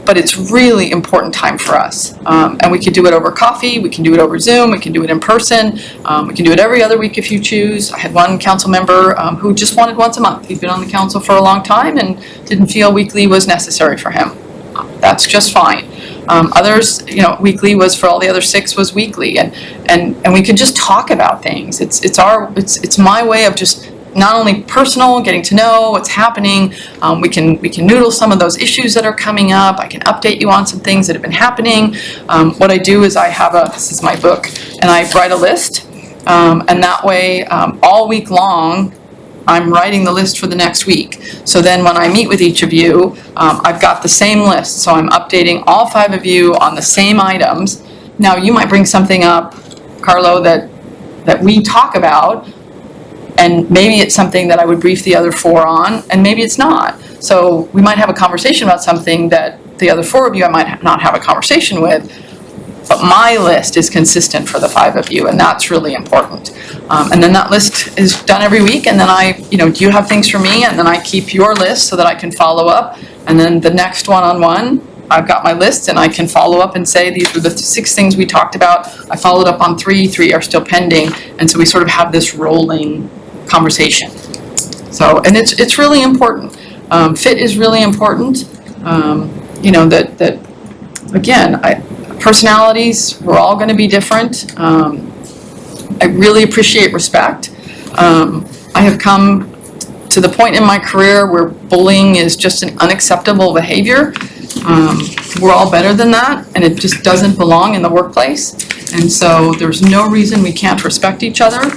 But it's really important time for us. And we can do it over coffee, we can do it over Zoom, we can do it in person, we can do it every other week if you choose. I had one council member who just wanted once a month. He'd been on the council for a long time and didn't feel weekly was necessary for him. That's just fine. Others, weekly was for all the other 6 was weekly, and we could just talk about things. It's my way of just not only personal, getting to know what's happening. We can noodle some of those issues that are coming up. I can update you on some things that have been happening. What I do is this is my book, and I write a list, and that way all week long I'm writing the list for the next week. So then when I meet with each of you, I've got the same list, so I'm updating all 5 of you on the same items. Now you might bring something up, Carlo, that we talk about, and maybe it's something that I would brief the other 4 on, and maybe it's not. So we might have a conversation about something that the other 4 of you I might not have a conversation with, but my list is consistent for the 5 of you, and that's really important. And then that list is done every week, and then do you have things for me? And then I keep your list so that I can follow up, and then the next one-on-one, I've got my list, and I can follow up and say, these were the 6 things we talked about. I followed up on 3 are still pending, and so we sort of have this rolling conversation. So, and it's really important. Fit is really important. Personalities, we're all going to be different. I really appreciate respect. I have come to the point in my career where bullying is just an unacceptable behavior. We're all better than that, and it just doesn't belong in the workplace. And so there's no reason we can't respect each other.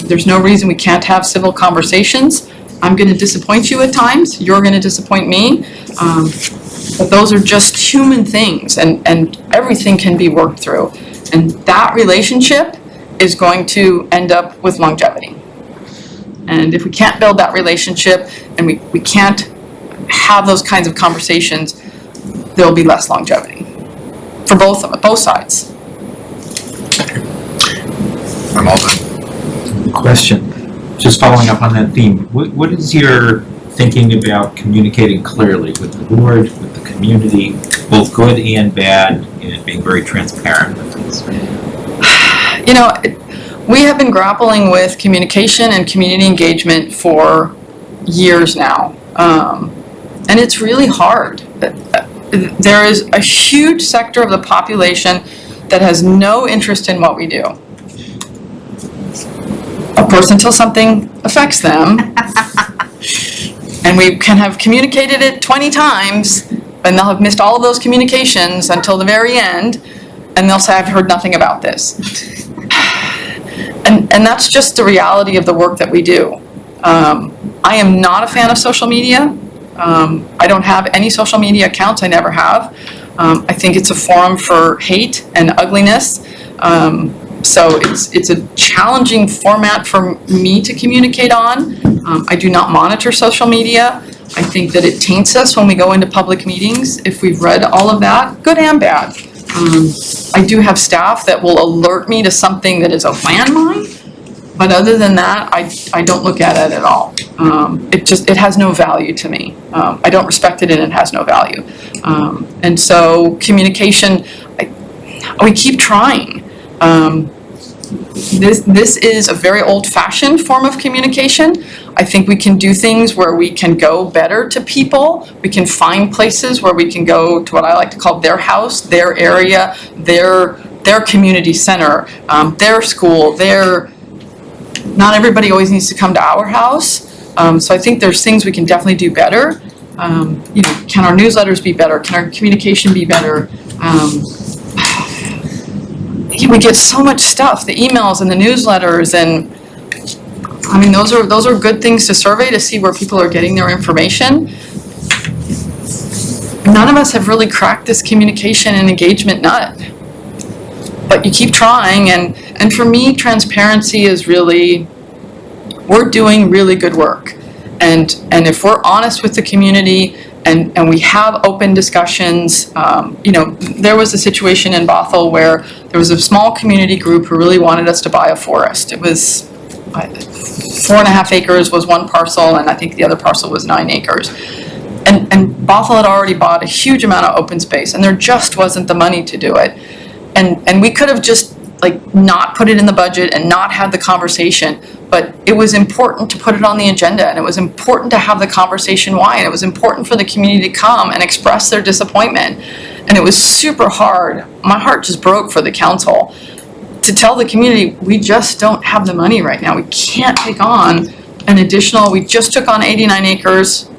There's no reason we can't have civil conversations. I'm going to disappoint you at times. You're going to disappoint me. But those are just human things, and everything can be worked through. And that relationship is going to end up with longevity. And if we can't build that relationship and we can't have those kinds of conversations, there'll be less longevity for both sides. I'm all done. Question, just following up on that theme, what is your thinking about communicating clearly with the board, with the community, both good and bad, and being very transparent with this? We have been grappling with communication and community engagement for years now, and it's really hard. There is a huge sector of the population that has no interest in what we do. Of course, until something affects them, and we can have communicated it 20 times, and they'll have missed all of those communications until the very end, and they'll say, I've heard nothing about this. And that's just the reality of the work that we do. I am not a fan of social media. I don't have any social media accounts, I never have. I think it's a forum for hate and ugliness. So it's a challenging format for me to communicate on. I do not monitor social media. I think that it taints us when we go into public meetings. If we've read all of that, good and bad, I do have staff that will alert me to something that is a landmine, but other than that, I don't look at it at all. It has no value to me. I don't respect it and it has no value. And so communication, we keep trying. This is a very old-fashioned form of communication. I think we can do things where we can go better to people. We can find places where we can go to what I like to call their house, their area, their community center, their school, not everybody always needs to come to our house. So I think there's things we can definitely do better. Can our newsletters be better? Can our communication be better? We get so much stuff, the emails and the newsletters, and I mean, those are good things to survey to see where people are getting their information. None of us have really cracked this communication and engagement nut. But you keep trying, and for me, transparency is really, we're doing really good work. And if we're honest with the community and we have open discussions, there was a situation in Bothell where there was a small community group who really wanted us to buy a forest. It was 4.5 acres was one parcel, and I think the other parcel was 9 acres. And Bothell had already bought a huge amount of open space, and there just wasn't the money to do it. And we could have just not put it in the budget and not had the conversation, but it was important to put it on the agenda, and it was important to have the conversation why, and it was important for the community to come and express their disappointment. And it was super hard. My heart just broke for the council to tell the community, we just don't have the money right now. We can't take on an additional, we just took on 89 acres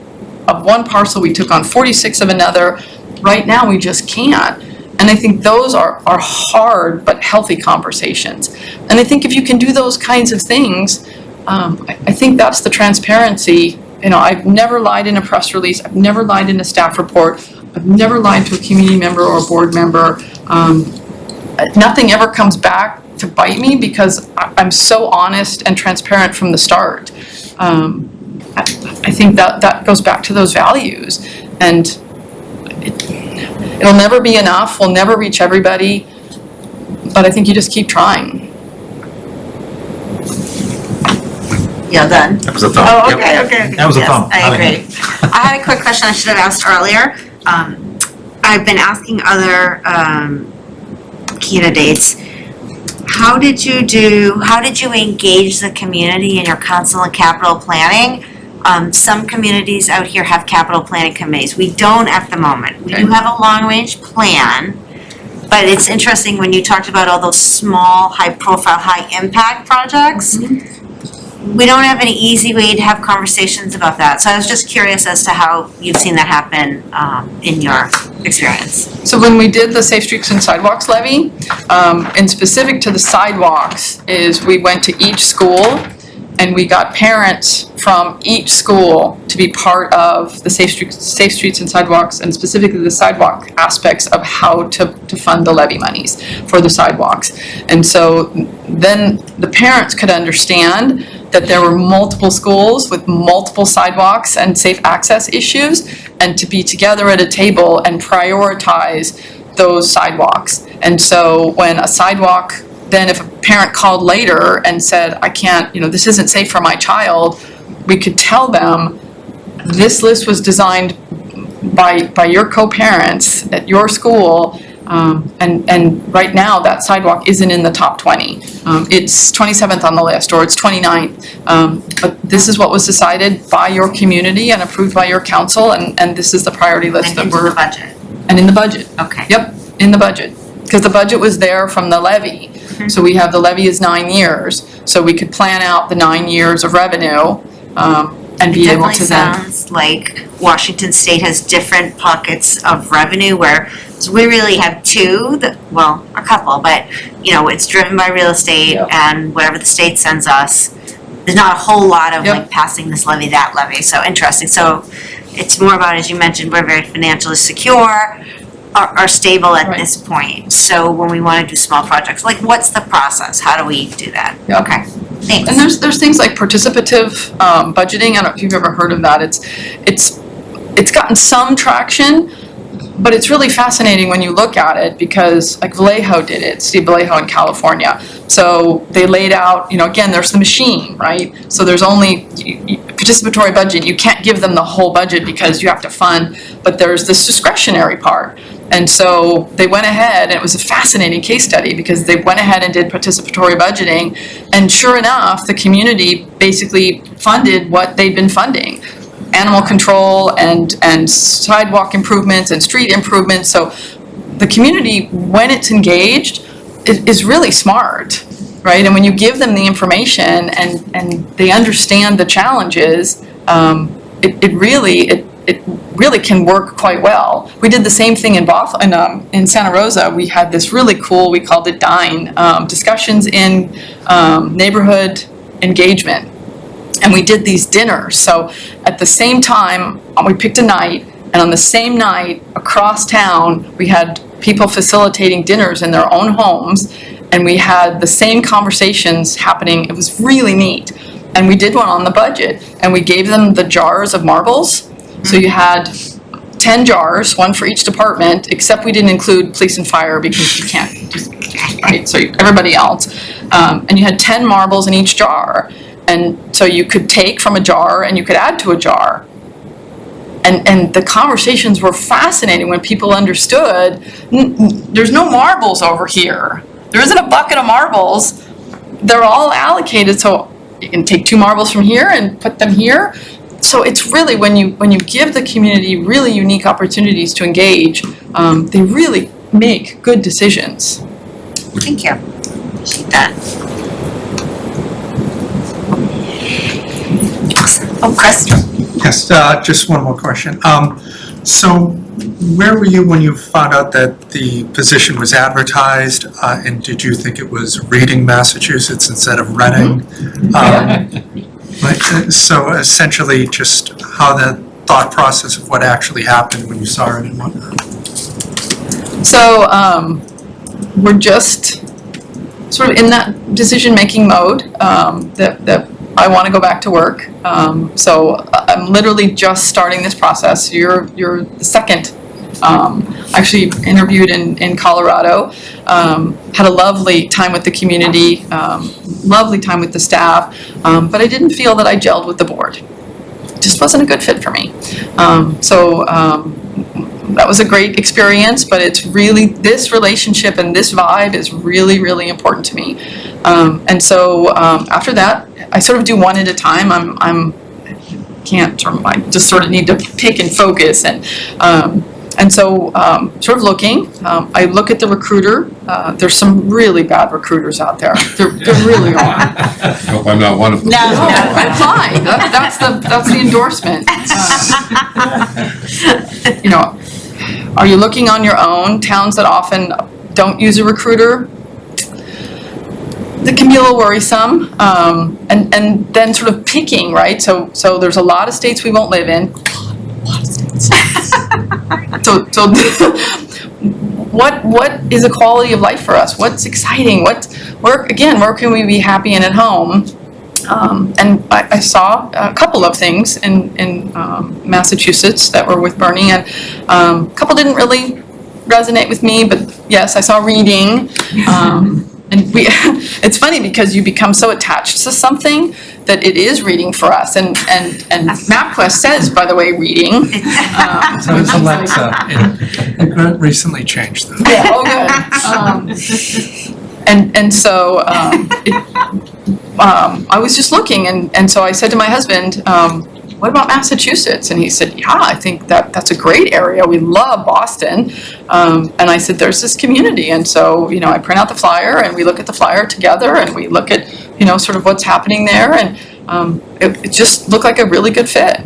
of one parcel, we took on 46 of another. Right now, we just can't. And I think those are hard but healthy conversations. And I think if you can do those kinds of things, I think that's the transparency. I've never lied in a press release. I've never lied in a staff report. I've never lied to a community member or a board member. Nothing ever comes back to bite me because I'm so honest and transparent from the start. I think that goes back to those values. And it'll never be enough, we'll never reach everybody, but I think you just keep trying. Yeah, done. That was a thumb. Oh, Yep. okay. That was a Yes, thumb. I agree. I had a quick question I should have asked earlier. I've been asking other candidates, how did you engage the community in your council and capital planning? Some communities out here have capital planning committees. We don't at the moment. We do have a long-range plan, but it's interesting when you talked about all those small, high-profile, high-impact projects. We don't have any easy way to have conversations about that. So I was just curious as to how you've seen that happen in your experience. So when we did the Safe Streets and Sidewalks levy, and specific to the sidewalks, is we went to each school and we got parents from each school to be part of the Safe Streets and Sidewalks, and specifically the sidewalk aspects of how to fund the levy monies for the sidewalks. And so then the parents could understand that there were multiple schools with multiple sidewalks and safe access issues, and to be together at a table and prioritize those sidewalks. And so when a sidewalk, then if a parent called later and said, I can't, this isn't safe for my child, we could tell them, this list was designed by your co-parents at your school, and right now that sidewalk isn't in the top 20. It's 27th on the list, or it's 29th. But this is what was decided by your community and approved by your council, and this is the priority list that And we're. into the budget. And in the budget. Okay. Yep, in the budget. Because the budget was there from the levy. So we have the levy is 9 years, so we could plan out the 9 years of revenue, and be able to then. It definitely sounds like Washington State has different pockets of revenue where we really have a couple, but it's driven by real estate and whatever the state sends us. There's not a whole lot of passing this levy, that levy, so interesting. So it's more about, as you mentioned, we're very financially secure, are stable at this point. So when we want to do small projects, what's the process? How do we do that? Yep. Okay, thanks. And there's things like participative budgeting. I don't know if you've ever heard of that. It's gotten some traction, But it's really fascinating when you look at it because like Vallejo did it, Steve Vallejo in California. So they laid out, again, there's the machine, right? So there's only participatory budget, you can't give them the whole budget because you have to fund, but there's this discretionary part. And so they went ahead, and it was a fascinating case study because they went ahead and did participatory budgeting, and sure enough, the community basically funded what they'd been funding. Animal control and sidewalk improvements and street improvements. So the community, when it's engaged, is really smart, right? And when you give them the information and they understand the challenges, it really can work quite well. We did the same thing in Santa Rosa. We had this really cool, we called it DINE, discussions in neighborhood engagement. And we did these dinners. So at the same time, we picked a night, and on the same night, across town, we had people facilitating dinners in their own homes, and we had the same conversations happening. It was really neat. And we did one on the budget, and we gave them the jars of marbles. So you had 10 jars, one for each department, except we didn't include police and fire because you can't, right? So everybody else. And you had 10 marbles in each jar. And so you could take from a jar and you could add to a jar. And the conversations were fascinating when people understood, there's no marbles over here. There isn't a bucket of marbles. They're all allocated, so you can take 2 marbles from here and put them here. So it's really, when you give the community really unique opportunities to engage, they really make good decisions. Thank you. Appreciate that. Oh, Chris? Yes, just one more question. So where were you when you found out that the position was advertised? And did you think it was Reading, Massachusetts instead of Reading? So essentially just how the thought process of what actually happened when you saw it and whatnot. So we're just sort of in that decision-making mode that I want to go back to work. So I'm literally just starting this process. You're the second. Actually interviewed in Colorado. Had a lovely time with the community, lovely time with the staff, but I didn't feel that I gelled with the board. It just wasn't a good fit for me. That was a great experience, but it's really, this relationship and this vibe is really, really important to me. And so after that, I sort of do one at a time. I just sort of need to pick and focus. And so sort of looking, I look at the recruiter. There's some really bad recruiters out there. There really are. I hope I'm not one of them. No. I'm fine. That's the endorsement. Are you looking on your own? Towns that often don't use a recruiter, that can be a little worrisome. And then sort of picking, right? So there's a lot of states we won't live in. A lot of states. So what is a quality of life for us? What's exciting? Where can we be happy and at home? And I saw a couple of things in Massachusetts that were with Bernie, and a couple didn't really resonate with me, but yes, I saw Reading. And it's funny because you become so attached to something that it is Reading for us. And MapQuest says, by the way, Reading. So it's Alexa. It recently changed that. Yeah, oh good. And so I was just looking, and so I said to my husband, what about Massachusetts? And he said, yeah, I think that's a great area. We love Boston. And I said, there's this community. And so, I print out the flyer and we look at the flyer together and we look at, sort of what's happening there. And it just looked like a really good fit.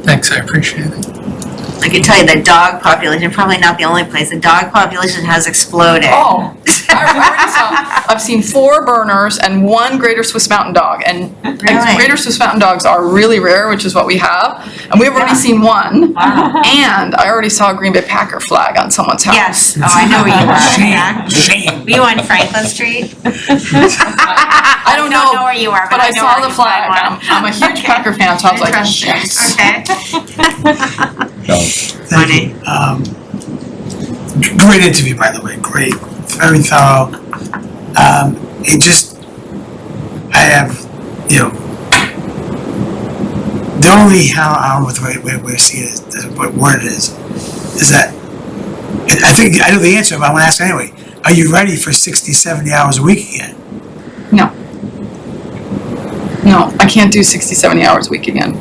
Thanks, I appreciate it. I can tell you the dog population, probably not the only place, the dog population has exploded. Oh, I've seen 4 Berners and 1 Greater Swiss Mountain Dog, and Really? Greater Swiss Mountain Dogs are really rare, which is what we have, and we've already seen 1. Wow. And I already saw a Green Bay Packer flag on someone's house. Yes, oh, I know where you are. Shame. Were you on Franklin Street? I don't know where you are, but I saw the flag. I'm a huge Okay. Packer fan, so I was like, Interesting. yes. Okay. No. on quickly. it. Great interview, by the way, great, very thorough. It just, I have, you know, the only how I don't know what the right way to see it is, what word it is that, I think, I know the answer, but I want to ask anyway. Are you ready for 60, 70 hours a week again? No. No, I can't do 60, 70 hours a week again.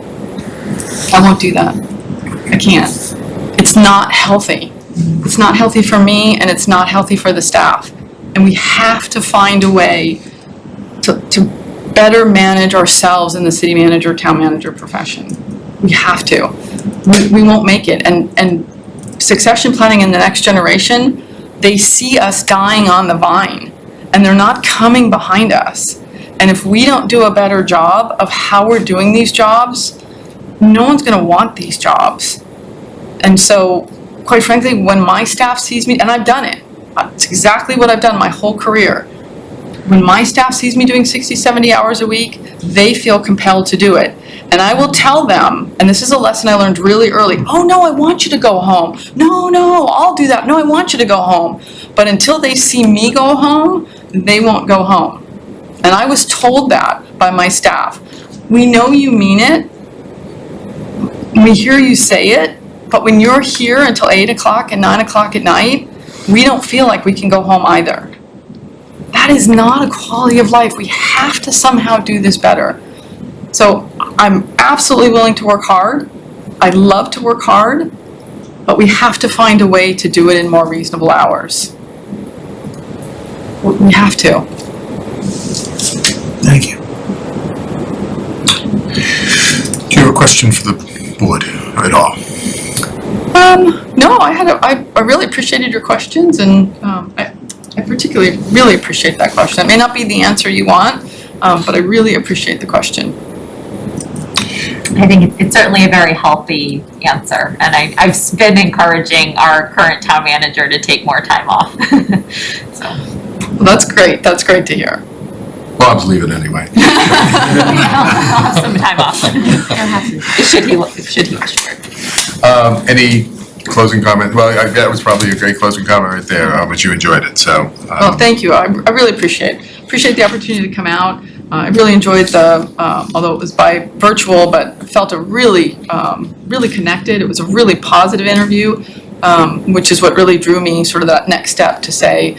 I won't do that. I can't. It's not healthy. It's not healthy for me and it's not healthy for the staff. And we have to find a way to better manage ourselves in the city manager, town manager profession. We have to. We won't make it. And succession planning in the next generation, they see us dying on the vine and they're not coming behind us. And if we don't do a better job of how we're doing these jobs, no one's gonna want these jobs. And so, quite frankly, when my staff sees me, and I've done it, it's exactly what I've done my whole career. When my staff sees me doing 60, 70 hours a week, they feel compelled to do it. And I will tell them, and this is a lesson I learned really early, oh no, I want you to go home. No, I'll do that. No, I want you to go home. But until they see me go home, they won't go home. And I was told that by my staff. We know you mean it. We hear you say it, but when you're here until 8 o'clock and 9 o'clock at night, we don't feel like we can go home either. That is not a quality of life. We have to somehow do this better. So I'm absolutely willing to work hard. I love to work hard, but we have to find a way to do it in more reasonable hours. We have to. Thank you. Do you have a question for the board at all? No, I really appreciated your questions and I particularly really appreciate that question. It may not be the answer you want, but I really appreciate the question. I think it's certainly a very healthy answer, and I've been encouraging our current town manager to take more time off. So. Well, that's great to hear. Bob's leaving anyway. I'll have some time off. Should he wish for it. Any closing comment? Well, that was probably a great closing comment right there, but you enjoyed it, so. Well, thank you. I really appreciate the opportunity to come out. I really enjoyed the, although it was by virtual, but I felt really connected. It was a really positive interview, which is what really drew me sort of that next step to say,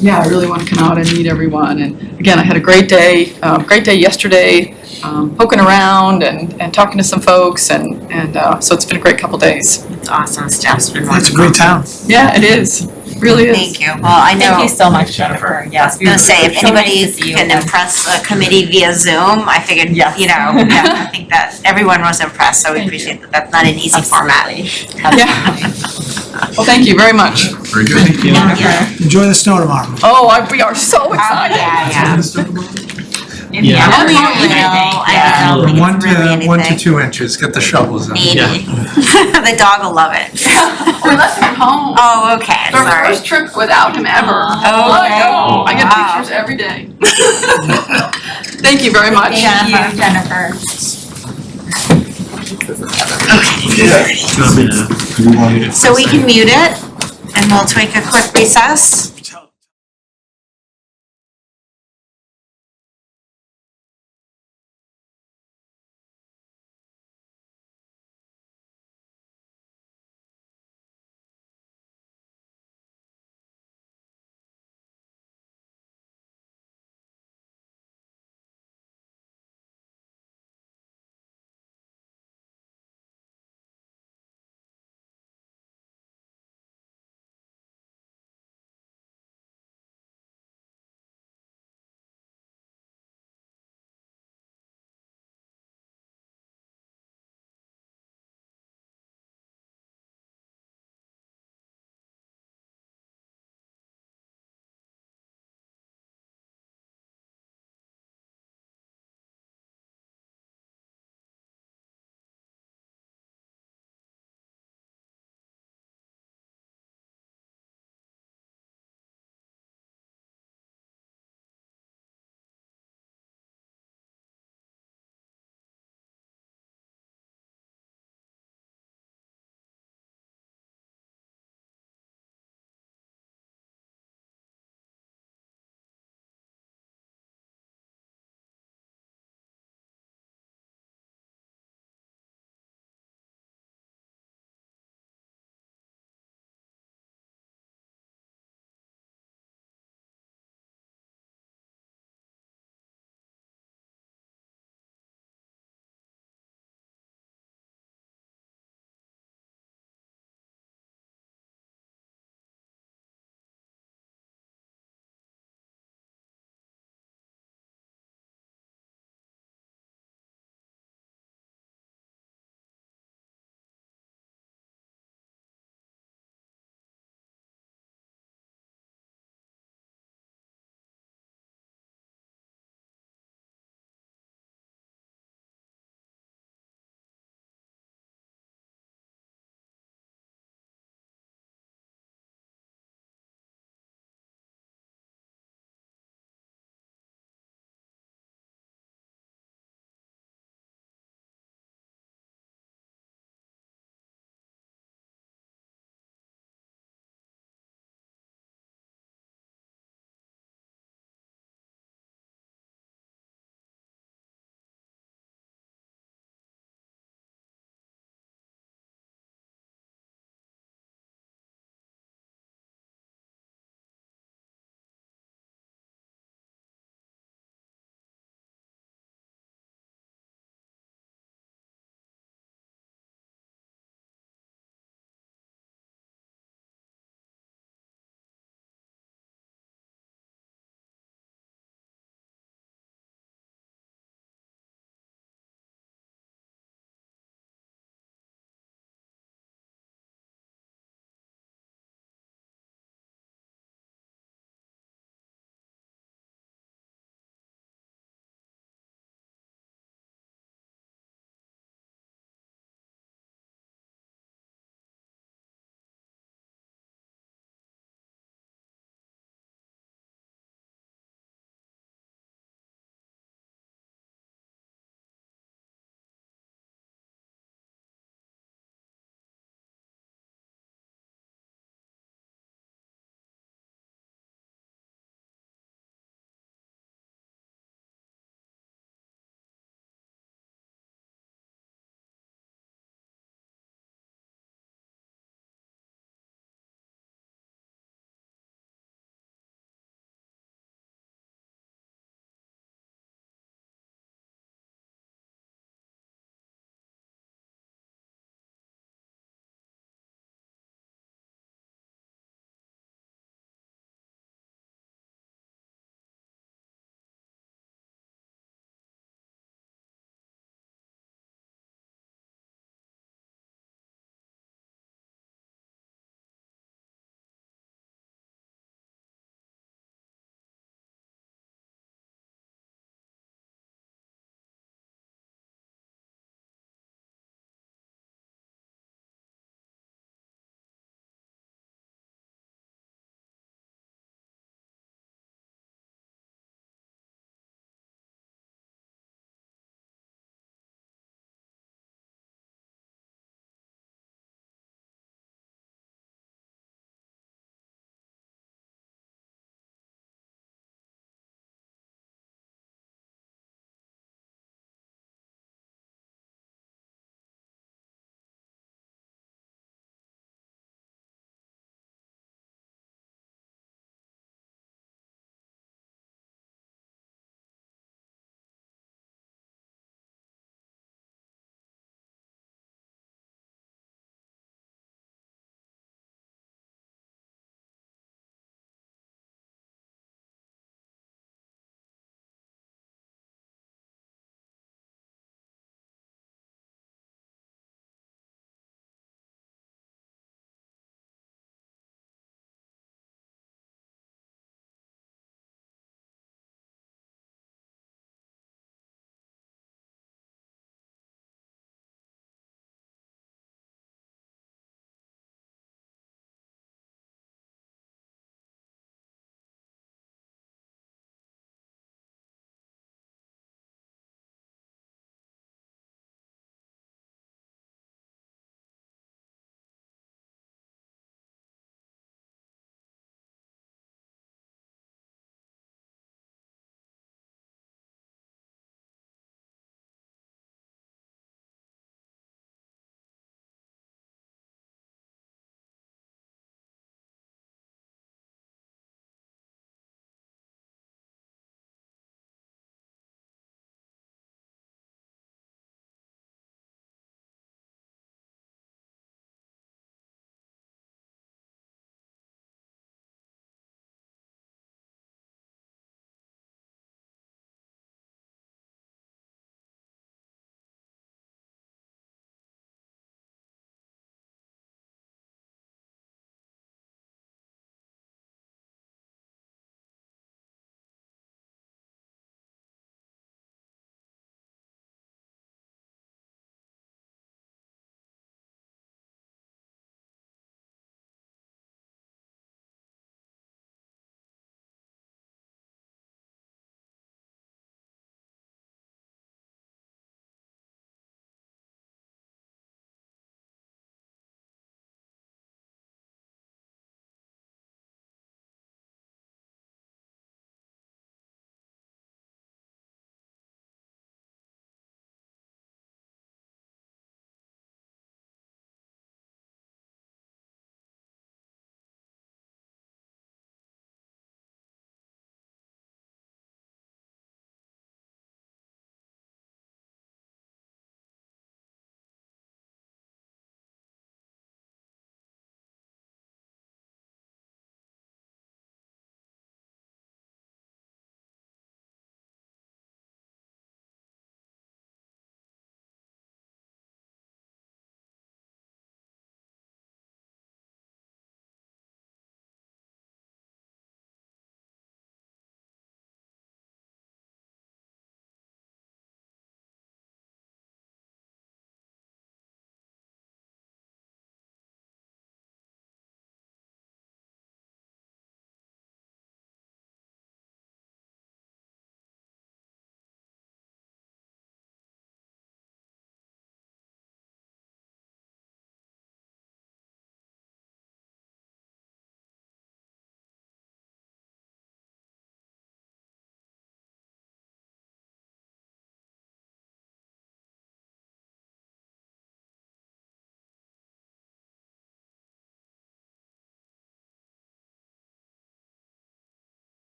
yeah, I really want to come out and meet everyone. And again, I had a great day yesterday, poking around and talking to some folks, and so it's been a great couple days. It's awesome, staff's been That's a wonderful. great town. Yeah, it is. It really is. Thank you. Well, I know. Thank you so much, Jennifer. Yes. I was gonna say, if it's so nice anybody to see you can again. impress a committee via Zoom, I figured, Yes. you know, yeah, I think that everyone was impressed, so we Thank appreciate that. That's not an easy format. Yeah. Well, thank you very much. Very good. Yeah. Enjoy the snow tomorrow. Oh, we are so excited. Yeah. Yeah. Only a Yeah. little, I don't think One it's really to anything. 2 inches, get the shovels in. Maybe. The dog will love it. We left him at home. Oh, okay, Our sorry. first trip without him ever. Okay. I get Wow. pictures every day. Thank you very much. Thank you, Jennifer. So we can mute it and we'll take a quick recess.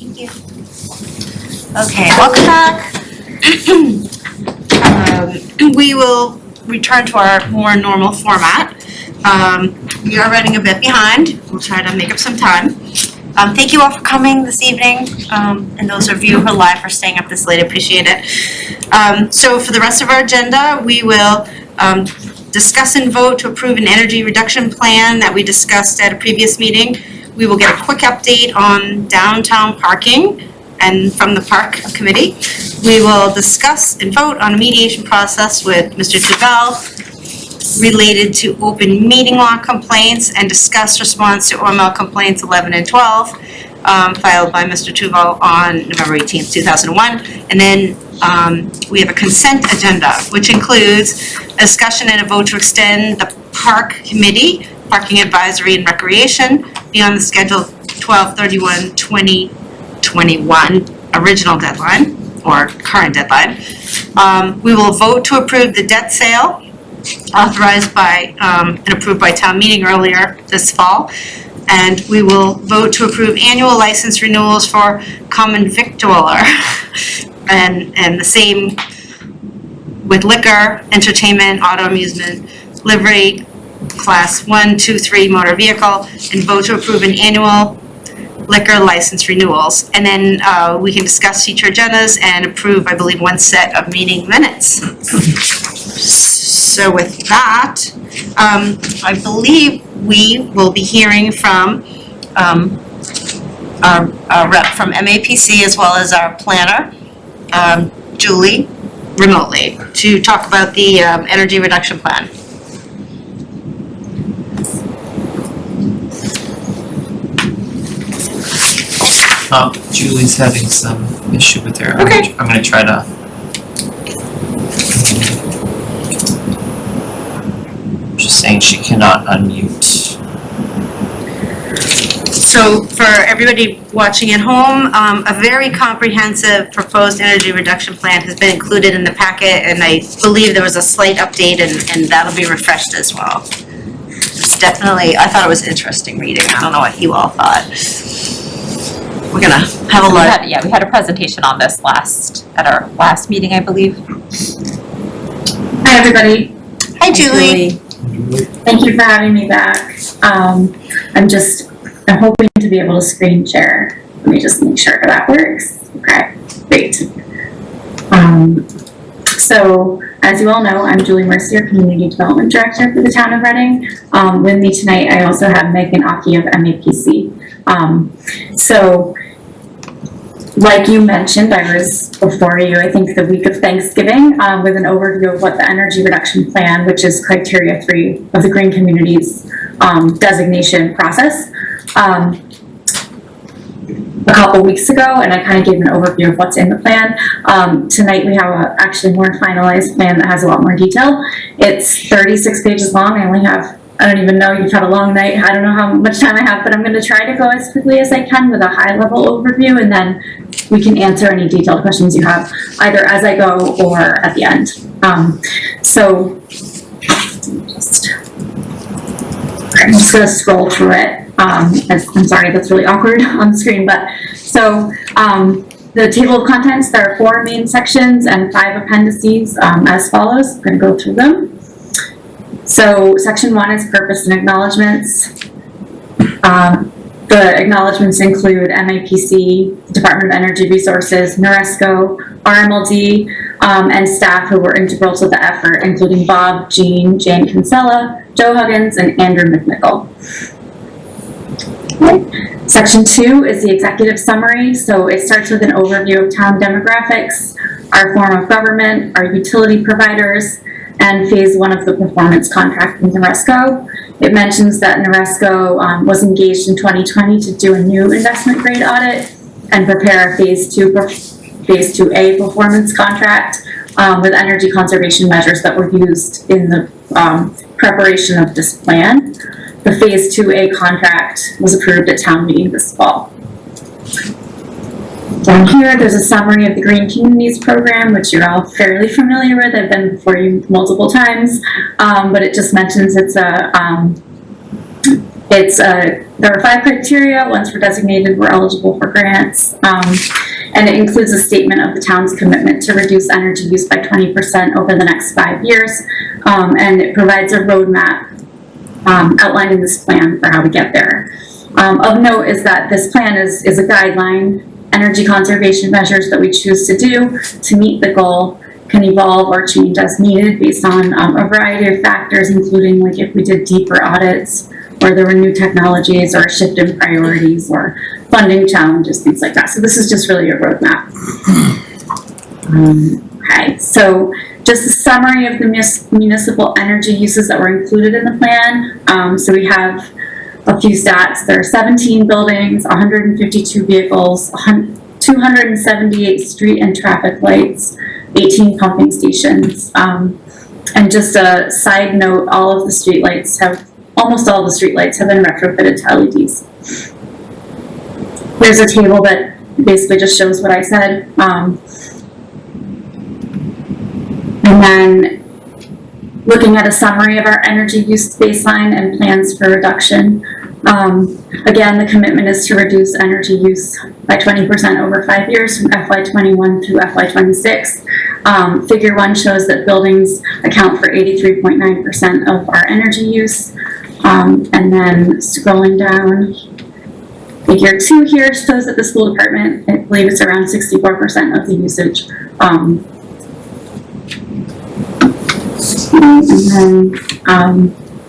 Thank you. Okay, welcome back. We will return to our more normal format. We are running a bit behind. We'll try to make up some time. Thank you all for coming this evening, and those of you who are live for staying up this late, I appreciate it. So for the rest of our agenda, we will discuss and vote to approve an energy reduction plan that we discussed at a previous meeting. We will get a quick update on downtown parking and from the park committee. We will discuss and vote on a mediation process with Mr. Duval related to open meeting law complaints and discuss response to OML complaints 11 and 12 filed by Mr. Duval on November 18th, 2001. And then we have a consent agenda, which includes a discussion and a vote to extend the park committee, parking advisory and recreation beyond the scheduled 12/31/2021 original deadline or current deadline. We will vote to approve the debt sale authorized by and approved by town meeting earlier this fall. And we will vote to approve annual license renewals for common victualler and the same with liquor, entertainment, auto amusement, livery, class 1, 2, 3 motor vehicle, and vote to approve an annual liquor license renewals. And then we can discuss future agendas and approve, I believe, one set of meeting minutes. So with that, I believe we will be hearing from our rep from MAPC as well as our planner, Julie, remotely, to talk about the energy reduction plan. Julie's having some issue with her. Okay. I'm gonna try to. Just saying she cannot unmute. So for everybody watching at home, a very comprehensive proposed energy reduction plan has been included in the packet, and I believe there was a slight update, and that'll be refreshed as well. It's definitely, I thought it was interesting reading. I don't know what you all thought. We're gonna have a We look. had a presentation on this at our last meeting, I believe. Hi, everybody. Hi, Julie. Thank you for having me back. I'm hoping to be able to screen share. Let me just make sure that works. Okay, great. So, as you all know, I'm Julie Mercier, Community Development Director for the Town of Reading. With me tonight, I also have Megan Aki of MAPC. So, like you mentioned, I was before you, I think the week of Thanksgiving, with an overview of what the energy reduction plan, which is criteria 3 of the Green Communities designation process, a couple weeks ago, and I kind of gave an overview of what's in the plan. Tonight we have a actually more finalized plan that has a lot more detail. It's 36 pages long. I don't even know, you've had a long night. I don't know how much time I have, but I'm going to try to go as quickly as I can with a high-level overview, and then we can answer any detailed questions you have, either as I go or at the end. I'm just going to scroll through it. I'm sorry, that's really awkward on the screen, but the table of contents, there are 4 main sections and 5 appendices as follows. I'm going to go through them. So section 1 is purpose and acknowledgements. The acknowledgements include MAPC, Department of Energy Resources, NORESCO, RMLD, and staff who were integral to the effort, including Bob, Jane Kinsella, Joe Huggins, and Andrew McNichol. Okay. Section 2 is the executive summary. So it starts with an overview of town demographics, our form of government, our utility providers, and phase 1 of the performance contract with NORESCO. It mentions that NORESCO was engaged in 2020 to do a new investment grade audit and prepare a phase 2A performance contract with energy conservation measures that were used in the preparation of this plan. The phase 2A contract was approved at town meeting this fall. Down here, there's a summary of the Green Communities program, which you're all fairly familiar with. I've been before you multiple times, but it just mentions it's There are 5 criteria. Once we're designated, we're eligible for grants. And it includes a statement of the town's commitment to reduce energy use by 20% over the next 5 years. And it provides a roadmap outlined in this plan for how we get there. Of note is that this plan is a guideline. Energy conservation measures that we choose to do to meet the goal can evolve or change as needed based on a variety of factors, including like if we did deeper audits, or there were new technologies, or a shift in priorities, or funding challenges, things like that. So this is just really a roadmap. Okay, so just a summary of the municipal energy uses that were included in the plan. So we have a few stats. There are 17 buildings, 152 vehicles, 278 street and traffic lights, 18 pumping stations. And just a side note, almost all the streetlights have been retrofitted to LEDs. There's a table that basically just shows what I said. And then looking at a summary of our energy use baseline and plans for reduction. Again, the commitment is to reduce energy use by 20% over 5 years from FY21 through FY26. Figure 1 shows that buildings account for 83.9% of our energy use. And then scrolling down, figure 2 here shows that the school department, I believe it's around 64% of the usage. And then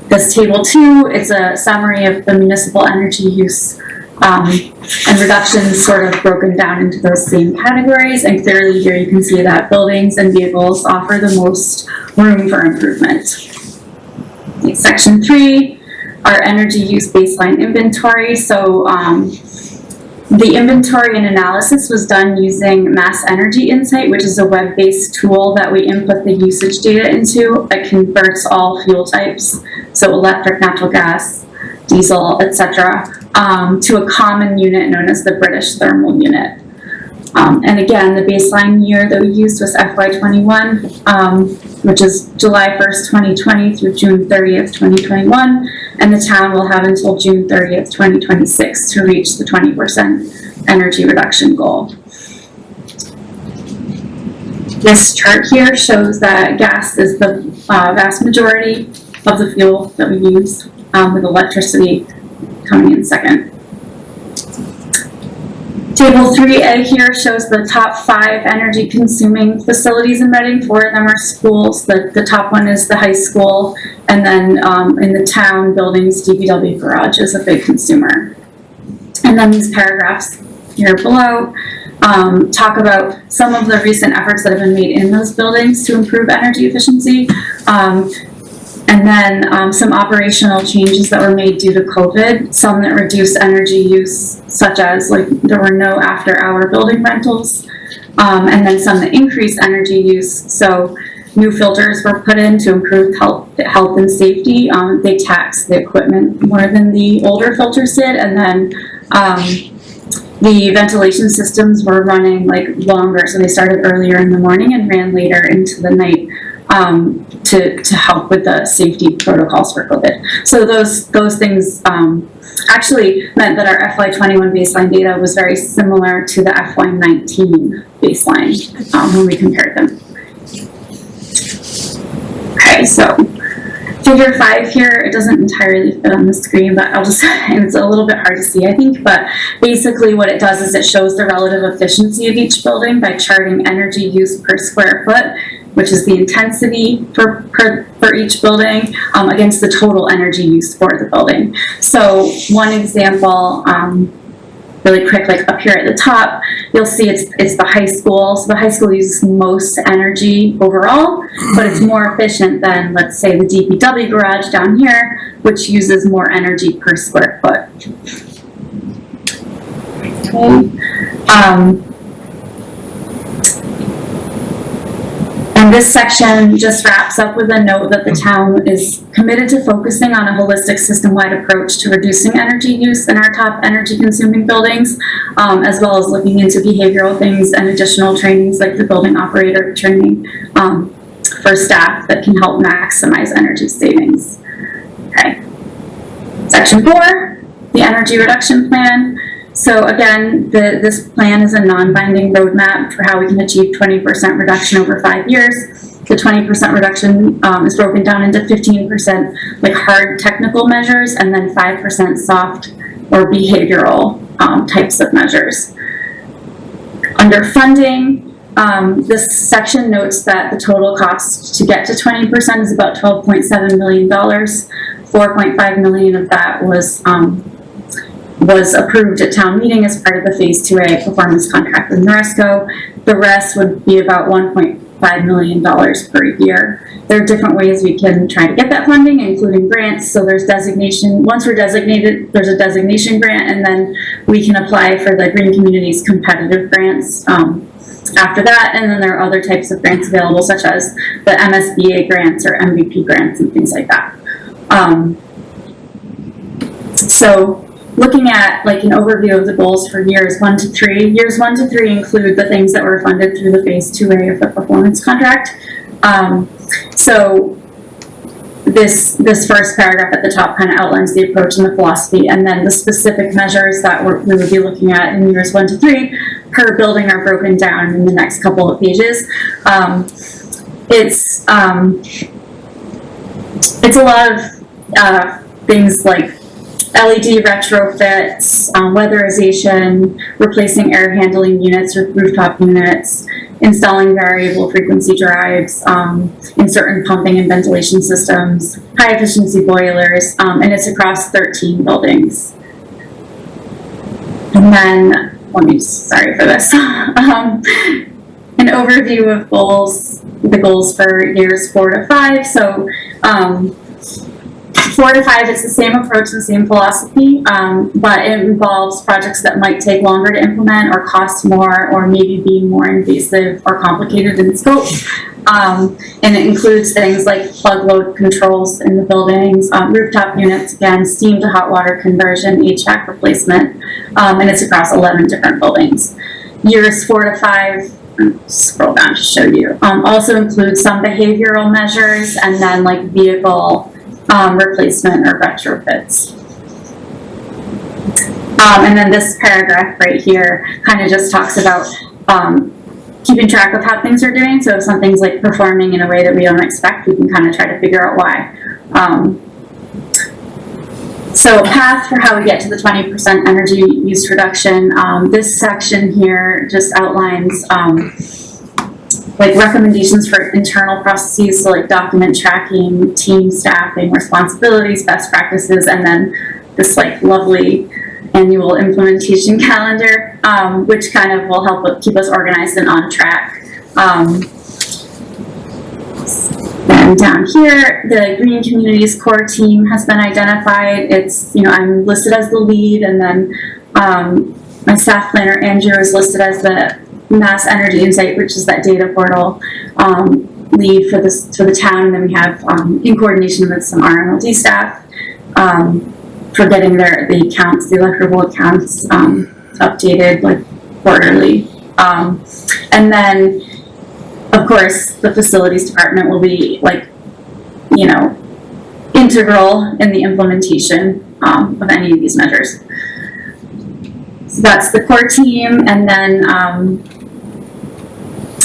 this table 2 is a summary of the municipal energy use and reductions sort of broken down into those same categories. And clearly here you can see that buildings and vehicles offer the most room for improvement. Section 3, our energy use baseline inventory. So the inventory and analysis was done using Mass Energy Insight, which is a web-based tool that we input the usage data into. It converts all fuel types, so electric, natural gas, diesel, etc., to a common unit known as the British thermal unit. And again, the baseline year that we used was FY21, which is July 1st, 2020 through June 30th, 2021. And the town will have until June 30th, 2026 to reach the 20% energy reduction goal. This chart here shows that gas is the vast majority of the fuel that we use, with electricity coming in second. Table 3A here shows the top 5 energy consuming facilities in Reading. 4 of them are schools. The top one is the high school, and then in the town buildings, DPW garage is a big consumer. And then these paragraphs here below talk about some of the recent efforts that have been made in those buildings to improve energy efficiency. And then some operational changes that were made due to COVID, some that reduced energy use, such as like there were no after-hour building rentals, and then some that increased energy use. So new filters were put in to improve health and safety. They taxed the equipment more than the older filters did, and then the ventilation systems were running like longer, so they started earlier in the morning and ran later into the night. To help with the safety protocols for COVID. So those things actually meant that our FY21 baseline data was very similar to the FY19 baseline when we compared them. Okay, so figure 5 here, it doesn't entirely fit on the screen, but I'll just, and it's a little bit hard to see, I think, but basically what it does is it shows the relative efficiency of each building by charting energy use per square foot, which is the intensity for each building, against the total energy use for the building. So one example, really quick, like up here at the top, you'll see it's the high school. So the high school uses most energy overall, but it's more efficient than, let's say, the DPW garage down here, which uses more energy per square foot. Okay. And this section just wraps up with a note that the town is committed to focusing on a holistic system-wide approach to reducing energy use in our top energy consuming buildings, as well as looking into behavioral things and additional trainings like the building operator training for staff that can help maximize energy savings. Okay. Section 4, the energy reduction plan. So again, this plan is a non-binding roadmap for how we can achieve 20% reduction over 5 years. The 20% reduction is broken down into 15% like hard technical measures and then 5% soft or behavioral types of measures. Under funding, this section notes that the total cost to get to 20% is about $12.7 million. $4.5 million of that was approved at town meeting as part of the Phase 2A performance contract with Noresco. The rest would be about $1.5 million per year. There are different ways we can try to get that funding, including grants. So there's designation, once we're designated, there's a designation grant, and then we can apply for the Green Communities competitive grants after that. And then there are other types of grants available, such as the MSBA grants or MVP grants and things like that. So looking at like an overview of the goals for years 1 to 3. Years 1 to 3 include the things that were funded through the Phase 2A of the performance contract. So this first paragraph at the top kind of outlines the approach and the philosophy, and then the specific measures that we would be looking at in years 1 to 3 per building are broken down in the next couple of pages. It's a lot of things like LED retrofits, weatherization, replacing air handling units with rooftop units, installing variable frequency drives in certain pumping and ventilation systems, high efficiency boilers, and it's across 13 buildings. And then, sorry for this, an overview of goals, the goals for years 4 to 5. So 4 to 5, it's the same approach and the same philosophy, but it involves projects that might take longer to implement or cost more or maybe be more invasive or complicated in scope. And it includes things like plug load controls in the buildings, rooftop units, again, steam to hot water conversion, HVAC replacement, and it's across 11 different buildings. Years 4 to 5, scroll down to show you, also includes some behavioral measures and then like vehicle replacement or retrofits. And then this paragraph right here kind of just talks about keeping track of how things are doing. So if something's like performing in a way that we don't expect, we can kind of try to figure out why. So a path for how we get to the 20% energy use reduction. This section here just outlines like recommendations for internal processes, so like document tracking, team staffing, responsibilities, best practices, and then this like lovely annual implementation calendar, which kind of will help keep us organized and on track. And down here, the Green Communities core team has been identified. It's, I'm listed as the lead, and then my staff planner, Andrew, is listed as the Mass Energy Insight, which is that data portal lead for the town. And then we have, in coordination with some RMLD staff, for getting the accounts, the electrical accounts, updated like quarterly. And then, of course, the facilities department will be like, integral in the implementation of any of these measures. So that's the core team, and then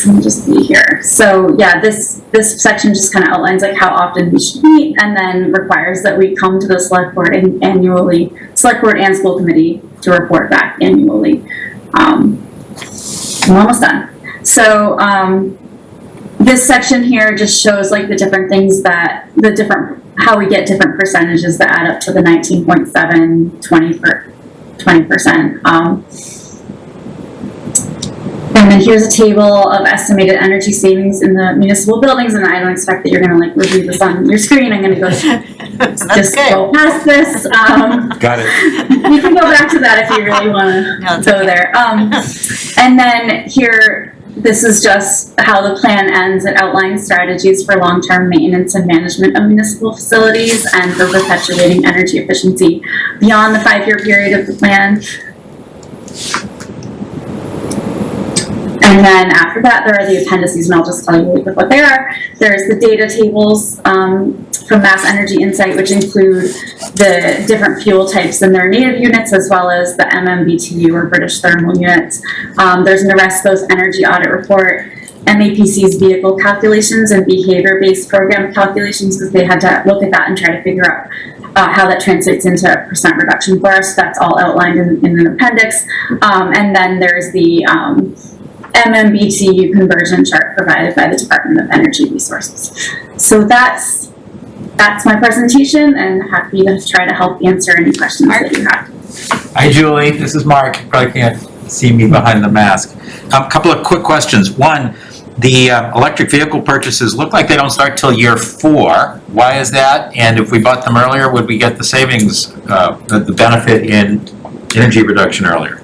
let me just see here. So yeah, this section just kind of outlines like how often we should meet, and then requires that we come to the select board annually, select board and school committee to report back annually. I'm almost done. So this section here just shows like the different things that how we get different percentages that add up to the 19.7, 20%. And then here's a table of estimated energy savings in the municipal buildings, and I don't expect that you're gonna like review this on your screen. I'm gonna go just go past this. Got it. You can go back to that if you really wanna go there. And then here, this is just how the plan ends. It outlines strategies for long-term maintenance and management of municipal facilities and for perpetuating energy efficiency beyond the 5-year period of the plan. And then after that, there are the appendices, and I'll just tell you what they are. There's the data tables from Mass Energy Insight, which include the different fuel types in their native units, as well as the MMBTU or British thermal units. There's Noresco's energy audit report, MAPC's vehicle calculations and behavior-based program calculations, because they had to look at that and try to figure out how that translates into a percent reduction for us. That's all outlined in an appendix. And then there's the MMBTU conversion chart provided by the Department of Energy Resources. So that's my presentation, and happy to try to help answer any questions that you have. Hi, Julie. This is Mark. You probably can't see me behind the mask. A couple of quick questions. One, the electric vehicle purchases look like they don't start till year 4. Why is that? And if we bought them earlier, would we get the savings, the benefit in energy reduction earlier?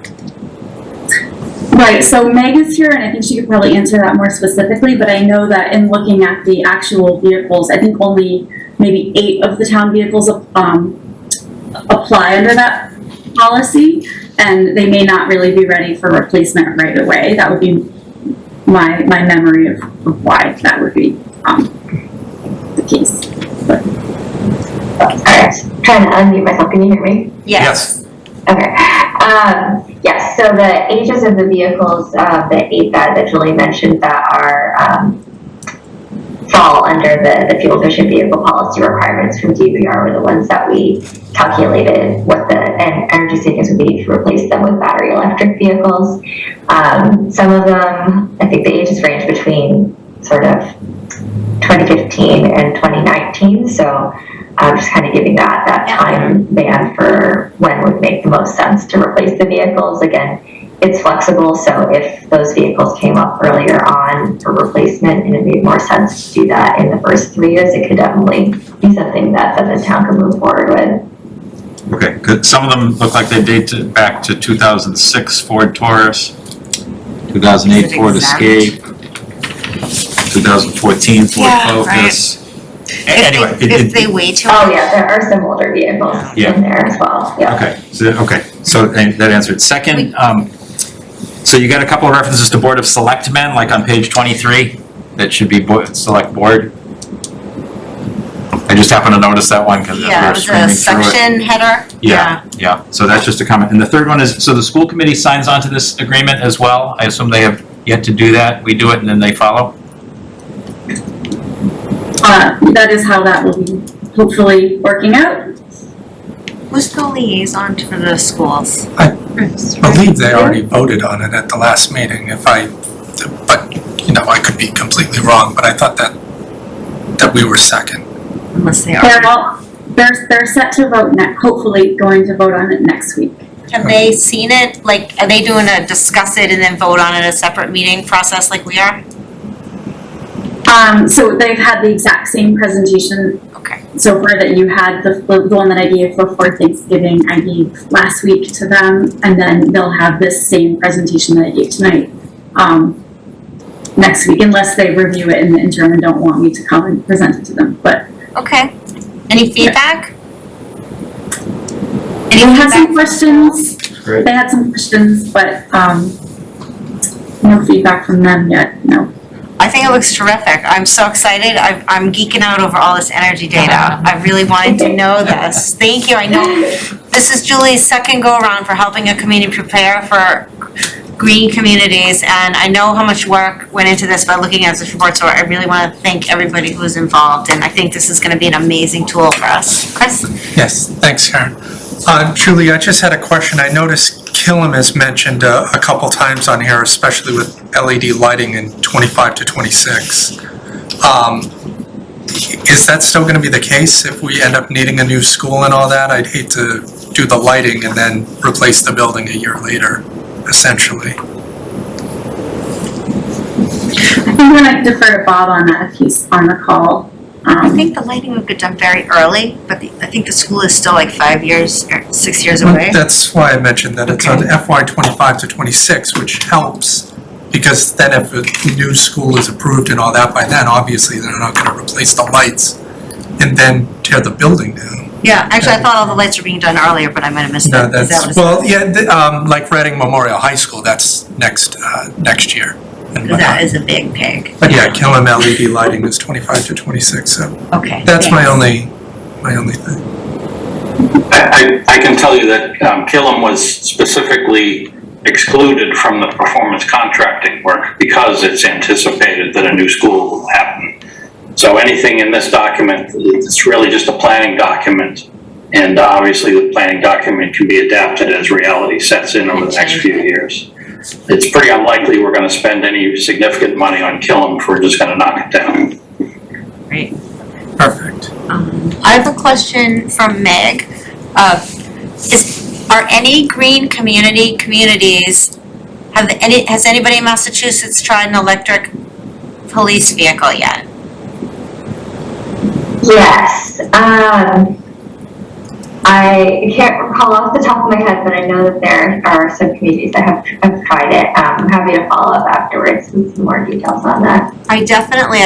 Right, so Meg is here, and I think she could probably answer that more specifically, but I know that in looking at the actual vehicles, I think only maybe 8 of the town vehicles apply under that policy, and they may not really be ready for replacement right away. That would be my memory of why that would be the case. Alright, trying to unmute myself, can you hear me? Yes. Okay, yes, so the ages of the vehicles, the 8 that Julie mentioned that are, fall under the fuel efficient vehicle policy requirements from DVR were the ones that we calculated what the energy savings would be to replace them with battery electric vehicles. Some of them, I think the ages range between sort of 2015 and 2019, so I'm just kind of giving that time band for when would make the most sense to replace the vehicles. Again, it's flexible, so if those vehicles came up earlier on for replacement and it made more sense to do that in the first 3 years, it could definitely be something that the town could move forward with. Okay, good. Some of them look like they date back to 2006 Ford Taurus, 2008 Ford Escape, 2014 Ford Focus. Anyway, If they wait too Oh long. yeah, there are some older vehicles Yeah. in there as well, yeah. So that answered. Second, so you got a couple of references to Board of Selectmen, like on page 23, that should be Select Board. I just happened to notice that one because Yeah, it was a section header. Yeah, so that's just a comment. And the third one is, so the school committee signs on to this agreement as well? I assume they have yet to do that? We do it and then they follow? That is how that will be hopefully working out. Who's the liaison for the schools? I believe they already voted on it at the last meeting, but, I could be completely wrong, but I thought that we were second. Unless they They're set to vote hopefully going to vote on it next week. Have they seen it? Like, are they doing a discuss it and then vote on it a separate meeting process like we are? So they've had the exact same presentation. Okay. So far that you had the one that I gave before Thanksgiving, I gave last week to them, and then they'll have this same presentation that I gave tonight, next week, unless they review it in the interim and don't want me to come and present it to them, but. Okay. Any feedback? They had some questions. Great. They had some questions, but, no feedback from them yet, no. I think it looks terrific. I'm so excited. I'm geeking out over all this energy data. I really wanted to know this. Thank you. I know this is Julie's second go-around for helping a community prepare for green communities, and I know how much work went into this by looking at this report, so I really want to thank everybody who's involved, and I think this is going to be an amazing tool for us. Chris? Yes, thanks, Karen. Julie, I just had a question. I noticed Killam is mentioned a couple times on here, especially with LED lighting in 25 to 26. Is that still going to be the case if we end up needing a new school and all that? I'd hate to do the lighting and then replace the building a year later, essentially. I think we're gonna defer to Bob on that if he's on the call. I think the lighting would get done very early, but I think the school is still like 5 years or 6 years away. That's why I mentioned that it's on FY 25 to 26, which helps, because then if a new school is approved and all that by then, obviously they're not gonna replace the lights and then tear the building down. Yeah, actually, I thought all the lights were being done earlier, but I might have missed No, that. Is that what that's, it's- well, yeah, like Reading Memorial High School, that's next year. Because that is a big pig. But yeah, Killam LED lighting is 25 to 26, so Okay. that's my thanks. only thing. I can tell you that Killam was specifically excluded from the performance contracting work because it's anticipated that a new school will happen. So anything in this document, it's really just a planning document. And obviously the planning document can be adapted as reality sets in over the next few years. It's pretty unlikely we're going to spend any significant money on Killam if we're just going to knock it down. Great. Perfect. I have a question from Meg. Are any green communities, has anybody in Massachusetts tried an electric police vehicle yet? Yes, I can't recall off the top of my head, but I know that there are some communities that have tried it. I'm happy to follow up afterwards with some more details on that. I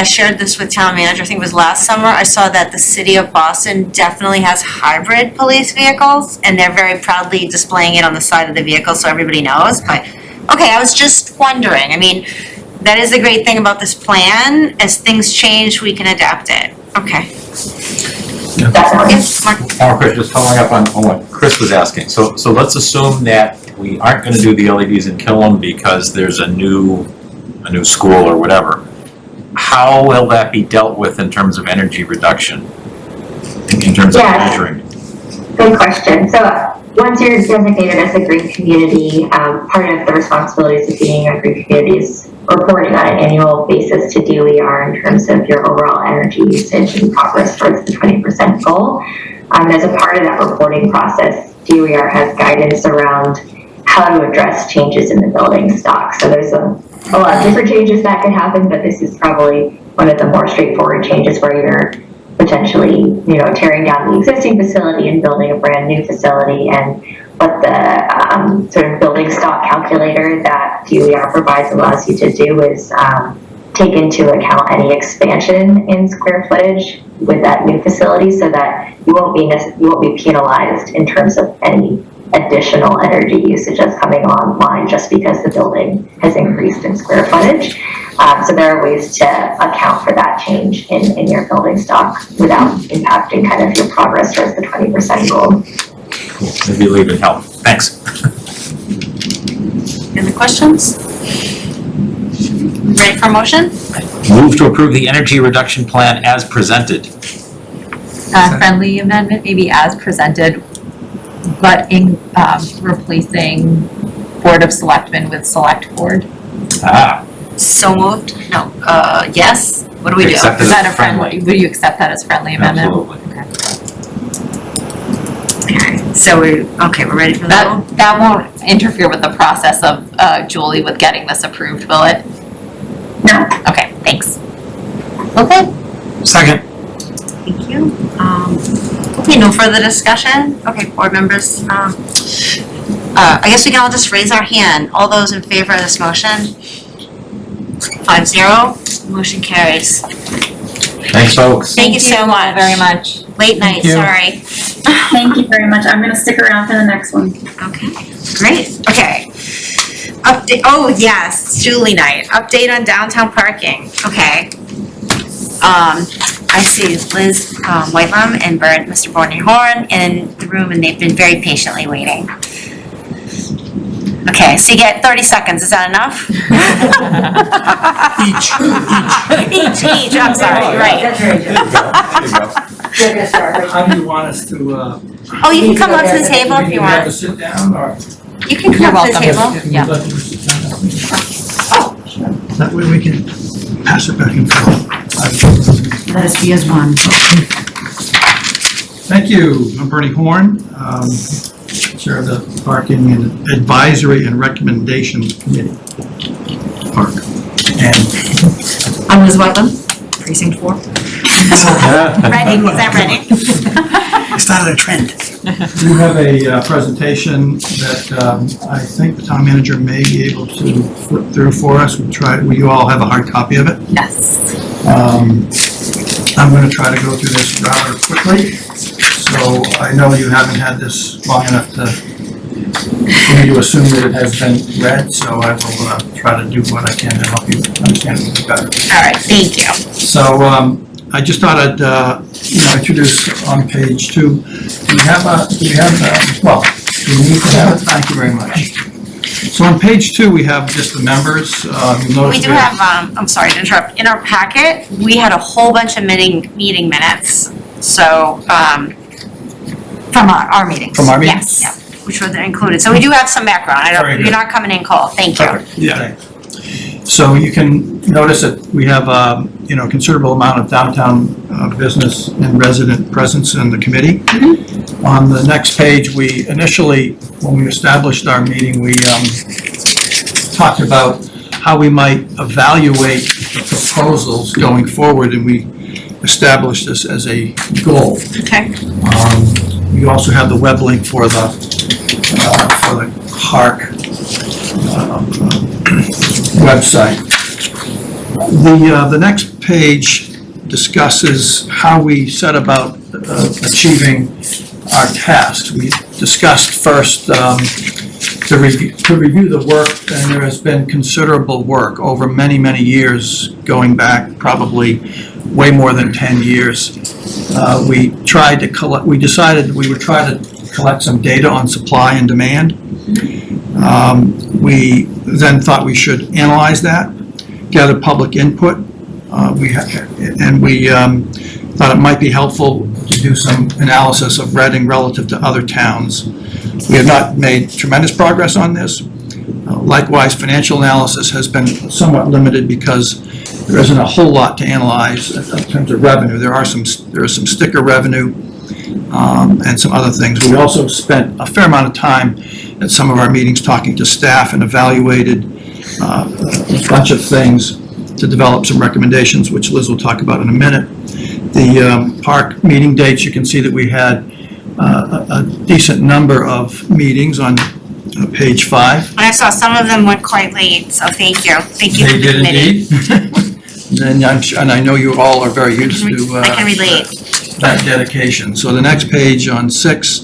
shared this with town manager, I think it was last summer. I saw that the city of Boston definitely has hybrid police vehicles, and they're very proudly displaying it on the side of the vehicle so everybody knows. But, okay, I was just wondering. I mean, that is the great thing about this plan. As things change, we can adapt it. Okay. Definitely. Yes, Mark? Chris, just following up on what Chris was asking. So let's assume that we aren't gonna do the LEDs in Killam because there's a new school or whatever. How will that be dealt with in terms of energy reduction? In terms of Yes. measuring? Good question. So once you're designated as a green community, part of the responsibilities of being a green community is reporting on an annual basis to DOER in terms of your overall energy usage and progress towards the 20% goal. As a part of that reporting process, DOER has guidance around how to address changes in the building stock. So there's a lot of different changes that could happen, but this is probably one of the more straightforward changes where you're potentially, tearing down the existing facility and building a brand new facility. And what the sort of building stock calculator that DOER provides allows you to do is take into account any expansion in square footage with that new facility, so that you won't be penalized in terms of any additional energy usage that's coming online just because the building has increased in square footage. So there are ways to account for that change in your building stock without impacting kind of your progress towards the 20% goal. Cool. Maybe it'll even help. Thanks. Any other questions? Ready for a motion? Move to approve the energy reduction plan as presented. Friendly amendment, maybe as presented, but in replacing Board of Selectmen with Select Board. So moved? No, yes? What do we do? Accept it Is that as a friendly, would you accept that as friendly amendment? Absolutely. Okay, so we're ready for the vote? That won't interfere with the process of Julie with getting this approved, will it? No. Okay, thanks. Okay. Second. Thank you. Okay, no further discussion? Okay, board members, I guess we can all just raise our hand. All those in favor of this motion? 5-0, motion carries. Thanks, folks. Thank you so much. Very much. Late night, you. sorry. Thank you very much. I'm gonna stick around for the next one. Okay, great, okay. Update, oh yes, Julie night, update on downtown parking, okay. I see Liz Whitelam and Mr. Borney Horn in the room, and they've been very patiently waiting. Okay, so you get 30 seconds, is that enough? Each, I'm sorry, you're right. How do you want us to, Oh, you can come up to the table if you have to want. sit down, or? You can come up to the table. Can you Yeah. let them sit down? That way we can pass it back and forth. Let us be as one. Thank you. I'm Bernie Horn, Chair of the Parking and Advisory and Recommendation Committee. Park. And I'm Liz Whitelam, precinct 4. Ready, is that ready? I started a trend. we have a presentation that I think the town manager may be able to flip through for us. You all have a hard copy of it? Yes. I'm going to try to go through this rather quickly. So I know you haven't had this long enough to for me to assume that it has been read, so I will try to do what I can to help you understand it better. All right, thank you. So I just thought I'd, introduce on page 2. We need to have it. Thank you very much. So on page 2, we have just the members. You'll notice We do have, I'm sorry to interrupt, in our packet, we had a whole bunch of meeting minutes, so, From our meetings. From our meetings? yes, yeah, which were included. So we do have some background. Very good. You're not coming in cold, thank you. Yeah. So you can notice that we have, considerable amount of downtown business and resident presence in the committee. On the next page, we initially, when we established our meeting, we talked about how we might evaluate the proposals going forward, and we established this as a goal. Okay. We also have the web link for the park website. The next page discusses how we set about achieving our tasks. We discussed first to review the work, and there has been considerable work over many, many years, going back probably way more than 10 years. We decided we would try to collect some data on supply and demand. We then thought we should analyze that, gather public input. We thought it might be helpful to do some analysis of Reading relative to other towns. We have not made tremendous progress on this. Likewise, financial analysis has been somewhat limited because there isn't a whole lot to analyze in terms of revenue. There is some sticker revenue and some other things. We also spent a fair amount of time at some of our meetings talking to staff and evaluated a bunch of things to develop some recommendations, which Liz will talk about in a minute. The park meeting dates, you can see that we had a decent number of meetings on page 5. And I saw some of them went quite late, so thank you. Thank you to They the did committee. indeed. And I know you all are very used to I can relate. that dedication. So the next page on 6,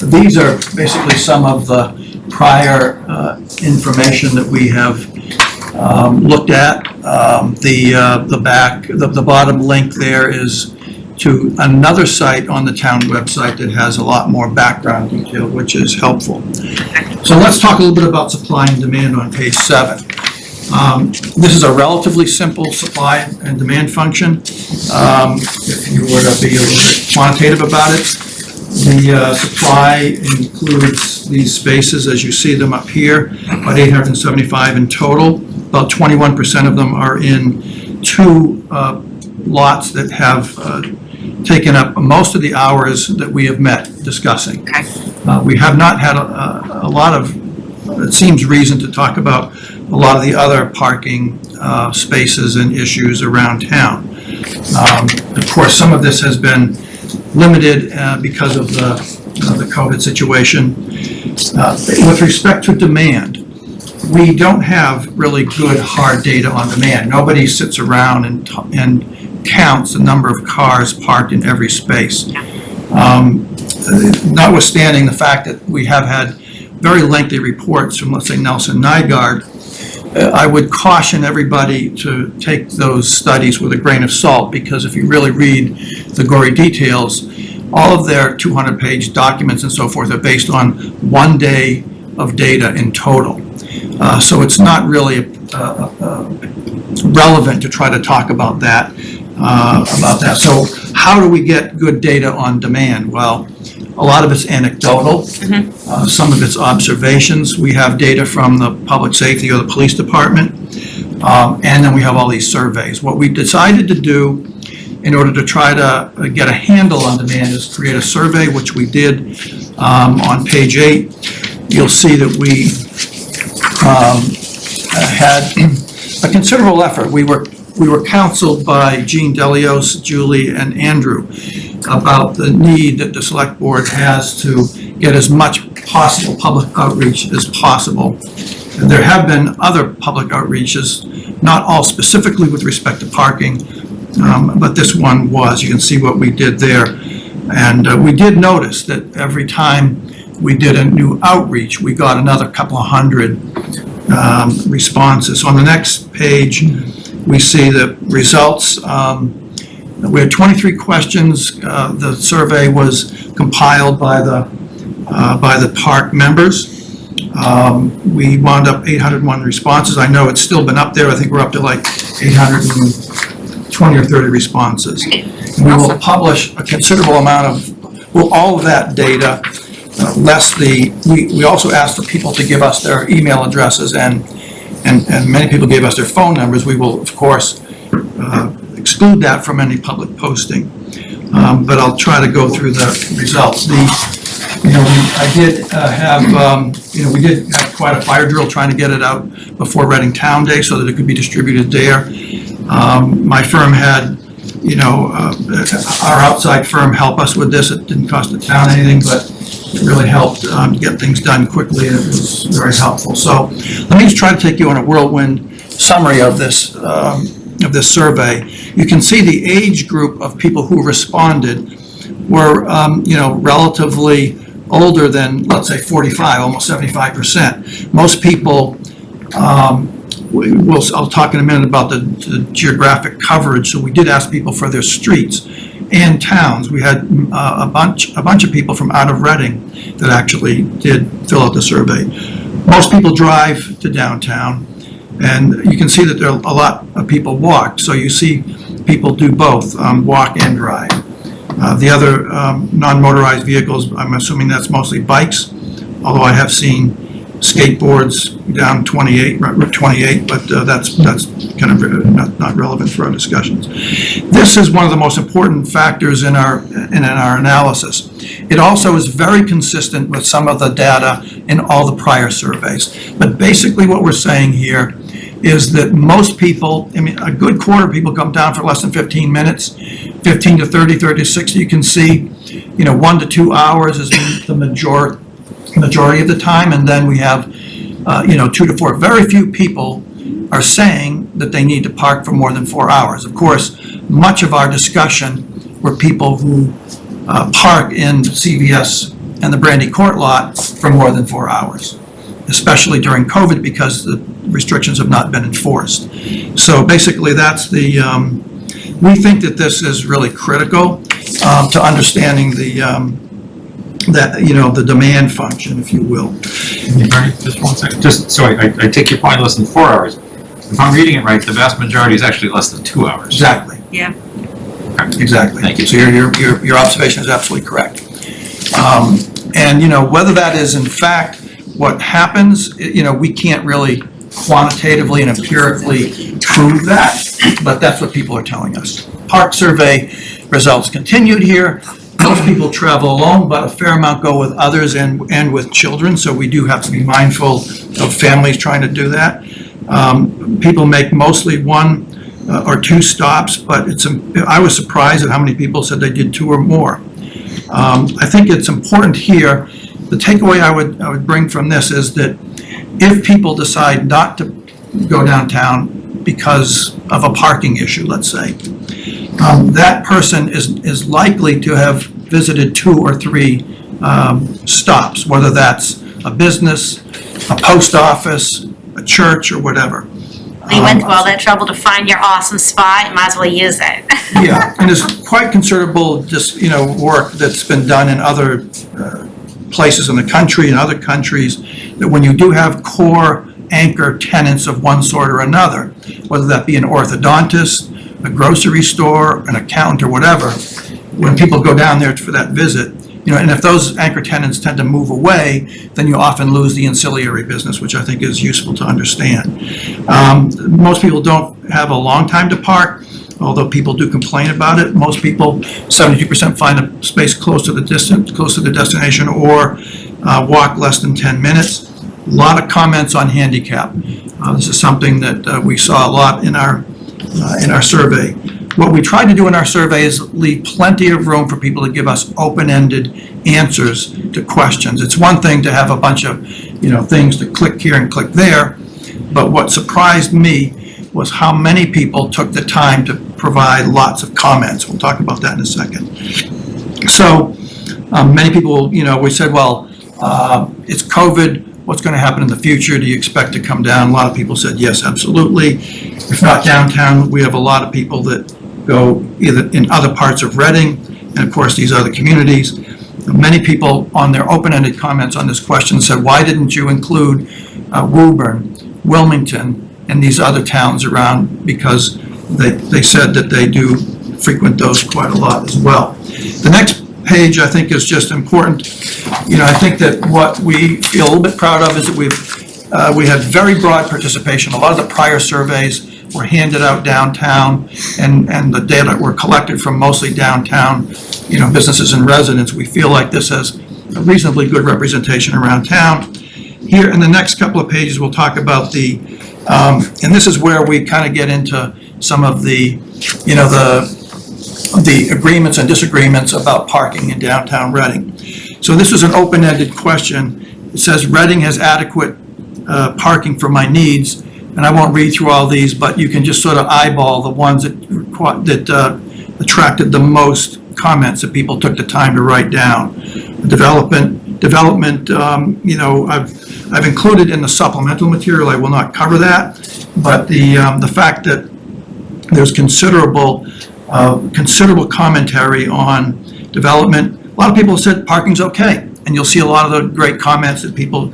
these are basically some of the prior information that we have looked at. The bottom link there is to another site on the town website that has a lot more background detail, which is helpful. So let's talk a little bit about supply and demand on page 7. This is a relatively simple supply and demand function. If you were to be a little bit quantitative about it, the supply includes these spaces as you see them up here, about 875 in total. About 21% of them are in 2 lots that have taken up most of the hours that we have met discussing. We have not had a lot of, it seems, reason to talk about a lot of the other parking spaces and issues around town. Of course, some of this has been limited because of the COVID situation. With respect to demand, we don't have really good hard data on demand. Nobody sits around and counts the number of cars parked in every space. Notwithstanding the fact that we have had very lengthy reports from, let's say, Nelson Nygaard, I would caution everybody to take those studies with a grain of salt, because if you really read the gory details, all of their 200-page documents and so forth are based on 1 day of data in total. So it's not really relevant to try to talk about that. So how do we get good data on demand? Well, a lot of it's anecdotal. Some of it's observations. We have data from the public safety or the police department, and then we have all these surveys. What we decided to do in order to try to get a handle on demand is create a survey, which we did on page 8. You'll see that we had a considerable effort. We were counseled by Jean Delios, Julie, and Andrew about the need that the select board has to get as much possible public outreach as possible. And there have been other public outreaches, not all specifically with respect to parking, but this one was. You can see what we did there. And we did notice that every time we did a new outreach. We got another couple of hundred responses. On the next page, we see the results. We had 23 questions. The survey was compiled by the park members. We wound up 801 responses. I know it's still been up there. I think we're up to like 820 or 30 responses. And we will publish a considerable amount of, well, all of that data, less we also asked for people to give us their email addresses, and many people gave us their phone numbers. We will, of course, exclude that from any public posting. But I'll try to go through the results. We did have quite a fire drill trying to get it out before Reading Town Day so that it could be distributed there. My firm had, our outside firm help us with this. It didn't cost the town anything, but it really helped get things done quickly, and it was very helpful. So let me just try to take you on a whirlwind summary of this survey. You can see the age group of people who responded were, relatively older than, let's say, 45, almost 75%. Most people, I'll talk in a minute about the geographic coverage. So we did ask people for their streets and towns. We had a bunch of people from out of Reading that actually did fill out the survey. Most people drive to downtown, and you can see that there are a lot of people walk. So you see people do both, walk and drive. The other non-motorized vehicles, I'm assuming that's mostly bikes, although I have seen skateboards down Route 28, but that's kind of not relevant for our discussions. This is one of the most important factors in our analysis. It also is very consistent with some of the data in all the prior surveys. But basically what we're saying here is that most people, a good quarter of people come down for less than 15 minutes, 15 to 30, 30 to 60. You can see, 1 to 2 hours is the majority of the time, and then we have, 2 to 4. Very few people are saying that they need to park for more than 4 hours. Of course, much of our discussion were people who park in CVS and the Brandy Court lot for more than 4 hours, especially during COVID because the restrictions have not been enforced. So basically that's we think that this is really critical to understanding the demand function, if you will. Bernie, just 1 second. Just so I take your point less than 4 hours. If I'm reading it right, the vast majority is actually less than 2 hours. Exactly. Yeah. Exactly. Thank you. So your observation is absolutely correct. And whether that is in fact what happens, we can't really quantitatively and empirically prove that, but that's what people are telling us. Park survey results continued here. Most people travel alone, but a fair amount go with others and with children, so we do have to be mindful of families trying to do that. People make mostly 1 or 2 stops, but I was surprised at how many people said they did 2 or more. I think it's important here, the takeaway I would bring from this is that if people decide not to go downtown because of a parking issue, let's say, that person is likely to have visited 2 or 3 stops, whether that's a business, a post office, a church, or whatever. You went through all that trouble to find your awesome spot, you might as well use it. Yeah, and there's quite considerable work that's been done in other places in the country and other countries, that when you do have core anchor tenants of one sort or another, whether that be an orthodontist, a grocery store, an accountant, or whatever, when people go down there for that visit, and if those anchor tenants tend to move away, then you often lose the ancillary business, which I think is useful to understand. Most people don't have a long time to park, although people do complain about it. Most people, 72%, find a space close to the destination, or walk less than 10 minutes. A lot of comments on handicap. This is something that we saw a lot in our survey. What we tried to do in our survey is leave plenty of room for people to give us open-ended answers to questions. It's one thing to have a bunch of, things to click here and click there, but what surprised me was how many people took the time to provide lots of comments. We'll talk about that in a second. So many people, we said, well, It's COVID, what's going to happen in the future? Do you expect to come down? A lot of people said yes, absolutely. If not downtown, we have a lot of people that go either in other parts of Reading, and of course, these other communities. Many people on their open-ended comments on this question said, why didn't you include Woburn, Wilmington, and these other towns around? Because they said that they do frequent those quite a lot as well. The next page, I think, is just important. I think that what we feel a little bit proud of is that we had very broad participation. A lot of the prior surveys were handed out downtown, and the data were collected from mostly downtown, businesses and residents. We feel like this has a reasonably good representation around town. Here in the next couple of pages, we'll talk about and this is where we kind of get into some of the agreements and disagreements about parking in downtown Reading. So this is an open-ended question. It says Reading has adequate parking for my needs, and I won't read through all these, but you can just sort of eyeball the ones that attracted the most comments that people took the time to write down. Development, I've included in the supplemental material. I will not cover that, but the fact that there's considerable commentary on development. A lot of people said parking's okay, and you'll see a lot of the great comments that people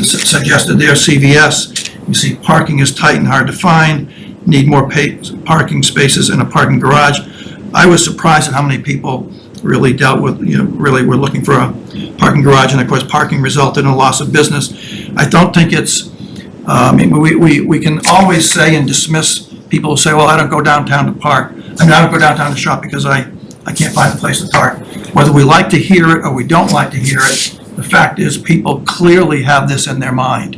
suggested there. CVS, you see parking is tight and hard to find, need more parking spaces in a parking garage. I was surprised at how many people really dealt with, really were looking for a parking garage, and of course parking resulted in a loss of business. I don't think it's, we can always say and dismiss people who say, well, I don't go downtown to park. I don't go downtown to shop because I can't find a place to park. Whether we like to hear it or we don't like to hear it, the fact is people clearly have this in their mind.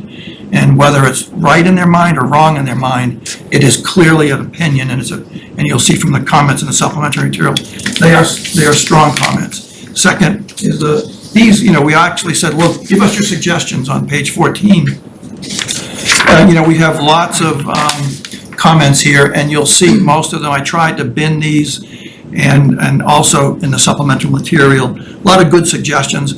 And whether it's right in their mind or wrong in their mind, it is clearly an opinion, and you'll see from the comments in the supplementary material, they are strong comments. Second is these, we actually said, well, give us your suggestions on page 14. We have lots of comments here, and you'll see most of them. I tried to bin these, and also in the supplemental material, a lot of good suggestions.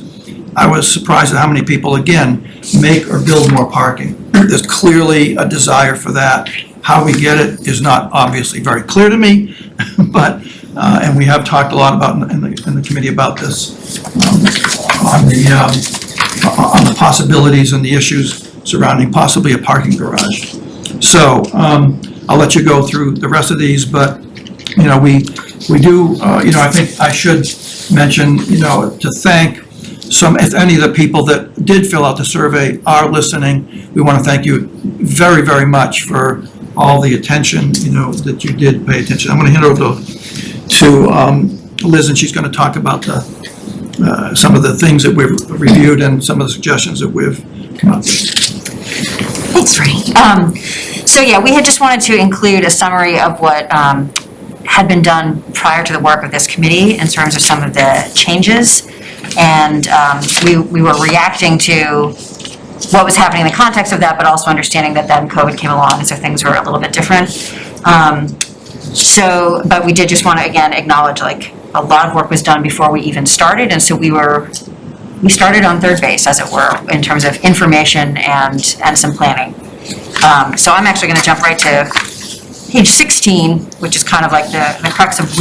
I was surprised at how many people, again, make or build more parking. There's clearly a desire for that. How we get it is not obviously very clear to me, but, and we have talked a lot about in the committee about this, on the possibilities and the issues surrounding possibly a parking garage. So I'll let you go through the rest of these, but, we do, I think I should mention, to thank if any of the people that did fill out the survey are listening. We want to thank you very, very much for all the attention, that you did pay attention. I'm going to hand over to Liz, and she's going to talk about some of the things that we've reviewed and some of the suggestions that we've come up with. Thanks, Franny. So yeah, we had just wanted to include a summary of what had been done prior to the work of this committee in terms of some of the changes. And we were reacting to what was happening in the context of that, but also understanding that then COVID came along, and so things were a little bit different. But we did just want to, again, acknowledge, like, a lot of work was done before we even started, and so we started on third base, as it were, in terms of information and some planning. So I'm actually going to jump right to page 16, which is kind of like the crux of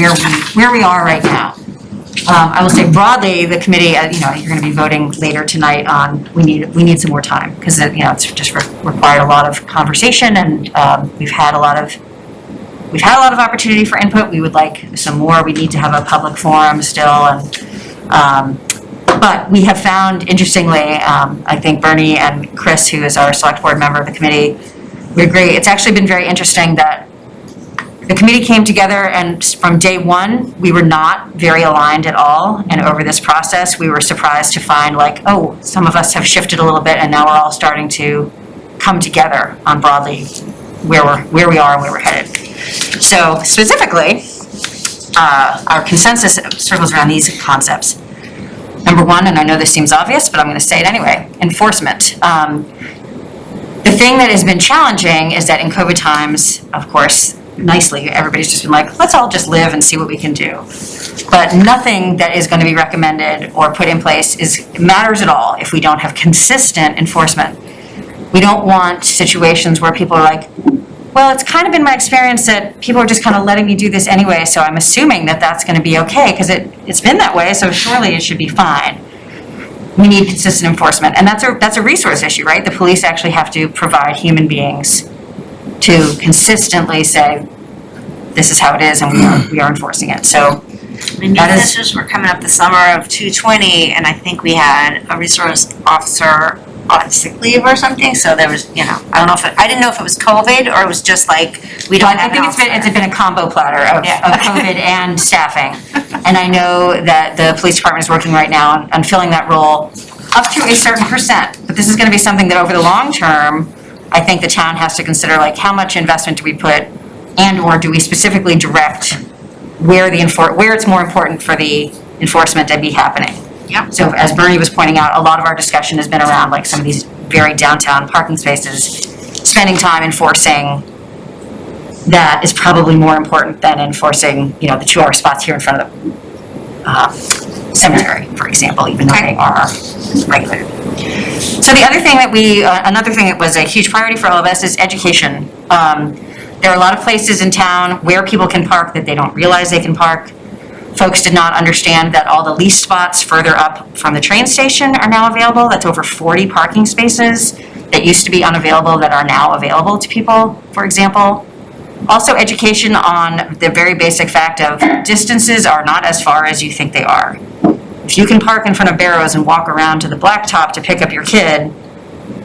where we are right now. I will say broadly, the committee, you're going to be voting later tonight on we need some more time, because it's just required a lot of conversation, and we've had a lot of opportunity for input. We would like some more. We need to have a public forum still, and but we have found, interestingly, I think Bernie and Chris, who is our select board member of the committee, we agree. It's actually been very interesting that the committee came together, and from day one, we were not very aligned at all. And over this process, we were surprised to find, like, oh, some of us have shifted a little bit, and now we're all starting to come together on broadly where we are and where we're headed. So specifically, our consensus circles around these concepts. Number one, and I know this seems obvious, but I'm going to say it anyway, enforcement. The thing that has been challenging is that in COVID times, of course, nicely, everybody's just been like, let's all just live and see what we can do. But nothing that is going to be recommended or put in place matters at all if we don't have consistent enforcement. We don't want situations where people are like, well, it's kind of been my experience that people are just kind of letting me do this anyway, so I'm assuming that that's going to be okay, because it's been that way, so surely it should be fine. We need consistent enforcement, and that's a resource issue, right? The police actually have to provide human beings to consistently say, this is how it is, and we are enforcing it, so. The new census, we're coming up the summer of 220, and I think we had a resource officer on sick leave or something, so there was, I didn't know if it was COVID or it was just like, we don't have an officer. I think it's been a combo platter of COVID and staffing. And I know that the police department is working right now on filling that role up to a certain percent. But this is gonna be something that over the long term, I think the town has to consider, like, how much investment do we put and/or do we specifically direct where it's more important for the enforcement to be happening. Yep. So as Bernie was pointing out, a lot of our discussion has been around like some of these very downtown parking spaces. Spending time enforcing that is probably more important than enforcing, the 2-hour spots here in front of the cemetery, for example, even though they are regulated. So the other thing another thing that was a huge priority for all of us is education. There are a lot of places in town where people can park that they don't realize they can park. Folks did not understand that all the leased spots further up from the train station are now available. That's over 40 parking spaces that used to be unavailable that are now available to people, for example. Also, education on the very basic fact of distances are not as far as you think they are. If you can park in front of Barrows and walk around to the Blacktop to pick up your kid,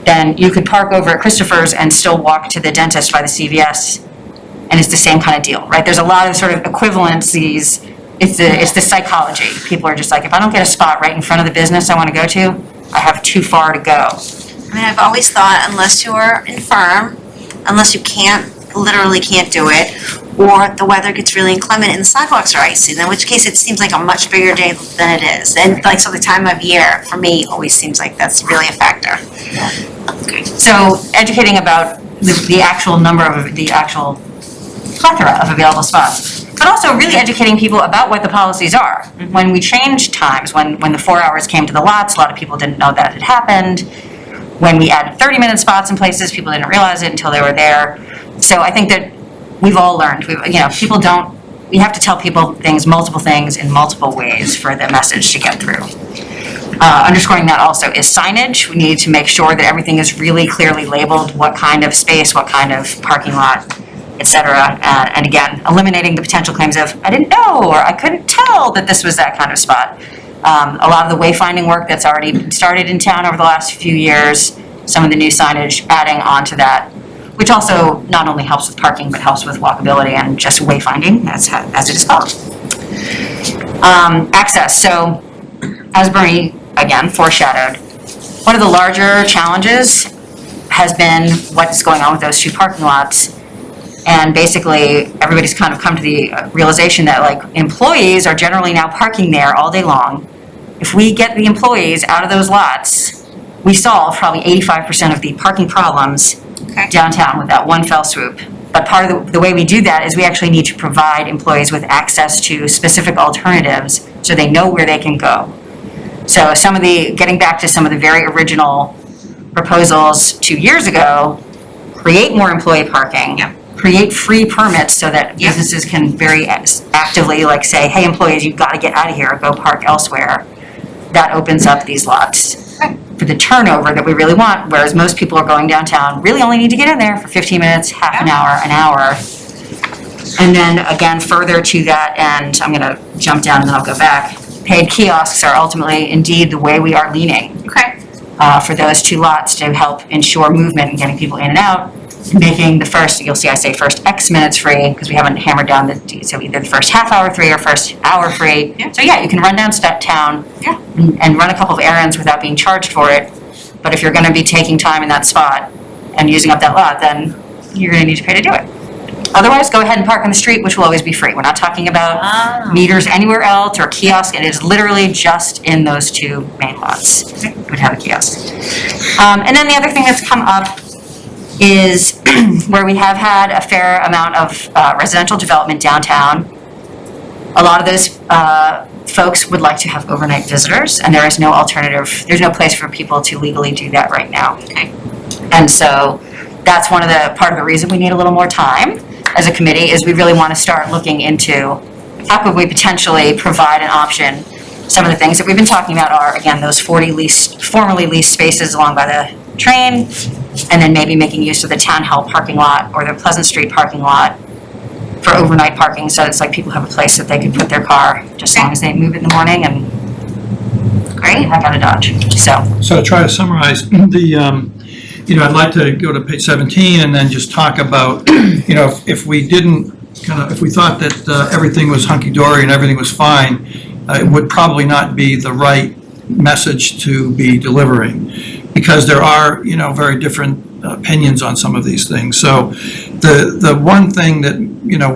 then you could park over at Christopher's and still walk to the dentist by the CVS, and it's the same kind of deal, right? There's a lot of sort of equivalencies. It's the psychology. People are just like, if I don't get a spot right in front of the business I want to go to, I have too far to go. I mean, I've always thought unless you're infirm, unless you literally can't do it, or the weather gets really inclement and the sidewalks are icy, in which case it seems like a much bigger day than it is. And so the time of year, for me, always seems like that's really a factor. Okay. So educating about the actual number of, the actual plethora of available spots, but also really educating people about what the policies are. When we changed times, when the 4 hours came to the lots, a lot of people didn't know that it happened. When we added 30-minute spots in places, people didn't realize it until they were there. So I think that we've all learned, we have to tell people multiple things in multiple ways for the message to get through. Underscoring that also is signage. We need to make sure that everything is really clearly labeled, what kind of space, what kind of parking lot, et cetera. And again, eliminating the potential claims of, I didn't know, or I couldn't tell that this was that kind of spot. A lot of the wayfinding work that's already been started in town over the last few years, some of the new signage adding on to that, which also not only helps with parking, but helps with walkability and just wayfinding, as it is called. Access. So, as Bernie, again, foreshadowed, one of the larger challenges has been what's going on with those two parking lots. And basically, everybody's kind of come to the realization that, like, employees are generally now parking there all day long. If we get the employees out of those lots, we solve probably 85% of the parking problems downtown with that one fell swoop. But part of the way we do that is we actually need to provide employees with access to specific alternatives so they know where they can go. So getting back to some of the very original proposals 2 years ago, create more employee parking. Yep. Create free permits so that businesses can very actively say, hey, employees, you've got to get out of here, go park elsewhere. That opens up these lots for the turnover that we really want, whereas most people are going downtown, really only need to get in there for 15 minutes, half an hour. And then again, further to that end, I'm going to jump down and then I'll go back. Paid kiosks are ultimately indeed the way we are leaning. For those two lots to help ensure movement and getting people in and out. Making the first, you'll see I say first X minutes free, because we haven't hammered down so either the first half hour free or first hour free. Yeah. So you can run down town and run a couple of errands without being charged for it. But if you're gonna be taking time in that spot and using up that lot, then you're gonna need to pay to do it. Otherwise, go ahead and park on the street, which will always be free. We're not talking about meters anywhere else or kiosk. It is literally just in those two main lots. We would have a kiosk. And then the other thing that's come up is where we have had a fair amount of residential development downtown. A lot of those folks would like to have overnight visitors, and there is no alternative, there's no place for people to legally do that right now. Okay. And so that's part of the reason we need a little more time as a committee, is we really want to start looking into how could we potentially provide an option. Some of the things that we've been talking about are, again, those 40 formerly leased spaces along by the train, and then maybe making use of the Town Hall parking lot or the Pleasant Street parking lot for overnight parking, so it's like people have a place that they can put their car, just as long as they move it in the morning and great, I gotta Dodge, so. So to try to summarize, I'd like to go to page 17 and then just talk about, if we didn't if we thought that everything was hunky-dory and everything was fine, it would probably not be the right message to be delivering, because there are, very different opinions on some of these things. So the one thing that,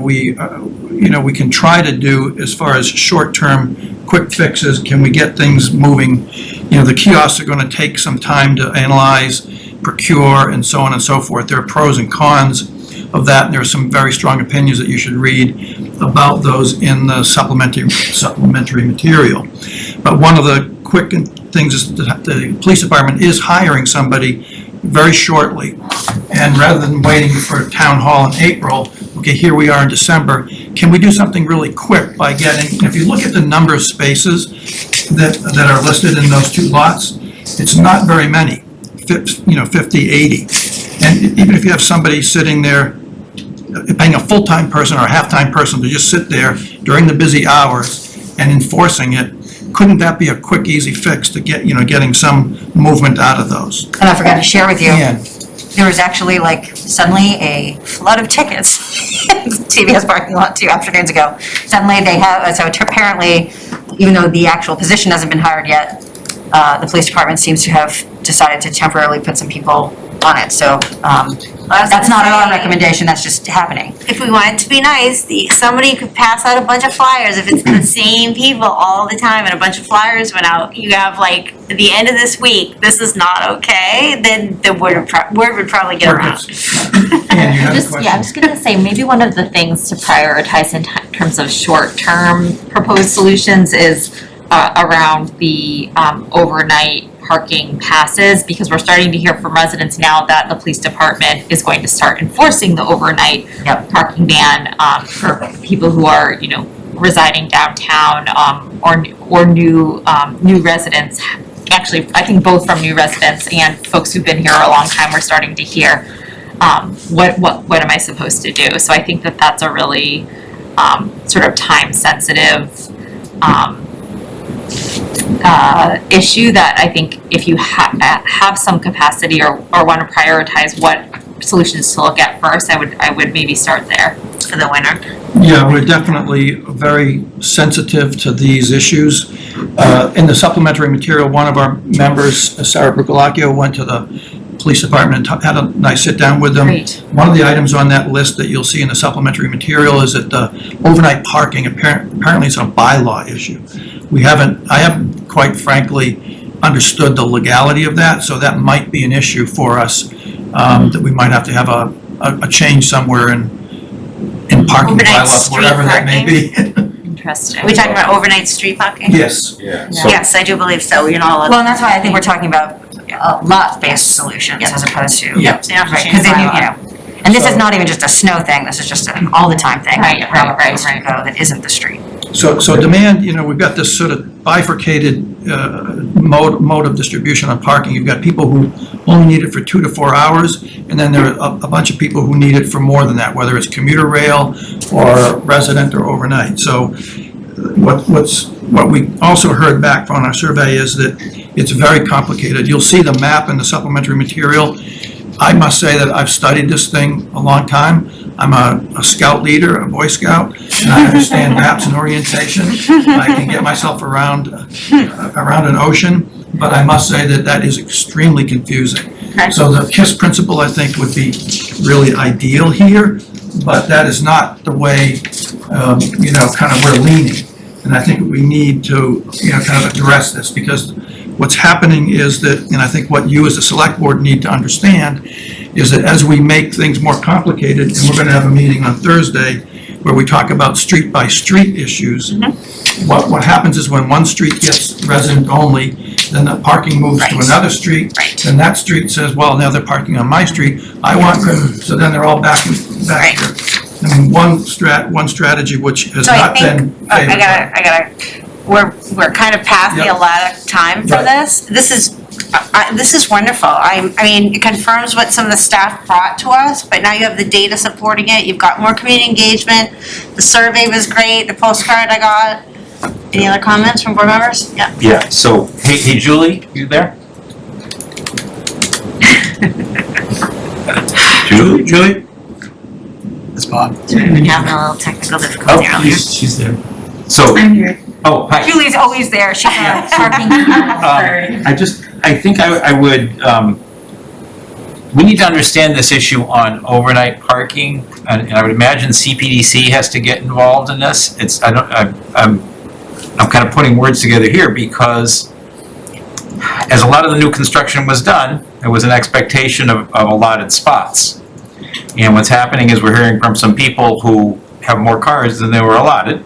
we can try to do as far as short-term quick fixes, can we get things moving? The kiosks are going to take some time to analyze, procure, and so on and so forth. There are pros and cons of that, and there are some very strong opinions that you should read about those in the supplementary material. But one of the quick things is that the police department is hiring somebody very shortly, and rather than waiting for town hall in April, okay, here we are in December, can we do something really quick by getting, if you look at the number of spaces that are listed in those two lots, it's not very many, 50, 80. And even if you have somebody sitting there, paying a full-time person or a half-time person to just sit there during the busy hours and enforcing it, couldn't that be a quick, easy fix to get, getting some movement out of those? And I forgot to share with you, And there was actually suddenly a flood of tickets in the TVS parking lot 2 afternoons ago. Suddenly they have, so apparently, even though the actual position hasn't been hired yet, the police department seems to have decided to temporarily put some people on it, so that's not our recommendation, that's just happening. If we wanted to be nice, somebody could pass out a bunch of flyers. If it's the same people all the time and a bunch of flyers went out, you have at the end of this week, this is not okay, then the word would probably get around. Ann, you had a I question? was gonna say, maybe one of the things to prioritize in terms of short-term proposed solutions is around the overnight parking passes, because we're starting to hear from residents now that the police department is going to start enforcing the overnight parking ban for people who are, residing downtown or new residents. Actually, I think both from new residents and folks who've been here a long time, we're starting to hear what am I supposed to do? So I think that that's a really sort of time-sensitive issue that I think if you have some capacity or want to prioritize what solutions to look at first, I would maybe start there for the winter. Yeah, we're definitely very sensitive to these issues. In the supplementary material, one of our members, Sarah Brucolacchio, went to the police department and had a nice sit down with them. Great. One of the items on that list that you'll see in the supplementary material is that the overnight parking apparently is a bylaw issue. I haven't quite frankly understood the legality of that, so that might be an issue for us, that we might have to have a change somewhere in parking Overnight bylaws, street whatever that may be. Interesting. Are we talking about overnight street parking? Yes. Yeah. Yes, I do believe so. You're not allowed. Well, and that's why I think we're talking about lot-based solutions as opposed to. Yeah. So you have to Right, change because the then bylaw. and this is not even just a snow thing, this is just an all-the-time thing. Right, Around a right, place right. you go that isn't the street. So demand, we've got this sort of bifurcated mode of distribution on parking. You've got people who only need it for 2 to 4 hours, and then there are a bunch of people who need it for more than that, whether it's commuter rail or resident or overnight. So what we also heard back from our survey is that it's very complicated. You'll see the map in the supplementary material. I must say that I've studied this thing a long time. I'm a scout leader, a Boy Scout, and I understand maps and orientation. I can get myself around an ocean, but I must say that is extremely confusing. Okay. So the KISS principle, I think, would be really ideal here, but that is not the way, kind of we're leaning. And I think we need to, kind of address this, because what's happening is that, and I think what you as a select board need to understand, is that as we make things more complicated, and we're gonna have a meeting on Thursday where we talk about street-by-street issues, what happens is when one street gets resident only, then the parking moves to another street, then that street says, well, now they're parking on my street, I want, so then they're all back here. I mean, one strategy which has So I not been think, I gotta, we're kind of past the Yep. allotted time for Right. this. This is wonderful. I mean, it confirms what some of the staff brought to us, but now you have the data supporting it. You've got more community engagement. The survey was great, the postcard I got. Any other comments from board members? Yeah. Yeah, so, hey Julie, you there? Julie? That's Bob. Having a little technical difficulty Oh, earlier. she's there. So, I'm here. oh, hi. Julie's always there, she's a parking. I think I would, we need to understand this issue on overnight parking, and I would imagine CPDC has to get involved in this. I'm kind of putting words together here because as a lot of the new construction was done, there was an expectation of allotted spots. And what's happening is we're hearing from some people who have more cars than they were allotted.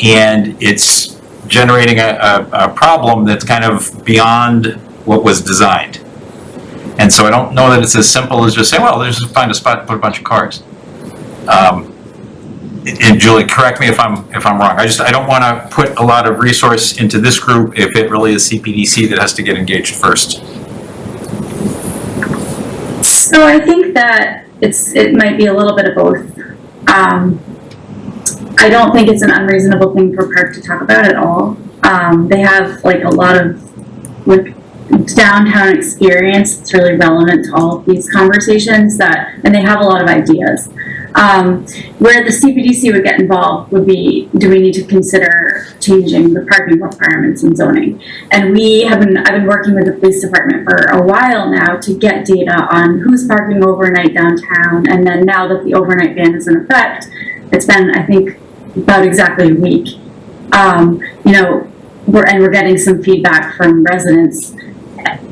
And it's generating a problem that's kind of beyond what was designed. And so I don't know that it's as simple as just saying, well, let's just find a spot and put a bunch of cars. And Julie, correct me if I'm wrong. I don't want to put a lot of resource into this group if it really is CPDC that has to get engaged first. So I think that it might be a little bit of both. I don't think it's an unreasonable thing for Park to talk about at all. They have like a lot of like downtown experience that's really relevant to all of these conversations and they have a lot of ideas. Where the CPDC would get involved would be, do we need to consider changing the parking requirements in zoning? And I've been working with the police department for a while now to get data on who's parking overnight downtown. And then now that the overnight ban is in effect, it's been, I think, about exactly a week. We're getting some feedback from residents,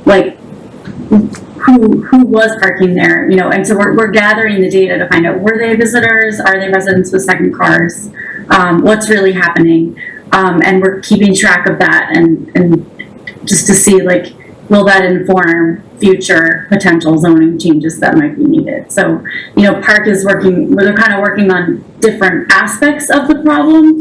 like, who was parking there, and so we're gathering the data to find out, were they visitors, are they residents with second cars, what's really happening, and we're keeping track of that and just to see, like, will that inform future potential zoning changes that might be needed. So, Park is they're kind of working on different aspects of the problem,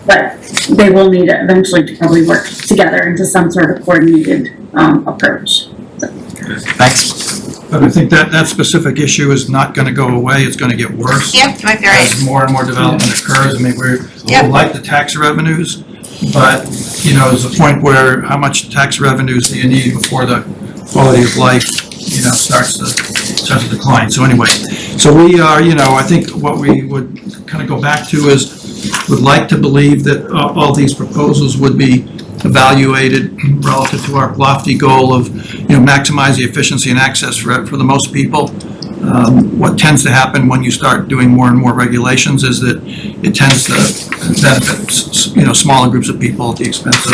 but they will need eventually to probably work together into some sort of coordinated approach. Thanks. But I think that specific issue is not gonna go away, it's gonna get worse. Yep, you might be right. As more and more development occurs. I mean, we Yep. like the tax revenues, but, there's a point where how much tax revenues do you need before the quality of life, starts to decline. So anyway, so we are, I think what we would kind of go back to is, would like to believe that all these proposals would be evaluated relative to our lofty goal of, maximize the efficiency and access for the most people. What tends to happen when you start doing more and more regulations is that it tends to benefit, smaller groups of people at the expense of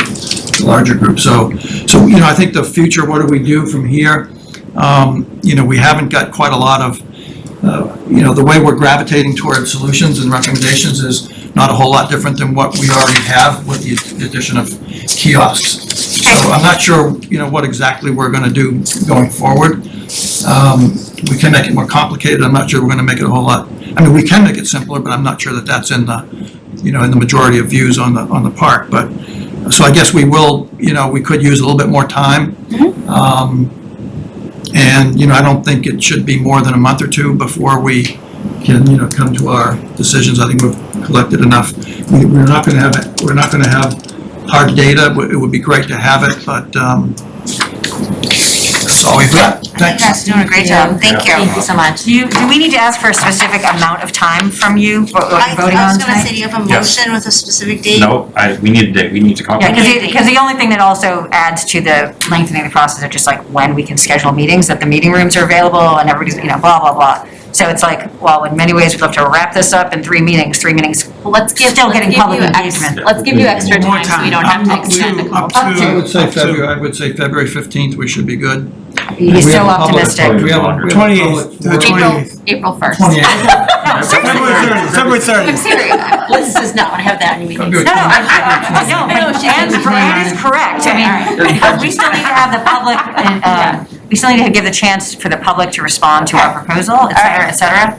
the larger groups. So, I think the future, what do we do from here? We haven't got quite a lot of, the way we're gravitating toward solutions and recommendations is not a whole lot different than what we already have with the addition of kiosks. So I'm not sure, what exactly we're gonna do going forward. We can make it more complicated. I'm not sure we're gonna make it a whole lot. I mean, we can make it simpler, but I'm not sure that that's in the, in the majority of views on the park. But, so I guess we will, we could use a little bit more time. And, I don't think it should be more than a month or two before we can, come to our decisions. I think we've collected enough. We're not gonna have hard data. It would be great to have it, but, that's all we've got. You guys are doing a great job, thank you. Thank you so much. Do we need to ask for a specific amount of time from you, what I you're voting was on gonna tonight? say, do you have a Yes. motion with a specific date? No, we need to come up Yeah, with. because the only thing that also adds to the lengthening the process of just like when we can schedule meetings, that the meeting rooms are available and everybody's, blah, blah, blah. So it's like, well, in many ways, we'd love to wrap this up in 3 meetings. Well, let's give, Still let's getting give public you engagement. let's give you extra More time so we time. don't have to extend the call. I would say February 15th, we should be good. You're We so have a public- optimistic. We have a 28th to the public- 28th. April 1st. 28th. No, seriously. February 30th. I'm serious. Liz does not want to have that in meetings. February No, no, No, but she Anne thinks is correct. I mean, but we still need to have the public, and, we still need to give the chance for the public to respond to our proposal, et cetera, et cetera.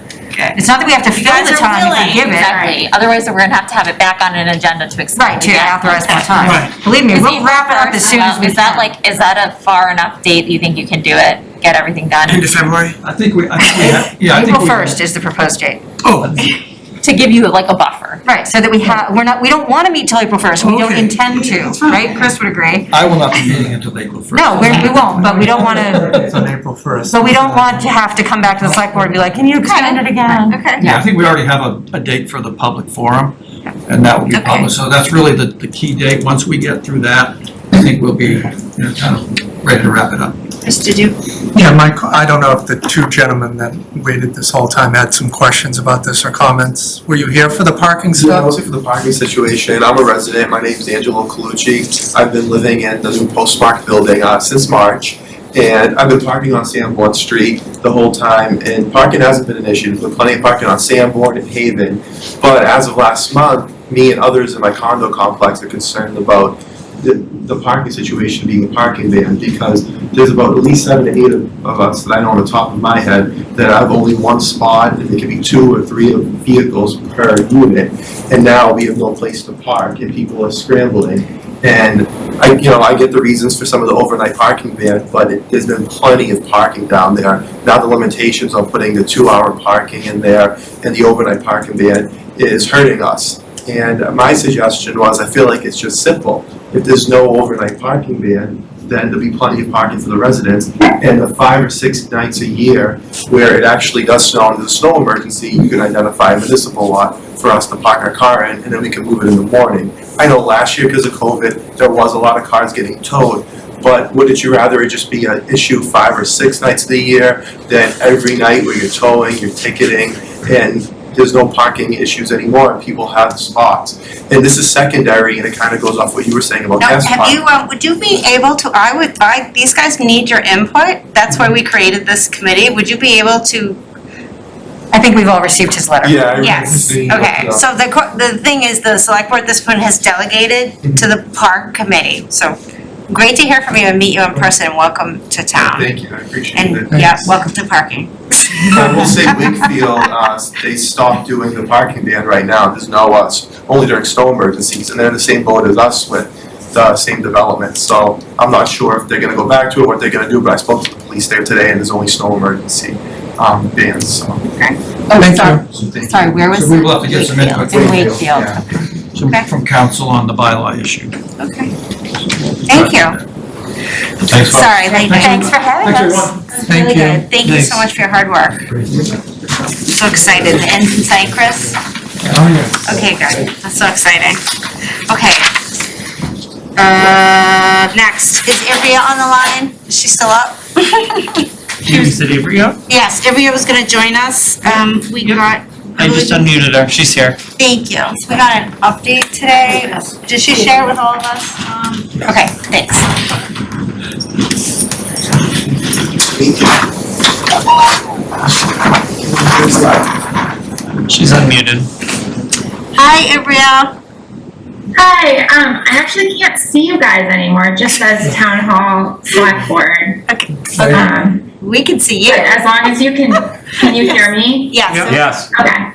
It's not that we have to fill guys the are time if willing. we give it. Exactly. Otherwise, we're gonna have to have it back on an agenda to extend. Right, to authorize more time. Right. Believe me, Is we'll wrap it up as soon as we Is that can. like, is that a far enough date you think you can do it, get everything done? End of February? I think we have, yeah, I think April we. 1st is the proposed date. Oh, To give you like a buffer. Right, so that we we don't want to meet till April 1st. We don't Okay. intend to, right? Chris would agree. I will not be meeting until April 1st. No, we won't, but we don't want to, It's on April 1st. but we don't want to have to come back to the select board and be like, can you extend it again? Okay. Yeah, I think we already have a date for the public forum, and that will be Okay. published. So that's really the key date. Once we get through that, I think we'll be, kind of ready to wrap it up. Chris, did you? Yeah, I don't know if the two gentlemen that waited this whole time had some questions about this or comments. Were you here for the parking Yeah, I stuff? was here for the parking situation. I'm a resident. My name's Angelo Colucci. I've been living in the new Postmark building since March. And I've been parking on Sanborn Street the whole time, and parking hasn't been an issue. There's been plenty of parking on Sanborn and Haven. But as of last month, me and others in my condo complex are concerned about the parking situation being a parking ban, because there's about at least 7 to 8 of us that I know on the top of my head that have only one spot, and there can be 2 or 3 vehicles per unit, and now we have no place to park, and people are scrambling. And I get the reasons for some of the overnight parking ban, but there's been plenty of parking down there. Now the limitations on putting the 2-hour parking in there and the overnight parking ban is hurting us. And my suggestion was, I feel like it's just simple. If there's no overnight parking ban, then there'll be plenty of parking for the residents. And the 5 or 6 nights a year where it actually does snow and there's a snow emergency, you can identify a municipal lot for us to park our car in, and then we can move it in the morning. I know last year, because of COVID, there was a lot of cars getting towed. But wouldn't you rather it just be an issue 5 or 6 nights of the year than every night where you're towing, you're ticketing, and there's no parking issues anymore, and people have spots. And this is secondary, and it kind of goes off what you were saying about No, guest have parking. you, would you be able to, these guys need your input. That's why we created this committee. Would you be able to? I think we've all received his letter. Yeah, I Yes, remember seeing okay. So the thing is, the select board at this point has delegated to the park committee. So great to hear from you and meet you in person, and welcome to town. Thank you, I appreciate And, it. yeah, welcome to parking. I will say Wakefield, they stopped doing the parking ban right now. There's no, only during snow emergencies, and they're in the same boat as us with the same development. So I'm not sure if they're gonna go back to it, what they're gonna do, but I spoke to the police there today, and there's only snow emergency bans, so. Oh, Thank sorry, Thank sorry, where was? So we will have to get some input In Wakefield. from council on the bylaw issue. Okay. Thank you. Thanks, folks. Sorry, thanks for having Thanks, us. everyone. It's really Thank you. good. Thank you so Thanks. much for your hard work. So excited. The end in sight, Chris? Okay, good. That's so exciting. Okay. Next, is Ivrea on the line? Is she still up? You said Ivrea? Yes, Ivrea was gonna join us. We got. I just unmuted her. She's here. Thank you. So we got an update today. Did she share it with all of us? Okay, thanks. She's unmuted. Hi, Ivrea. Hi, I actually can't see you guys anymore, it just says Town Hall Select Board. Okay. We can see you. But as long as you can you hear me? Yes. Yes. Okay.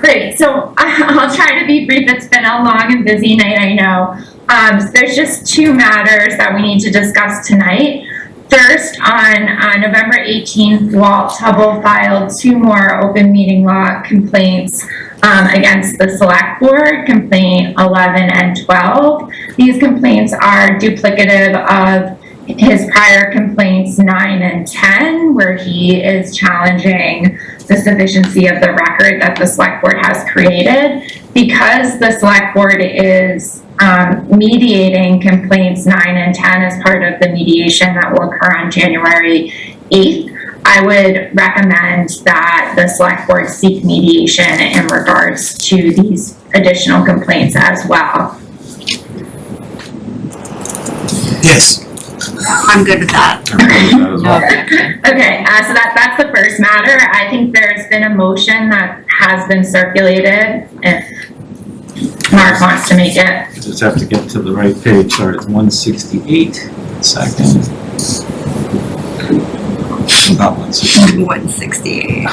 Great, so I'll try to be brief, it's been a long and busy night, I know. So there's just 2 matters that we need to discuss tonight. First, on November 18th, Walt Hubble filed 2 more open meeting law complaints against the select board, complaint 11 and 12. These complaints are duplicative of his prior complaints 9 and 10, where he is challenging the sufficiency of the record that the select board has created. Because the select board is mediating complaints 9 and 10 as part of the mediation that will occur on January 8th, I would recommend that the select board seek mediation in regards to these additional complaints as well. Yes. I'm good with that. Okay, so that's the first matter. I think there's been a motion that has been circulated. If Mark wants to make it. Just have to get to the right page, sorry, it's 168, second. Not 168. 168.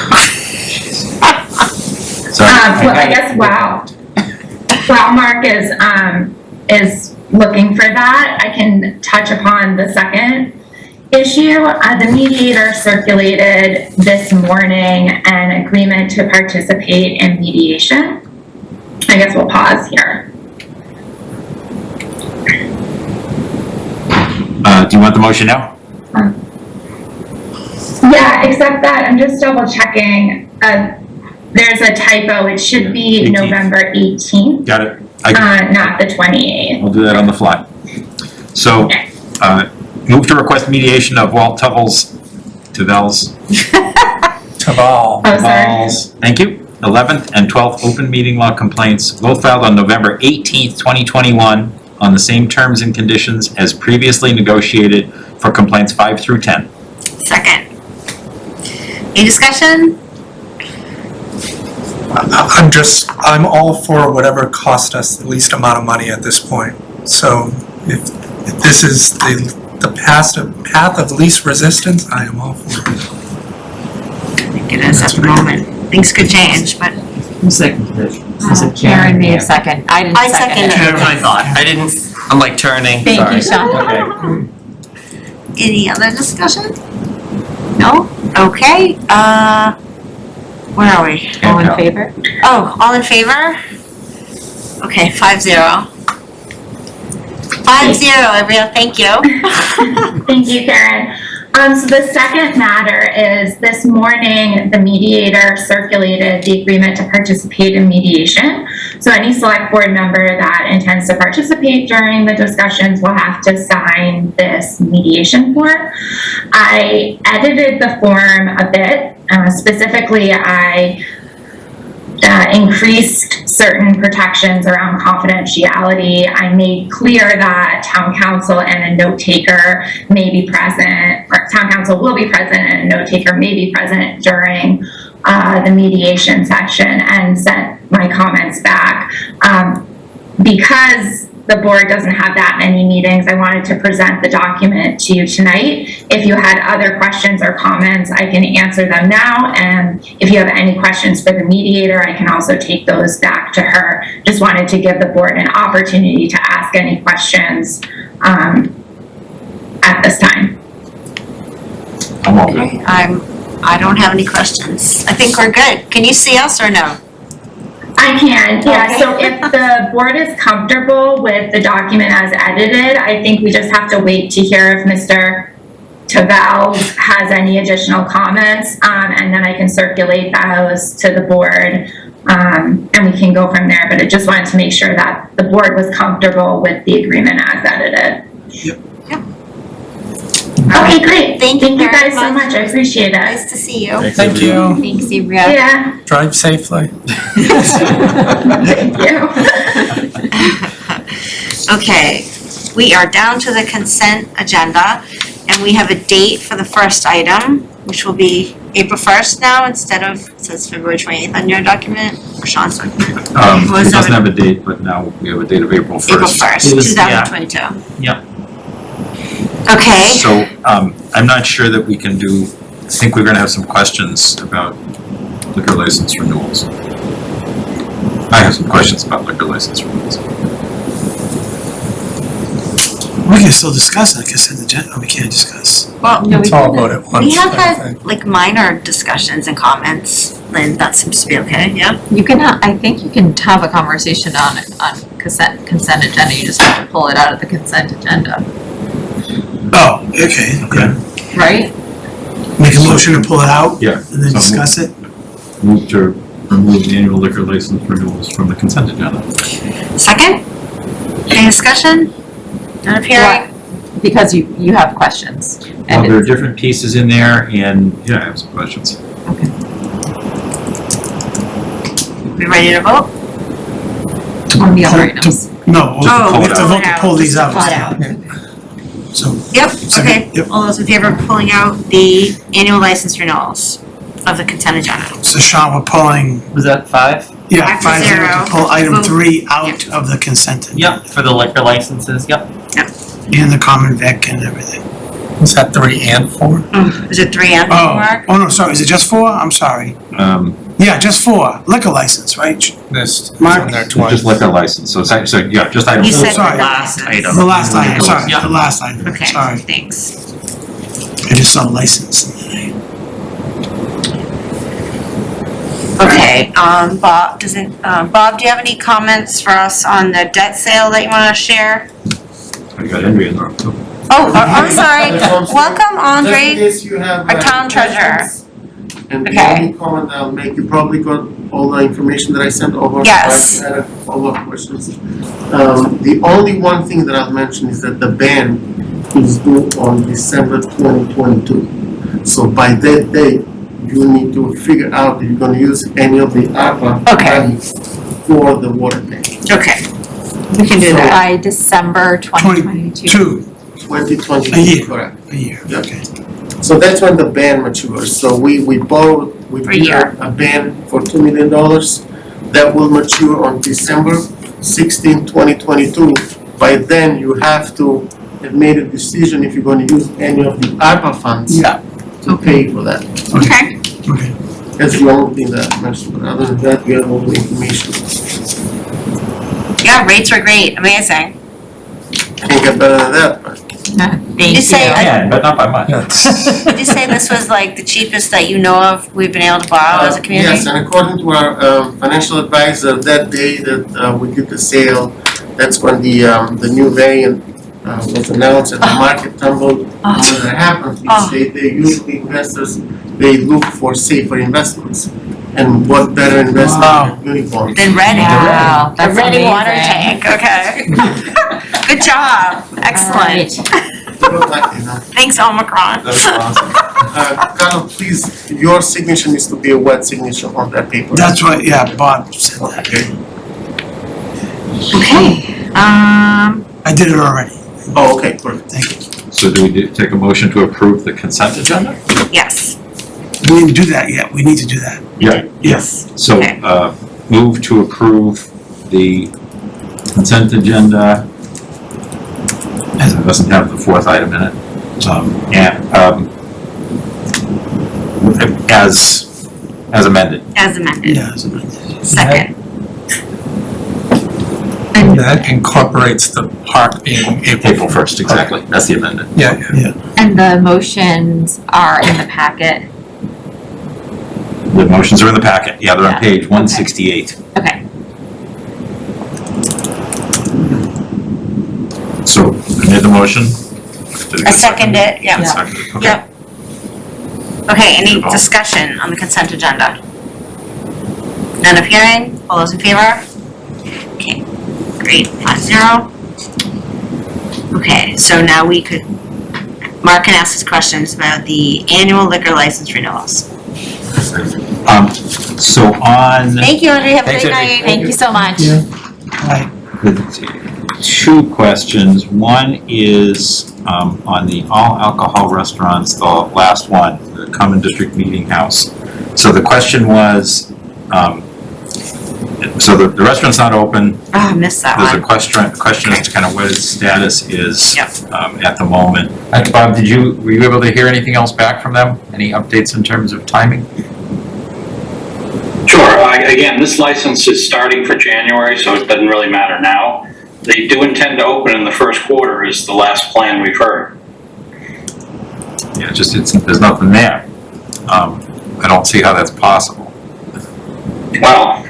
Sorry. Well, I guess while Mark is looking for that, I can touch upon the second issue. The mediator circulated this morning an agreement to participate in mediation. I guess we'll pause here. Do you want the motion now? Yeah, except that I'm just double checking. There's a typo. It should be 18th. November 18th, Got it. not the 28th. I'll do that on the fly. So, move to request mediation of Walt Tavel's, Taval. Oh, sorry. thank you, 11th and 12th open meeting law complaints, both filed on November 18th, 2021, on the same terms and conditions as previously negotiated for complaints 5 through 10. Second. Any discussion? I'm all for whatever cost us the least amount of money at this point. So if this is the path of least resistance, I am all for it. I think it is at the moment. Things could change, but. Who seconded it? Was it Karen made a second. I didn't I second it. seconded it. I thought. I didn't, I'm like turning. Thank you, Sorry. Sean. Any other discussion? No? Okay, where are we? All in favor? Oh, all in favor? Okay, 5-0. 5-0, everyone, thank you. Thank you, Karen. So the second matter is this morning, the mediator circulated the agreement to participate in mediation. So any select board member that intends to participate during the discussions will have to sign this mediation form. I edited the form a bit. Specifically, I increased certain protections around confidentiality. I made clear that town council and a note taker may be present, or town council will be present and a note taker may be present during the mediation section, and sent my comments back. Because the board doesn't have that many meetings, I wanted to present the document to you tonight. If you had other questions or comments, I can answer them now. And if you have any questions for the mediator, I can also take those back to her. Just wanted to give the board an opportunity to ask any questions at this time. I'm all good. Okay, I don't have any questions. I think we're good. Can you see us or no? I can, yeah. Okay. So if the board is comfortable with the document as edited, I think we just have to wait to hear if Mr. Tavel has any additional comments, and then I can circulate those to the board, and we can go from there. But I just wanted to make sure that the board was comfortable with the agreement as edited. Yep. Okay, great. Thank you Thank you very guys so much. I appreciate it. Nice to see you. Thank you. Thanks, Ibria. Yeah, Drive safely. thank you. Okay, we are down to the consent agenda, and we have a date for the first item, which will be April 1st now, instead of, it says February 28th on your document, or Sean's document. It Was doesn't that have a date, but now we have a date of April 1st. April 1st, It was- yeah. 2022. Yep. Okay, So, I'm not sure that we can do, I think we're gonna have some questions about liquor license renewals. I have some questions about liquor license renewals. We can still discuss it, like I said, the agenda, we can't discuss. well, No, It's all about it once. we have I had think. like minor discussions and comments, Lynn, that seems to be okay, yeah? You can, I think you can have a conversation on consent agenda, you just have to pull it out of the consent agenda, Oh, okay, okay. right? Make a motion to pull it out Yeah. and then So discuss it? Move to remove the annual liquor license renewals from the consent agenda. Second? Any discussion? Not appearing? because you have questions. Well, And there are it's- different pieces in there, and, yeah, I have some questions. We ready to vote? on the other items. No, we Oh, have to vote to pull these out. Pull it out. So, Yep, Second, okay. yep. All those in favor of pulling out the annual license renewals of the consent agenda? so Sean, we're pulling, Was that 5? yeah, 5-0 5-0. to pull item Vote. 3 out of the consent Yep, for the liquor licenses, yep. and the common vic and everything. Was that 3 and 4? Is it 3 and 4, Oh, Mark? oh no, sorry, is it just 4? I'm sorry. Yeah, just 4, liquor license, right? This, Mark? in there twice. Just liquor license, so, yeah, just item You four. said the sorry. last item. The last item, sorry, Yeah. the last item, Okay, sorry. thanks. I just saw license. Okay, Bob, Bob, do you have any comments for us on the debt sale that you wanna share? I got Andrea in there, too. Oh, I'm sorry. Welcome, Andre, Just in case you have. our town treasurer. questions. And the Okay. only comment I'll make, you probably got all the information that I sent over. Yes. I had follow-up questions. The only one thing that I'll mention is that the ban is due on December 2022. So by that date, you need to figure out if you're gonna use any of the ARPA Okay. money for the water tank. Okay, we can do So- that. By December 2022. 2, 2022. A year. Correct. a year, Yeah. okay. So that's when the ban matures. So we borrowed, we For a did year. a ban for $2 million. That will mature on December 16, 2022. By then, you have to have made a decision if you're going to use any of the ARPA funds Yeah, to pay for that. Okay, okay. That's the only thing that I mentioned. But other than that, we have all the information. yeah, rates are great, amazing. Can't get better than that, but Thank you say- Yeah, but not by much. Did you say this was like the cheapest that you know of we've been able to borrow as a community? Yes, and according to our financial advisor, that day that we did the sale, that's when the new variant was announced and the market tumbled. When that happens, they usually investors, they look for safer investments. And what better investment than uniforms? Then Reading. Wow, A that's Reading water amazing. tank, okay. Good job, excellent. Good luck, you know. Thanks, Omicron. That's awesome. Carl, please, your signature needs to be a wet signature on that paper. That's what, yeah, Bob said that. Okay. Okay, I did it already, Oh, okay, perfect. thank you. So do we take a motion to approve the consent agenda? yes, We didn't do that yet, we need to do that. Yeah. Yes. So, Okay. move to approve the consent agenda. It doesn't have the fourth item in it. As amended. as amended, Yeah, it's amended. second. That incorporates the park being April 1st, exactly. That's the amendment. Yeah, yeah. And the motions are in the packet. The motions are in the packet. Yeah, they're Yeah. on page 168. Okay. So, I made the motion. I second it, yeah. Second, okay. Yep. Okay, any discussion on the consent agenda? None appearing, all those in favor? Okay, great, 5-0. Okay, so now we could, Mark can ask his questions about the annual liquor license renewals. So on Thank you, Andrea, have a Thanks, great Andrea. night. Thank you so much. Right. two questions. One is on the all alcohol restaurants, the last one, the Common District Meeting House. So the question was, so the restaurant's not open. Oh, I missed that There's a one. question as to kind of what its status is Yep. at the moment. Bob, were you able to hear anything else back from them? Any updates in terms of timing? Sure. Again, this license is starting for January, so it doesn't really matter now. They do intend to open in the first quarter is the last plan we've heard. Yeah, there's nothing there. I don't see how that's possible. Well,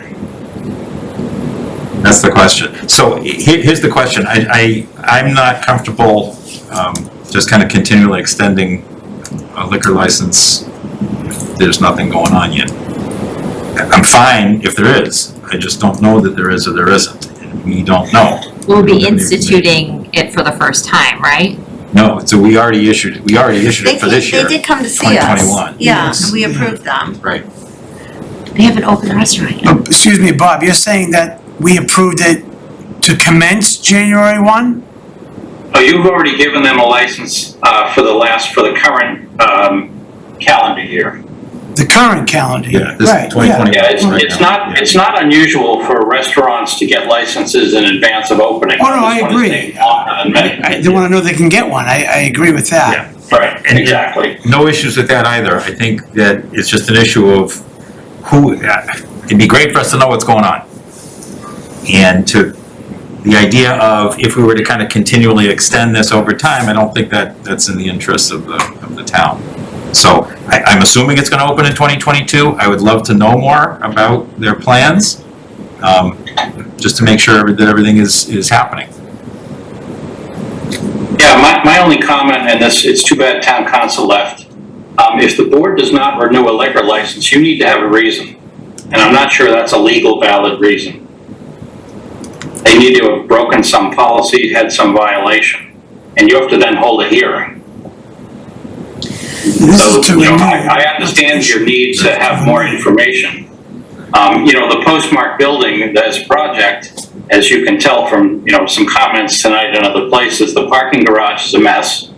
That's the question. So here's the question. I'm not comfortable just kind of continually extending a liquor license if there's nothing going on yet. I'm fine if there is. I just don't know that there is or there isn't. And we don't know. We'll We don't be have any information. instituting it for the first time, right? No, so we already issued it for this year. They did come to see us. 2021. Yeah, Yes. and we approved them. Right. They haven't opened the restaurant yet. Oh, excuse me, Bob, you're saying that we approved it to commence January 1? Oh, you've already given them a license for the current calendar year. The current calendar year, Yeah, this right, 2020. Yeah, Right it's not unusual for restaurants to get licenses in advance of opening. Oh, no, I This one is agree. taking longer than many. They wanna know they can get one, I agree with that. Yeah. Right, And- exactly. No issues with that either. I think that it's just an issue of who, it'd be great for us to know what's going on. And the idea of if we were to kind of continually extend this over time, I don't think that's in the interest of the town. So I'm assuming it's gonna open in 2022. I would love to know more about their plans, just to make sure that everything is happening. Yeah, my only comment, and it's too bad town council left. If the board does not renew a liquor license, you need to have a reason. And I'm not sure that's a legal valid reason. They need to have broken some policy, had some violation, and you have to then hold a hearing. This So, is to you know, renew. I understand your need to have more information. You know, the Postmark building, as a project, as you can tell from, you know, some comments tonight in other places, the parking garage is a mess.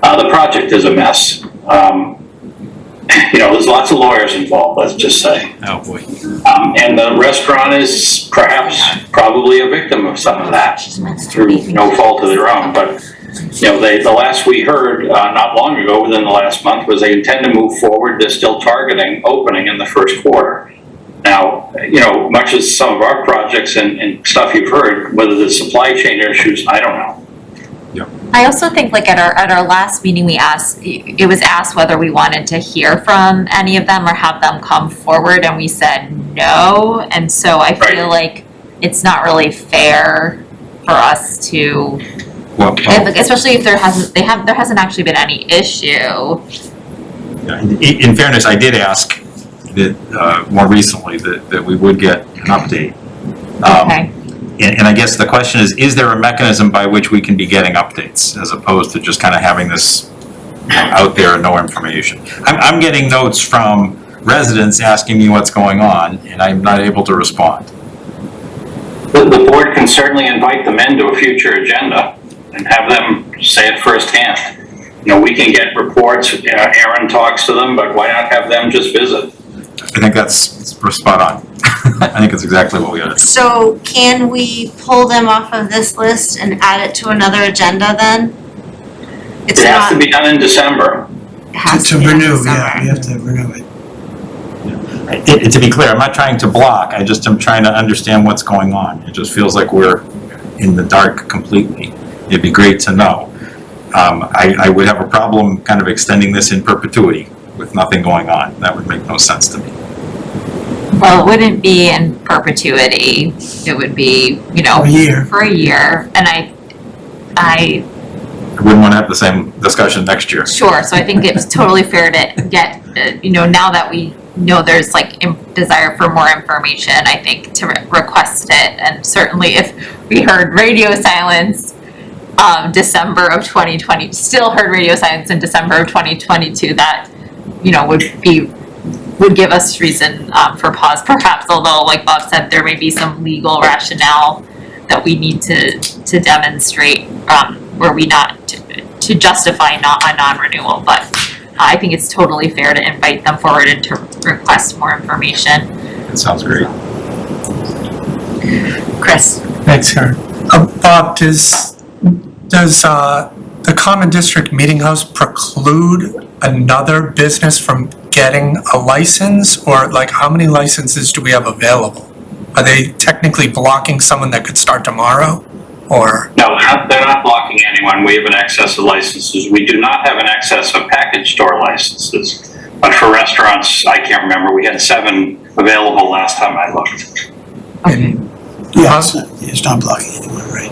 The project is a mess. You know, there's lots of lawyers involved, let's just say. Oh, boy. And the restaurant is perhaps probably a victim of some of that through no fault of their own. But, you know, the last we heard, not long ago, within the last month, was they intend to move forward. They're still targeting opening in the first quarter. Now, you know, much as some of our projects and stuff you've heard, whether there's supply chain issues, I don't know. I also think like at our last meeting, it was asked whether we wanted to hear from any of them or have them come forward, and we said no. And so I feel like it's not really fair for us to, especially if there hasn't actually been any issue. In fairness, I did ask that, more recently, that we would get an update. Okay. And I guess the question is there a mechanism by which we can be getting updates as opposed to just kind of having this, you know, out there and no information? I'm getting notes from residents asking me what's going on, and I'm not able to respond. The board can certainly invite them into a future agenda and have them say it firsthand. You know, we can get reports, Aaron talks to them, but why not have them just visit? I think that's spot on. I think it's exactly what we ought to do. So can we pull them off of this list and add it to another agenda then? It's It has not, to be done in December. it has To to be in renew, December. yeah, we have to renew it. To be clear, I'm not trying to block, I just am trying to understand what's going on. It just feels like we're in the dark completely. It'd be great to know. I would have a problem kind of extending this in perpetuity with nothing going on. That would make no sense to me. Well, it wouldn't be in perpetuity. It would be, you know, For a year. for a year. And I I wouldn't want to have the same discussion next year. Sure, so I think it's totally fair to get, you know, now that we know there's like desire for more information, I think to request it. And certainly if we heard radio silence, December of 2020, still heard radio silence in December of 2022, that, you know, would give us reason for pause perhaps, although like Bob said, there may be some legal rationale that we need to demonstrate, were we not to justify a non-renewal, but I think it's totally fair to invite them forward and to request more information. That sounds great. Chris? Thanks, Karen. Bob, does the Common District Meeting House preclude another business from getting a license? Or like, how many licenses do we have available? Are they technically blocking someone that could start tomorrow? Or? No, they're not blocking anyone. We have an excess of licenses. We do not have an excess of package store licenses. But for restaurants, I can't remember, we had 7 available last time I looked. Yeah, it's not blocking anyone, right?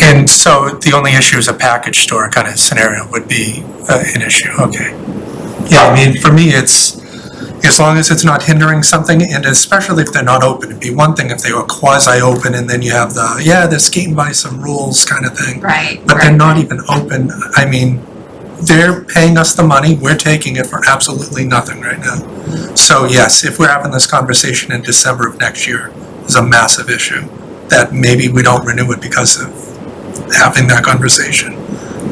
And so the only issue is a package store kind of scenario would be an issue, okay. Yeah, I mean, for me, it's as long as it's not hindering something, and especially if they're not open. It'd be one thing if they were quasi-open and then you have the, yeah, they're skating by some rules kind of thing. Right. But they're not even open. I mean, they're paying us the money, we're taking it for absolutely nothing right now. So yes, if we're having this conversation in December of next year, is a massive issue, that maybe we don't renew it because of having that conversation.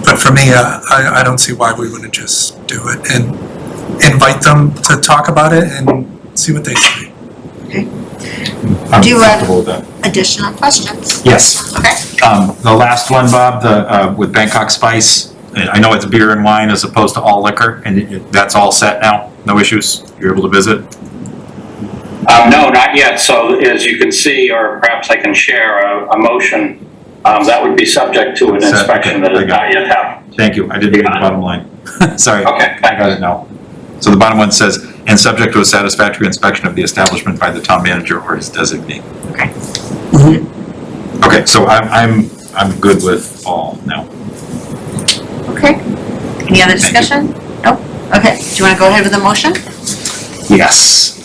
But for me, I don't see why we wouldn't just do it and invite them to talk about it and see what they say. I'm Do you have- comfortable with that. Additional questions? Yes. Okay. The last one, Bob, with Bangkok Spice, I know it's beer and wine as opposed to all liquor, and that's all set now? No issues? You're able to visit? No, not yet. So as you can see, or perhaps I can share a motion, that would be subject to an inspection that has not yet happened. Thank you. I didn't get the bottom line. Sorry. Okay. I got it now. So the bottom one says, and subject to a satisfactory inspection of the establishment by the town manager or his designee. Okay. Okay, so I'm good with all now. Okay. Any other discussion? Nope. Okay, do you want to go ahead with the motion? Yes.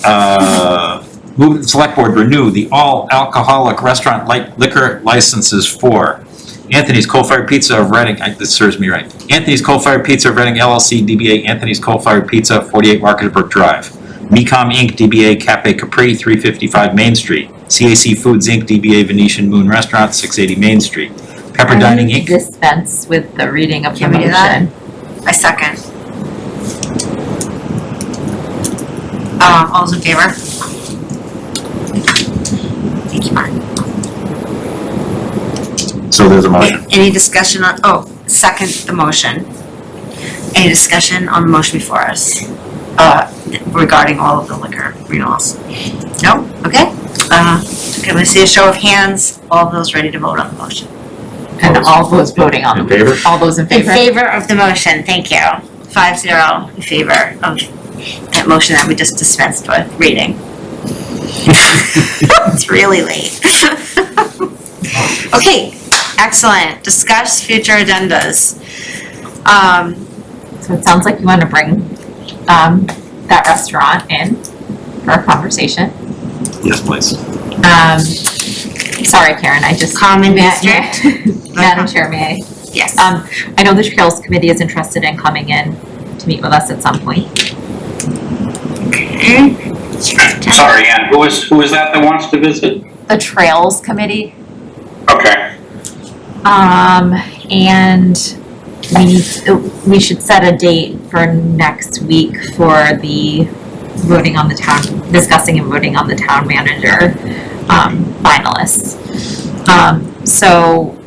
Move that the select board renew the all alcoholic restaurant liquor licenses for Anthony's Coal Fired Pizza of Reading, this serves me right. Anthony's Coal Fired Pizza of Reading LLC, DBA Anthony's Coal Fired Pizza, 48 Marketbrook Drive. Mecom Inc., DBA Cafe Capri, 355 Main Street. CAC Foods Inc., DBA Venetian Moon Restaurant, 680 Main Street. Pepper Dining Inc. Dispense with the reading of the Can we do that? motion. I second. All's in favor? Thank you, Mark. So there's a motion. Any discussion on, second the motion. Any discussion on the motion before us, regarding all of the liquor renewals? No? Okay. Can we see a show of hands, all those ready to vote on the motion? And all those voting on In the, favor? all those in In favor? favor of the motion, thank you. 5-0 in favor of that motion that we just dispensed with reading. It's really late. Okay, excellent. Discuss future agendas. So it sounds like you want to bring that restaurant in for a conversation. Yes, please. Sorry, Karen, I just. Common Madam district? Chair, may I? Yes. I know the Trails Committee is interested in coming in to meet with us at some point. Okay. Sorry, Ann, who is that wants to visit? The Trails Committee, Okay. and we should set a date for next week for the voting on the town, discussing and voting on the town manager, finalists. So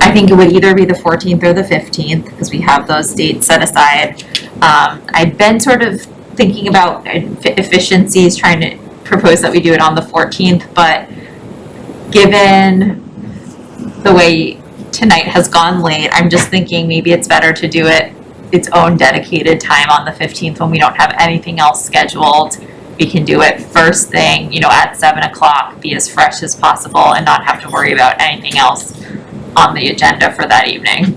I think it would either be the 14th or the 15th, because we have those dates set aside. I've been sort of thinking about efficiencies, trying to propose that we do it on the 14th, but given the way tonight has gone late, I'm just thinking maybe it's better to do it its own dedicated time on the 15th when we don't have anything else scheduled. We can do it first thing, at 7 o'clock, be as fresh as possible and not have to worry about anything else on the agenda for that evening.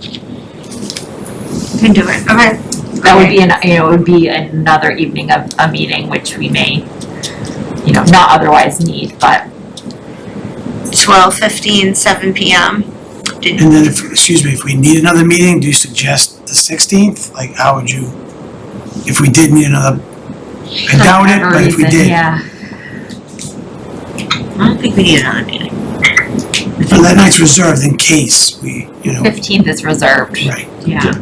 Can do it, okay. That would be it would be another evening of a meeting, which we may, not otherwise need, but 12:15, 7 p.m. And then if we need another meeting, do you suggest the 16th? Like, how would you, if we did need another, I doubt it, but if we did. Yeah. I don't think we need another meeting. So that night's reserved in case we, 15th is reserved. Right. Yeah.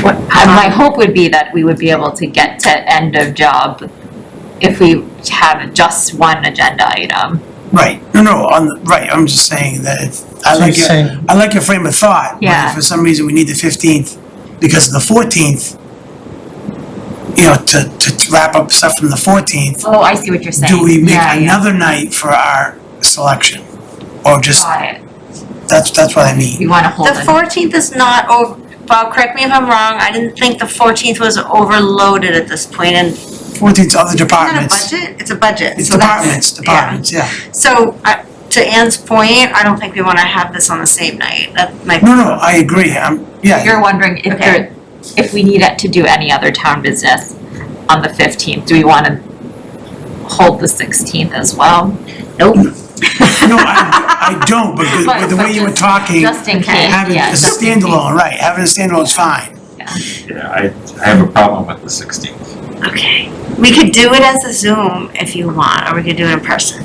My hope would be that we would be able to get to end of job if we have just one agenda item. Right, right, I'm just saying that I like your frame of thought. But Yeah. if for some reason we need the 15th because of the 14th, to wrap up stuff from the 14th, Oh, I see what you're saying. do we make Yeah, yeah. another night for our selection? Or just, Got it. that's what I mean. You want to hold The it. 14th is not over, Bob, correct me if I'm wrong, I didn't think the 14th was overloaded at this point, and 14th, other isn't that a departments. budget? It's a budget. It's so that's- departments, yeah. So, to Ann's point, I don't think we wanna have this on the same night, that might. No, I agree, yeah. You're wondering if Okay. if we need it to do any other town business. on the 15th. Do we want to hold the 16th as well? Nope. No, I don't, but with the way you were talking, Just in case, having yeah. a standalone, right, having a standalone is fine. Yeah, I have a problem with the 16th. Okay. We could do it as a Zoom if you want, or we could do it in person.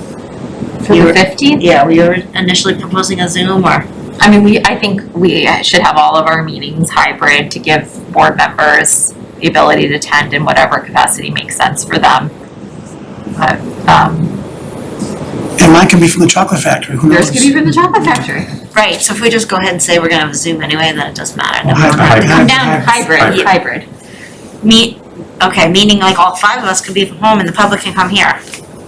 For the 15th? Yeah, we were initially proposing a Zoom or? I mean, I think we should have all of our meetings hybrid to give board members the ability to attend in whatever capacity makes sense for them. But, And mine can be from the chocolate factory, who knows? yours could be from the chocolate factory. Right, so if we just go ahead and say we're gonna have a Zoom anyway, then it doesn't matter. Then Well, we don't have to Come come down, hybrid. meaning like all 5 of us could be from home and the public can come here.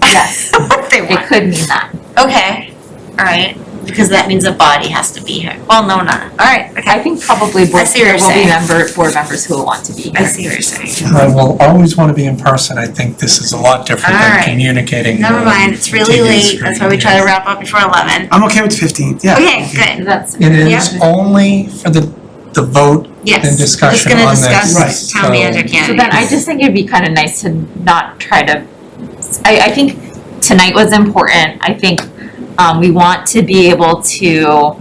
Yes, If they it want. could mean that. Okay, all right, because that means a body has to be here. Well, no, not, all right, I okay. think probably I see what there you're will be saying. board members who will want to be I here. see what you're saying. I will always want to be in person. I think this is a lot different All than right. communicating. Never mind, it's really TV late, that's why we try to wrap up before 11. I'm okay with the 15th, yeah. Okay, good. That's, It is only for the vote Yes. and discussion We're on just gonna this. discuss town manager candidates. so then I just think it'd be kind of nice to not try to, I think tonight was important. I think we want to be able to,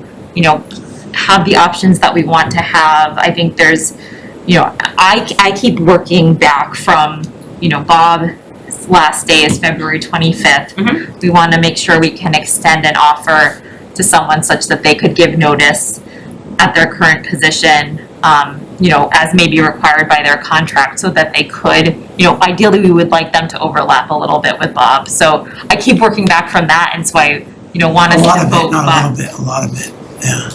have the options that we want to have. I think there's, I keep working back from, Bob's last day is February 25th. Mhm. We want to make sure we can extend an offer to someone such that they could give notice at their current position, as may be required by their contract, so that they could, ideally, we would like them to overlap a little bit with Bob. So I keep working back from that, and so I, want A us lot to of vote, it, not a but. little bit, a lot of it, yeah.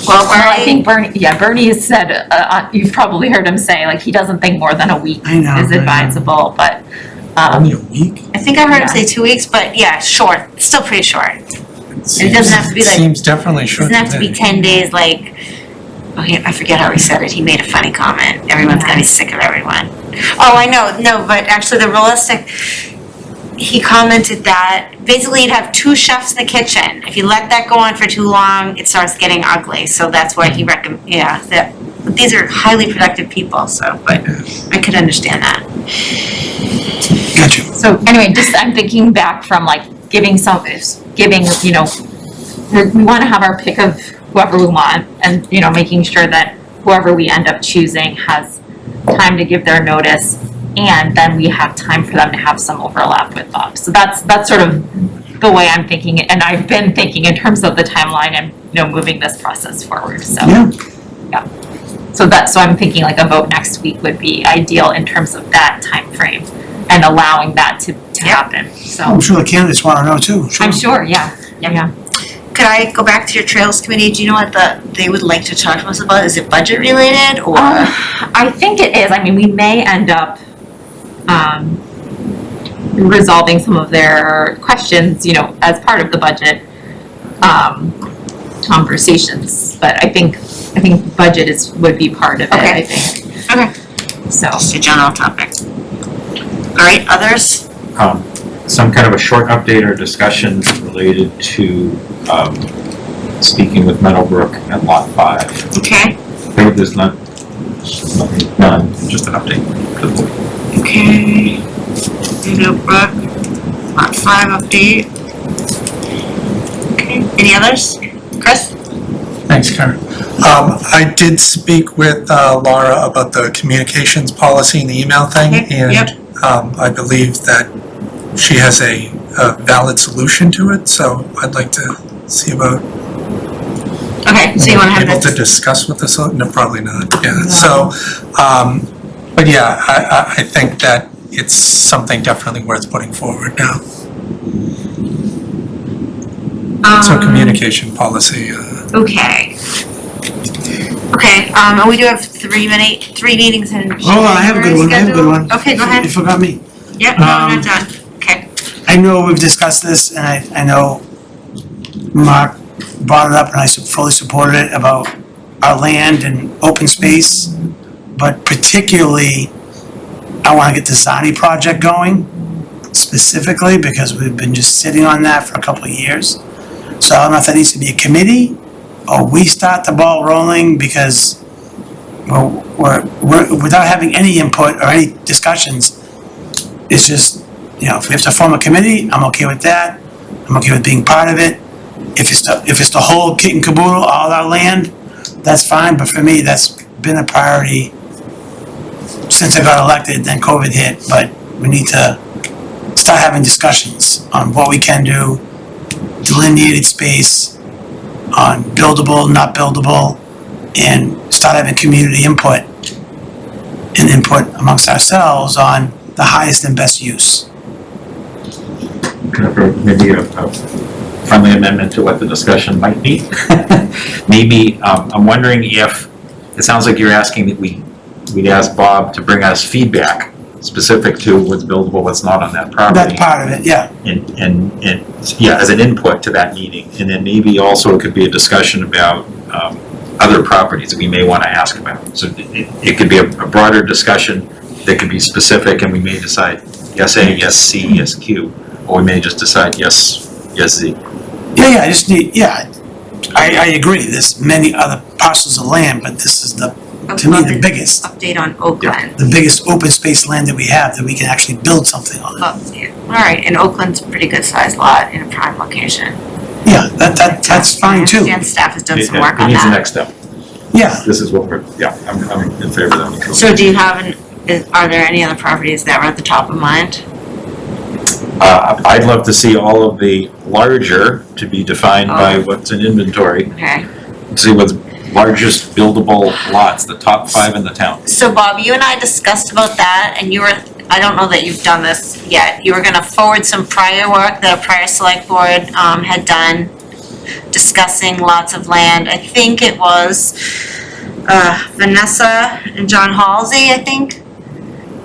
Well, I think Bernie has said, you've probably heard him say, like, he doesn't think more than a week I know, is I know. advisable, but, Only a week? I think I heard him say 2 weeks, but yeah, short, still pretty short. It doesn't have to be like, Seems definitely it short. doesn't have to be 10 days like, I forget how he said it, he made a funny comment, everyone's gonna be sick of everyone. Oh, I know, no, but actually the realistic, he commented that basically you'd have 2 chefs in the kitchen. If you let that go on for too long, it starts getting ugly, so that's why he but these are highly productive people, so, but I could understand that. Gotcha. so anyway, just, I'm thinking back from like giving, we wanna have our pick of whoever we want, and, making sure that whoever we end up choosing has time to give their notice, and then we have time for them to have some overlap with Bob. So that's sort of the way I'm thinking, and I've been thinking in terms of the timeline and, moving this process forward, so. Yeah. So I'm thinking like a vote next week would be ideal in terms of that time frame and allowing that to happen, so. I'm sure the candidates want to know too, I'm sure, yeah. Could I go back to your Trails Committee? Do you know what they would like to talk to us about? Is it budget related or? I think it is. I mean, we may end up resolving some of their questions, as part of the budget conversations. But I think budget would be part of it, Okay. I think. Okay. So. Just a general topic. All right, others? Some kind of a short update or discussion related to speaking with Meadowbrook and Lot 5. Okay. There's nothing done, just an update. Okay. Meadowbrook, Lot 5 update. Okay, any others? Chris? Thanks, Karen. I did speak with Laura about the communications policy and the email thing, Okay, yep. and I believe that she has a valid solution to it, so I'd like to see about Okay, so you wanna have able to that? discuss with us. No, probably not, yeah. So, but yeah, I think that it's something definitely worth putting forward now. So communication policy, Okay. Okay, and we do have 3 meetings in January Oh, I have a good one, I have a good one. scheduled. Okay, go ahead. You forgot me. Yep, no, I'm not done. Okay. I know we've discussed this, and I know Mark brought it up, and I fully supported it about our land and open space, but particularly, I wanna get the Zani project going specifically, because we've been just sitting on that for a couple of years. So I don't know if that needs to be a committee, or we start the ball rolling, because we're without having any input or any discussions, It's just, you know, if we have to form a committee, I'm okay with that. I'm okay with being part of it. If it's the whole kit and caboodle, all our land, that's fine, but for me, that's been a priority since I got elected, then COVID hit, but we need to start having discussions on what we can do, delineated space, on buildable, not buildable, and start having community input and input amongst ourselves on the highest and best use. Maybe a friendly amendment to what the discussion might be. Maybe, I'm wondering if, it sounds like you're asking that we'd ask Bob to bring us feedback specific to what's buildable, what's not on that property. That's part of it, yeah. And yeah, as an input to that meeting. And then maybe also it could be a discussion about other properties that we may want to ask about. So it could be a broader discussion that could be specific, and we may decide yes A, yes C, yes Q, or we may just decide yes Z. Yeah, I just need, I agree, there's many other parcels of land, but this is to me, the biggest. Update on Oakland. The biggest open space land that we have, that we can actually build something on. All right, and Oakland's a pretty good sized lot in a prime location. Yeah, that's fine too. I understand staff has done some work It on needs the that. next step. Yeah. This is what we're, I'm in favor of that. So do you have are there any other properties that were at the top of mind? I'd love to see all of the larger to be defined by what's in inventory. Okay. See what's largest buildable lots, the top 5 in the town. So Bob, you and I discussed about that, and you were, I don't know that you've done this yet, you were gonna forward some prior work that a prior select board had done discussing lots of land. I think it was Vanessa and John Halsey, I think.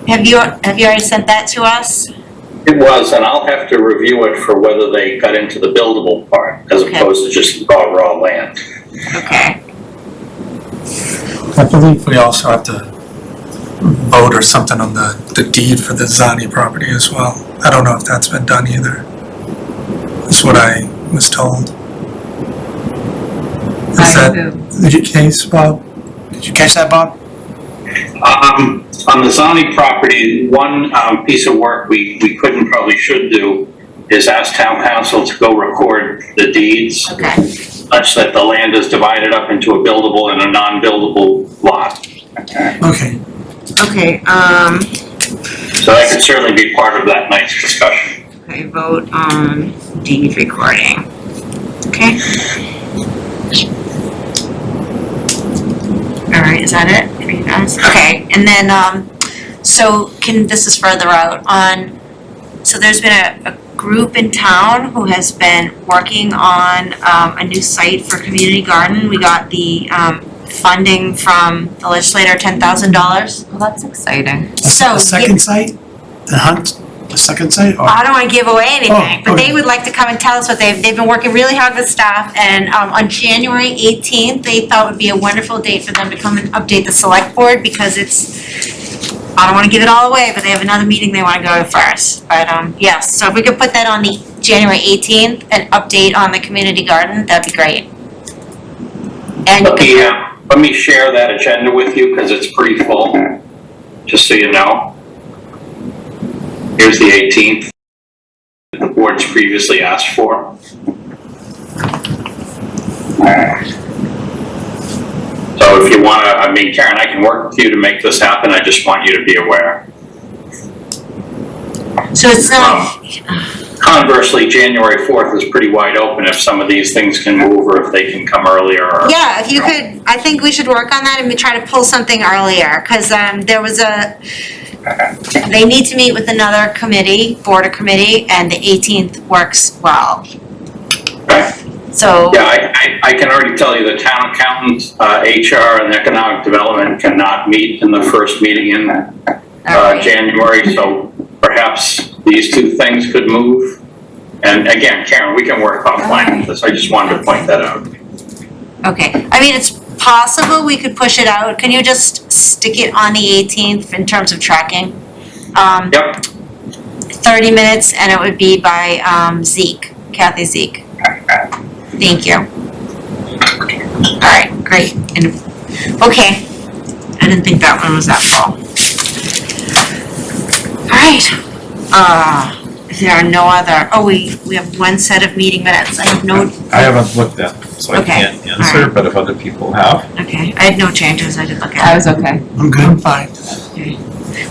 Have you already sent that to us? It was, and I'll have to review it for whether they got into the buildable part as opposed to just raw land. Okay. I believe we also have to vote or something on the deed for the Zani property as well. I don't know if that's been done either. That's what I was told. Is that the case, Bob? Did you catch that, Bob? On the Zani property, one piece of work we could and probably should do is ask town council to go record the deeds. Okay. Such that the land is divided up into a buildable and a non-buildable lot. Okay. Okay, So that could certainly be part of that night's discussion. okay, vote on deed recording. Okay. All right, is that it for you guys? Okay, and then, so this is further out on, so there's been a group in town who has been working on, a new site for community garden. We got the, funding from the legislator, $10,000. Well, that's exciting. So. The second site? The hunt? The second site? Or? I don't wanna give away anything, but okay. they would like to come and tell us what they've been working really hard with staff, and, on January 18th, they thought would be a wonderful date for them to come and update the select board, because I don't wanna give it all away, but they have another meeting they wanna go to first, but, yes, so if we could put that on the January 18th, an update on the community garden, that'd be great. And Let me share that agenda with you, because it's pretty full, just so you know. Here's the 18th, the board's previously asked for. So if you want to, Karen, I can work with you to make this happen, I just want you to be aware. So it's not. Conversely, January 4th is pretty wide open if some of these things can move or if they can come earlier. Or, Yeah, if you could, I think we should work on that and we try to pull something earlier, because there was they need to meet with another committee, board committee, and the 18th works well. Okay. So. Yeah, I can already tell you the town accountant, HR, and economic development cannot meet in the first meeting in January, so perhaps these two things could move. And again, Karen, we can work offline with this. I just wanted to point that out. Okay, it's possible we could push it out. Can you just stick it on the 18th in terms of tracking? Yep. 30 minutes, and it would be by Zeke, Kathy Zeke. Thank you. All right, great. And okay, I didn't think that one was that full. All right, If there are no other, we have one set of meeting minutes. I have no, I haven't looked at them, so I Okay, can't answer, alright. but if other people have. okay, I had no changes. I did look I at was okay. I'm good. I'm fine. it.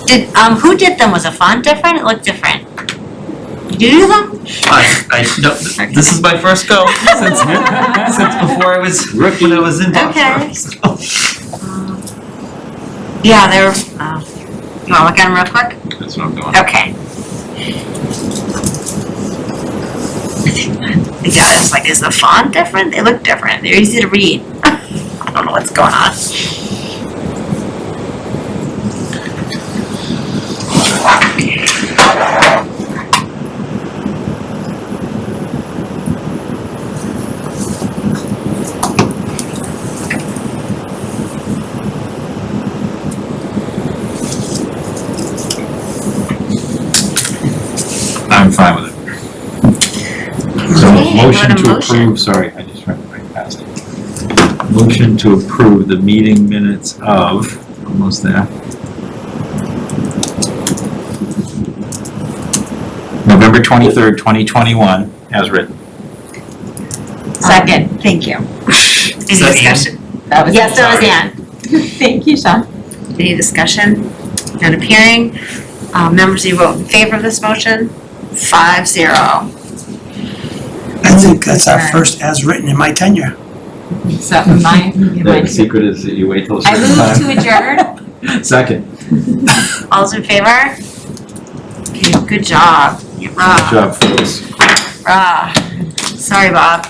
Did, who did them? Was the font different? It looked different. Did you do them? No, this is my first go since before I was, when I was in Okay. Foxborough. Yeah, they're, you wanna look at them real quick? That's what I'm doing. Okay. Yeah, it's like, is the font different? They look different. They're easy to read. I don't know what's going on. I'm fine with it. So Okay, motion what a to motion. approve, sorry, I just read right past it. Motion to approve the meeting minutes of, almost there. November 23rd, 2021, as written. Second, thank you. Any that Ann? discussion? That was. Yes, that was Ann. Thank you, Sean. Any discussion? None appearing. Members, you vote in favor of this motion? 5-0. I think that's our first as written in my tenure. So my, The secret is that you wait till a I certain move to time. adjourn. Second, All's in favor? Okay, good job. good job, folks. Sorry, Bob.